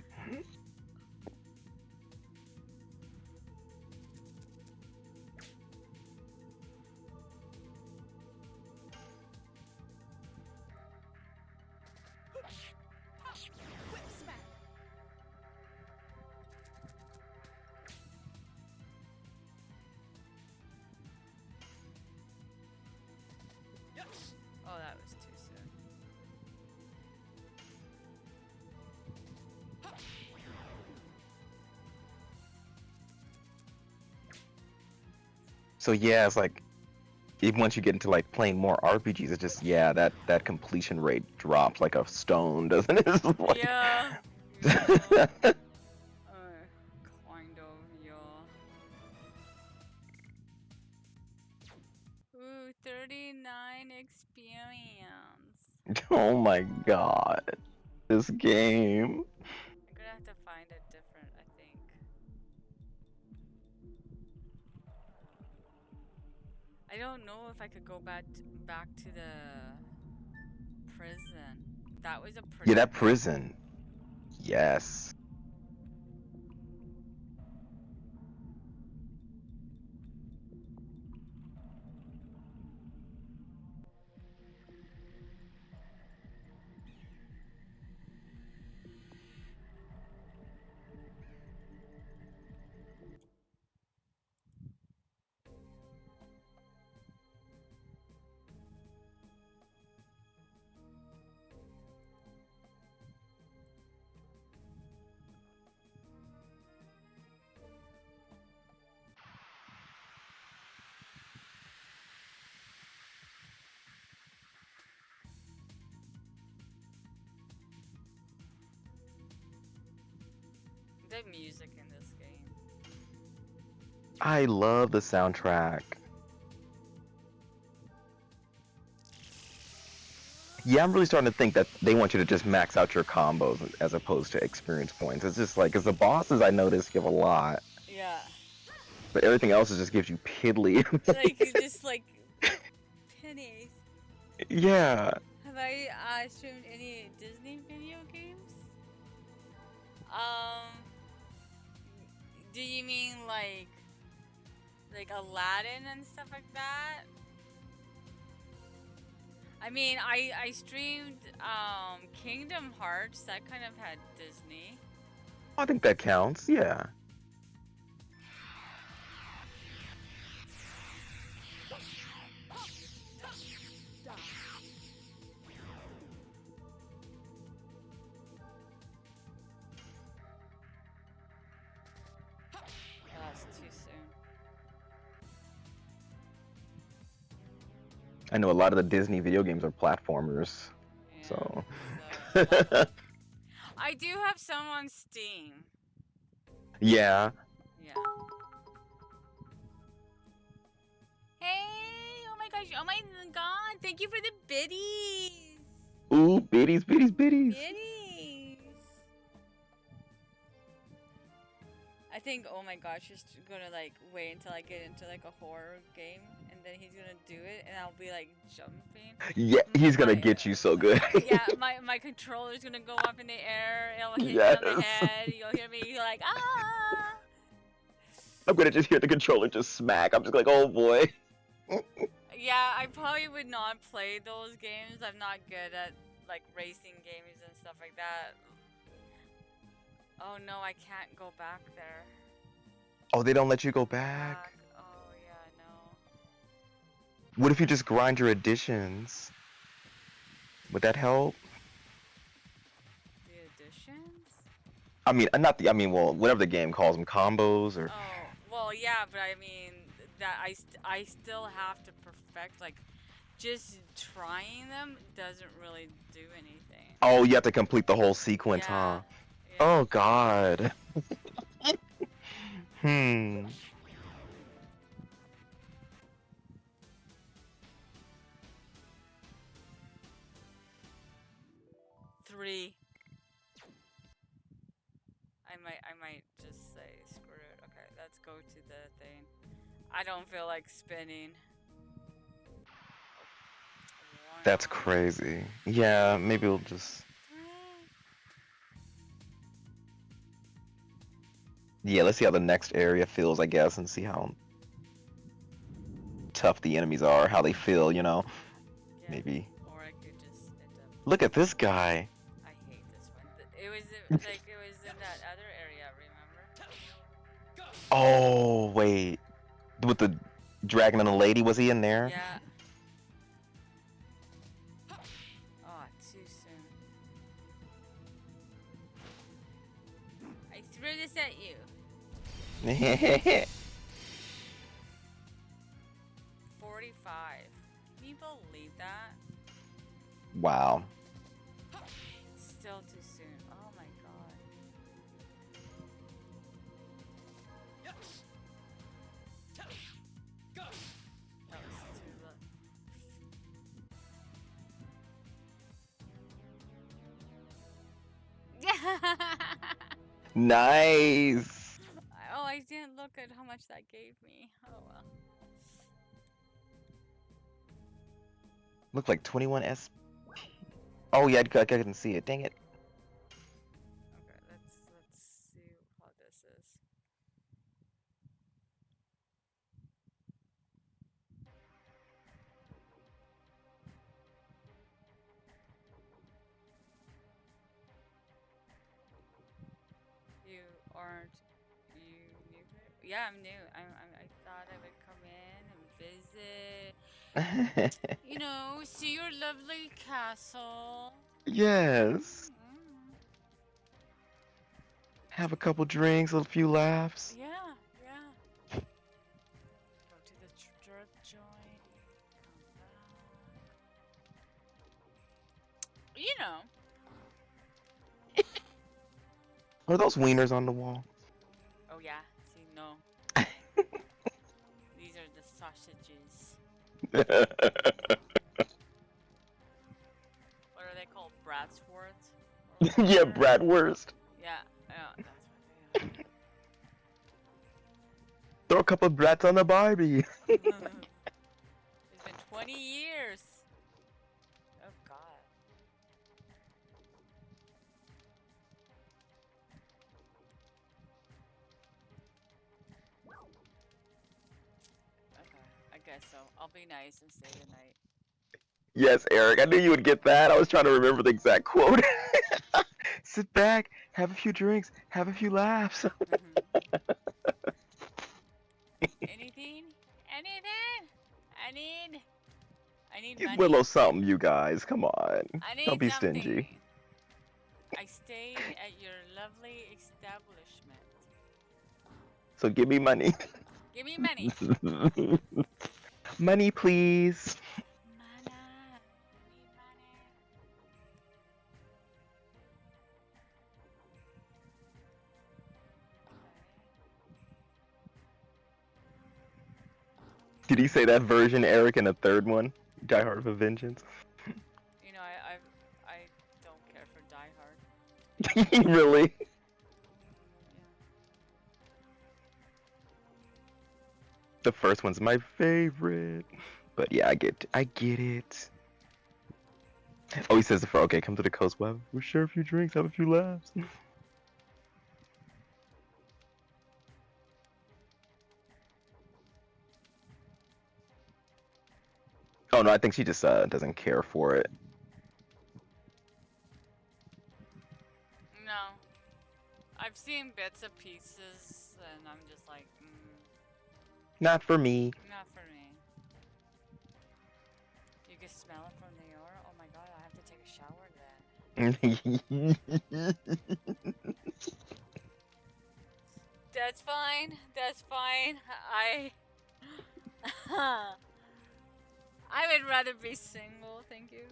Speaker 1: Oh, that was too soon.
Speaker 2: So yeah, it's like even once you get into like playing more RPGs, it's just yeah, that completion rate drops like a stone, doesn't it? It's like
Speaker 1: Yeah. Yeah. Kind of, yeah. Ooh, 39 experience.
Speaker 2: oh my god. This game.
Speaker 1: I'm gonna have to find it different, I think. I don't know if I could go back to the prison. That was a
Speaker 2: Yeah,
Speaker 1: pretty
Speaker 2: that
Speaker 1: good.
Speaker 2: prison. Yes.
Speaker 1: The music in this game.
Speaker 2: I love the soundtrack. Yeah, I'm really starting to think that they want you to just max out your combos as opposed to experience points. It's just like, because the bosses I noticed give a lot,
Speaker 1: Yeah.
Speaker 2: but everything else just gives you piddly.
Speaker 1: Like you just like pennies.
Speaker 2: Yeah.
Speaker 1: Have I streamed any Disney video games? Um, do you mean like Aladdin and stuff like that? I mean, I streamed Kingdom Hearts. That kind of had Disney.
Speaker 2: I think that counts. Yeah.
Speaker 1: Oh, that's too soon.
Speaker 2: I know a lot of the Disney video games are platformers.
Speaker 1: Yeah.
Speaker 2: So.
Speaker 1: So a lot. I do have some on Steam.
Speaker 2: Yeah.
Speaker 1: Yeah. Hey! Oh my gosh! Oh my god! Thank you for the biddies.
Speaker 2: Ooh, biddies, biddies, biddies.
Speaker 1: Biddies. I think, oh my gosh, he's gonna like wait until I get into like a horror game, and then he's gonna do it, and I'll be like jumping.
Speaker 2: Yeah, he's gonna
Speaker 1: My,
Speaker 2: get you so good.
Speaker 1: yeah, my controller's gonna go up in the air. It'll hit me
Speaker 2: Yes.
Speaker 1: on the head. You'll hear me like ah.
Speaker 2: I'm gonna just hear the controller just smack. I'm just like, oh boy.
Speaker 1: Yeah, I probably would not play those games. I'm not good at like racing games and stuff like that. Oh no, I can't go back there.
Speaker 2: Oh, they don't let you go back?
Speaker 1: Oh yeah, no.
Speaker 2: What if you just grind your additions? Would that help?
Speaker 1: The additions?
Speaker 2: I mean, not the. I mean, well, whatever the game calls them, combos or.
Speaker 1: Oh, well, yeah, but I mean that I still have to perfect like just trying them doesn't really do anything.
Speaker 2: Oh, you have to complete the whole sequence,
Speaker 1: Yeah.
Speaker 2: huh?
Speaker 1: Yeah.
Speaker 2: Oh God. Hmm.
Speaker 1: 3. I might just say screw it. Okay, let's go to the thing. I don't feel like spinning.
Speaker 2: That's
Speaker 1: 1,
Speaker 2: crazy. Yeah, maybe we'll just.
Speaker 1: 3.
Speaker 2: Yeah, let's see how the next area feels, I guess, and see how tough the enemies are, how they feel, you know?
Speaker 1: Yeah.
Speaker 2: Maybe.
Speaker 1: Or I could just end up.
Speaker 2: Look at this guy.
Speaker 1: I hate this one. It was like it was in that other area, remember?
Speaker 2: Oh, wait. With the dragon and the lady, was he in there?
Speaker 1: Yeah. Oh, too soon. I threw this at you. 45. Can you believe that?
Speaker 2: Wow.
Speaker 1: Still too soon. Oh my god. That was too low.
Speaker 2: Nice.
Speaker 1: Oh, I didn't look at how much that gave me. Oh well.
Speaker 2: Looked like 21 SP. Oh, yeah, I couldn't see it. Dang it.
Speaker 1: Okay, let's see how this is. You aren't you new here? Yeah, I'm new. I thought I would come in and visit. You know, see your lovely castle.
Speaker 2: Yes.
Speaker 1: Mm.
Speaker 2: Have a couple drinks, a few laughs.
Speaker 1: Yeah, yeah. Go to the strip joint. Come back. You know.
Speaker 2: Are those wieners on the wall?
Speaker 1: Oh yeah. See, no. These are the sausages.
Speaker 2: Yeah, bratwurst.
Speaker 1: Yeah, yeah, that's what they
Speaker 2: Throw a couple of brats on the Barbie.
Speaker 1: are. It's been 20 years. Oh God. Okay, I guess so. I'll be nice and stay the night.
Speaker 2: Yes, Eric, I knew you would get that. I was trying to remember the exact quote. Sit back, have a few drinks, have a few laughs.
Speaker 1: Anything? Anything? I need. I need
Speaker 2: Give
Speaker 1: money.
Speaker 2: Willow something, you guys. Come on.
Speaker 1: I
Speaker 2: Don't
Speaker 1: need
Speaker 2: be stingy.
Speaker 1: something. I stayed at your lovely establishment.
Speaker 2: So give me money.
Speaker 1: Give me money.
Speaker 2: Money, please.
Speaker 1: Money. I need money.
Speaker 2: Did he say that version, Eric, in a third one? Die Hard with a Vengeance?
Speaker 1: You know, I don't care for Die Hard.
Speaker 2: Really?
Speaker 1: Yeah.
Speaker 2: The first one's my favorite. But yeah, I get it. Oh, he says, okay, come to the coast. Well, we'll share a few drinks, have a few laughs. Oh no, I think she just doesn't care for it.
Speaker 1: No. I've seen bits and pieces, and I'm just like,
Speaker 2: Not for me.
Speaker 1: not for me. You can smell it from the air. Oh my God, I have to take a shower then. That's fine. That's fine. I would rather be single, thank you.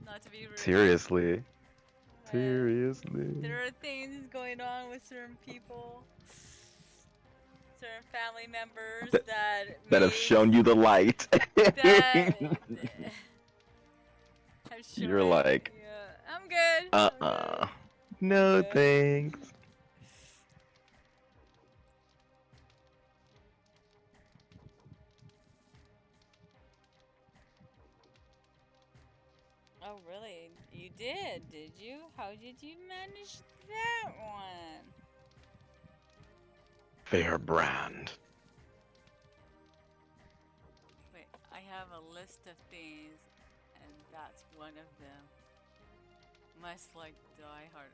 Speaker 1: Not to be rude.
Speaker 2: Seriously.
Speaker 1: Uh,
Speaker 2: Seriously.
Speaker 1: There are things going on with certain people, certain family members
Speaker 2: That have shown you the light.
Speaker 1: that have shown
Speaker 2: You're
Speaker 1: it.
Speaker 2: like,
Speaker 1: Yeah, I'm good. I'm
Speaker 2: uh-uh.
Speaker 1: good.
Speaker 2: No
Speaker 1: good.
Speaker 2: thanks.
Speaker 1: Oh, really? You did you? How did you manage that one?
Speaker 2: Fair brand.
Speaker 1: Wait, I have a list of things, and that's one of them. Must like Die Hard.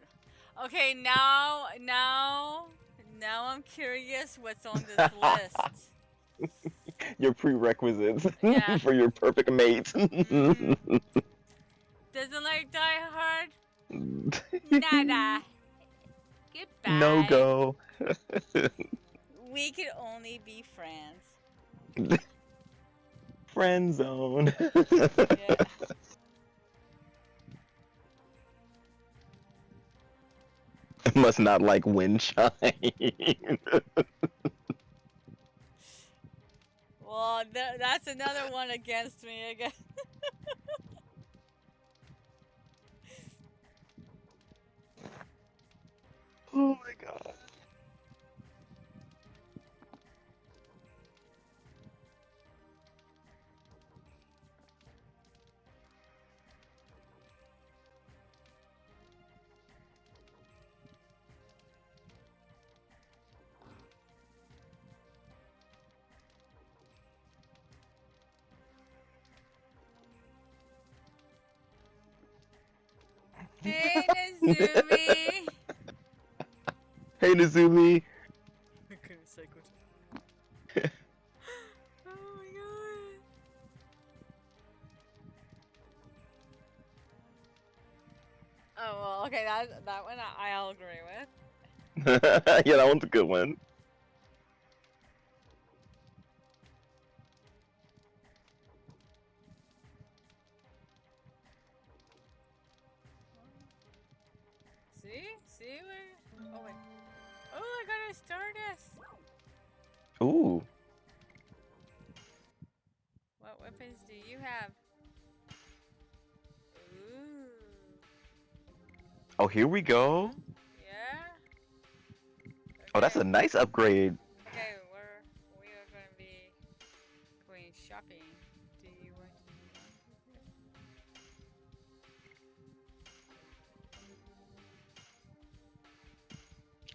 Speaker 1: Okay, now I'm curious what's on this list.
Speaker 2: Your prerequisites
Speaker 1: Yeah.
Speaker 2: for your perfect mate.
Speaker 1: Doesn't like Die Hard? Nada. Goodbye.
Speaker 2: No go.
Speaker 1: We could only be friends.
Speaker 2: Friend zone.
Speaker 1: Yeah.
Speaker 2: Must not like wind chime.
Speaker 1: Well, that's another one against me, I guess.
Speaker 2: Oh my god.
Speaker 1: Hey, Nazumi.
Speaker 2: Hey Nazumi.
Speaker 1: I couldn't say Oh my god. Oh well, okay, that one I'll agree with.
Speaker 2: Yeah, that one's a good one.
Speaker 1: See where? Oh wait. Oh, I got a Stardust.
Speaker 2: Ooh.
Speaker 1: What weapons do you have? Ooh.
Speaker 2: Oh, here we go.
Speaker 1: Yeah.
Speaker 2: Oh, that's
Speaker 1: Okay.
Speaker 2: a nice upgrade.
Speaker 1: Okay. We are gonna be going shopping. Do you want to walk with me?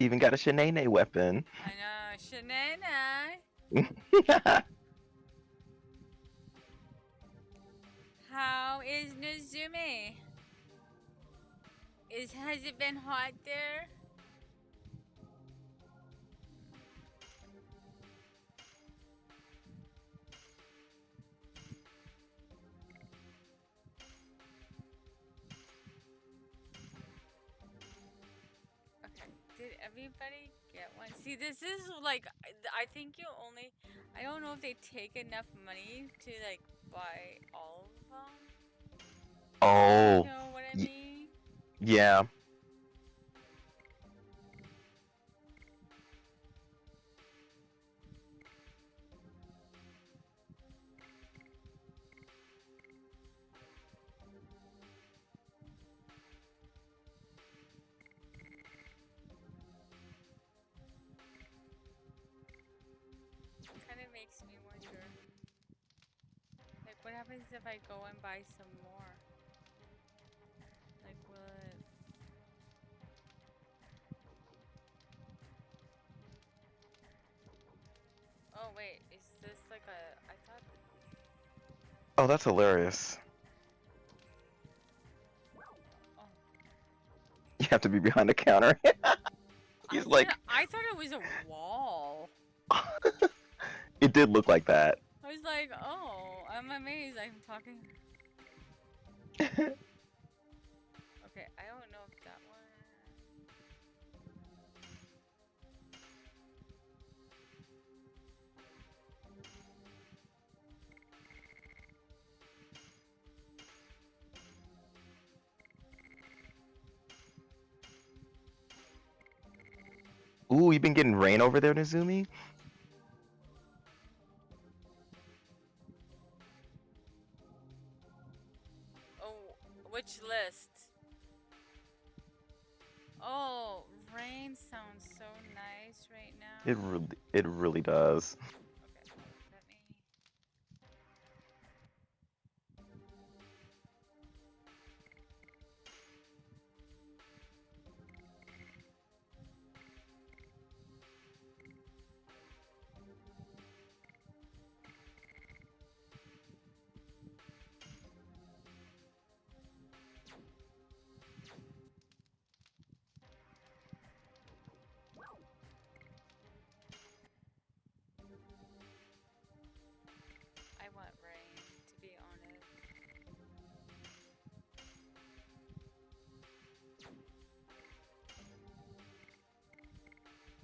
Speaker 2: Even got a Shanae weapon.
Speaker 1: I know, Shanae. How is Nozumi? Has it been hot there? Okay. Did everybody get one? See, this is like I think you only. I don't know if they take enough money to like buy all of them. You
Speaker 2: Oh,
Speaker 1: know what I
Speaker 2: y-
Speaker 1: mean?
Speaker 2: yeah.
Speaker 1: Kind of makes me wonder. Like, what happens if I go and buy some more? Like, will it? Oh wait, is this like a? I thought.
Speaker 2: Oh, that's hilarious.
Speaker 1: Oh,
Speaker 2: You have to be behind the counter. He's like,
Speaker 1: I thought it was a wall.
Speaker 2: it did look like that.
Speaker 1: I was like, oh, I'm amazed. I'm talking. Okay, I don't know if that one.
Speaker 2: Ooh, you been getting rain over there, Nizumi?
Speaker 1: Oh, which list? Oh, rain sounds so nice right now.
Speaker 2: It really does.
Speaker 1: Okay, let me. I want rain, to be honest.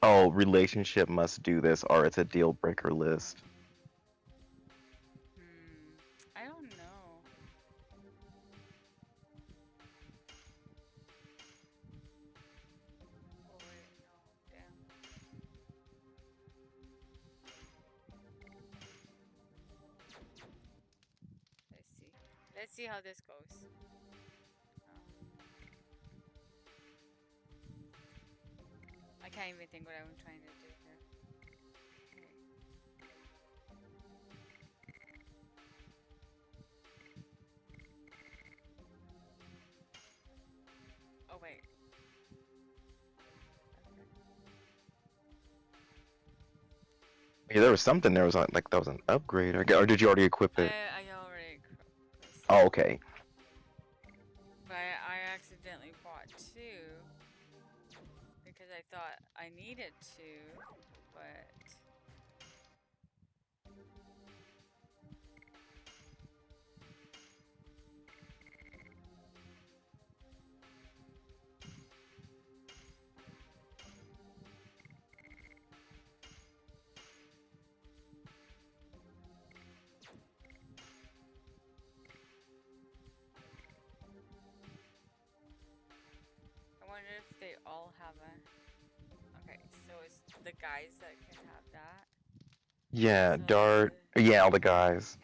Speaker 2: Oh, relationship must do this or it's a deal breaker list.
Speaker 1: I don't know. Oh wait, no, damn. Let's see. Let's see how this goes. I can't even think what I'm trying to do here. Okay. Oh wait. Okay.
Speaker 2: Yeah, there was something there was like that was an upgrade, or did you already equip it?
Speaker 1: I already pressed
Speaker 2: Oh,
Speaker 1: it,
Speaker 2: okay.
Speaker 1: but I accidentally bought two because I thought I needed to, but I wonder if they all have a. Okay, so it's the guys that can have that.
Speaker 2: Yeah,
Speaker 1: So
Speaker 2: Dart. Yeah, all the guys.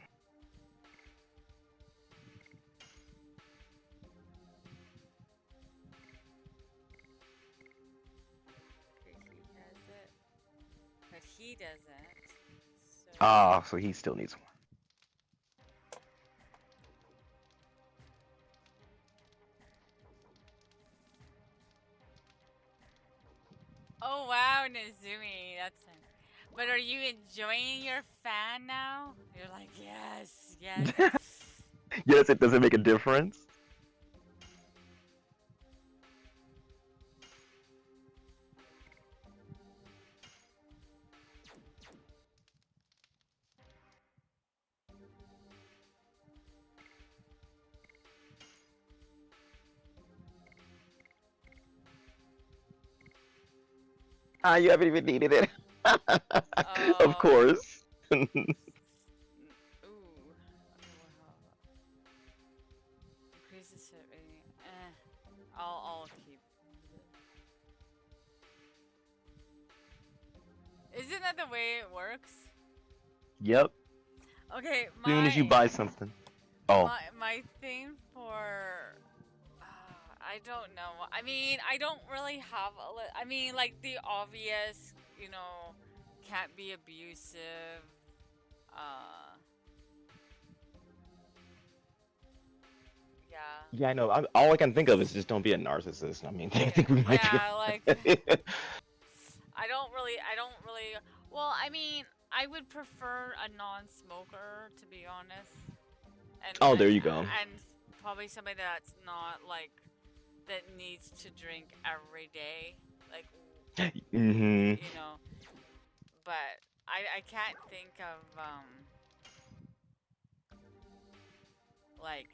Speaker 1: he doesn't. So.
Speaker 2: Ah, so he still needs one.
Speaker 1: Oh wow, Nizumi, that's nice. But are you enjoying your fan now? You're like, yes, yes.
Speaker 2: Yes, it doesn't make a difference. Ah, you haven't even needed it. Of
Speaker 1: Oh.
Speaker 2: course.
Speaker 1: Ooh. Okay, what how about increase the set rating? I'll keep. Isn't that the way it works?
Speaker 2: Yep.
Speaker 1: Okay,
Speaker 2: Soon as you buy something. Oh.
Speaker 1: my thing for I don't know. I mean, I don't really have I mean, like the obvious, you know, can't be abusive. Uh, yeah.
Speaker 2: Yeah, I know. All I can think of is just don't be a narcissist. I mean, I
Speaker 1: Yeah,
Speaker 2: think we might be.
Speaker 1: yeah, like I don't really well, I mean, I would prefer a non-smoker to be honest.
Speaker 2: Oh, there you go.
Speaker 1: And probably somebody that's not like that needs to drink every day. Like
Speaker 2: Mm-hmm.
Speaker 1: you know, but I can't think of like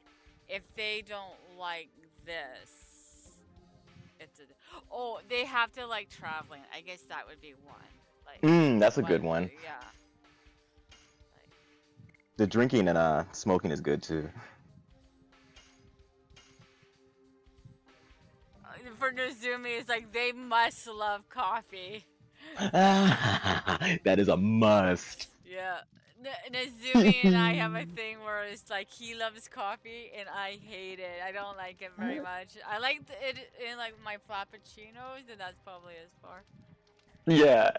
Speaker 1: if they don't like this, it's a oh they have to like traveling. I guess that would be one. Like
Speaker 2: That's a
Speaker 1: one
Speaker 2: good one.
Speaker 1: yeah. Like
Speaker 2: The drinking and smoking is good too.
Speaker 1: for Nozumi, it's like they must love coffee.
Speaker 2: That is a must.
Speaker 1: Yeah. Nazumi and I have a thing where it's like he loves coffee and I hate it. I don't like it very much. I like it in like my frappuccinos, and that's probably as far.
Speaker 2: Yeah.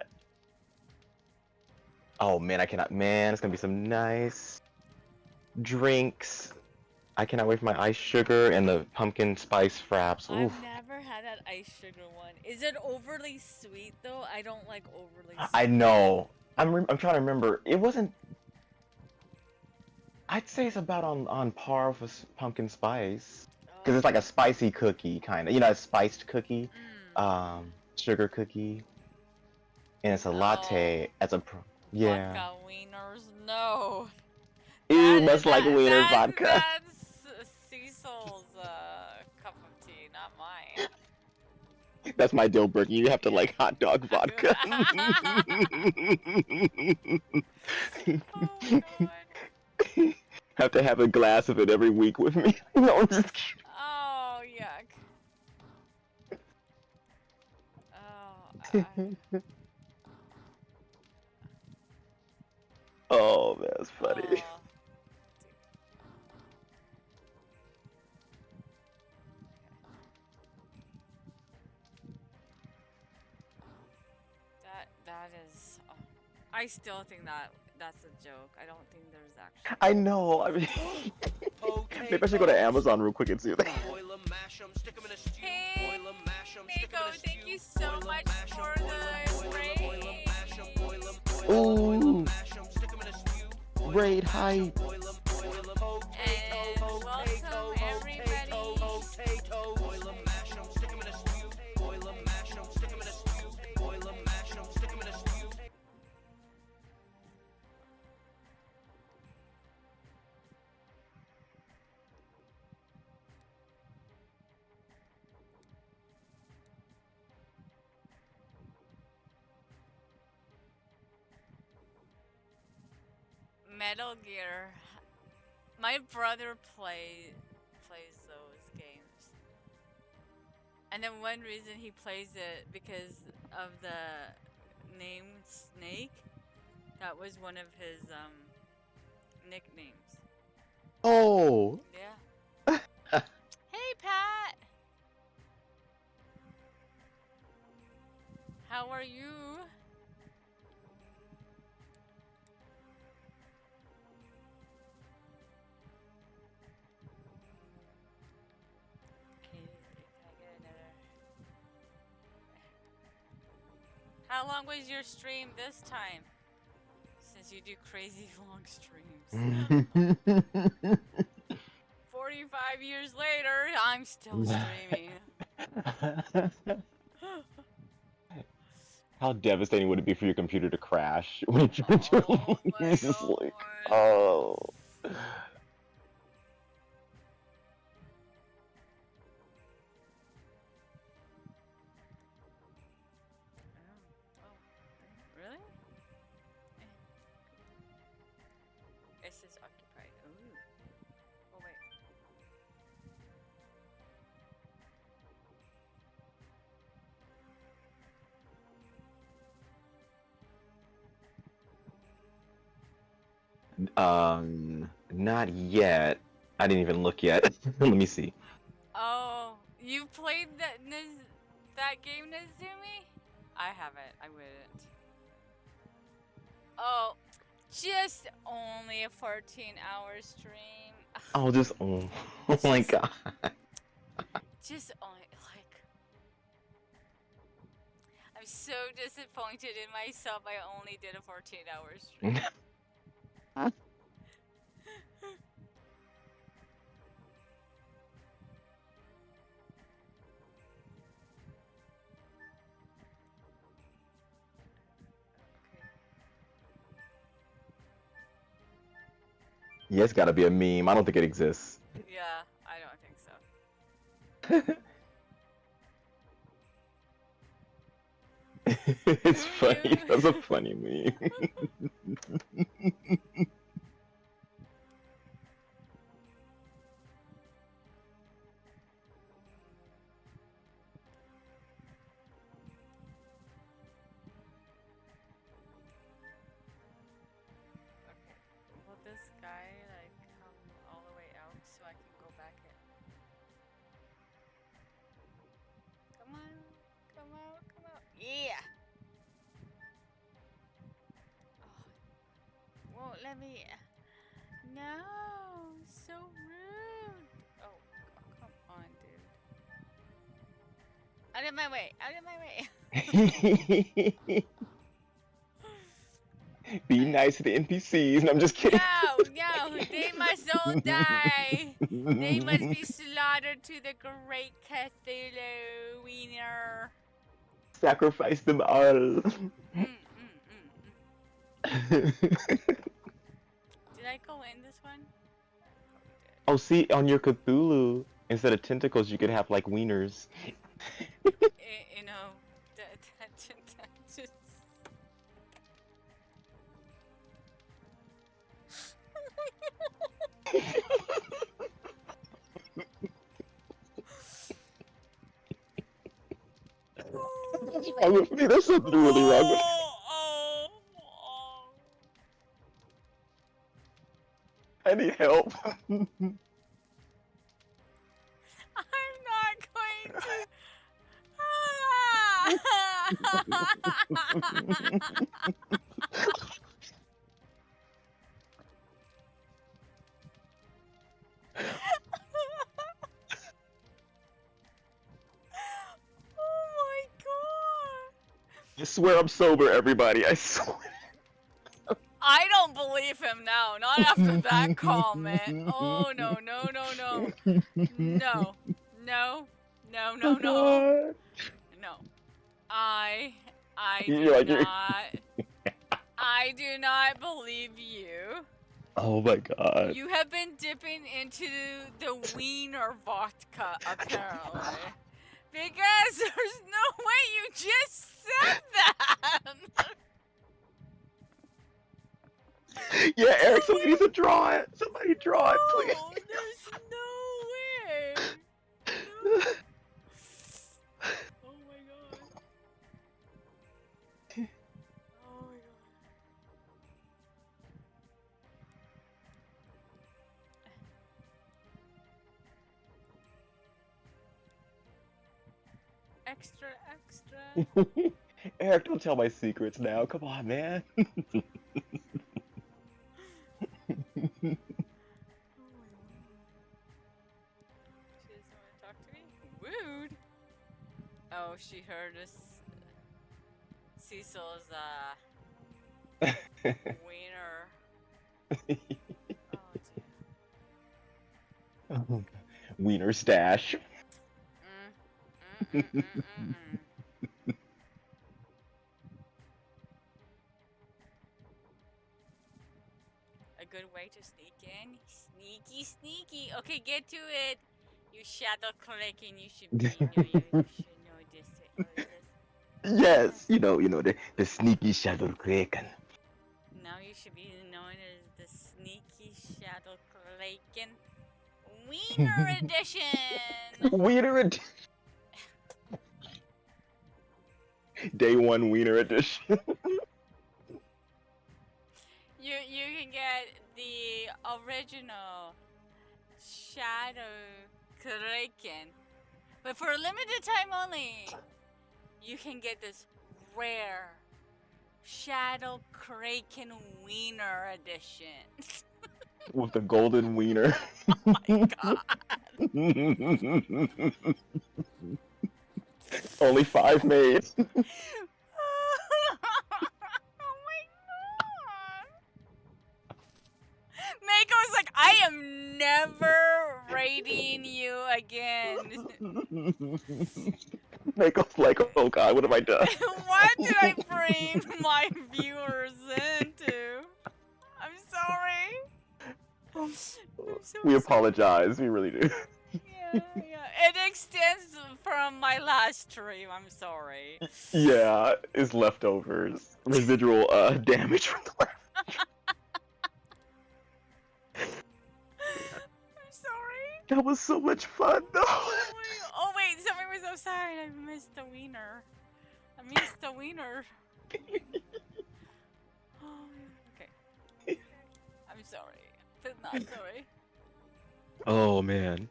Speaker 2: Oh man, I cannot. Man, it's gonna be some nice drinks. I cannot wait for my ice sugar and the pumpkin spice fraps.
Speaker 1: I've
Speaker 2: Oof.
Speaker 1: never had that ice sugar one. Is it overly sweet though? I don't like overly
Speaker 2: I
Speaker 1: sweet.
Speaker 2: know. I'm trying to remember. It wasn't. I'd say it's about on par with pumpkin spice, because it's like a
Speaker 1: Okay.
Speaker 2: spicy cookie kind of. You know, a spiced cookie,
Speaker 1: Mm.
Speaker 2: sugar cookie, and it's a
Speaker 1: Oh,
Speaker 2: latte. Yeah.
Speaker 1: vodka wieners. No.
Speaker 2: Ew, must like wiener vodka.
Speaker 1: That's Cecil's cup of tea, not mine.
Speaker 2: That's my deal breaker. You have to
Speaker 1: Yeah.
Speaker 2: like hot dog vodka.
Speaker 1: Oh my god.
Speaker 2: Have to have a glass of it every week with me. No, I'm just kidding.
Speaker 1: Oh yuck. Oh,
Speaker 2: Oh, that's funny.
Speaker 1: oh. That is. Oh. I still think that's a joke. I don't think there's actually.
Speaker 2: I know. I mean, maybe I should go to Amazon real quick and see if they.
Speaker 3: Boil 'em, mash 'em, stick 'em in a stew.
Speaker 1: Hey,
Speaker 3: Boil 'em, mash 'em, stick 'em
Speaker 1: Mako,
Speaker 3: in a stew.
Speaker 1: thank you so
Speaker 3: Boil 'em,
Speaker 1: much
Speaker 3: mash 'em,
Speaker 1: for
Speaker 3: boil 'em,
Speaker 1: the
Speaker 3: boil 'em, boil 'em,
Speaker 1: raid.
Speaker 3: mash 'em, boil 'em, boil 'em,
Speaker 2: Ooh,
Speaker 3: mash 'em, stick 'em in a stew.
Speaker 2: raid hype.
Speaker 3: Boil 'em, potato,
Speaker 1: And welcome everybody.
Speaker 3: potato. Boil 'em, mash 'em, stick 'em in a stew. Boil 'em, mash 'em, stick 'em in a stew. Boil 'em, mash 'em, stick 'em in a stew.
Speaker 1: Metal Gear. My brother plays those games. And then one reason he plays it because of the name Snake. That was one of his nicknames.
Speaker 2: Oh.
Speaker 1: Yeah. Hey Pat. How are you? how long was your stream this time? Since you do crazy long streams. 45 years later, I'm still streaming.
Speaker 2: How devastating would it be for your computer to crash when you try to
Speaker 1: Oh my
Speaker 2: It's just like,
Speaker 1: god.
Speaker 2: oh.
Speaker 1: Oh, really? It says occupied. Ooh. Oh, wait.
Speaker 2: Not yet. I didn't even look yet. Let me see.
Speaker 1: Oh, you played that game, Nezumi? I haven't. I wouldn't. Oh, just only a 14-hour stream.
Speaker 2: Oh, just oh my
Speaker 1: Just-
Speaker 2: god.
Speaker 1: Just only like. I'm so disappointed in myself. I only did a 14-hour stream.
Speaker 2: Yeah, it's gotta be a meme. I don't think it exists.
Speaker 1: Yeah, I don't think so.
Speaker 2: It's funny. That's a funny meme.
Speaker 1: Okay. Will this guy like come all the way out so I can go back in? Come on. Come out. Come out. Yeah. Oh, won't let me. No. So rude. Oh, come on, dude. Out of my way. Out of my way.
Speaker 2: Be nice to the NPCs. No, I'm just kidding.
Speaker 1: No, no, they must all die. They must be slaughtered to the great Cthulhu wiener.
Speaker 2: Sacrifice them all.
Speaker 1: Mm. Did I go in this one? Probably did.
Speaker 2: Oh, see, on your Cthulhu, instead of tentacles, you could have like wieners.
Speaker 1: You know, that just.
Speaker 2: What's wrong with me? There's something really wrong with me.
Speaker 1: Oh.
Speaker 2: I need help.
Speaker 1: I'm not going to. Oh my god.
Speaker 2: I swear I'm sober, everybody. I swear.
Speaker 1: I don't believe him now. Not after that comment. Oh no, no, no, no. No. No. No, no, no. No. I do
Speaker 2: You're like,
Speaker 1: not. I do not believe you.
Speaker 2: oh my god.
Speaker 1: You have been dipping into the wiener vodka, apparently. Because there's no way you just said that!
Speaker 2: Yeah, Eric, somebody needs to draw it. Somebody draw it, please.
Speaker 1: No, there's no way! No. Oh my god. Oh my god. Extra, extra.
Speaker 2: Eric, don't tell my secrets now. Come on, man.
Speaker 1: Oh my god. She doesn't want to talk to me? Rude. Oh, she heard us. Cecil's wiener. Oh dear.
Speaker 2: Wiener stash.
Speaker 1: Mm. Mm, mm, mm, mm, mm. A good way to sneak in. Sneaky, sneaky. Okay, get to it. You shadow clicking. You should be. No, you should know this. What is this?
Speaker 2: Yes, the sneaky shadow kraken.
Speaker 1: Now you should be known as the sneaky shadow clicking wiener edition.
Speaker 2: Wiener Day one Wiener edition.
Speaker 1: You can get the original shadow clicking, but for a limited time only. You can get this rare Shadow Kraken Wiener edition.
Speaker 2: With the golden wiener.
Speaker 1: Oh my god.
Speaker 2: Only 5 made.
Speaker 1: Oh my god. Mako's like, I am never raiding you again.
Speaker 2: Mako's like, oh god, what have I done?
Speaker 1: What did I bring my viewers into? I'm sorry. I'm so
Speaker 2: We
Speaker 1: sorry.
Speaker 2: apologize, we really do.
Speaker 1: Yeah. It extends from my last stream. I'm sorry.
Speaker 2: Yeah, it's leftovers. Residual damage from the last.
Speaker 1: I'm sorry.
Speaker 2: That was so much fun though.
Speaker 1: Oh wait, something was outside. I missed the wiener. I missed the wiener. Oh, okay. I'm sorry, but not sorry.
Speaker 2: Oh man.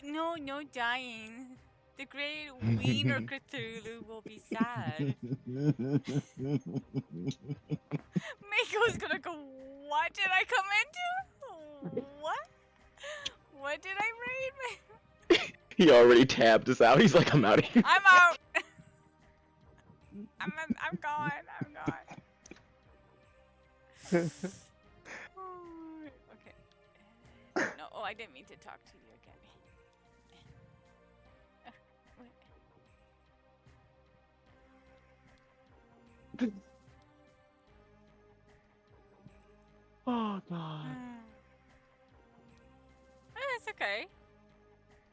Speaker 1: No dying. The great wiener Cthulhu will be sad. Mako's gonna go, what did I come into? What? What did I raid?
Speaker 2: He already tabbed us out. He's like, I'm out of here.
Speaker 1: I'm out. I'm gone. I'm gone. Okay. No, oh, I didn't mean to talk to you again.
Speaker 2: Oh god.
Speaker 1: That's okay.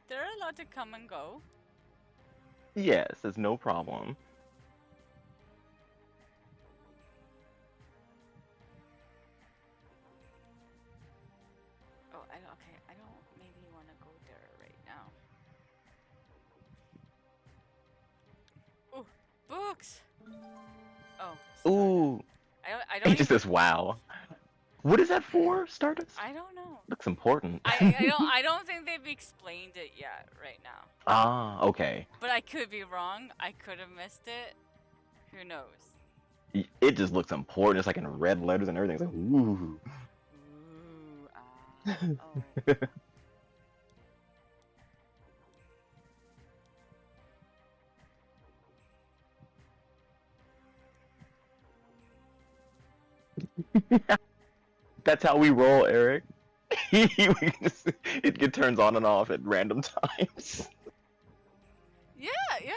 Speaker 1: They're allowed to come and go.
Speaker 2: Yes, there's no problem.
Speaker 1: Oh, okay. I don't maybe want to go there right now. Ooh, books. Oh.
Speaker 2: Ooh.
Speaker 1: I don't.
Speaker 2: He just says, wow. What is that for, Stardust?
Speaker 1: I don't know.
Speaker 2: Looks important.
Speaker 1: I don't think they've explained it yet right now.
Speaker 2: Ah, okay.
Speaker 1: But I could be wrong. I could have missed it. Who knows?
Speaker 2: It just looks important. It's like in red letters and everything. It's like, ooh.
Speaker 1: Ooh, oh.
Speaker 2: That's how we roll, Eric. It turns on and off at random times.
Speaker 1: Yeah,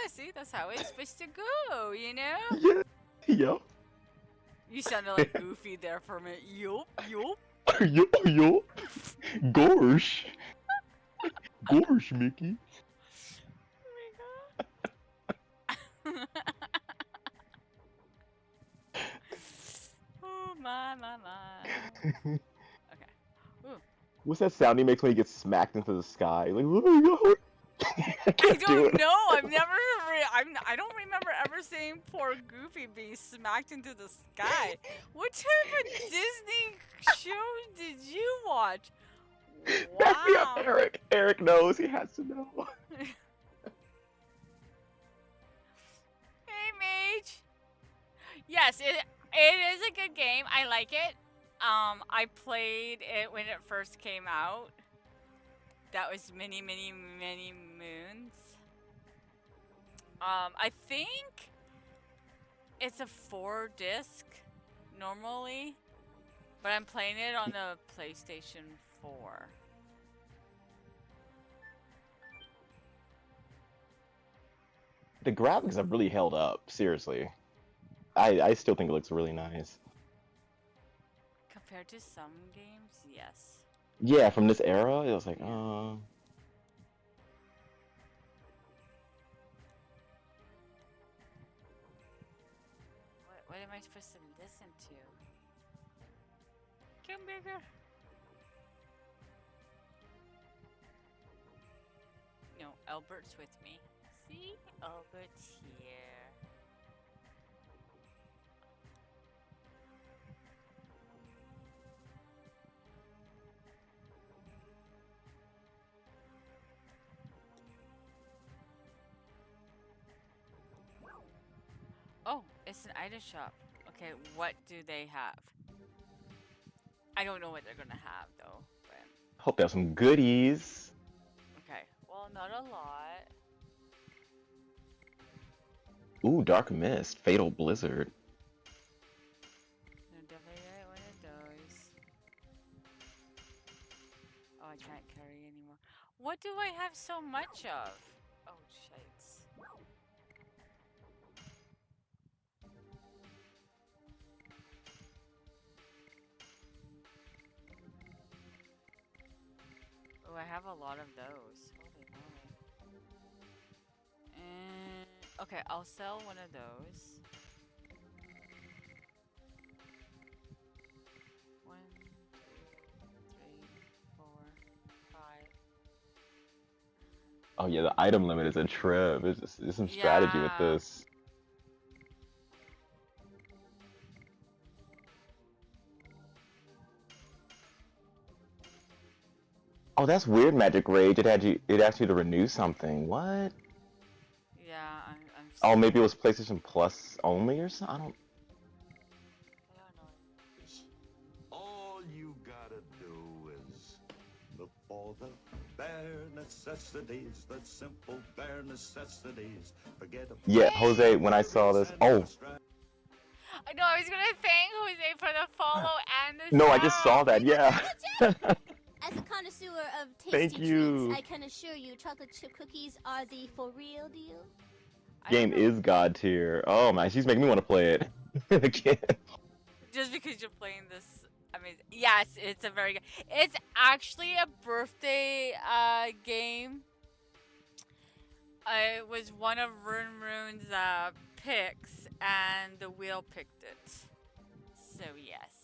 Speaker 1: see, that's how it's supposed to go, you know?
Speaker 2: Yeah. Yup.
Speaker 1: You sounded like Goofy there for a minute. Yup.
Speaker 2: Yup. Gorsh. Gorsh, Mickey.
Speaker 1: Oh my god. Oh my. Okay. Ooh.
Speaker 2: What's that sound he makes when he gets smacked into the sky? Like, oh my god.
Speaker 1: I don't know. I don't remember ever seeing poor Goofy being smacked into the sky. What type of Disney show did you watch?
Speaker 2: Back me up,
Speaker 1: Wow.
Speaker 2: Eric. Eric knows. He has to know.
Speaker 1: Hey, Mage. Yes, it is a good game. I like it. I played it when it first came out. That was many, many, many moons. I think it's a 4 disc normally, but I'm playing it on the PlayStation 4.
Speaker 2: The graphics have really held up. Seriously, I still think it looks really nice.
Speaker 1: Compared to some games, yes.
Speaker 2: Yeah, from this era, it was like,
Speaker 1: Yeah. What am I supposed to listen to? Come bigger. No, Albert's with me. See? Albert's here. Oh, it's an item shop. Okay, what do they have? I don't know what they're gonna have though. But
Speaker 2: hope they have some goodies.
Speaker 1: okay, well, not a lot.
Speaker 2: Ooh, Dark Mist, Fatal Blizzard.
Speaker 1: No, definitely not one of those. Oh, I can't carry anymore. What do I have so much of? Oh, shites. Oh, I have a lot of those. Holy moly. Okay, I'll sell one of those. 1, 2, 3, 4, 5.
Speaker 2: Oh yeah, the item limit is a trip. There's some strategy with
Speaker 1: Yeah.
Speaker 2: this. Oh, that's weird, Magic Rage. It asked you to renew something. What?
Speaker 1: Yeah, I'm
Speaker 2: Oh,
Speaker 1: seeing
Speaker 2: maybe it
Speaker 1: it.
Speaker 2: was PlayStation Plus only or something. I don't.
Speaker 1: I don't know.
Speaker 4: All you gotta do is look for the bare necessities, the simple bare necessities. Forget about
Speaker 2: Yeah, Jose. When I saw this, oh
Speaker 1: I know, I was gonna thank Jose for the follow and the
Speaker 2: no, I just saw
Speaker 1: sub.
Speaker 2: that. Yeah.
Speaker 5: As a connoisseur of
Speaker 2: Thank
Speaker 5: tasty treats,
Speaker 2: you.
Speaker 5: I can assure you chocolate chip cookies are the for real deal.
Speaker 1: I don't
Speaker 2: Game
Speaker 1: know.
Speaker 2: is god tier. Oh man, she's making me want to play it again.
Speaker 1: Just because you're playing this, I mean, yes, it's a very good. It's actually a birthday game. It was one of Rune's picks, and the wheel picked it. So yes.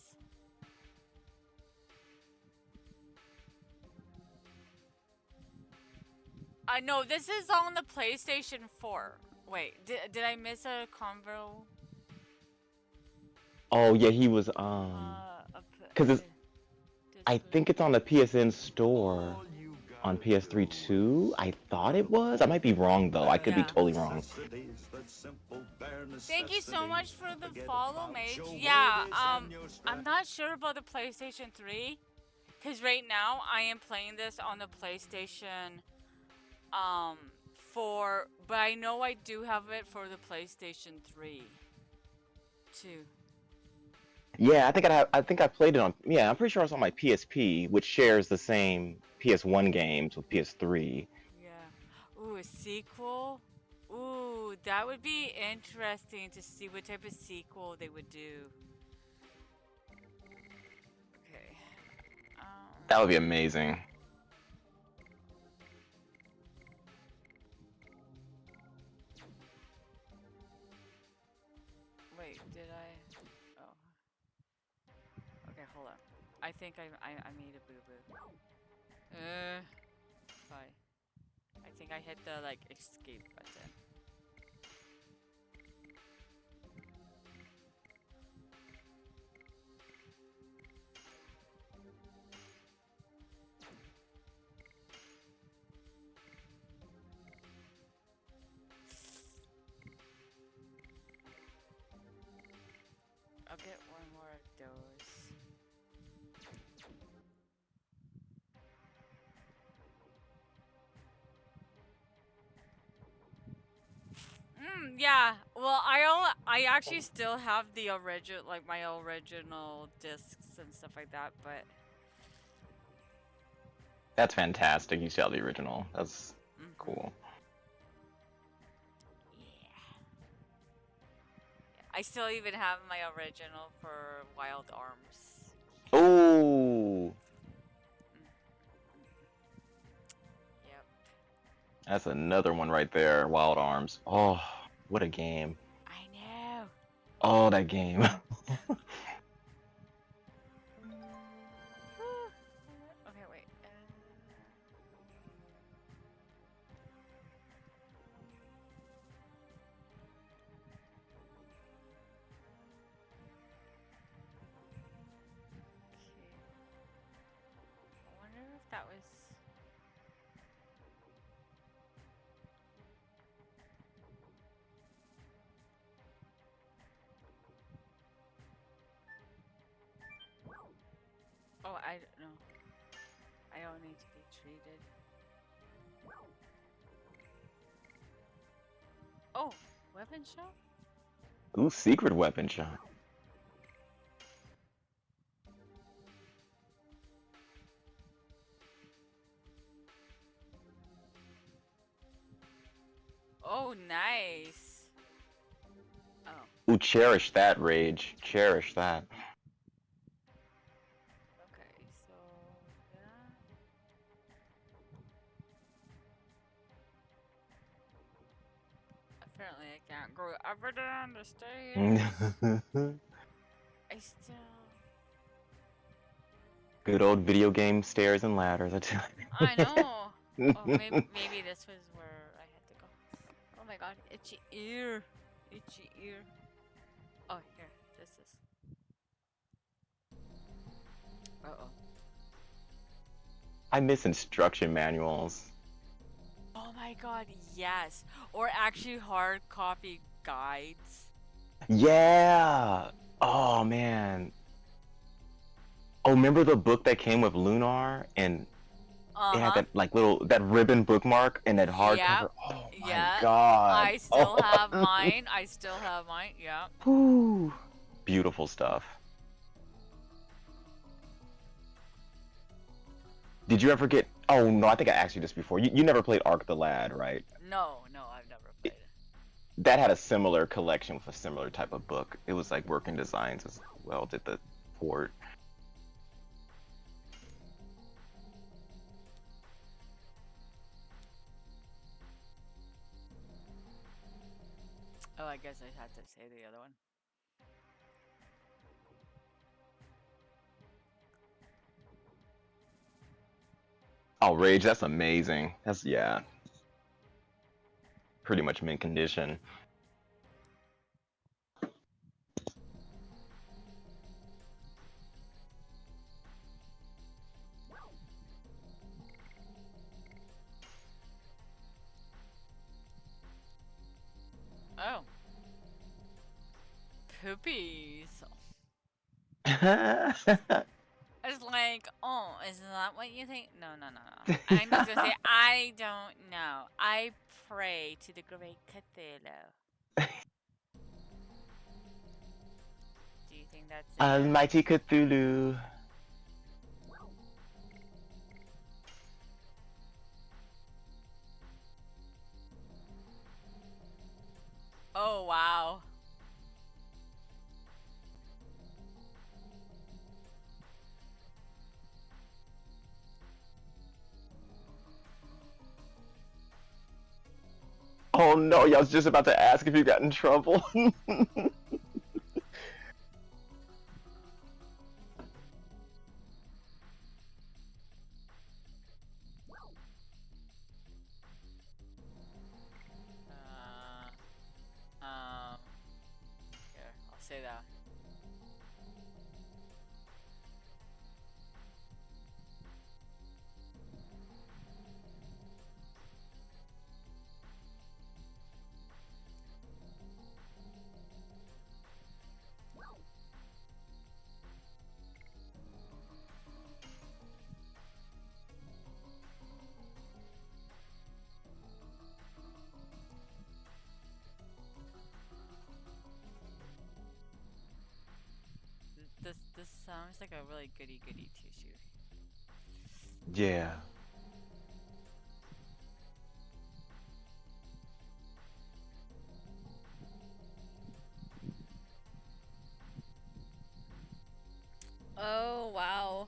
Speaker 1: No, this is on the PlayStation 4. Wait, did I miss a convo?
Speaker 2: Oh yeah, he was because I think it's on the PSN store
Speaker 4: all you
Speaker 2: on
Speaker 4: gotta
Speaker 2: PS3
Speaker 4: do
Speaker 2: too.
Speaker 4: is
Speaker 2: I thought it was. I might be wrong though. I could be
Speaker 1: Yeah.
Speaker 2: totally wrong.
Speaker 1: Thank you so much for the
Speaker 4: Forget
Speaker 1: follow,
Speaker 4: about
Speaker 1: Mage.
Speaker 4: your
Speaker 1: Yeah,
Speaker 4: worries and your
Speaker 1: I'm not sure about the PlayStation 3, because right now I am playing this on the PlayStation 4, but I know I do have it for the PlayStation 3 too.
Speaker 2: Yeah, I think I played it on. Yeah, I'm pretty sure it's on my PSP, which shares the same PS1 games with PS3.
Speaker 1: Yeah. Ooh, a sequel? Ooh, that would be interesting to see what type of sequel they would do. Okay.
Speaker 2: That would be amazing.
Speaker 1: Wait, did I? Oh. Okay, hold on. I think I made a boo boo. Bye. I think I hit the like escape button. I'll get one more of those. Yeah. Well, I actually still have the original, like my original discs and stuff like that. But
Speaker 2: That's fantastic. You still have the original. That's
Speaker 1: hmm
Speaker 2: cool.
Speaker 1: yeah, I still even have my original for Wild Arms.
Speaker 2: Oh,
Speaker 1: Yep.
Speaker 2: that's another one right there. Wild Arms. Oh, what a game.
Speaker 1: I know.
Speaker 2: Oh, that game.
Speaker 1: Whew. Okay, wait. Okay. I wonder if that was. Oh, I don't know. I don't need to be treated. Oh, weapon shop?
Speaker 2: Ooh, secret weapon shop.
Speaker 1: Oh, nice. Oh,
Speaker 2: Ooh, cherish that, Rage. Cherish that.
Speaker 1: okay. So, yeah. Apparently, I can't go up or down the stairs. I still.
Speaker 2: Good old video game stairs and ladders, I tell
Speaker 1: I know. Oh,
Speaker 2: you.
Speaker 1: maybe this was where I had to go. Oh my god, itchy ear. Itchy ear. Oh, here. This is. Uh-oh.
Speaker 2: I miss instruction manuals.
Speaker 1: Oh my god, yes. Or actually hard copy guides.
Speaker 2: Yeah. Oh man. Oh, remember the book that came with Lunar and it had
Speaker 1: Uh-huh.
Speaker 2: that like little that ribbon bookmark and that
Speaker 1: Yep.
Speaker 2: hardcover. Oh my
Speaker 1: Yeah.
Speaker 2: god.
Speaker 1: I still
Speaker 2: Oh.
Speaker 1: have mine. I still have mine. Yeah.
Speaker 2: Whew. Beautiful stuff. Did you ever get? Oh no, I think I asked you this before. You never played Ark the Lad, right?
Speaker 1: No, no, I've never played it.
Speaker 2: That had a similar collection with a similar type of book. It was like working designs as well. Did the port?
Speaker 1: Oh, I guess I had to say the other one.
Speaker 2: Oh, Rage, that's amazing. That's yeah, pretty much mint condition.
Speaker 1: Oh. Poopies. I was like, oh, is that what you think? No, no, no, no. I'm just gonna say, I don't know. I pray to the great Cthulhu. Do you think that's it?
Speaker 2: Almighty Cthulhu.
Speaker 1: Oh, wow.
Speaker 2: Oh no, yeah, I was just about to ask if you got in trouble.
Speaker 1: Um, here, I'll say that. This sounds like a really goody goody tissue.
Speaker 2: Yeah.
Speaker 1: Oh wow.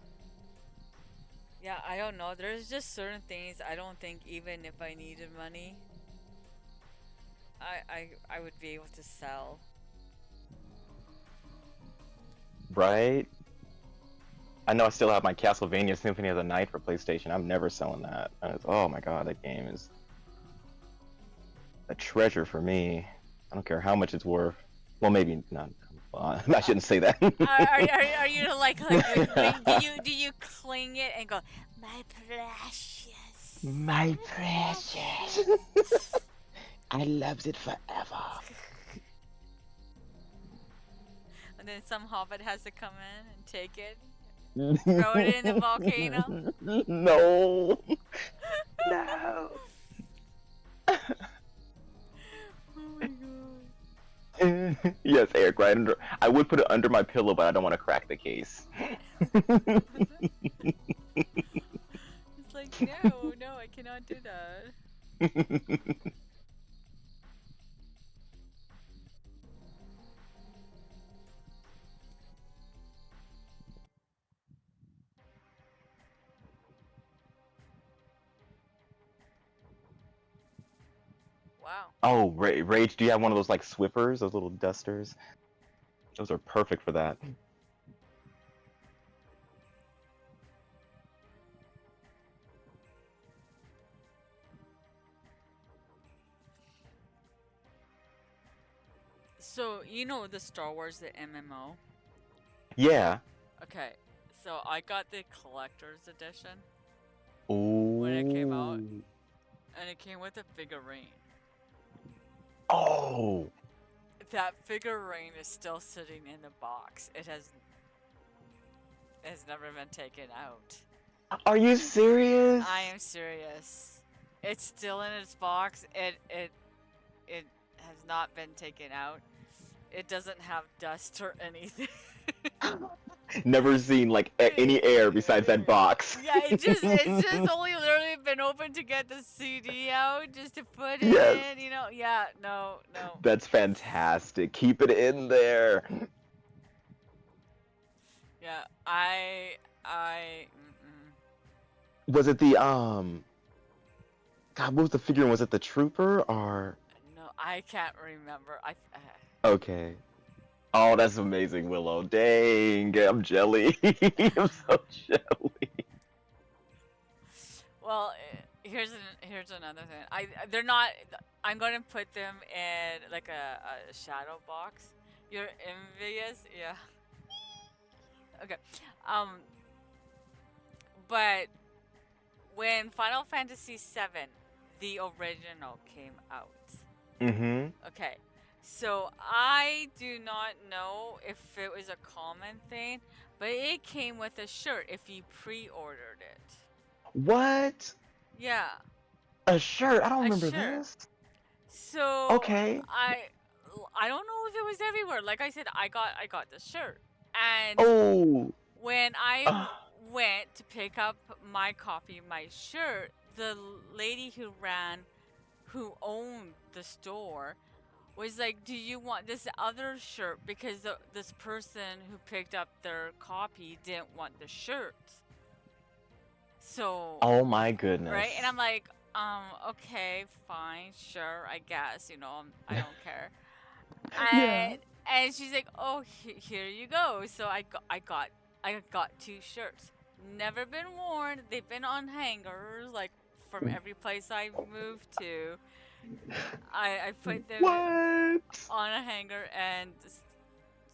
Speaker 1: Yeah, I don't know. There's just certain things I don't think even if I needed money, I would be able to sell.
Speaker 2: Right? I know I still have my Castlevania Symphony of the Night for PlayStation. I'm never selling that. Oh my god, that game is a treasure for me. I don't care how much it's worth. Well, maybe not. I shouldn't say that.
Speaker 1: Are you like do you cling it and go, my precious?
Speaker 2: My precious. I loved it forever.
Speaker 1: And then some hobbit has to come in and take it, throw it in the volcano.
Speaker 2: No. No.
Speaker 1: Oh my god.
Speaker 2: Yes, Eric, right under. I would put it under my pillow, but I don't want to crack the case.
Speaker 1: It's like, no, I cannot do that. Wow.
Speaker 2: Oh, Rage, do you have one of those like Swiffers, those little dusters? Those are perfect for that.
Speaker 1: So, you know the Star Wars, the MMO?
Speaker 2: Yeah.
Speaker 1: Okay, so I got the collector's edition
Speaker 2: Ooh.
Speaker 1: when it came out, and it came with a figurine.
Speaker 2: Oh.
Speaker 1: That figurine is still sitting in the box. It has never been taken out.
Speaker 2: Are you serious?
Speaker 1: I am serious. It's still in its box. It has not been taken out. It doesn't have dust or anything.
Speaker 2: Never seen like any air besides that box.
Speaker 1: Yeah, it's just only literally been open to get the CD out, just to put it
Speaker 2: Yes.
Speaker 1: in, you know? Yeah, no.
Speaker 2: That's fantastic. Keep it in there.
Speaker 1: Yeah, mm-mm.
Speaker 2: Was it the God, what was the figure? Was it the Trooper or?
Speaker 1: No, I can't remember.
Speaker 2: Okay. Oh, that's amazing, Willow. Dang, I'm jelly. I'm so jelly.
Speaker 1: Well, here's another thing. They're not. I'm gonna put them in like a shadow box. You're envious, yeah. Okay. But when Final Fantasy VII, the original, came out.
Speaker 2: Mm-hmm.
Speaker 1: Okay. So I do not know if it was a common thing, but it came with a shirt if you pre-ordered it.
Speaker 2: What?
Speaker 1: Yeah.
Speaker 2: A shirt? I don't
Speaker 1: A
Speaker 2: remember
Speaker 1: shirt.
Speaker 2: this.
Speaker 1: So
Speaker 2: Okay.
Speaker 1: I don't know if it was everywhere. Like I said, I got the shirt. And
Speaker 2: Oh.
Speaker 1: when I went to pick up my copy of my shirt, the lady who owned the store was like, do you want this other shirt? Because this person who picked up their copy didn't want the shirt. So,
Speaker 2: Oh my goodness.
Speaker 1: right? And I'm like, okay, fine, sure, I guess, I don't care.
Speaker 2: Yeah.
Speaker 1: And she's like, oh, here you go. So I got two shirts. Never been worn. They've been on hangers, like from every place I moved to. I put them
Speaker 2: What?
Speaker 1: on a hanger and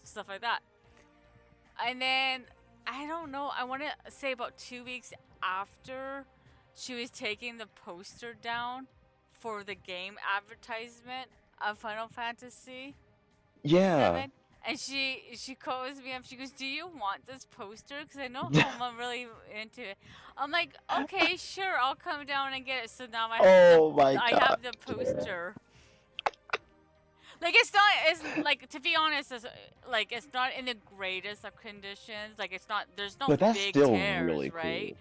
Speaker 1: stuff like that. And then I don't know. I want to say about 2 weeks after she was taking the poster down for the game advertisement of Final Fantasy.
Speaker 2: Yeah.
Speaker 1: 7, and she calls me up. She goes, "Do you want this poster? Because I know I'm really into it." I'm like, "Okay, sure, I'll come down and get it." So now I have
Speaker 2: Oh my
Speaker 1: I
Speaker 2: god.
Speaker 1: have the poster. Like it's not. It's like, to be honest, it's like it's not in the greatest of conditions. Like it's not. There's no
Speaker 2: But that's
Speaker 1: big
Speaker 2: still
Speaker 1: tears,
Speaker 2: really
Speaker 1: right?
Speaker 2: cool.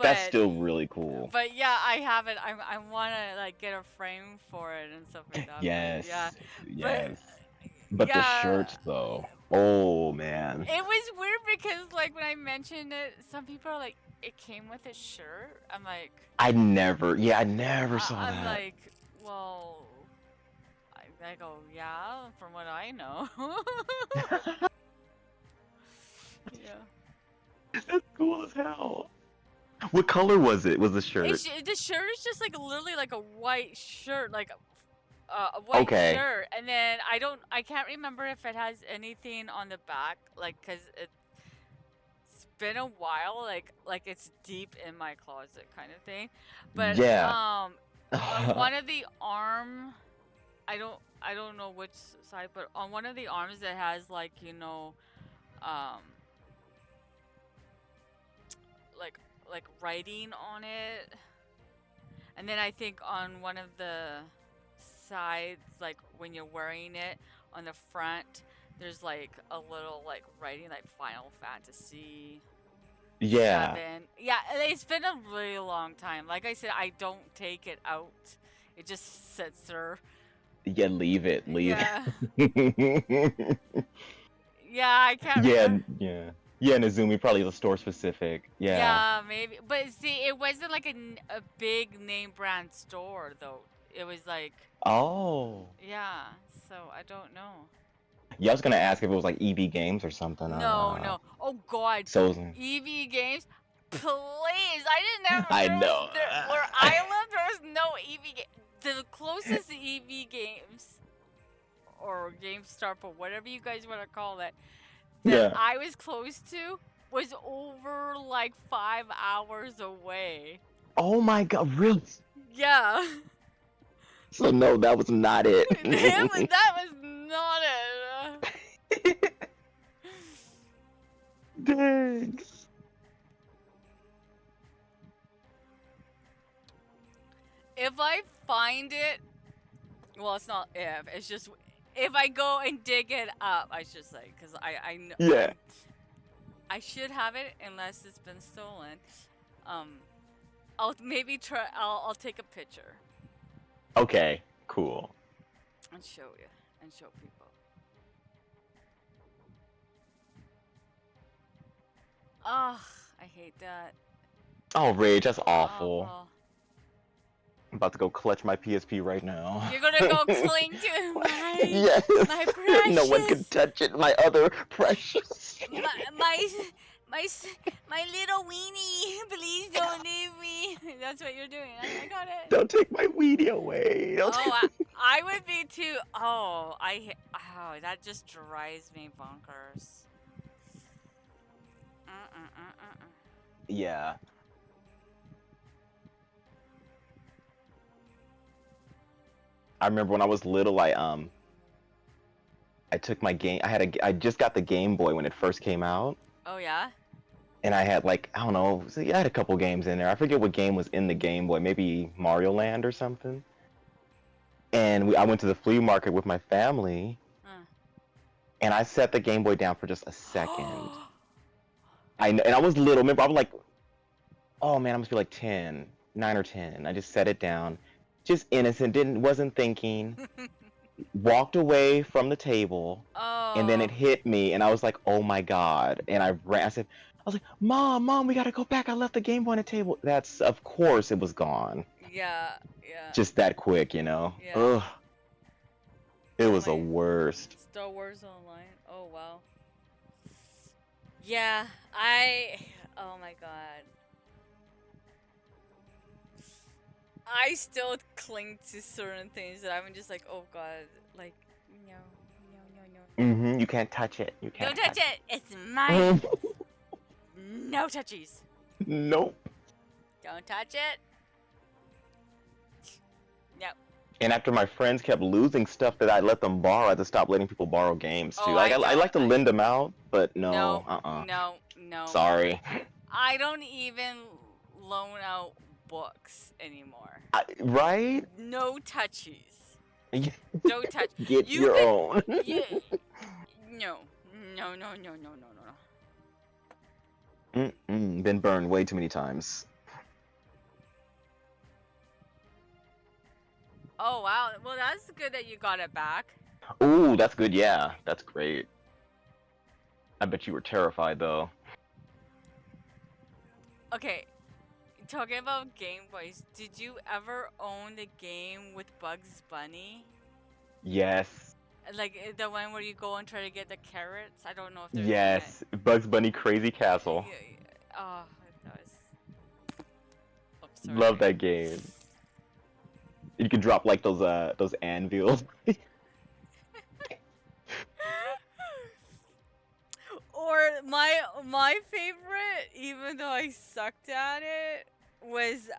Speaker 2: That's
Speaker 1: But
Speaker 2: still really cool.
Speaker 1: but yeah, I have it. I want to like get a frame for it and stuff like that. But yeah,
Speaker 2: Yes,
Speaker 1: but
Speaker 2: yes. But the
Speaker 1: yeah,
Speaker 2: shirts though. Oh man.
Speaker 1: it was weird because like when I mentioned it, some people are like, "It came with a shirt." I'm like,
Speaker 2: I never saw
Speaker 1: I'm
Speaker 2: that.
Speaker 1: like, well, I go, yeah, from what I know. Yeah.
Speaker 2: That's cool as hell. What color was it? Was the shirt?
Speaker 1: The shirt is just like literally like a white shirt, like a white
Speaker 2: Okay.
Speaker 1: shirt, and then I can't remember if it has anything on the back, like, cause it's been a while, like it's deep in my closet kind of thing, but
Speaker 2: Yeah.
Speaker 1: on one of the arm, I don't know which side, but on one of the arms it has like, um, like writing on it. And then I think on one of the sides, like when you're wearing it on the front, there's like a little like writing like Final Fantasy
Speaker 2: Yeah.
Speaker 1: 7. Yeah, it's been a really long time. Like I said, I don't take it out. It just sits there.
Speaker 2: Yeah, leave it.
Speaker 1: Yeah.
Speaker 2: Leave.
Speaker 1: Yeah, I can't
Speaker 2: Yeah,
Speaker 1: remember.
Speaker 2: yeah. Yeah, Nezumi probably the store specific. Yeah.
Speaker 1: Yeah, maybe. But see, it wasn't like a big name brand store though. It was like,
Speaker 2: Oh.
Speaker 1: yeah, so I don't know.
Speaker 2: Yeah, I was gonna ask if it was like EV Games or something.
Speaker 1: No, no. Oh God,
Speaker 2: So
Speaker 1: EV Games, please! I didn't know
Speaker 2: I know.
Speaker 1: where I live. There was no EV game. The closest EV Games or GameStop or whatever you guys want to call it that
Speaker 2: Yeah.
Speaker 1: I was close to was over like 5 hours away.
Speaker 2: Oh my god, really?
Speaker 1: Yeah.
Speaker 2: So no, that was not it.
Speaker 1: That was not it.
Speaker 2: Dang.
Speaker 1: If I find it, well, it's not if, it's just if I go and dig it up, I should say, because I know
Speaker 2: Yeah.
Speaker 1: I should have it unless it's been stolen. I'll maybe try. I'll take a picture
Speaker 2: Okay, cool.
Speaker 1: and show you and show people. Ugh, I hate that.
Speaker 2: Oh, Rage, that's awful.
Speaker 1: Awful.
Speaker 2: I'm about to go clutch my PSP right now.
Speaker 1: You're gonna go cling to
Speaker 2: Yes.
Speaker 1: my precious.
Speaker 2: No one can touch it. My other precious.
Speaker 1: my little weenie. Please don't leave me. That's what you're doing. I got it.
Speaker 2: Don't take my weenie away. Don't
Speaker 1: Oh, I would be too. Oh, that just drives me bonkers.
Speaker 2: Yeah. I remember when I was little, I took my game. I just got the Game Boy when it first came out,
Speaker 1: Oh yeah.
Speaker 2: and I had like I don't know, I had a couple games in there. I forget what game was in the Game Boy, maybe Mario Land or something. And I went to the flea market with my family, and I set the Game Boy down for just a second. And I was little. Remember, I was like, oh man, I must be like 10, 9 or 10. I just set it down, just innocent, wasn't thinking. Walked away from the table,
Speaker 1: Oh.
Speaker 2: and then it hit me, and I was like, oh my god. And I ran. I was like, Mom, we gotta go back. I left the Game Boy on the table. Of course, it was gone.
Speaker 1: Yeah, yeah.
Speaker 2: Just that quick, you know?
Speaker 1: Yeah.
Speaker 2: Ugh. It
Speaker 1: Oh
Speaker 2: was the
Speaker 1: my-
Speaker 2: worst.
Speaker 1: Star Wars Online. Oh wow. Yeah, oh my god. I still cling to certain things that I'm just like, oh god, like, no.
Speaker 2: Mm-hmm. You can't touch it. You can't
Speaker 1: Don't touch it! It's mine!
Speaker 2: it.
Speaker 1: No touchies!
Speaker 2: Nope.
Speaker 1: Don't touch it! No.
Speaker 2: And after my friends kept losing stuff that I let them borrow, I had to stop letting people borrow games too.
Speaker 1: Oh,
Speaker 2: Like I like to
Speaker 1: don't.
Speaker 2: lend them out, but no.
Speaker 1: No.
Speaker 2: Sorry.
Speaker 1: I don't even loan out books anymore.
Speaker 2: Right?
Speaker 1: No touchies. Don't touch.
Speaker 2: Get
Speaker 1: You
Speaker 2: your
Speaker 1: could.
Speaker 2: own.
Speaker 1: Yeah. No. No. No. No. No. No. No.
Speaker 2: Been burned way too many times.
Speaker 1: Oh wow. Well, that's good that you got it back.
Speaker 2: Ooh, that's good. Yeah, that's great. I bet you were terrified though.
Speaker 1: Okay. Talking about Game Boys, did you ever own the game with Bugs Bunny?
Speaker 2: Yes.
Speaker 1: Like the one where you go and try to get the carrots? I don't know if they're doing it.
Speaker 2: Yes. Bugs Bunny Crazy Castle.
Speaker 1: Oh, that was. Oh,
Speaker 2: Love
Speaker 1: sorry.
Speaker 2: that game. You can drop like those anvils.
Speaker 1: Or my favorite, even though I sucked at it, was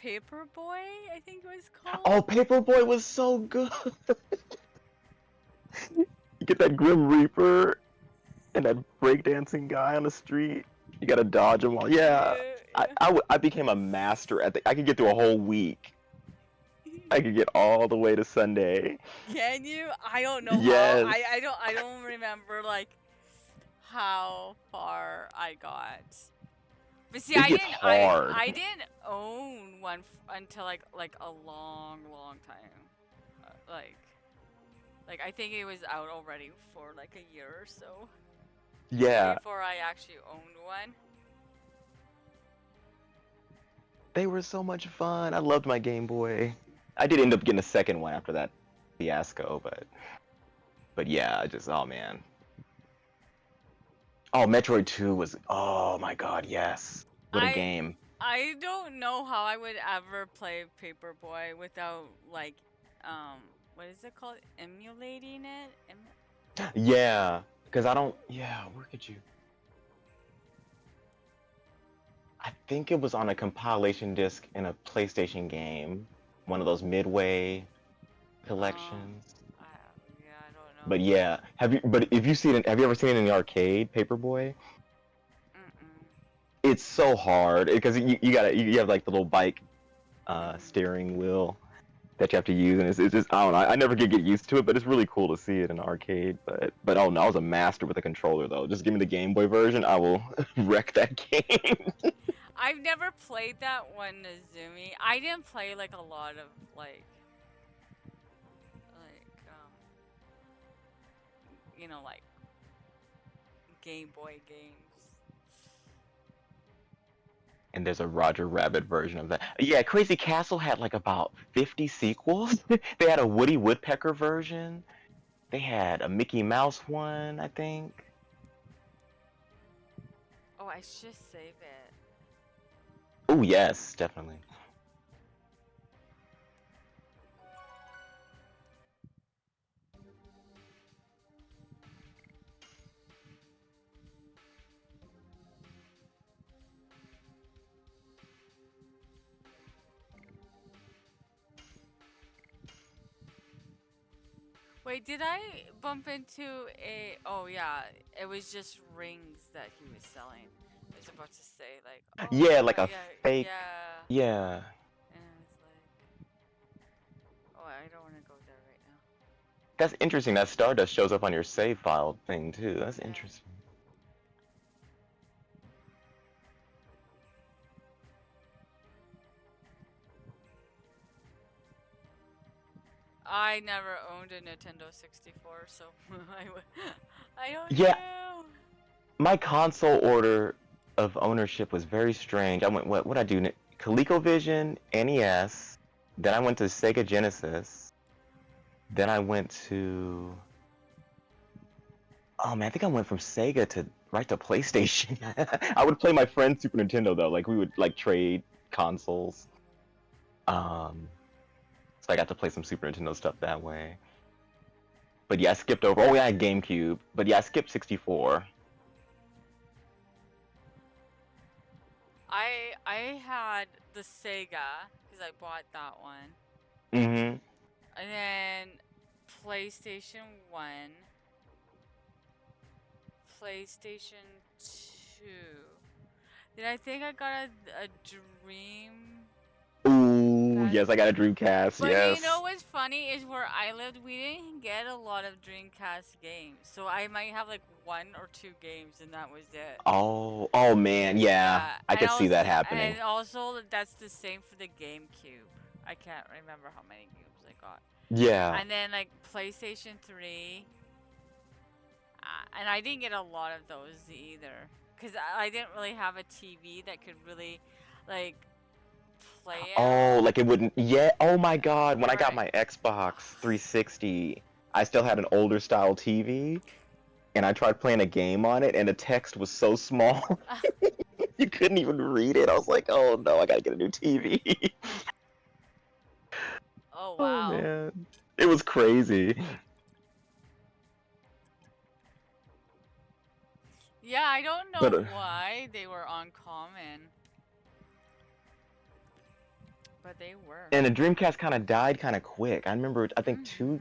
Speaker 1: Paperboy, I think it was called.
Speaker 2: Oh, Paperboy was so good. You get that Grim Reaper and that breakdancing guy on the street. You gotta dodge them all. Yeah, I became a master at I could get through a whole week. I could get all the way to Sunday.
Speaker 1: Can you? I don't know how.
Speaker 2: Yes.
Speaker 1: I don't remember like how far I got. But see,
Speaker 2: It gets hard.
Speaker 1: I didn't own one until like a long time. Like I think it was out already for like a year or so
Speaker 2: Yeah,
Speaker 1: before I actually owned one.
Speaker 2: they were so much fun. I loved my Game Boy. I did end up getting a second one after that fiasco, but yeah, just oh man. Oh, Metroid 2 was oh my god, yes. What a game.
Speaker 1: I don't know how I would ever play Paperboy without like what is it called? Emulating it?
Speaker 2: Yeah, because I don't yeah, where could you I think it was on a compilation disc in a PlayStation game. One of those Midway collections.
Speaker 1: Yeah, I don't know.
Speaker 2: But yeah, but if you seen it, have you ever seen it in the arcade, Paperboy? It's so hard because you have like the little bike steering wheel that you have to use, and it's just I don't know. I never could get used to it, but it's really cool to see it in arcade. But oh no, I was a master with a controller though. Just give me the Game Boy version, I will wreck that game.
Speaker 1: I've never played that one, Nazumi. I didn't play like a lot of like you know, like Game Boy games.
Speaker 2: And there's a Roger Rabbit version of that. Yeah, Crazy Castle had like about 50 sequels. They had a Woody Woodpecker version. They had a Mickey Mouse one, I think.
Speaker 1: Oh, I should save it.
Speaker 2: Oh yes, definitely.
Speaker 1: Wait, did I bump into a... Oh, yeah. It was just rings that he was selling. I was about to say, like... Oh,
Speaker 2: Yeah, like a fake...
Speaker 1: Yeah.
Speaker 2: Yeah.
Speaker 1: And I was like... Oh, I don't want to go there right now.
Speaker 2: That's interesting. That Stardust shows up on your save file thing, too. That's interesting.
Speaker 1: I never owned a Nintendo 64, so I don't
Speaker 2: Yeah.
Speaker 1: know.
Speaker 2: My console order of ownership was very strange. I went, what I do? ColecoVision, NES, then I went to Sega Genesis, then I went to... Oh man, I think I went from Sega to right to PlayStation. I would play my friend's Super Nintendo though, like we would like trade consoles. So I got to play some Super Nintendo stuff that way. But yeah, I skipped over. Oh yeah, I had GameCube. But yeah, I skipped 64.
Speaker 1: I had the Sega because I bought that one.
Speaker 2: Mm-hmm.
Speaker 1: And then PlayStation 1, PlayStation 2. Then I think I got a Dream.
Speaker 2: Ooh, Yes, I got a Dreamcast.
Speaker 1: But you know
Speaker 2: Yes.
Speaker 1: what's funny is where I lived, we didn't get a lot of Dreamcast games. So I might have like 1 or 2 games, and that was it.
Speaker 2: Oh, oh man, yeah.
Speaker 1: Yeah,
Speaker 2: I could see that happening.
Speaker 1: and also that's the same for the GameCube. I can't remember how many games I got.
Speaker 2: Yeah.
Speaker 1: And then like PlayStation 3, and I didn't get a lot of those either, because I didn't really have a TV that could really like play
Speaker 2: Oh,
Speaker 1: it.
Speaker 2: like it wouldn't. Yeah. Oh my God. When I got
Speaker 1: Right.
Speaker 2: my Xbox 360, I still had an older style TV, and I tried playing a game on it, and the text was so small, you couldn't even read it. I was like, oh no, I gotta get a new TV.
Speaker 1: Oh
Speaker 2: Oh
Speaker 1: wow.
Speaker 2: man, it was crazy.
Speaker 1: Yeah, I don't
Speaker 2: But
Speaker 1: know why they were uncommon, but they were.
Speaker 2: and the Dreamcast kind of died kind of quick. I remember, I think
Speaker 1: Mhm.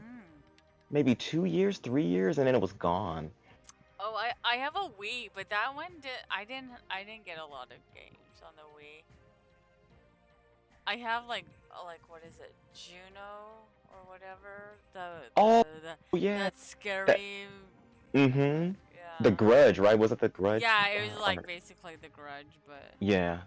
Speaker 2: maybe 2 years, 3 years, and then it was gone.
Speaker 1: Oh, I have a Wii, but that one I didn't get a lot of games on the Wii. I have like what is it, Juno or whatever,
Speaker 2: Oh
Speaker 1: the
Speaker 2: yeah,
Speaker 1: that
Speaker 2: that.
Speaker 1: scary.
Speaker 2: Mm-hmm. The
Speaker 1: Yeah.
Speaker 2: Grudge, right? Was it the Grudge?
Speaker 1: Yeah, it was
Speaker 2: Or
Speaker 1: like basically The Grudge, but
Speaker 2: yeah.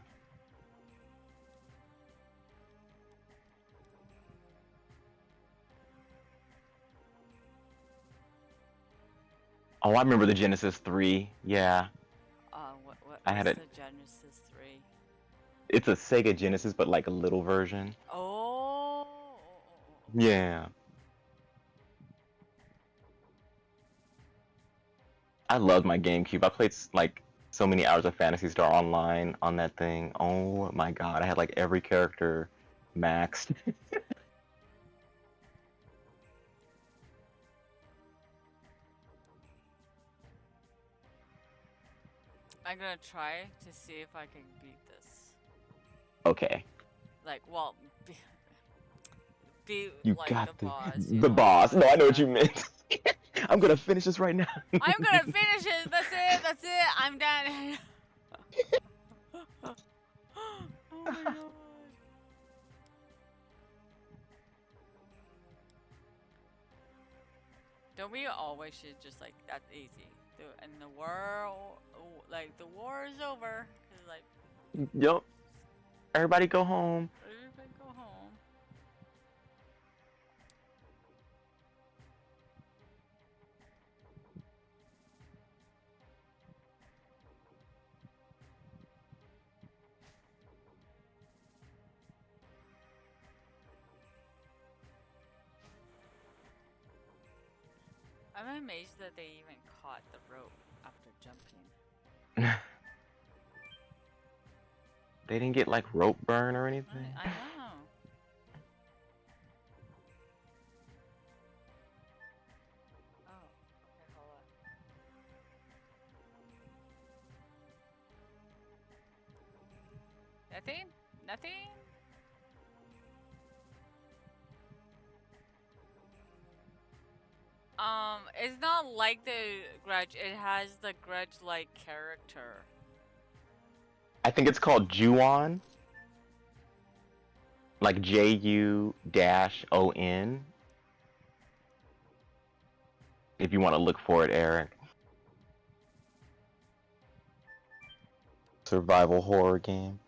Speaker 2: Oh, I remember the Genesis 3. Yeah, I had
Speaker 1: what's
Speaker 2: it.
Speaker 1: the Genesis 3?
Speaker 2: It's a Sega Genesis, but like a little version.
Speaker 1: Oh.
Speaker 2: Yeah. I loved my GameCube. I played like so many hours of Phantasy Star Online on that thing. Oh my God, I had like every character maxed.
Speaker 1: I'm gonna try to see if I can beat this.
Speaker 2: Okay,
Speaker 1: Like, well, be
Speaker 2: you
Speaker 1: like the
Speaker 2: got
Speaker 1: boss,
Speaker 2: the boss. No, I know what you
Speaker 1: exactly.
Speaker 2: meant. I'm gonna finish this right now.
Speaker 1: I'm gonna finish it. That's it. That's it. I'm done. Oh my god. Don't we always should just like that easy? And the world, like the war is over. It's like
Speaker 2: Yup. Everybody go home.
Speaker 1: everybody go home. I'm amazed that they even caught the rope after jumping.
Speaker 2: They didn't get like rope burn or anything.
Speaker 1: I know. Oh, okay, hold on. Nothing? Nothing? It's not like the Grudge. It has the Grudge-like character.
Speaker 2: I think it's called Juon. Like JU-ON. If you want to look for it, Eric. Survival horror game.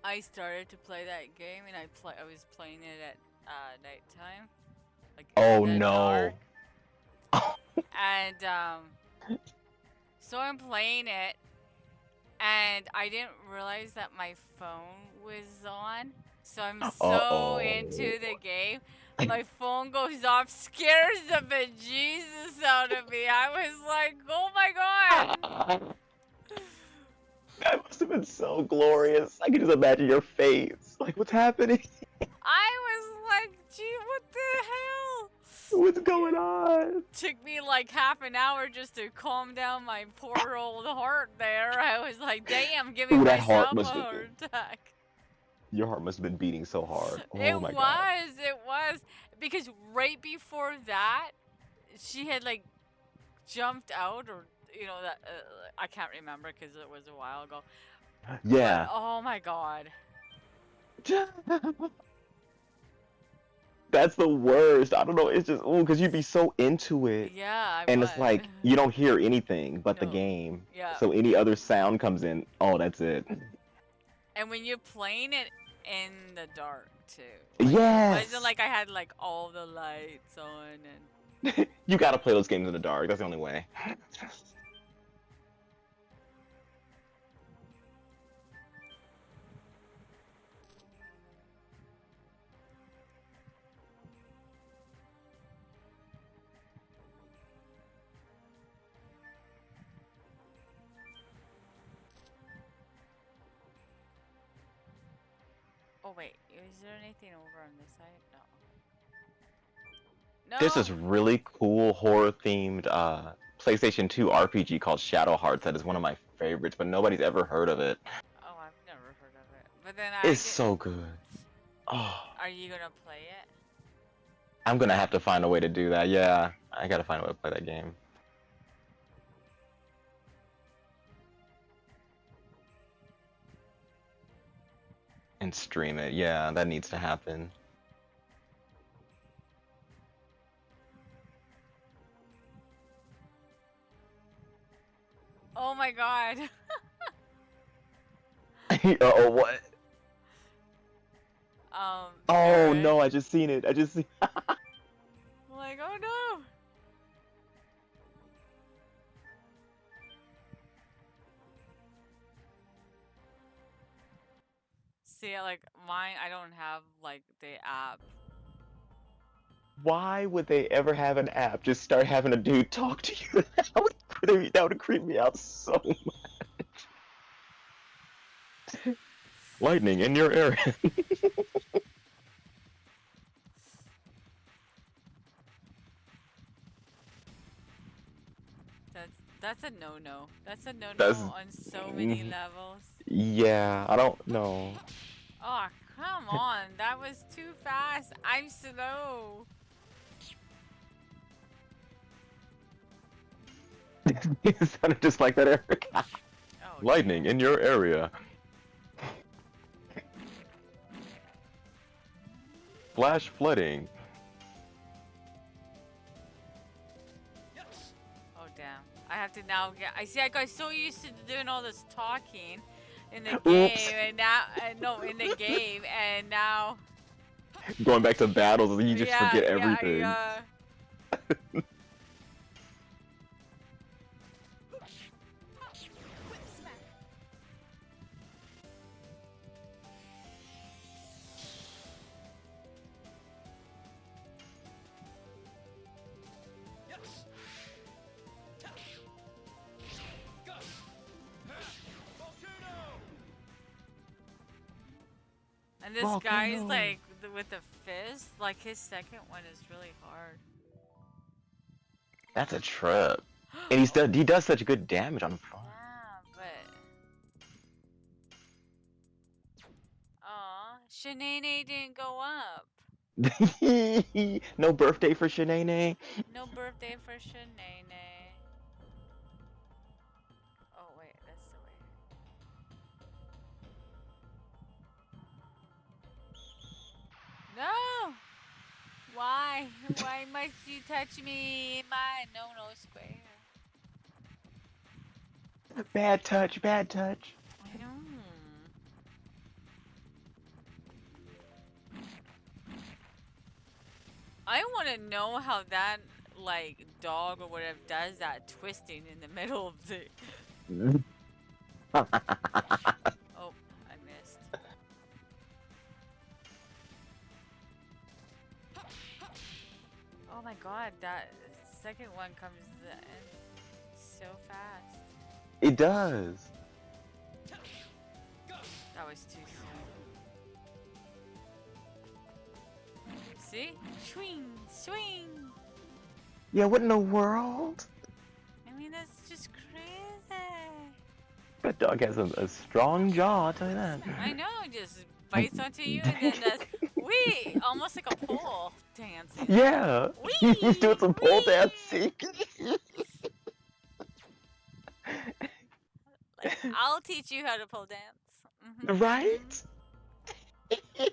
Speaker 1: I started to play that game, and I was playing it at nighttime, like
Speaker 2: Oh
Speaker 1: in the
Speaker 2: no.
Speaker 1: dark. And so I'm playing it, and I didn't realize that my phone was on. So I'm so into the game, my phone goes off, scares the bejesus out of me. I was like, oh my god.
Speaker 2: That must have been so glorious. I can just imagine your face. Like, what's happening?
Speaker 1: I was like, gee, what the hell?
Speaker 2: What's going on?
Speaker 1: Took me like half an hour just to calm down my poor old heart there. I was like, damn, giving
Speaker 2: Ooh, that heart
Speaker 1: myself a
Speaker 2: must have
Speaker 1: heart attack.
Speaker 2: Your heart must have been beating so hard.
Speaker 1: It
Speaker 2: Oh my god.
Speaker 1: was. Because right before that, she had like jumped out, or you know that I can't remember because it was a while ago. But
Speaker 2: Yeah.
Speaker 1: oh my god.
Speaker 2: That's the worst. I don't know. It's just because you'd be so into it,
Speaker 1: Yeah, I
Speaker 2: and it's
Speaker 1: was.
Speaker 2: like you don't hear anything but the
Speaker 1: No.
Speaker 2: game.
Speaker 1: Yeah.
Speaker 2: So any other sound comes in. Oh, that's it.
Speaker 1: And when you're playing it in the dark too. Like it wasn't
Speaker 2: Yes.
Speaker 1: like I had like all the lights on and
Speaker 2: You gotta play those games in the dark. That's the only way.
Speaker 1: oh wait, is there anything over on this side? No.
Speaker 2: There's
Speaker 1: No.
Speaker 2: this really cool horror themed PlayStation 2 RPG called Shadow Hearts that is one of my favorites, but nobody's ever heard of it.
Speaker 1: Oh, I've never heard of it. But then I
Speaker 2: It's
Speaker 1: did.
Speaker 2: so good. Oh,
Speaker 1: Are you gonna play it?
Speaker 2: I'm gonna have to find a way to do that. Yeah, I gotta find a way to play that game and stream it. Yeah, that needs to happen.
Speaker 1: Oh my god.
Speaker 2: Oh, what? Oh
Speaker 1: Eric.
Speaker 2: no, I just seen it. I just see.
Speaker 1: Like, oh no. See, like mine, I don't have like the app.
Speaker 2: Why would they ever have an app? Just start having a dude talk to you. That would creep me out so much. Lightning in your area.
Speaker 1: That's a no-no. That's a no-no
Speaker 2: That's
Speaker 1: on so many levels.
Speaker 2: yeah. I don't know.
Speaker 1: Oh, come on. That was too fast. I'm slow.
Speaker 2: It sounded just like that, Eric.
Speaker 1: Oh,
Speaker 2: Lightning in your area. Flash flooding.
Speaker 1: oh damn. I have to now get. I see. I got so used to doing all this talking in the
Speaker 2: Oops.
Speaker 1: game, and now no, in the game, and now.
Speaker 2: Going back to battles, you just
Speaker 1: Yeah,
Speaker 2: forget
Speaker 1: yeah,
Speaker 2: everything.
Speaker 1: And this guy's like with the fist. Like his second one is really hard.
Speaker 2: That's a trip. And he does such good damage on front.
Speaker 1: Yeah, but. Aw, Shanae didn't go up.
Speaker 2: No birthday for Shanae.
Speaker 1: No birthday for Shanae. Oh, wait, that's the way. No! Why? Why must you touch me in my no-no square?
Speaker 2: Bad touch, bad touch.
Speaker 1: I know. I want to know how that, like, dog or whatever does that twisting in the middle of the... Oh, I missed. Oh my god, that second one comes in so fast.
Speaker 2: It does.
Speaker 1: That was too soon. See? Swing! Swing!
Speaker 2: Yeah, what in the world?
Speaker 1: I mean, that's just crazy.
Speaker 2: That dog has a strong jaw, I'll tell you that.
Speaker 1: I know, just bites onto you and then does wee! Almost like a pole dancing.
Speaker 2: Yeah.
Speaker 1: Wee!
Speaker 2: He's doing some pole
Speaker 1: Wee!
Speaker 2: dancing.
Speaker 1: I'll teach you how to pole dance. Mhm,
Speaker 2: Right?
Speaker 1: Okay.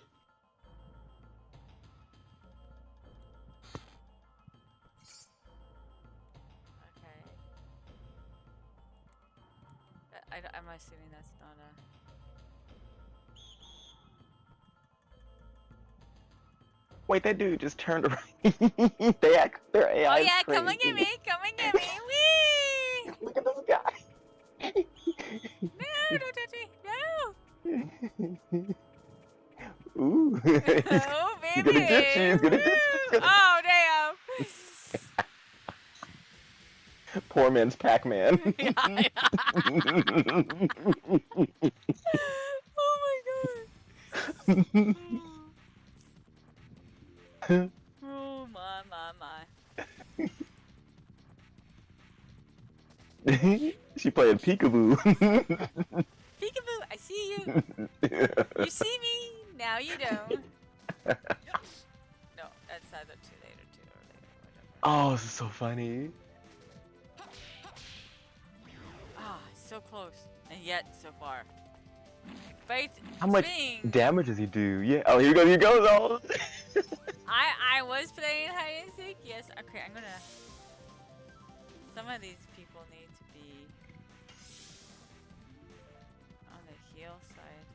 Speaker 1: I'm assuming that's not a.
Speaker 2: Wait, that dude just turned around. Their
Speaker 1: Oh
Speaker 2: AI is
Speaker 1: yeah, come and get
Speaker 2: crazy.
Speaker 1: me! Come and get me! Whee!
Speaker 2: Look at this guy.
Speaker 1: No, don't touch me!
Speaker 2: Ooh.
Speaker 1: No!
Speaker 2: he's,
Speaker 1: Oh
Speaker 2: he's gonna get you.
Speaker 1: baby!
Speaker 2: He's gonna get you.
Speaker 1: Woo!
Speaker 2: He's gonna...
Speaker 1: Oh damn!
Speaker 2: Poor man's Pac-Man.
Speaker 1: Yeah, oh my god! Oh my my.
Speaker 2: She playing peekaboo.
Speaker 1: Peekaboo, I see you. You see me, now you don't. No, that's either too late or too early or whatever.
Speaker 2: Oh, this is so funny.
Speaker 1: Ah, so close, and yet so far. Fight,
Speaker 2: How much
Speaker 1: swing.
Speaker 2: damage does he do? Yeah. Oh, here he goes. Oh.
Speaker 1: I was playing hide and seek. Yes. Okay, I'm gonna. Some of these people need to be on the heal side.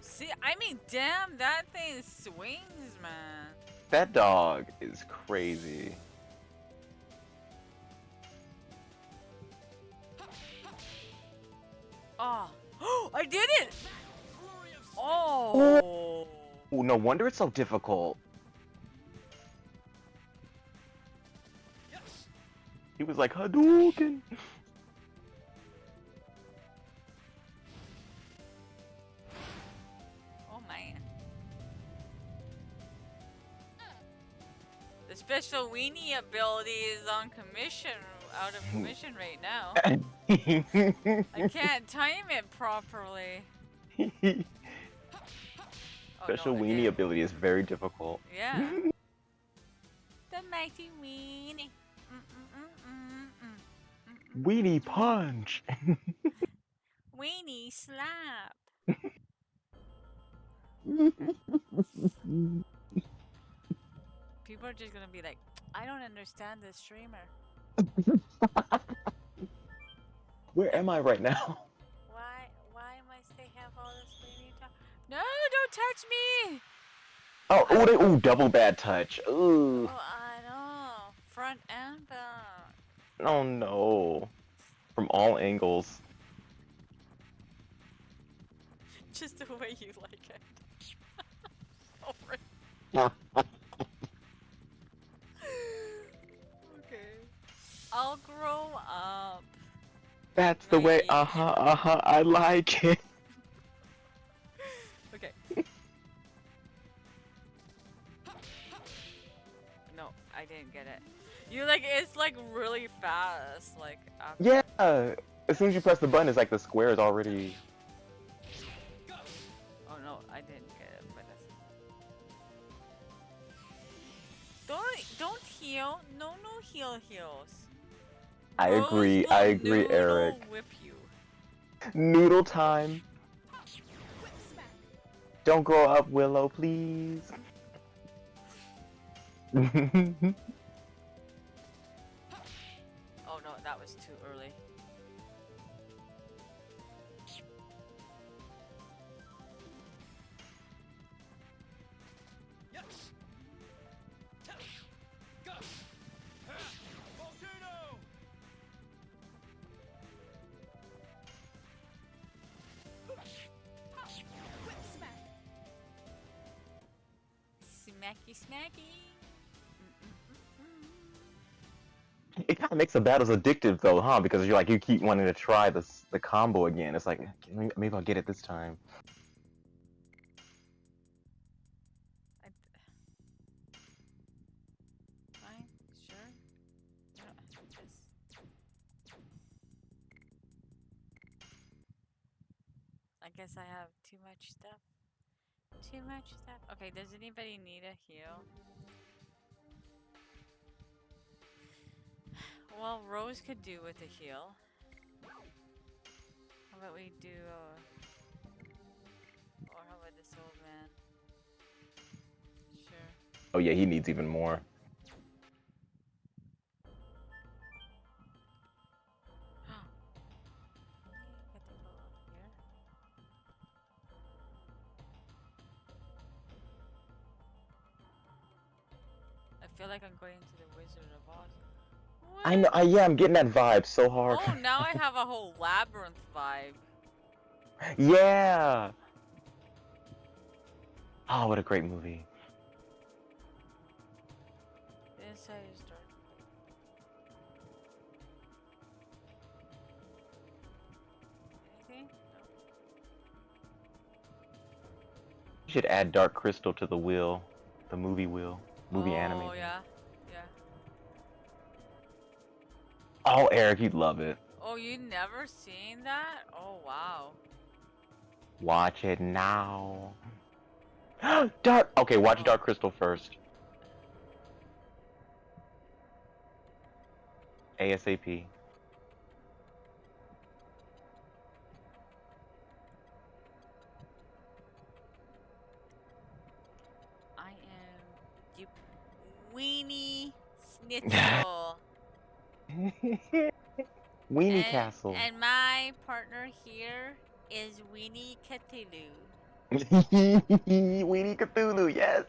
Speaker 1: See, I mean, damn, that thing swings, man.
Speaker 2: That dog is crazy.
Speaker 1: Oh, I did it! Oh.
Speaker 2: Oh, no wonder it's so difficult. He was like Hadouken.
Speaker 1: Oh man. The special weenie ability is on commission, out of commission right now. I can't time it properly. Oh,
Speaker 2: Special
Speaker 1: no, I
Speaker 2: weenie
Speaker 1: did.
Speaker 2: ability is very difficult.
Speaker 1: Yeah. The mighty weenie.
Speaker 2: Weenie punch.
Speaker 1: Weenie slap. People are just gonna be like, I don't understand this streamer.
Speaker 2: Where am I right now?
Speaker 1: Why must they have all this weenie talk? No, don't touch me!
Speaker 2: Oh, double bad touch. Ooh.
Speaker 1: Oh, I know. Front and back.
Speaker 2: Oh no. From all angles.
Speaker 1: Just the way you like it. Sorry. Okay. I'll grow up.
Speaker 2: That's the way,
Speaker 1: Maybe.
Speaker 2: I like it.
Speaker 1: Okay. No, I didn't get it. You like, it's like really fast, like after.
Speaker 2: Yeah. As soon as you press the button, it's like the square is already...
Speaker 1: Oh no, I didn't get it, but that's... Don't heal. No heals.
Speaker 2: I
Speaker 1: Rose
Speaker 2: agree,
Speaker 1: will noodle
Speaker 2: Eric.
Speaker 1: whip you.
Speaker 2: Noodle time. Don't grow up, Willow, please.
Speaker 1: Oh no, that was too early. Smacky smacky.
Speaker 2: It kind of makes the battles addictive, though, huh? Because you're like, you keep wanting to try the combo again. It's like, maybe I'll get it this time.
Speaker 1: Fine, sure. I guess I have too much stuff. Too much stuff. Okay, does anybody need a heal? Well, Rose could do with a heal. How about we do, or how about this old man? Sure.
Speaker 2: Oh yeah, he needs even more.
Speaker 1: Get the ball off here. I feel like I'm going to the Wizard of Oz.
Speaker 2: I know. Yeah, I'm getting that vibe so hard.
Speaker 1: Oh, now I have a whole labyrinth vibe.
Speaker 2: Yeah. Oh, what a great movie.
Speaker 1: The inside is dark. Anything? No.
Speaker 2: You should add Dark Crystal to the wheel, the movie wheel, movie anime.
Speaker 1: Oh yeah, yeah.
Speaker 2: Oh, Eric, you'd love it.
Speaker 1: Oh, you never seen that? Oh wow.
Speaker 2: Watch it now. Dark. Okay, watch
Speaker 1: Oh.
Speaker 2: Dark Crystal first. ASAP.
Speaker 1: I am the Weenie Schnitzel.
Speaker 2: Weenie Castle.
Speaker 1: And my partner here is Weenie Cthulhu.
Speaker 2: Weenie Cthulhu, yes.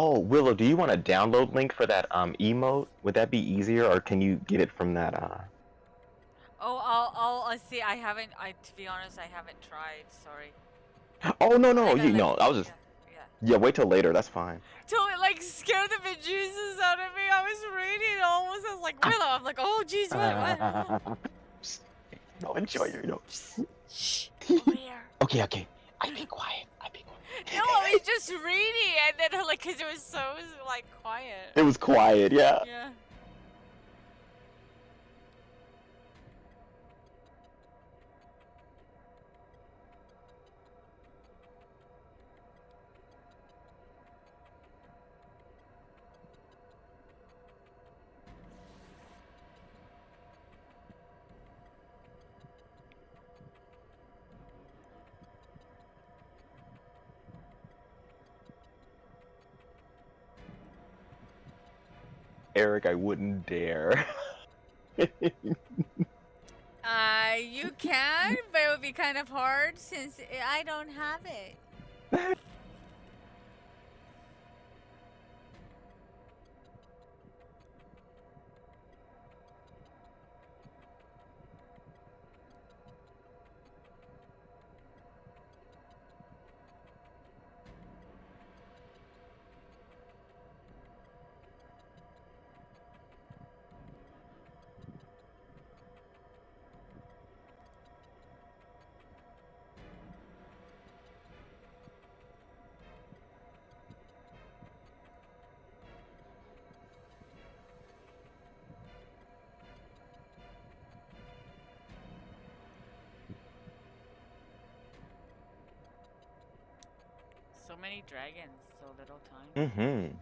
Speaker 2: Oh, Willow, do you want a download link for that emote? Would that be easier, or can you get it from that
Speaker 1: Oh, I'll see. I haven't. To be honest, I haven't tried. Sorry.
Speaker 2: Oh no no,
Speaker 1: Like,
Speaker 2: you
Speaker 1: like,
Speaker 2: no, I was just
Speaker 1: yeah.
Speaker 2: yeah, wait till later, that's fine.
Speaker 1: Till it like scared the bejesus out of me. I was reading almost. I was like, Willow. I'm like, oh, jeez, what?
Speaker 2: No, enjoy your
Speaker 1: Shh, over here.
Speaker 2: Okay, okay. I be quiet. I be quiet.
Speaker 1: No, I was just reading, and then like, cause it was so like quiet.
Speaker 2: It was quiet, yeah.
Speaker 1: Yeah.
Speaker 2: Eric, I wouldn't dare.
Speaker 1: You can, but it would be kind of hard since I don't have it. So many dragons, so little time.
Speaker 2: Mm-hmm.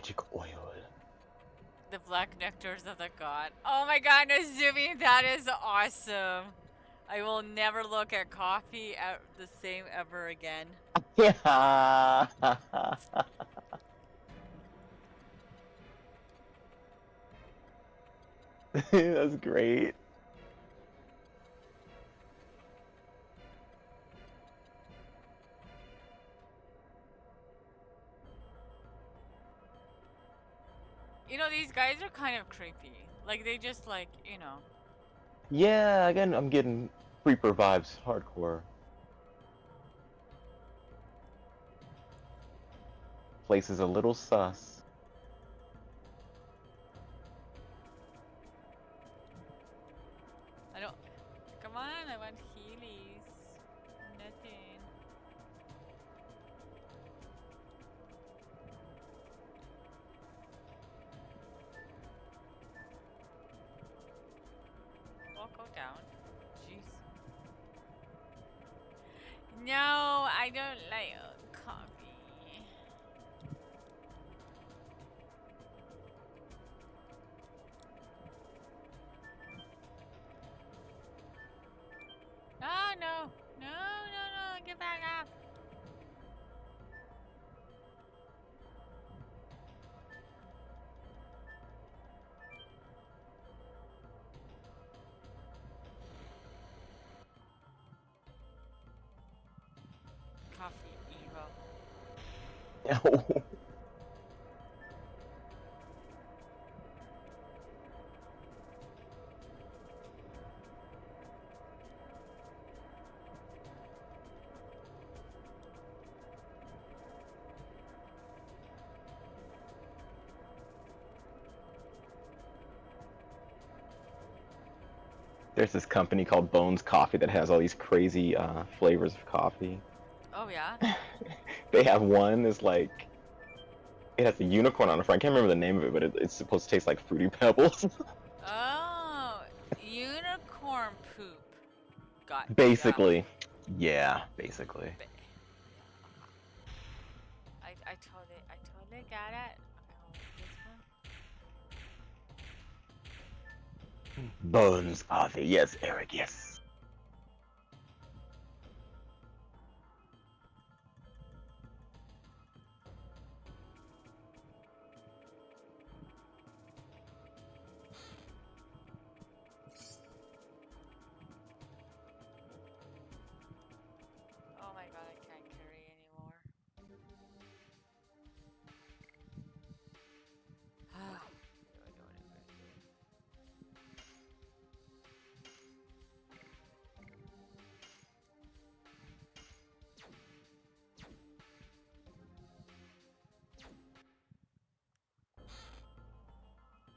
Speaker 2: magic oil.
Speaker 1: The black nectars of the god. Oh my god, Nazumi, that is awesome. I will never look at coffee the same ever again.
Speaker 2: Yeah. That's great.
Speaker 1: You know, these guys are kind of creepy. Like, they just, like, you know.
Speaker 2: Yeah, again, I'm getting creeper vibes hardcore. Place is a little sus.
Speaker 1: I don't. Come on, I want Heelys. Nothing. Well, go down. Jeez. No, I don't like coffee. Oh, no. No, no, no. Get back up. Coffee Evo.
Speaker 2: No. There's this company called Bones Coffee that has all these crazy flavors of coffee.
Speaker 1: Oh, yeah?
Speaker 2: They have one that's like, it has a unicorn on the front. I can't remember the name of it, but it's supposed to taste like Fruity Pebbles.
Speaker 1: Oh, unicorn poop. Got
Speaker 2: Basically. Yeah, basically.
Speaker 1: I totally got it. Okay, hold this one.
Speaker 2: Bones Coffee. Yes, Eric, yes.
Speaker 1: Oh my god, I can't carry anymore.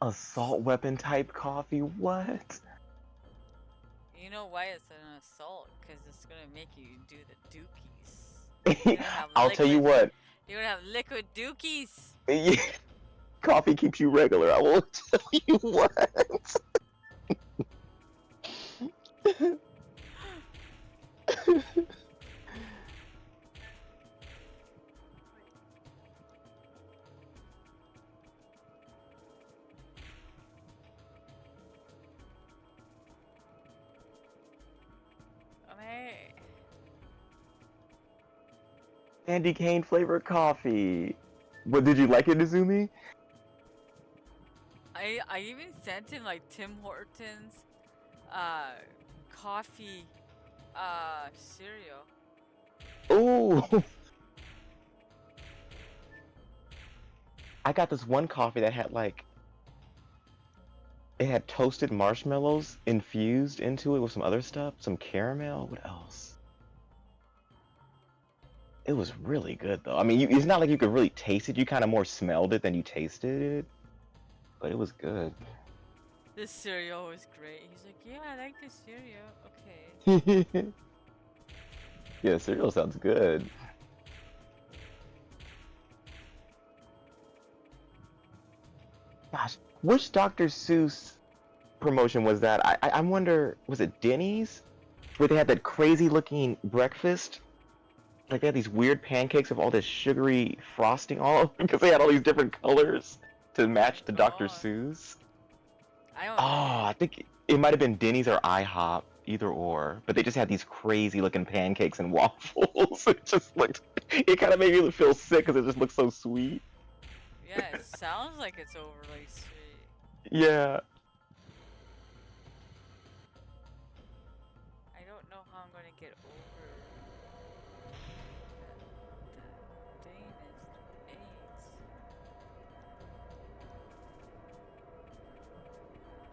Speaker 2: Assault weapon type coffee? What?
Speaker 1: You know why it's an assault? Because it's gonna make you do the dookies. You're gonna have
Speaker 2: I'll tell you what.
Speaker 1: You're gonna have liquid dookies.
Speaker 2: Coffee keeps you regular. I will tell you what.
Speaker 1: Hey.
Speaker 2: Candy cane flavored coffee. What, did you like it, Izumi?
Speaker 1: I even sent him like Tim Hortons coffee cereal.
Speaker 2: Ooh. I got this one coffee that had like, it had toasted marshmallows infused into it with some other stuff, some caramel. What else? It was really good though. I mean, it's not like you could really taste it. You kind of more smelled it than you tasted it, but it was good.
Speaker 1: This cereal was great. He's like, yeah, I like this cereal. Okay.
Speaker 2: Yeah, cereal sounds good. Gosh, which Dr. Seuss promotion was that? I wonder, was it Denny's? Where they had that crazy looking breakfast? Like they had these weird pancakes of all this sugary frosting all over because they had all these different colors to
Speaker 1: Oh my
Speaker 2: match the Dr.
Speaker 1: god.
Speaker 2: Seuss.
Speaker 1: I
Speaker 2: Oh,
Speaker 1: don't.
Speaker 2: I think it might have been Denny's or IHOP, either or. But they just had these crazy looking pancakes and waffles. It just looked. It kind of made me feel sick because it just looked so sweet.
Speaker 1: Yeah, it sounds like it's overly sweet.
Speaker 2: Yeah.
Speaker 1: I don't know how I'm gonna get over that Dane is AIDS.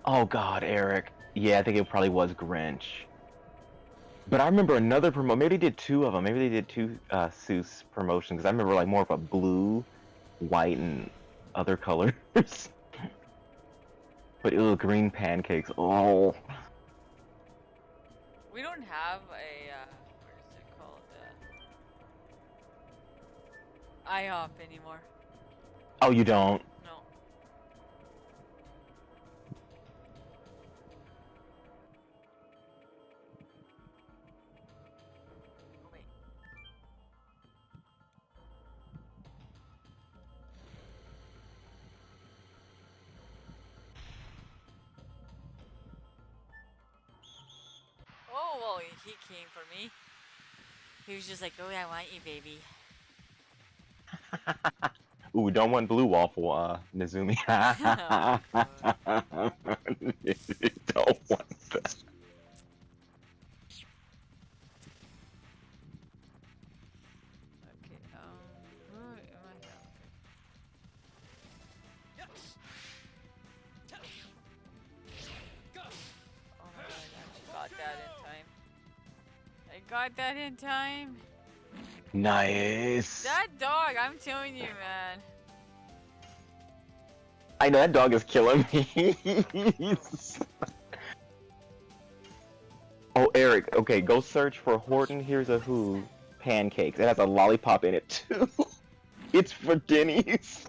Speaker 2: Oh God, Eric. Yeah, I think it probably was Grinch. But I remember another promo. Maybe they did two of them. Maybe they did two Seuss promotions. Because I remember like more of a blue, white, and other colors. But ew, green pancakes. Oh.
Speaker 1: We don't have a what is it called? IHOP anymore.
Speaker 2: Oh, you don't.
Speaker 1: No. Oh, wait. Oh well, he came for me. He was just like, "Oh, I want you, baby."
Speaker 2: Ooh, don't want blue waffle, Nizumi.
Speaker 1: Oh god.
Speaker 2: Don't want that.
Speaker 1: Okay. Who am I? Okay. Oh my god, I actually got that in time. I got that in time.
Speaker 2: Nice.
Speaker 1: That dog, I'm telling you, man.
Speaker 2: I know that dog is killing me. Oh, Eric. Okay, go search for Horton Here's a Who pancakes. It has a lollipop in it too. It's for Denny's.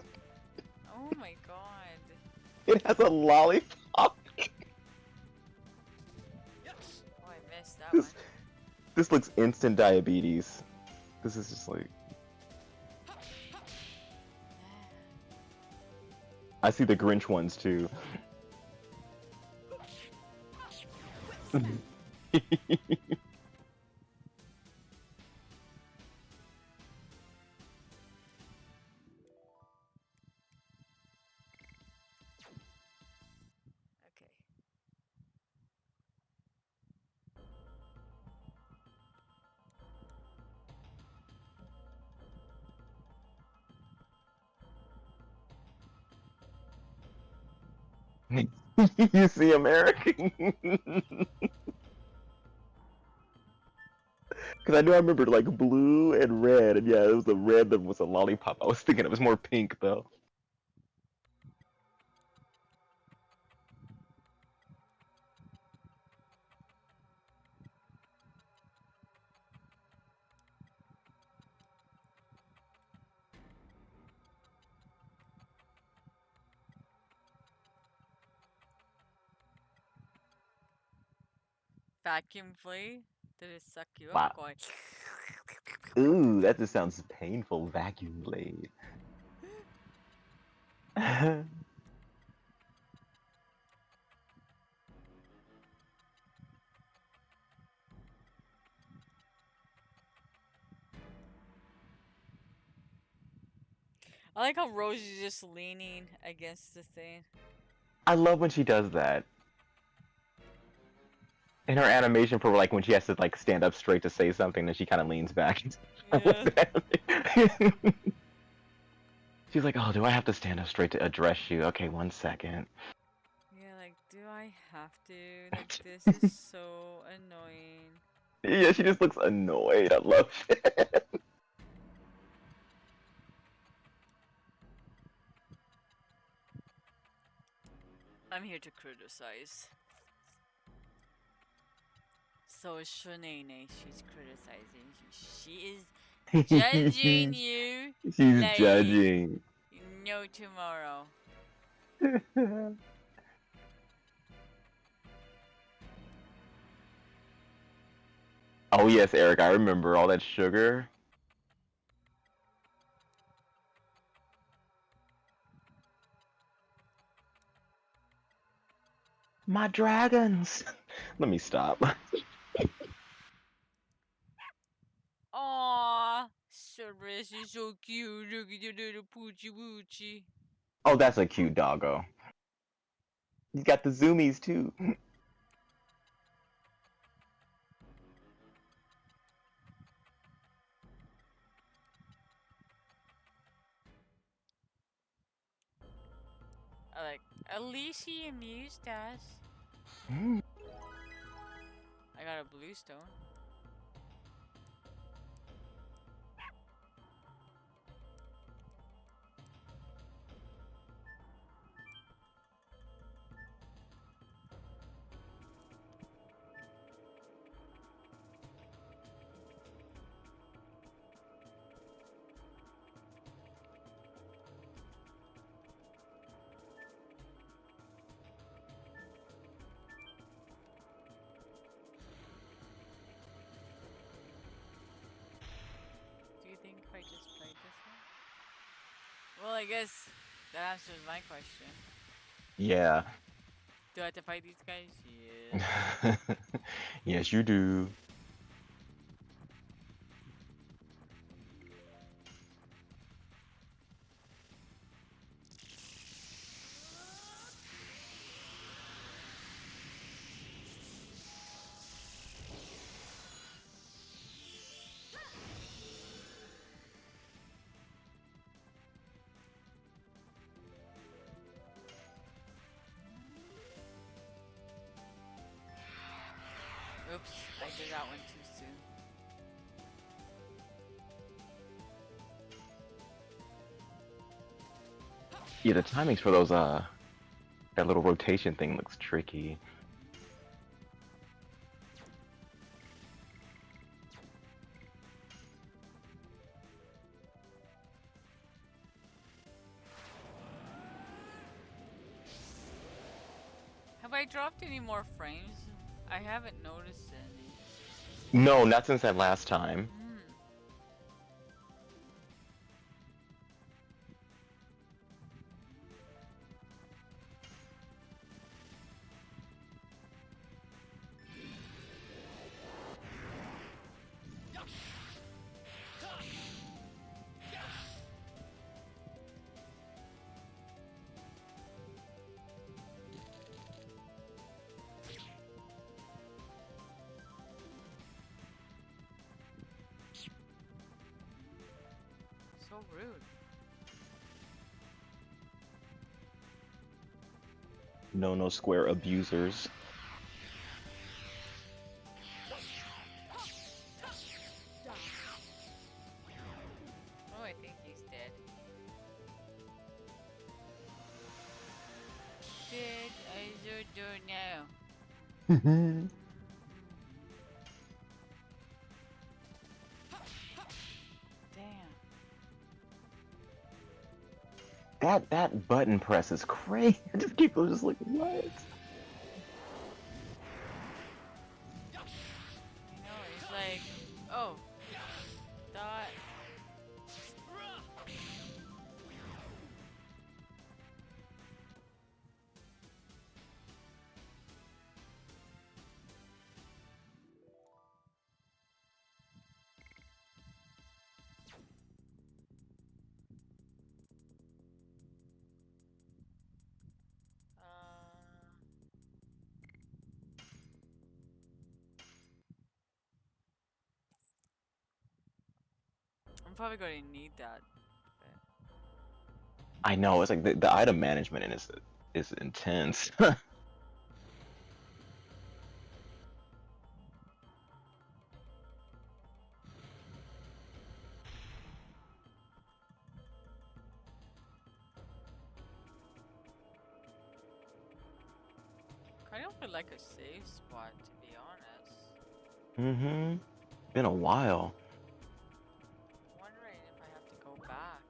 Speaker 1: Oh my god.
Speaker 2: It has a lollipop.
Speaker 1: Oh, I missed that one.
Speaker 2: This this looks instant diabetes. This is just like I see the Grinch ones too.
Speaker 1: Okay.
Speaker 2: You see American? Because I know I remembered like blue and red, and yeah, it was the red that was a lollipop. I was thinking it was more pink though.
Speaker 1: Vacuum flea? Did it suck you up?
Speaker 2: Wow.
Speaker 1: Going.
Speaker 2: Ooh, that just sounds painful. Vacuum blade.
Speaker 1: I like how Rose is just leaning against the thing.
Speaker 2: I love when she does that. In her animation for like when she has to like stand up straight to say something, then she kind of leans back. I love
Speaker 1: Yeah.
Speaker 2: that. She's like, "Oh, do I have to stand up straight to address you? Okay, 1 second."
Speaker 1: Yeah, like, do I have to? Like, this is so annoying.
Speaker 2: Yeah, she just looks annoyed. I love it.
Speaker 1: I'm here to criticize. So is Shanae. She's criticizing you. She is judging you
Speaker 2: She's
Speaker 1: like
Speaker 2: judging.
Speaker 1: no tomorrow.
Speaker 2: Oh yes, Eric, I remember all that sugar. My dragons! Let me stop.
Speaker 1: Aww, Cerberus is so cute. Look at your little poochie woochie.
Speaker 2: Oh, that's a cute doggo. He's got the zoomies too.
Speaker 1: I like, at least he amused us.
Speaker 2: Mm.
Speaker 1: I got a blue stone. Do you think if I just played this one? Well, I guess that answers my question.
Speaker 2: Yeah.
Speaker 1: Do I have to fight these guys? Yes.
Speaker 2: Yes, you do.
Speaker 1: Oops, I did that one too soon.
Speaker 2: Yeah, the timings for those that little rotation thing looks tricky.
Speaker 1: Have I dropped any more frames? I haven't noticed any.
Speaker 2: No, not since that last time.
Speaker 1: Hmm. So rude.
Speaker 2: No square abusers.
Speaker 1: Oh, I think he's dead. Dead as a door now. Damn.
Speaker 2: That button press is crazy. Just people just like what?
Speaker 1: I know, he's like, oh, dot. I'm probably going to need that.
Speaker 2: I know it's like the item management in it is intense.
Speaker 1: Kind of would like a safe spot, to be honest.
Speaker 2: Mm-hmm. Been a while.
Speaker 1: Wondering if I have to go back.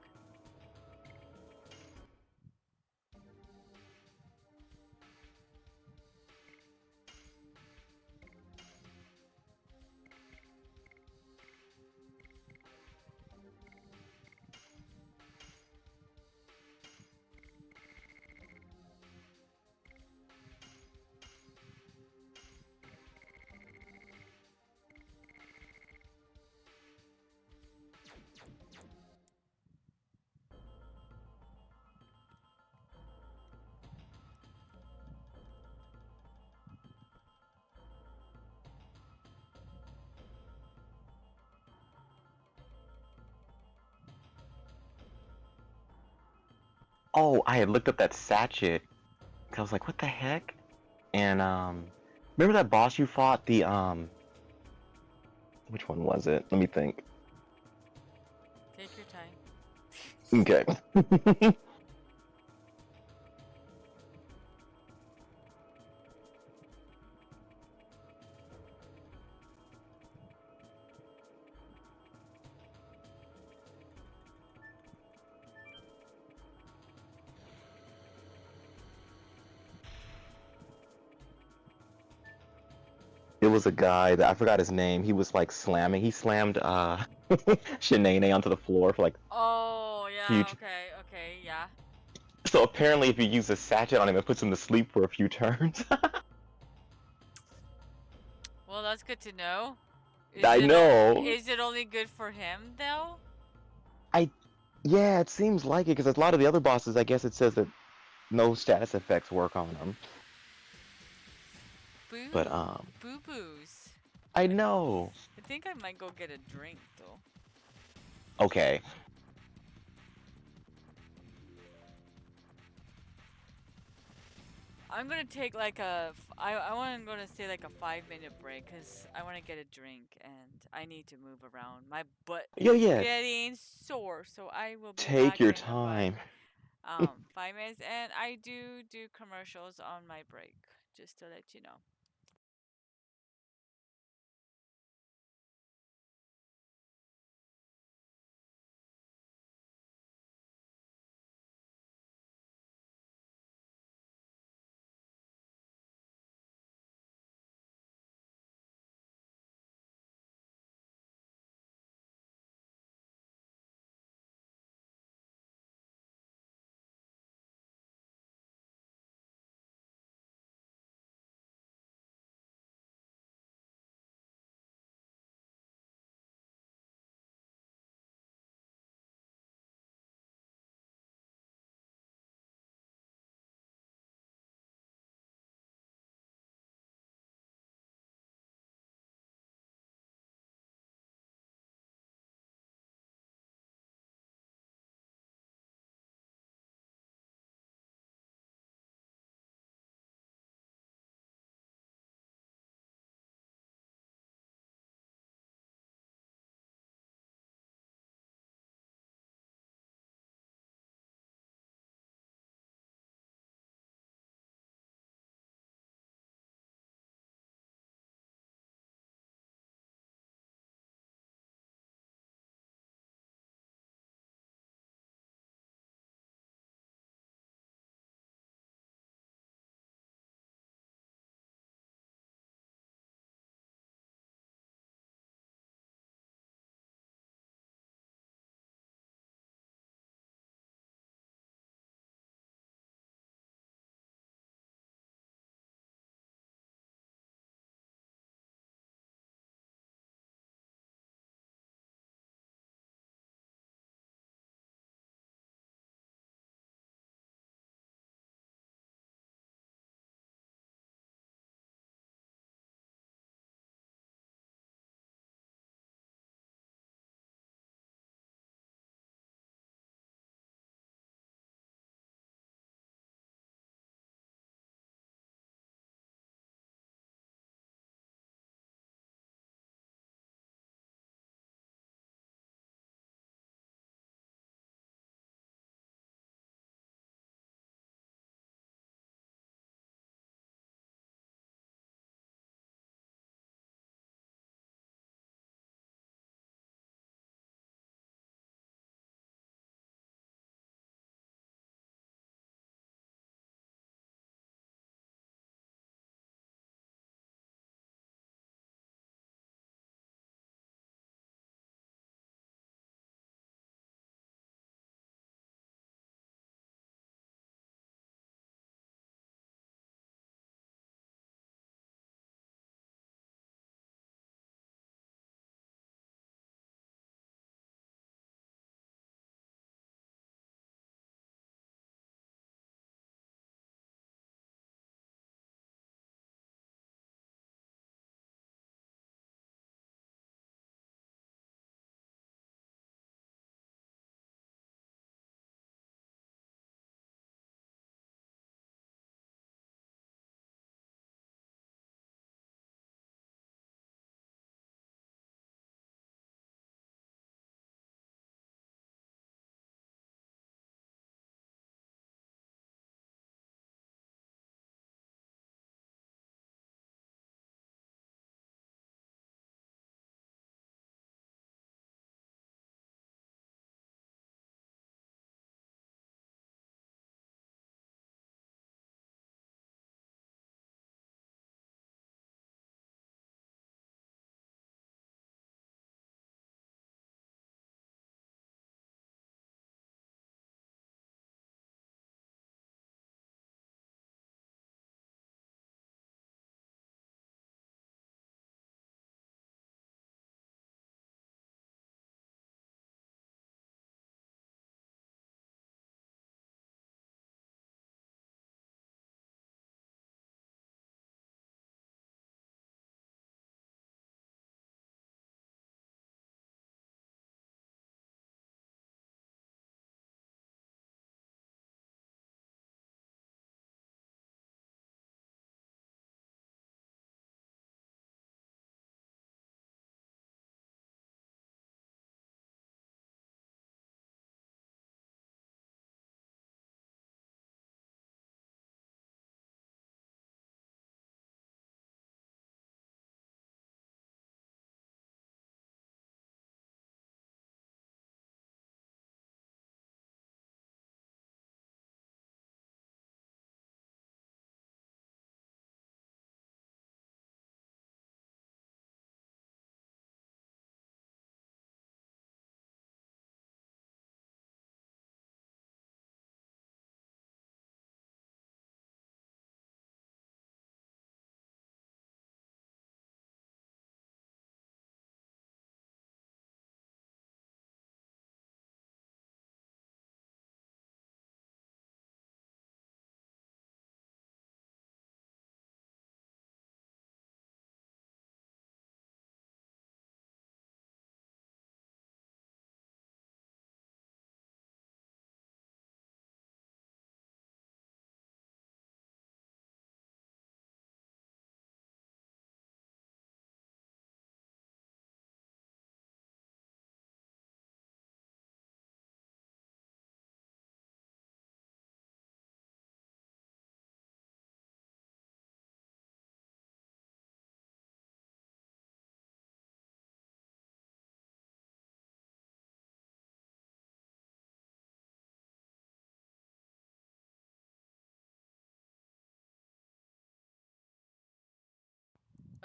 Speaker 2: Oh, I had looked up that sachet. 'Cause I was like, what the heck? And remember that boss you fought? The which one was it? Let me think.
Speaker 1: Take your time.
Speaker 2: Okay. It was a guy that I forgot his name. He was like slamming. He slammed Shanae onto the floor for like
Speaker 1: Oh, yeah,
Speaker 2: huge.
Speaker 1: okay, okay, yeah.
Speaker 2: So apparently, if you use a sachet on him, it puts him to sleep for a few turns.
Speaker 1: Well, that's good to know.
Speaker 2: I know.
Speaker 1: Is it only good for him though?
Speaker 2: I Yeah, it seems like it because a lot of the other bosses, I guess it says that no status effects work on them. But
Speaker 1: Boo boos.
Speaker 2: I know.
Speaker 1: I think I might go get a drink though.
Speaker 2: Okay.
Speaker 1: I'm gonna take like I want to go to say like a 5 minute break because I want to get a drink and I need to move around. My butt
Speaker 2: Yeah,
Speaker 1: is
Speaker 2: yeah.
Speaker 1: getting sore, so I will be
Speaker 2: Take
Speaker 1: back
Speaker 2: your
Speaker 1: in about
Speaker 2: time.
Speaker 1: 5 minutes. And I do commercials on my break, just to let you know.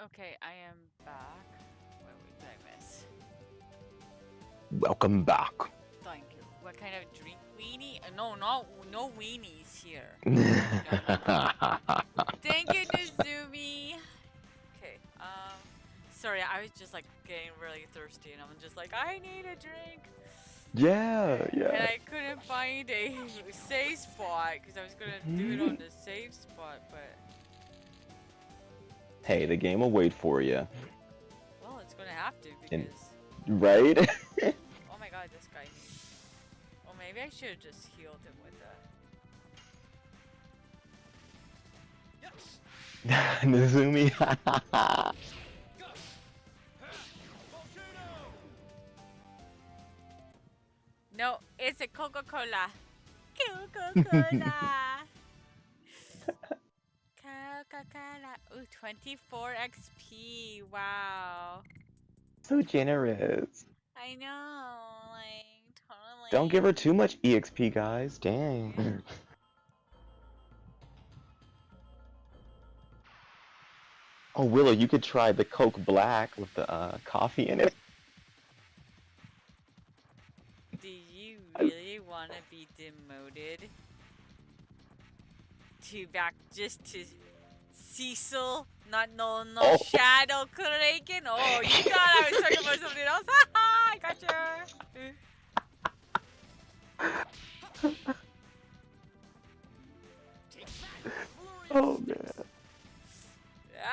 Speaker 1: Okay, I am back. Wait, did I miss?
Speaker 2: Welcome back.
Speaker 1: Thank you. What kind of drink? Weenie? No, no weenies here. Thank you, Nizumi. Okay. Sorry, I was just like getting really thirsty, and I'm just like, I need a drink.
Speaker 2: Yeah,
Speaker 1: And
Speaker 2: yeah.
Speaker 1: I couldn't find a safe spot because I was gonna do it on the safe spot, but
Speaker 2: Hey, the game will wait for you.
Speaker 1: well, it's gonna have to
Speaker 2: And
Speaker 1: because
Speaker 2: right?
Speaker 1: oh my god, this guy needs. Well, maybe I should have just healed him with that.
Speaker 2: Nizumi.
Speaker 1: No, it's a Coca-Cola. Coca-Cola. Coca-Cola. Ooh, 24 XP. Wow.
Speaker 2: So generous.
Speaker 1: I know, like,
Speaker 2: Don't give her
Speaker 1: totally.
Speaker 2: too much EXP, guys. Dang. Oh, Willow, you could try the Coke Black with the coffee in it.
Speaker 1: Do you really want to be demoted to back just to Cecil? Not no
Speaker 2: Oh.
Speaker 1: Shadow Kraken? Oh, you thought I was talking about something else? Haha, I gotcha.
Speaker 2: Oh man.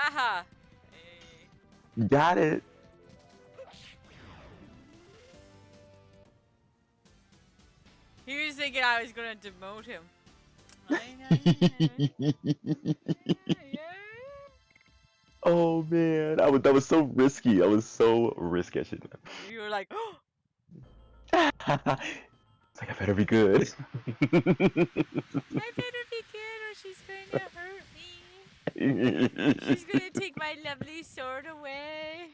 Speaker 1: Aha.
Speaker 2: You got it.
Speaker 1: He was thinking I was gonna demote him. I know. Yeah.
Speaker 2: Oh man, that was so risky. I was so risky. I should
Speaker 1: You were like, oh,
Speaker 2: It's like I better be good.
Speaker 1: I better be good or she's going to hurt me. She's gonna take my lovely sword away.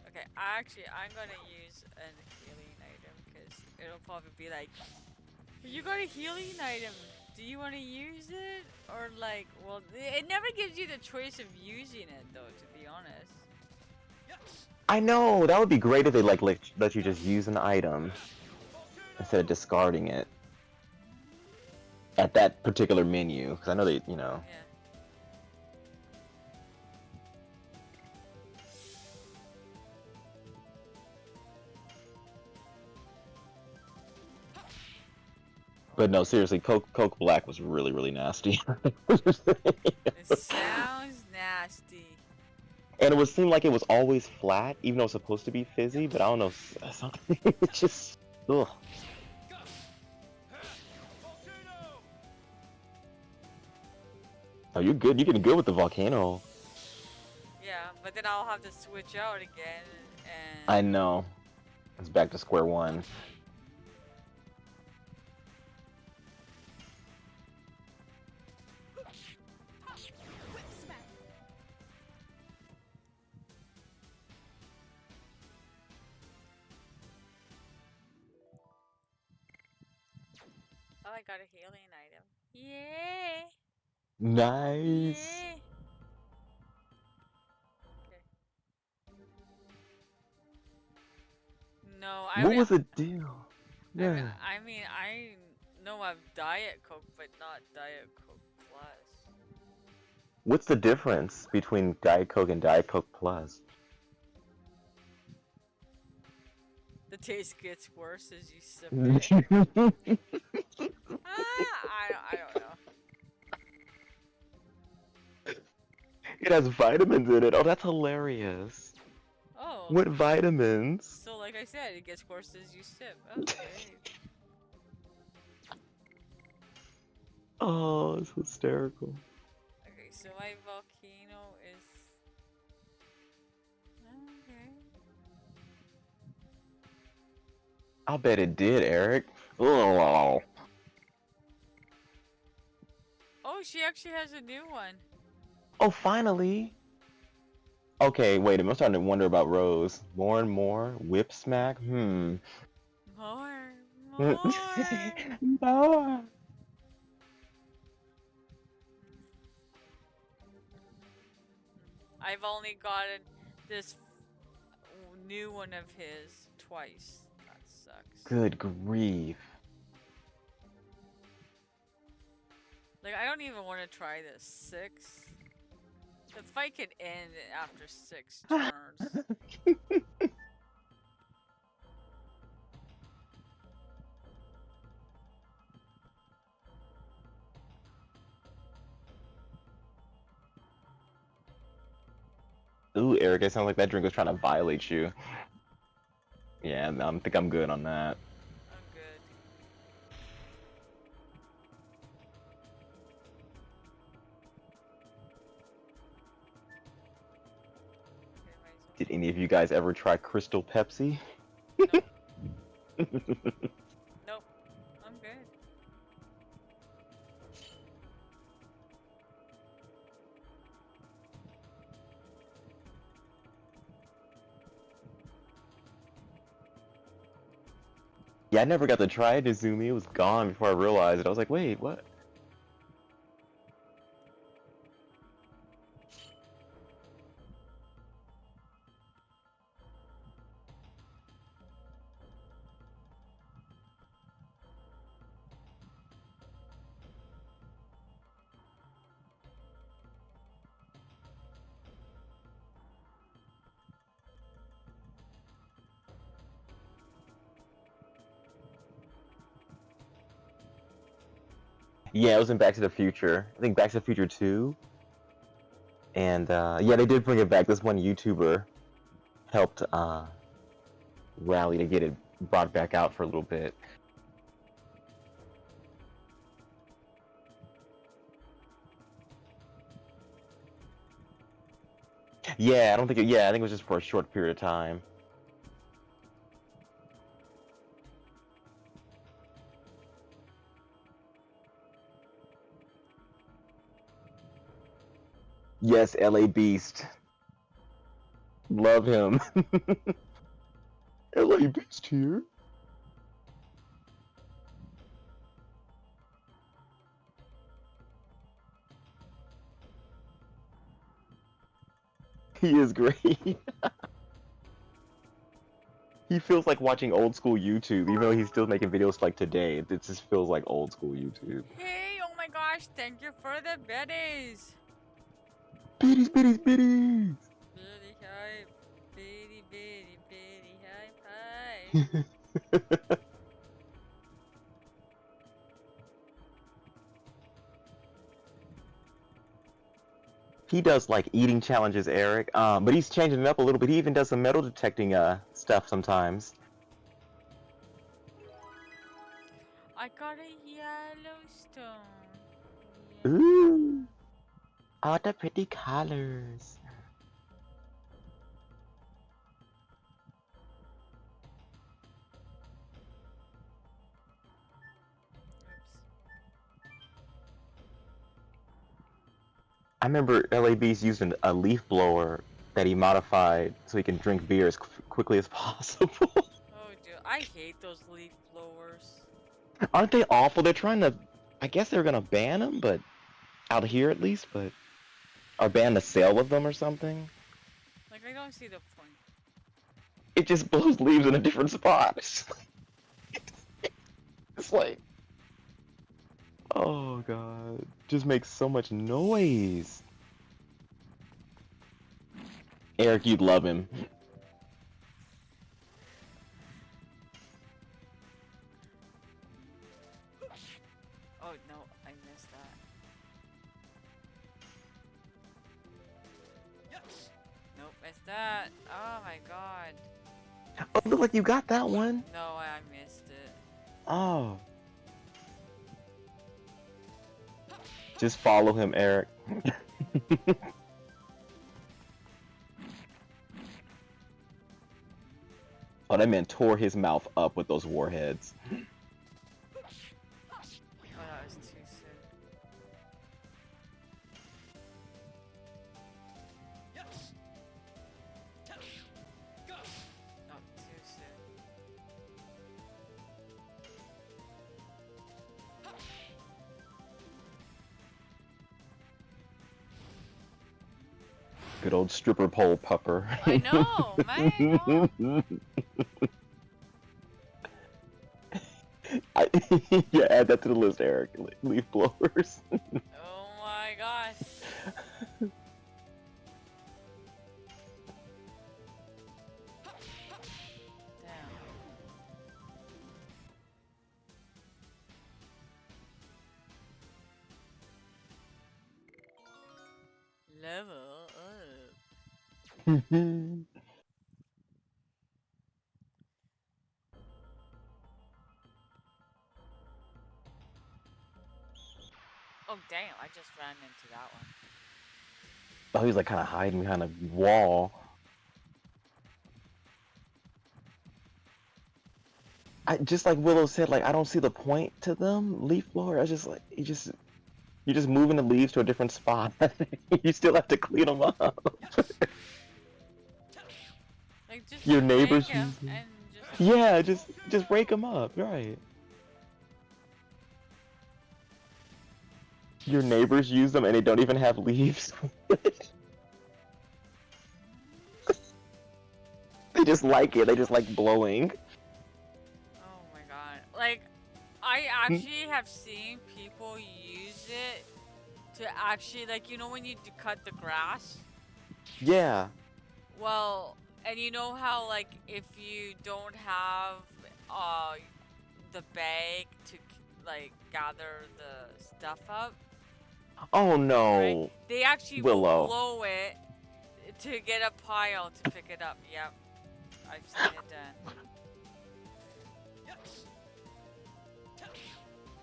Speaker 1: Okay, actually, I'm gonna use a healing item because it'll probably be like, you got a healing item. Do you want to use it? Or like, well, it never gives you the choice of using it though, to be honest.
Speaker 2: I know, that would be great if they like let you just use an item instead of discarding it at that particular menu. Because I know they,
Speaker 1: Yeah.
Speaker 2: But no, seriously, Coke Black was really, really nasty.
Speaker 1: It sounds nasty.
Speaker 2: And it would seem like it was always flat, even though it's supposed to be fizzy, but I don't know, something, it's just, ugh. Oh, you're good, you're getting good with the volcano.
Speaker 1: Yeah, but then I'll have to switch out again and
Speaker 2: I know. It's back to square one.
Speaker 1: oh, I got a healing item. Yay!
Speaker 2: Nice.
Speaker 1: Yay! Okay. No,
Speaker 2: What was the deal?
Speaker 1: I mean,
Speaker 2: Yeah.
Speaker 1: I know I've Diet Coke, but not Diet Coke Plus.
Speaker 2: What's the difference between Diet Coke and Diet Coke Plus?
Speaker 1: The taste gets worse as you sip it. I don't know.
Speaker 2: It has vitamins in it. Oh, that's hilarious.
Speaker 1: Oh.
Speaker 2: What vitamins?
Speaker 1: So, like I said, it gets worse as you sip. Okay.
Speaker 2: Oh, it's hysterical.
Speaker 1: Okay, so my volcano is. Okay.
Speaker 2: I'll bet it did, Eric. Oh.
Speaker 1: Oh, she actually has a new one.
Speaker 2: Oh, finally. Okay, wait a minute. I'm starting to wonder about Rose. More and more? Whip smack?
Speaker 1: More.
Speaker 2: More.
Speaker 1: I've only gotten this new one of his twice. That sucks.
Speaker 2: Good grief.
Speaker 1: Like, I don't even want to try this. 6? The fight could end after 6 turns.
Speaker 2: Ooh, Eric, it sounds like that drink was trying to violate you. Yeah, I think I'm good on that.
Speaker 1: I'm good. Okay, might as
Speaker 2: Did any of you guys ever try Crystal Pepsi?
Speaker 1: well- Nope. I'm good.
Speaker 2: Yeah, I never got to try it, Izumi. It was gone before I realized it. I was like, wait, what? Yeah, it was in Back to the Future. I think Back to the Future 2. And yeah, they did bring it back. This one YouTuber helped rally to get it brought back out for a little bit. Yeah, I don't think it, yeah, I think it was just for a short period of time. Yes, LA Beast. Love him. LA Beast here. He is great. He feels like watching old school YouTube, even though he's still making videos like today. It just feels like old school YouTube.
Speaker 1: Hey, oh my gosh, thank you for the biddies.
Speaker 2: Biddies, biddies, biddies!
Speaker 1: Biddy hype. Biddy, biddy, biddy hype, hype.
Speaker 2: He does like eating challenges, Eric. But he's changing it up a little bit. He even does some metal detecting stuff sometimes.
Speaker 1: I got a Yellowstone.
Speaker 2: Ooh, all the pretty colors. I remember LA Beast used a leaf blower that he modified so he can drink beer as quickly as possible.
Speaker 1: Oh, dude, I hate those leaf blowers.
Speaker 2: Aren't they awful? They're trying to. I guess they're gonna ban them, but out here at least, but or ban the sale of them or something.
Speaker 1: Like, I don't see the point.
Speaker 2: It just blows leaves in a different spot. It's like, oh god, just makes so much noise. Eric, you'd love him.
Speaker 1: Oh, no, I missed that. Nope, missed that. Oh my god.
Speaker 2: Oh, look like you got that one.
Speaker 1: No, I missed it.
Speaker 2: Oh. Just follow him, Eric. Oh, that man tore his mouth up with those warheads.
Speaker 1: Oh, that was too soon. Oh, too soon.
Speaker 2: Good old stripper pole pupper.
Speaker 1: I know, man. Oh,
Speaker 2: I, yeah, add that to the list, Eric. Leaf blowers.
Speaker 1: oh my gosh. Damn. Level up. Oh damn! I just ran into that one.
Speaker 2: Oh, he's like kind of hiding behind a wall. I just like Willow said, like I don't see the point to them. Leaf blower. I just like you're just moving the leaves to a different spot. You still have to clean them up.
Speaker 1: Like just
Speaker 2: Your
Speaker 1: rake
Speaker 2: neighbors
Speaker 1: him
Speaker 2: use them.
Speaker 1: and just.
Speaker 2: Yeah, just rake them up, right? Your neighbors use them and they don't even have leaves. They just like it. They just like blowing.
Speaker 1: Oh my god! Like, I actually have seen people use it to actually, like, you know, when you cut the grass.
Speaker 2: Yeah.
Speaker 1: Well, and you know how, like, if you don't have uh the bag to like gather the stuff up,
Speaker 2: Oh
Speaker 1: right?
Speaker 2: no,
Speaker 1: They actually will
Speaker 2: Willow.
Speaker 1: blow it to get a pile to pick it up. Yep, I've seen it done.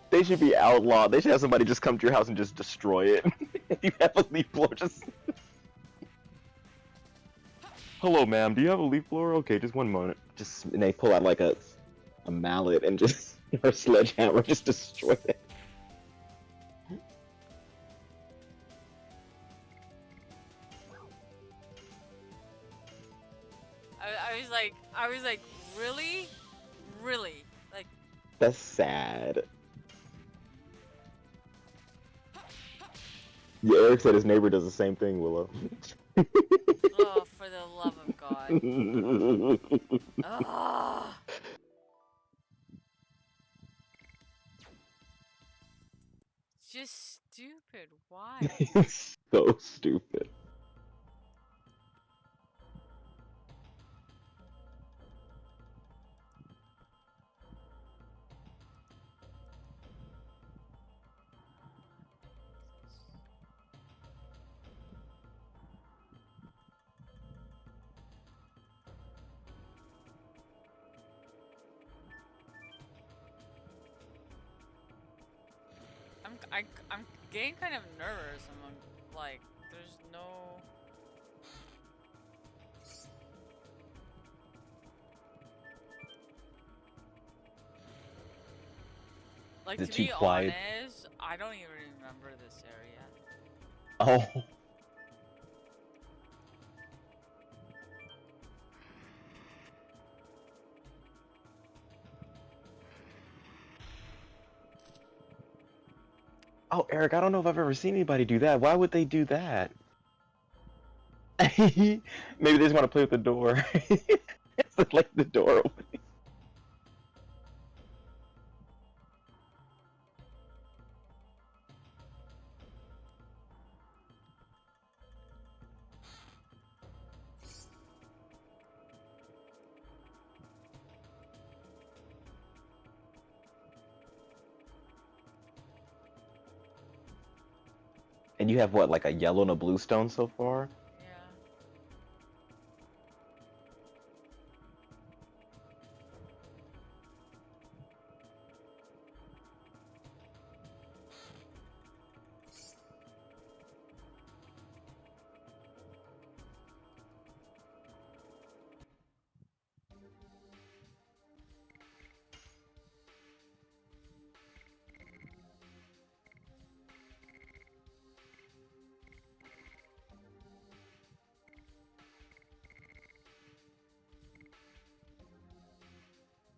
Speaker 2: They should be outlawed. They should have somebody just come to your house and just destroy it. If you have a leaf blower, just. Hello, ma'am. Do you have a leaf blower? Okay, just one moment. Just and they pull out like a mallet and just or a sledgehammer, just destroy it.
Speaker 1: I was like, really, really, like,
Speaker 2: That's sad. Yeah, Eric said his neighbor does the same thing, Willow.
Speaker 1: oh, for the love of God. Ugh. Just stupid. Why?
Speaker 2: It's so stupid.
Speaker 1: I'm getting kind of nervous. I'm like, there's no. Like,
Speaker 2: Is
Speaker 1: to
Speaker 2: it too
Speaker 1: be
Speaker 2: quiet?
Speaker 1: honest, I don't even remember this area.
Speaker 2: Oh. Oh, Eric, I don't know if I've ever seen anybody do that. Why would they do that? Maybe they just want to play with the door. It's like the door open. And you have what, like a yellow and a blue stone so far?
Speaker 1: Yeah.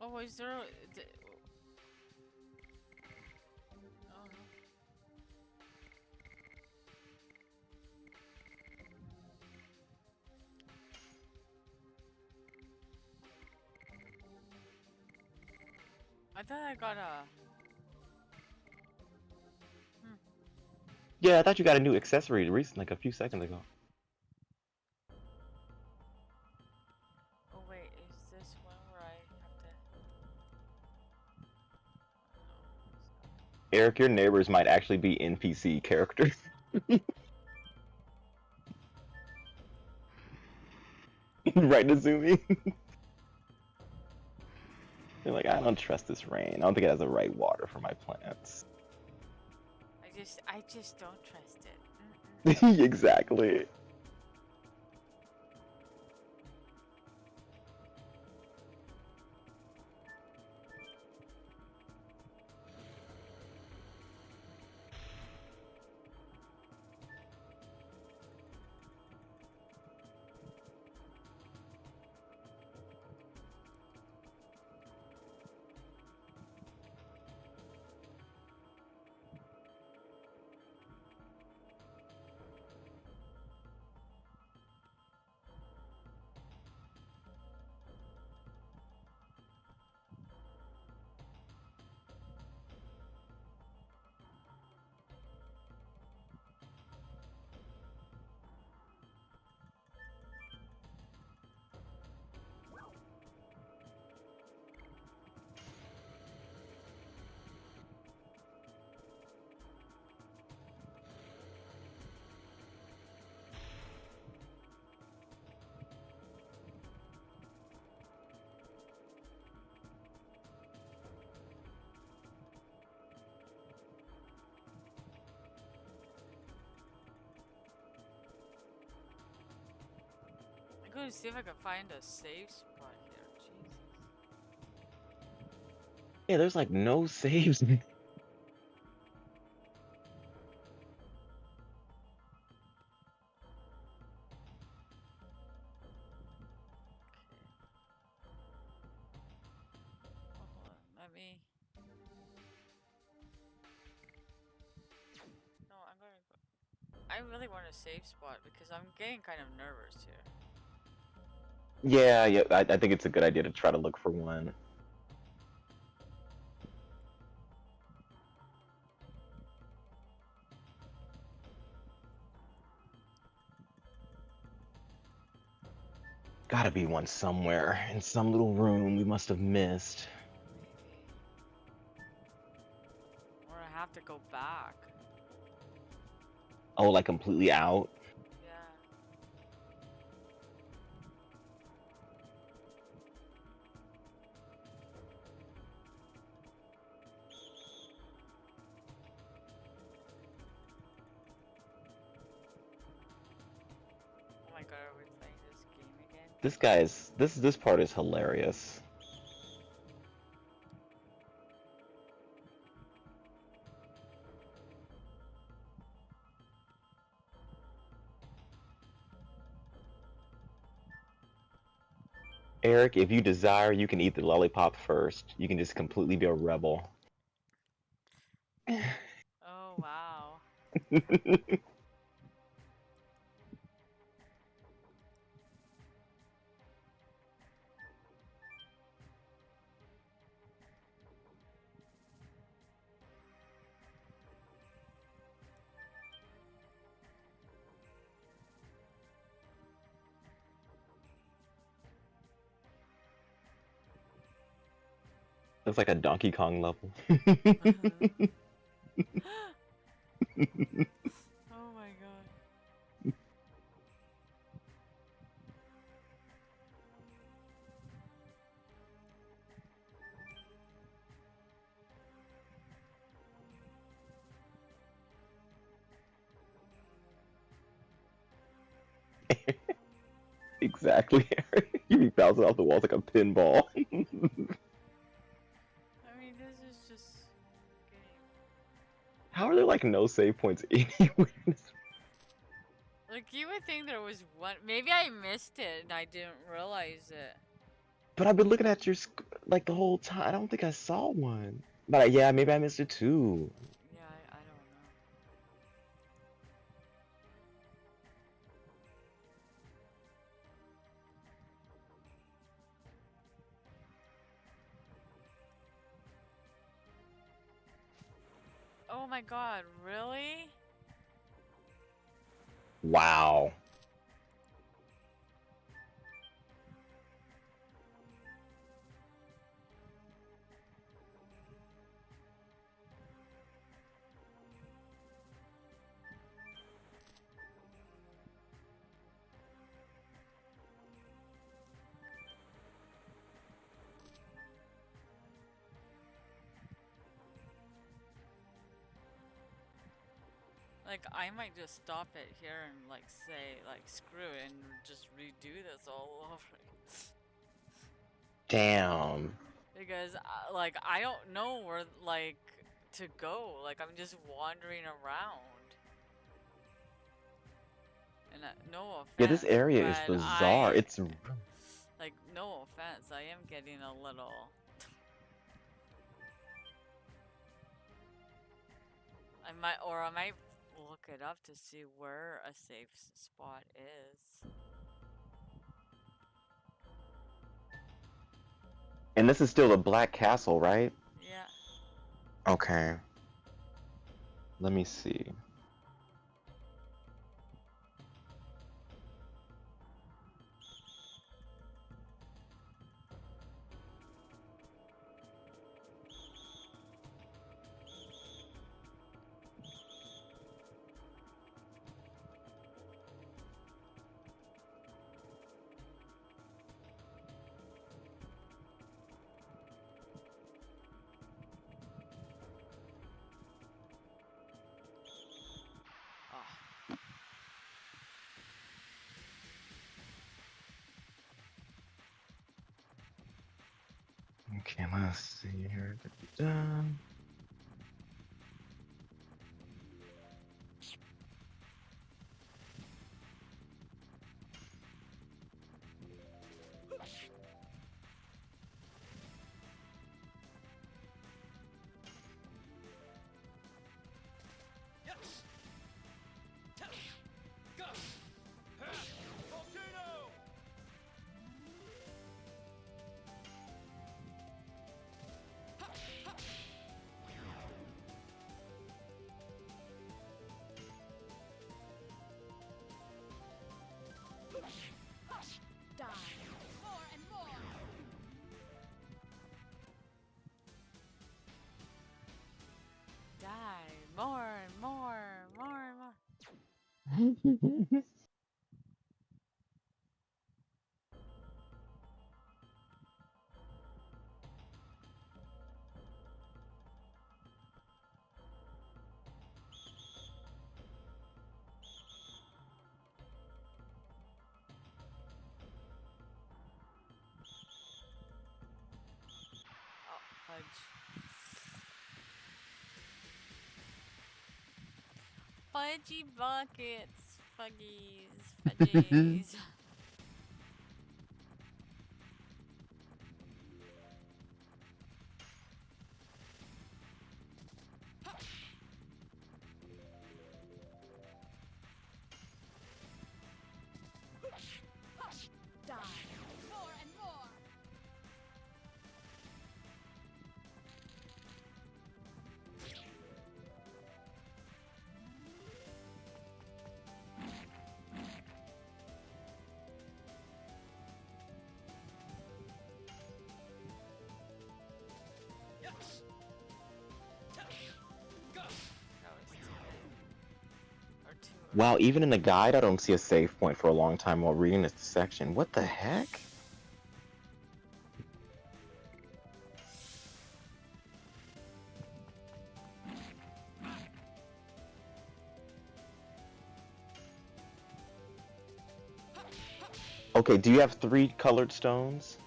Speaker 1: Oh, is there? Oh no. I thought I got a. Hmm.
Speaker 2: Yeah, I thought you got a new accessory recently, like a few seconds ago.
Speaker 1: Oh wait, is this one where I have to? Oh, no, it's
Speaker 2: Eric, your neighbors might actually be NPC characters. Right, Nazumi? They're like, I don't trust this rain. I don't think it has the right water for my plants.
Speaker 1: not. I just don't trust it. Mm-mm.
Speaker 2: Exactly.
Speaker 1: I'm going to see if I can find a safe spot here. Jesus.
Speaker 2: Yeah, there's like no saves.
Speaker 1: Oh, hold on. Let me. No, I'm going to. I really want a safe spot because I'm getting kind of nervous here.
Speaker 2: Yeah, yeah, I think it's a good idea to try to look for one. Gotta be one somewhere in some little room we must have missed.
Speaker 1: Maybe. Or I have to go back.
Speaker 2: Oh, like completely out?
Speaker 1: Yeah. Oh my god, are we playing this game again?
Speaker 2: This guy's this part is hilarious. Eric, if you desire, you can eat the lollipop first. You can just completely be a rebel.
Speaker 1: Oh wow.
Speaker 2: Looks like a Donkey Kong level.
Speaker 1: Oh my god.
Speaker 2: Exactly, Eric. You be bouncing off the walls like a pinball.
Speaker 1: I mean, this is just game.
Speaker 2: How are there like no save points anywhere?
Speaker 1: Like, you would think there was one. Maybe I missed it and I didn't realize it.
Speaker 2: But I've been looking at your like the whole time. I don't think I saw one. But yeah, maybe I missed it too.
Speaker 1: Yeah, I don't know. Oh my god, really?
Speaker 2: Wow.
Speaker 1: Like, I might just stop it here and, like, say, like, screw it and just redo this all over.
Speaker 2: Damn.
Speaker 1: Because, like, I don't know where, like, to go. Like, I'm just wandering around. And no
Speaker 2: Yeah, this
Speaker 1: offense,
Speaker 2: area is
Speaker 1: but
Speaker 2: bizarre. It's
Speaker 1: like, no offense, I am getting a little... I might look it up to see where a safe spot is.
Speaker 2: and this is still the Black Castle, right?
Speaker 1: Yeah.
Speaker 2: Okay. Let me see.
Speaker 1: Oh.
Speaker 2: Okay, let's see here. Da-da-da.
Speaker 3: Yes! Go! Volcano!
Speaker 5: Die. More and more.
Speaker 1: Die. More and more. More and more. Oh, fudge. Fudgy buckets. Fuggies. Fudgies.
Speaker 5: Die. More and more.
Speaker 3: Yes! Go!
Speaker 1: That was too late. Or too
Speaker 2: Wow,
Speaker 1: early.
Speaker 2: even in the guide, I don't see a save point for a long time while reading this section. What the heck? Okay, do you have 3 colored stones?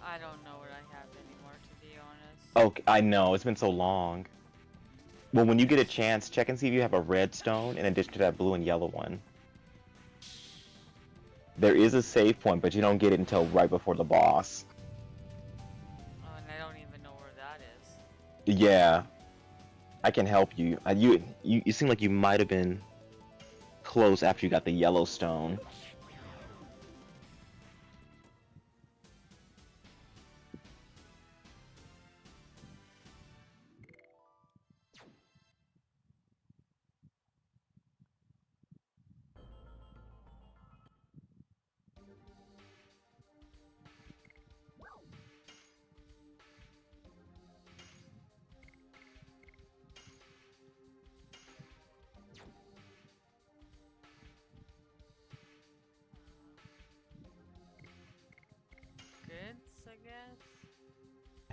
Speaker 1: I don't know what I have anymore, to be honest.
Speaker 2: Okay, I know, it's been so long. Well, when you get a chance, check and see if you have a red stone in addition to that blue and yellow one. There is a save point, but you don't get it until right before the boss.
Speaker 1: Oh, and I don't even know where that is.
Speaker 2: Yeah, I can help you. You seem like you might have been close after you got the yellow stone.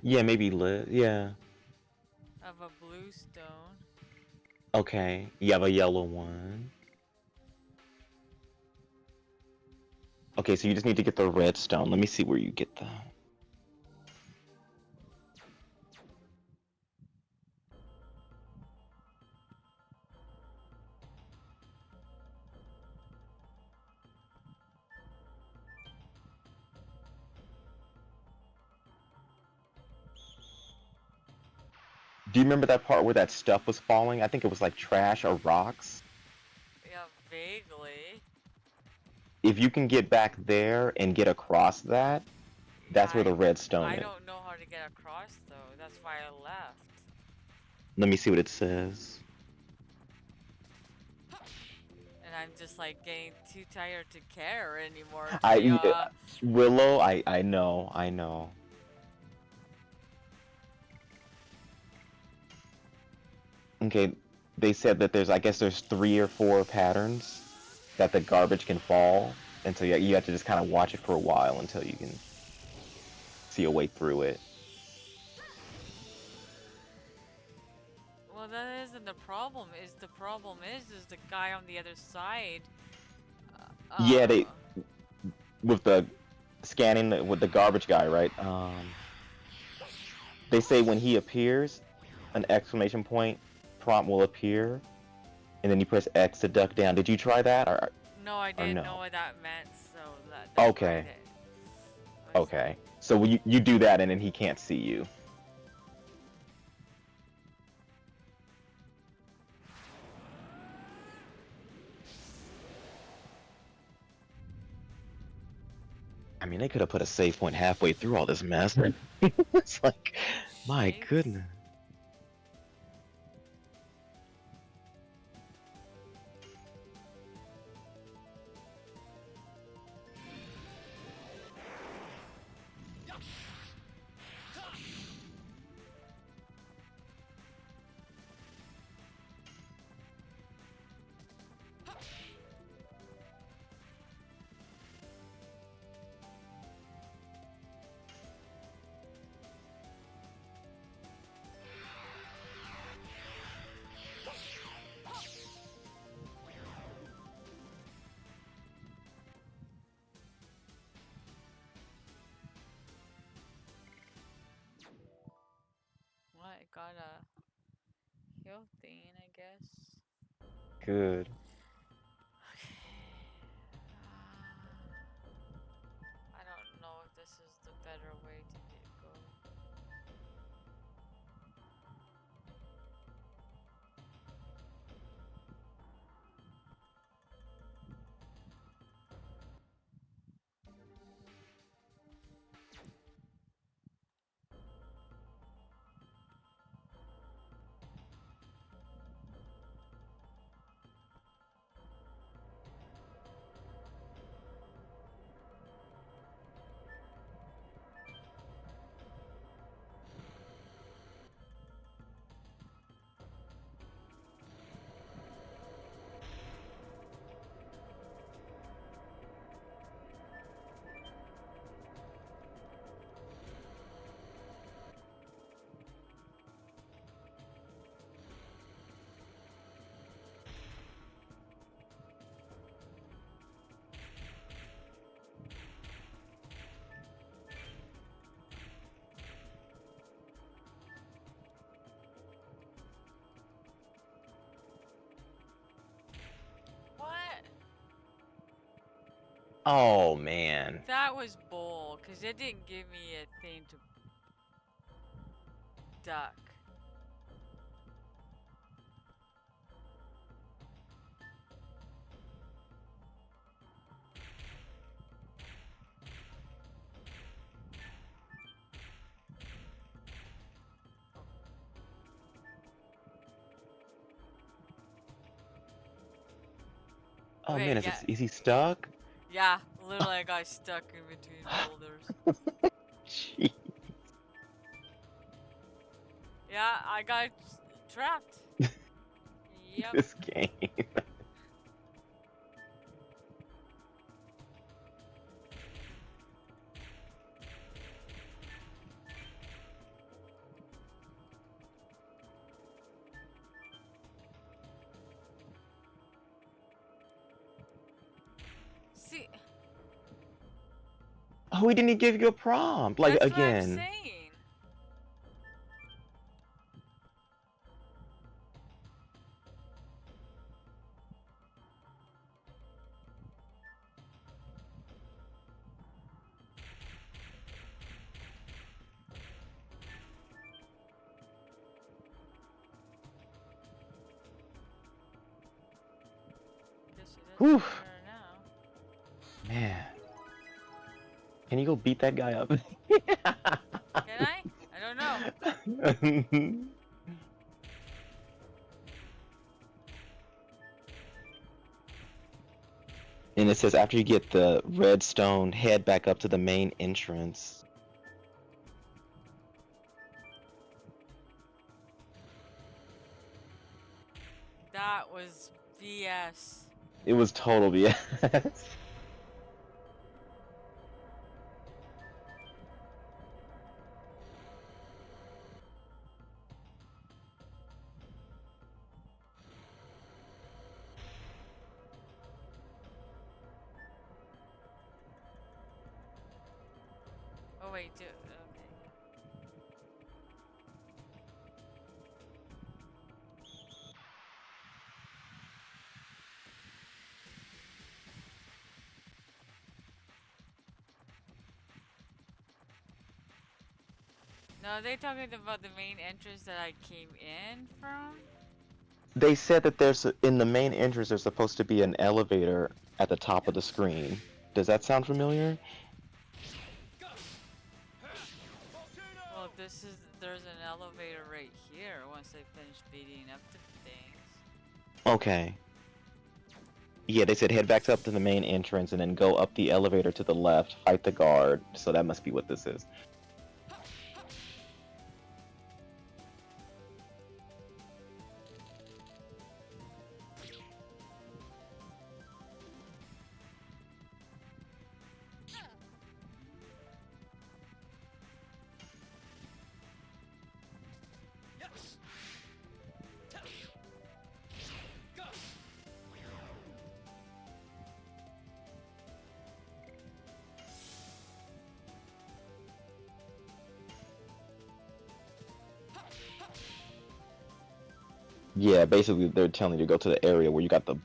Speaker 2: Yeah, maybe lit. Yeah.
Speaker 1: of a blue stone.
Speaker 2: Okay. You have a yellow one. Okay, so you just need to get the red stone. Let me see where you get that. Do you remember that part where that stuff was falling? I think it was like trash or rocks.
Speaker 1: Yeah, vaguely.
Speaker 2: If you can get back there and get across that,
Speaker 1: Yeah,
Speaker 2: that's where the red stone
Speaker 1: I
Speaker 2: is.
Speaker 1: don't know how to get across though. That's why I left.
Speaker 2: Let me see what it says.
Speaker 1: And I'm just like getting too tired to care anymore. It's like,
Speaker 2: I Willow, I know, I know. Okay, they said that there's, I guess there's 3 or 4 patterns that the garbage can fall, and so you have to just kind of watch it for a while until you can see a way through it.
Speaker 1: well, that isn't the problem. Is the guy on the other side.
Speaker 2: Yeah,
Speaker 1: Uh,
Speaker 2: they with the scanning with the garbage guy, right? They say when he appears, an exclamation point prompt will appear, and then you press X to duck down. Did you try that,
Speaker 1: no, I
Speaker 2: or
Speaker 1: didn't know
Speaker 2: no?
Speaker 1: what that meant, so that's why I
Speaker 2: Okay,
Speaker 1: did. I was like,
Speaker 2: okay. So you do that, and then he can't see you. I mean, they could have put a save point halfway through all this mess. It's like, my
Speaker 1: shapes.
Speaker 2: goodness.
Speaker 1: What? I got a heal thing, I guess.
Speaker 2: Good.
Speaker 1: Okay. I don't know if this is the better way to go. What?
Speaker 2: Oh man.
Speaker 1: That was bull, because it didn't give me a thing to duck.
Speaker 2: Oh
Speaker 1: Okay,
Speaker 2: man,
Speaker 1: yeah.
Speaker 2: is he stuck?
Speaker 1: Yeah, literally I got stuck in between boulders.
Speaker 2: Gee,
Speaker 1: Yeah, I got trapped. Yep.
Speaker 2: this game.
Speaker 1: See,
Speaker 2: Oh, we didn't give you a prompt. Like,
Speaker 1: that's what I'm
Speaker 2: again.
Speaker 1: saying. Guess she doesn't
Speaker 2: Whew.
Speaker 1: care now.
Speaker 2: Man. Can you go beat that guy up?
Speaker 1: Can I? I don't know.
Speaker 2: And it says after you get the red stone, head back up to the main entrance.
Speaker 1: That was BS.
Speaker 2: It was total BS.
Speaker 1: Oh wait, okay. No, are they talking about the main entrance that I came in from?
Speaker 2: They said that in the main entrance there's supposed to be an elevator at the top of the screen. Does that sound familiar?
Speaker 1: Well, there's an elevator right here once I finish beating up the things.
Speaker 2: Okay. Yeah, they said head back up to the main entrance and then go up the elevator to the left, fight the guard. So that must be what this is. Yeah, basically they're telling you to go to the area where you got the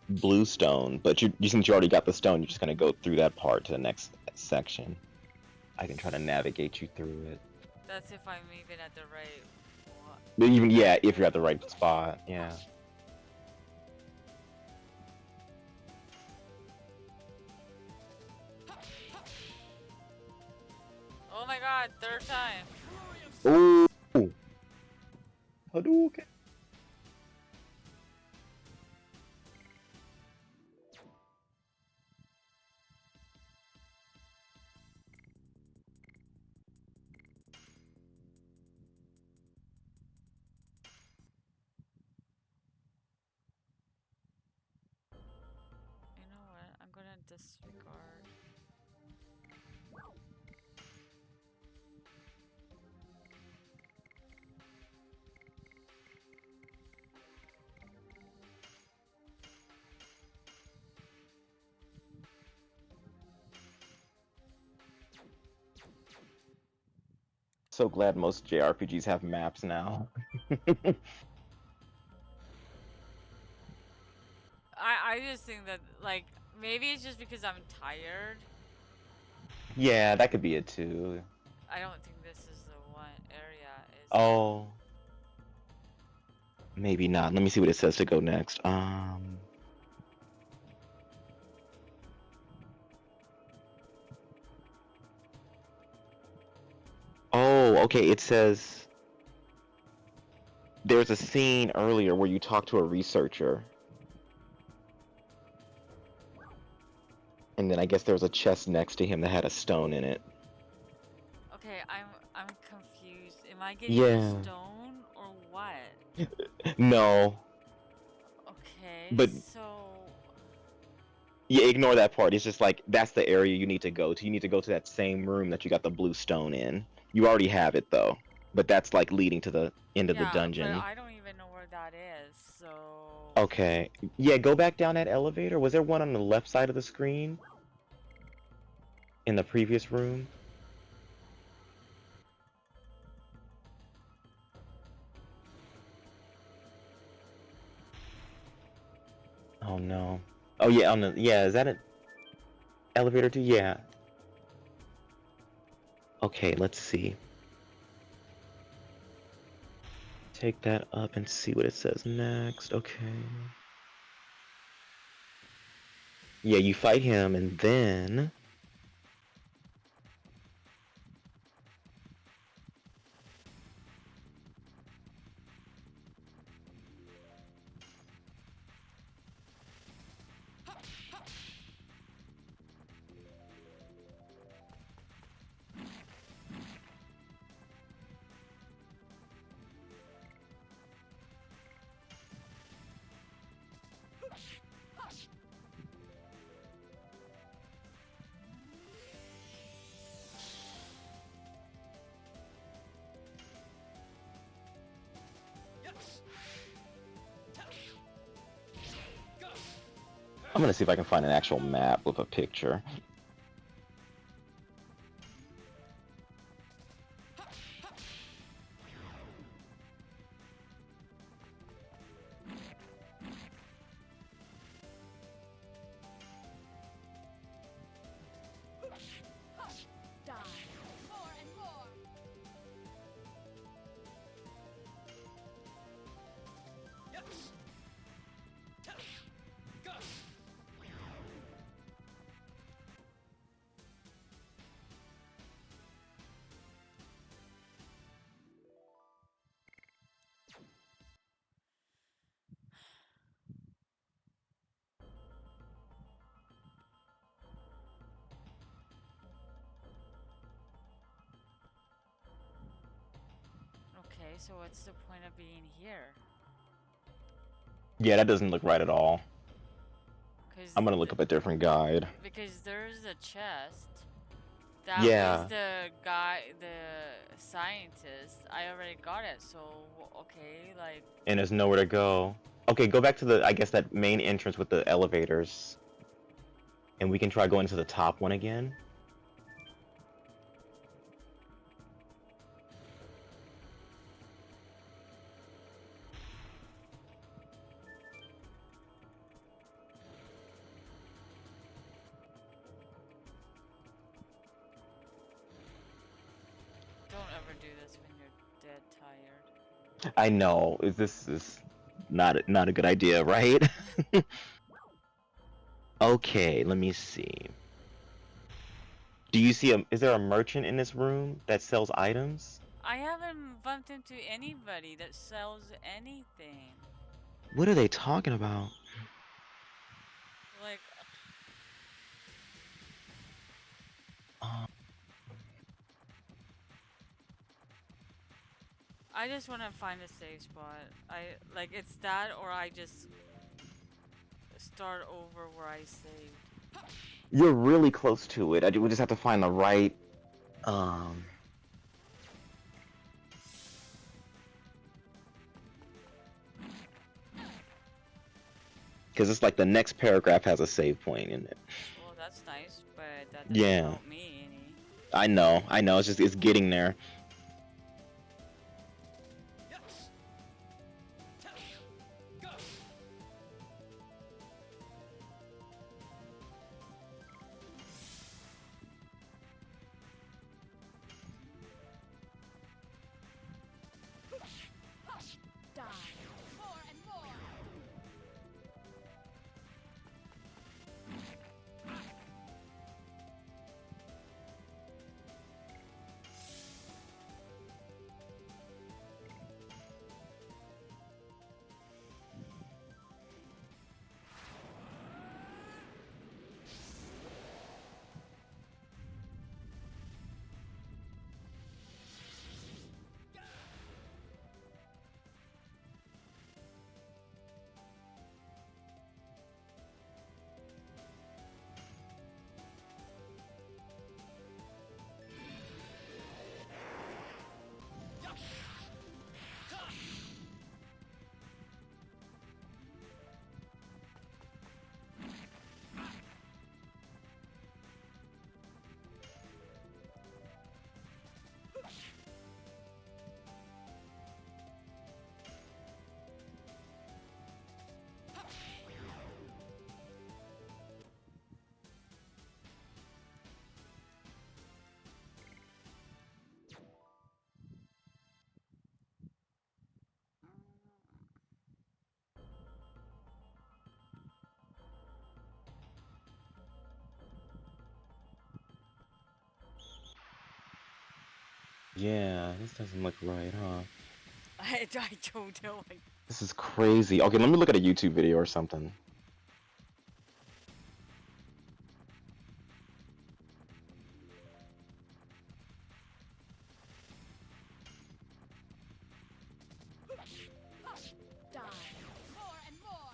Speaker 2: blue stone, but since you already got the stone, you're just gonna go through that part to the next section. I can try to navigate you through it.
Speaker 1: That's if I'm even at the right one.
Speaker 2: But even yeah, if you're at the right spot, yeah.
Speaker 1: Oh my god, third time.
Speaker 2: Ooh. Hadouken.
Speaker 1: You know what? I'm gonna disregard.
Speaker 2: So glad most JRPGs have maps now.
Speaker 1: I just think that, like, maybe it's just because I'm tired.
Speaker 2: Yeah, that could be it too.
Speaker 1: I don't think this is the one area.
Speaker 2: Oh. Maybe not. Let me see what it says to go next. Oh, okay, it says there's a scene earlier where you talk to a researcher. And then I guess there was a chest next to him that had a stone in it.
Speaker 1: Okay, I'm confused. Am I getting
Speaker 2: Yeah.
Speaker 1: a stone or what?
Speaker 2: No.
Speaker 1: Okay,
Speaker 2: But
Speaker 1: so
Speaker 2: yeah, ignore that part. It's just like that's the area you need to go to. You need to go to that same room that you got the blue stone in. You already have it though. But that's like leading to the end of the
Speaker 1: yeah,
Speaker 2: dungeon.
Speaker 1: but I don't even know where that is. So
Speaker 2: Okay. Yeah, go back down that elevator. Was there one on the left side of the screen in the previous room? Oh no. Oh yeah, on the yeah, is that an elevator too? Yeah. Okay, let's see. Take that up and see what it says next. Okay. Yeah, you fight him and then I'm gonna see if I can find an actual map with a picture.
Speaker 1: Okay, so what's the point of being here?
Speaker 2: Yeah, that doesn't look right at all.
Speaker 1: Cause
Speaker 2: I'm gonna look up a different guide.
Speaker 1: because there's a chest. That was
Speaker 2: Yeah,
Speaker 1: the guy, the scientist. I already got it, so okay, like
Speaker 2: and there's nowhere to go. Okay, go back to the, I guess, that main entrance with the elevators. And we can try going to the top one again.
Speaker 1: don't ever do this when you're dead tired.
Speaker 2: I know, this is not a good idea, right? Okay, let me see. Do you see is there a merchant in this room that sells items?
Speaker 1: I haven't bumped into anybody that sells anything.
Speaker 2: What are they talking about?
Speaker 1: Like,
Speaker 2: Uh,
Speaker 1: I just want to find a safe spot. I like it's that, or I just start over where I saved.
Speaker 2: you're really close to it. We just have to find the right, um... Because it's like the next paragraph has a save point in it.
Speaker 1: Well, that's nice, but that doesn't
Speaker 2: Yeah,
Speaker 1: help me any.
Speaker 2: I know, it's getting there. Yeah, this doesn't look right, huh?
Speaker 1: I don't know.
Speaker 2: This is crazy. Okay, let me look at a YouTube video or something.
Speaker 5: Die. More and more.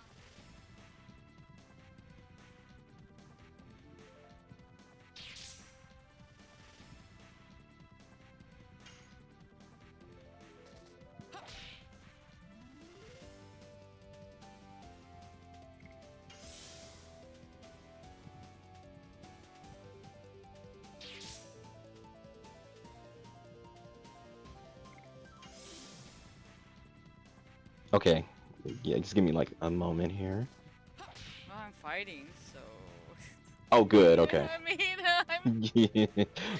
Speaker 2: Okay, yeah, just give me like a moment here.
Speaker 1: Well, I'm fighting, so.
Speaker 2: Oh, good,
Speaker 1: You know
Speaker 2: okay.
Speaker 1: what I mean?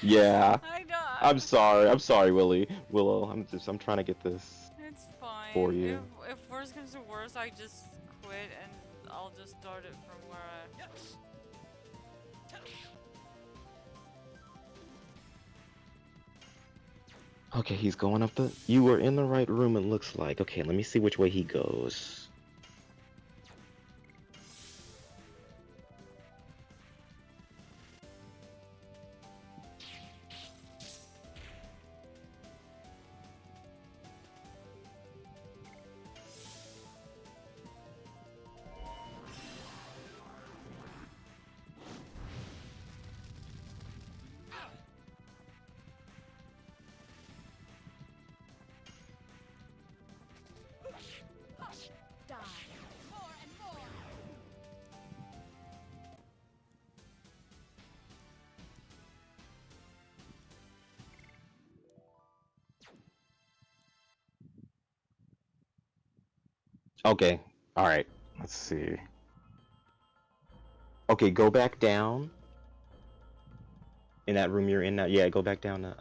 Speaker 2: Yeah,
Speaker 1: I know.
Speaker 2: I'm sorry. I'm sorry, Willow. I'm trying to get this
Speaker 1: It's fine.
Speaker 2: for you.
Speaker 1: If worse comes to worse, I just quit and I'll just start it from where I.
Speaker 2: Okay, he's going up the. You were in the right room, it looks like. Okay, let me see which way he goes.
Speaker 5: Die. More and more.
Speaker 2: Okay, all right. Let's see. Okay, go back down in that room you're in now. Yeah, go back down to.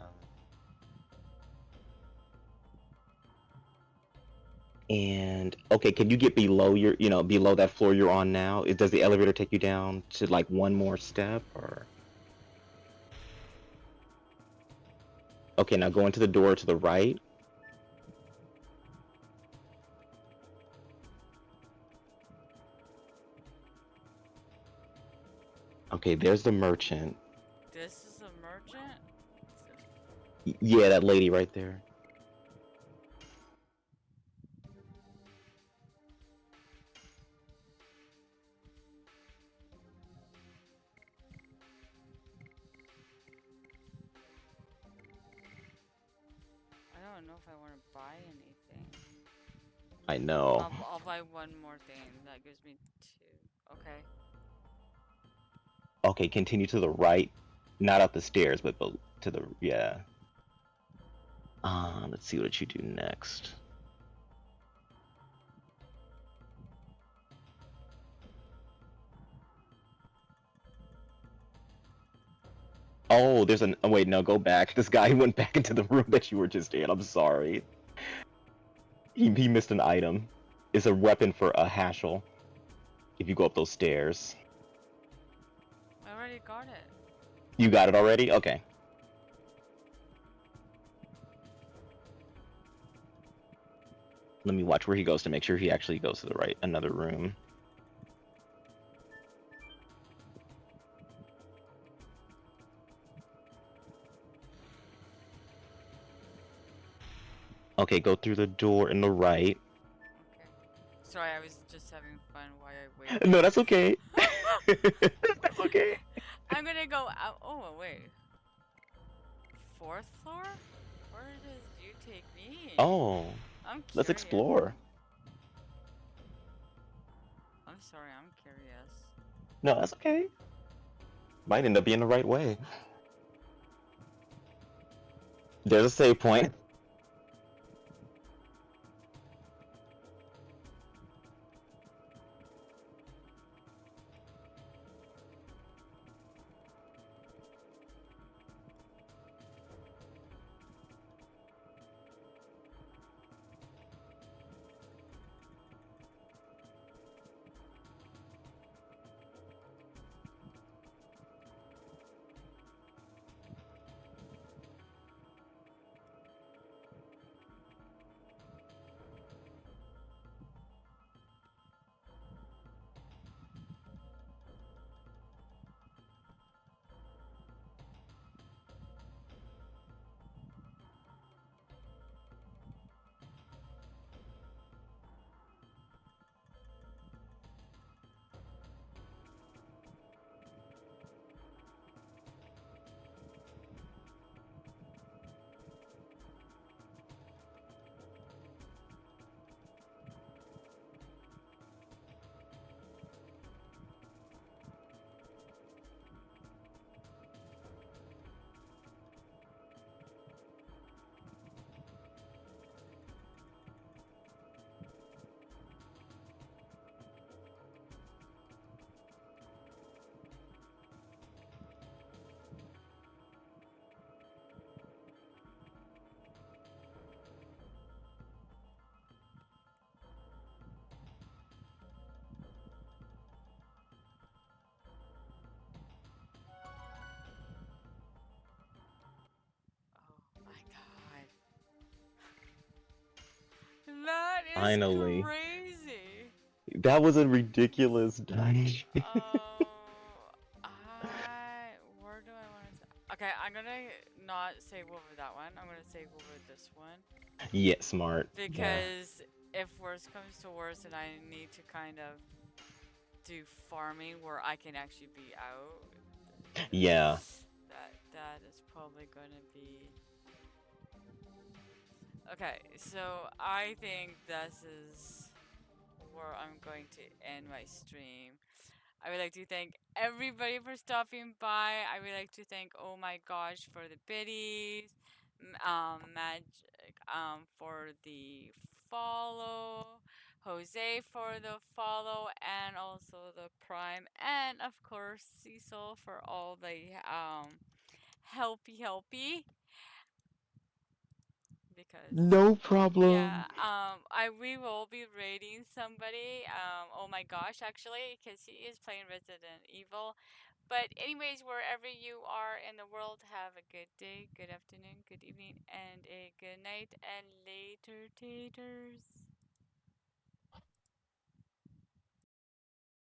Speaker 2: And okay, can you get below below that floor you're on now? Does the elevator take you down to like one more step or? Okay, now go into the door to the right. Okay, there's the merchant.
Speaker 1: This is a merchant?
Speaker 2: Yeah, that lady right there.
Speaker 1: I don't know if I want to buy anything.
Speaker 2: I know.
Speaker 1: I'll buy one more thing. That gives me 2. Okay.
Speaker 2: Okay, continue to the right. Not up the stairs, but to the, yeah. Let's see what you do next. Oh, there's an, oh wait, no, go back. This guy went back into the room that you were just in. I'm sorry. He missed an item. It's a weapon for a Hashel. If you go up those stairs.
Speaker 1: I already got it.
Speaker 2: You got it already? Okay. Let me watch where he goes to make sure he actually goes to the right, another room. Okay, go through the door in the right.
Speaker 1: Okay. Sorry, I was just having fun while I waited.
Speaker 2: No, that's okay. That's okay.
Speaker 1: I'm gonna go out. Oh, wait. 4th floor? Where does you take me?
Speaker 2: Oh,
Speaker 1: I'm
Speaker 2: let's
Speaker 1: curious.
Speaker 2: explore.
Speaker 1: I'm sorry, I'm curious.
Speaker 2: No, that's okay. Might end up being the right way. There's a save point.
Speaker 1: That is
Speaker 2: Finally.
Speaker 1: crazy.
Speaker 2: That was a ridiculous dungeon.
Speaker 1: Oh, where do I want to? Okay, I'm gonna not save over that one. I'm gonna save over this one
Speaker 2: Yeah, smart. Yeah.
Speaker 1: because if worse comes to worse, and I need to kind of do farming where I can actually be out,
Speaker 2: Yeah.
Speaker 1: that is probably gonna be okay. So I think this is where I'm going to end my stream. I would like to thank everybody for stopping by. I would like to thank Oh My Gosh for the biddies, Magic for the follow, Jose for the follow, and also the Prime, and of course Cecil for all the helpy because
Speaker 2: No
Speaker 1: yeah,
Speaker 2: problem.
Speaker 1: I we will be rating somebody. Oh my gosh, actually, because he is playing Resident Evil. But anyways, wherever you are in the world, have a good day, good afternoon, good evening, and a good night, and later, taters.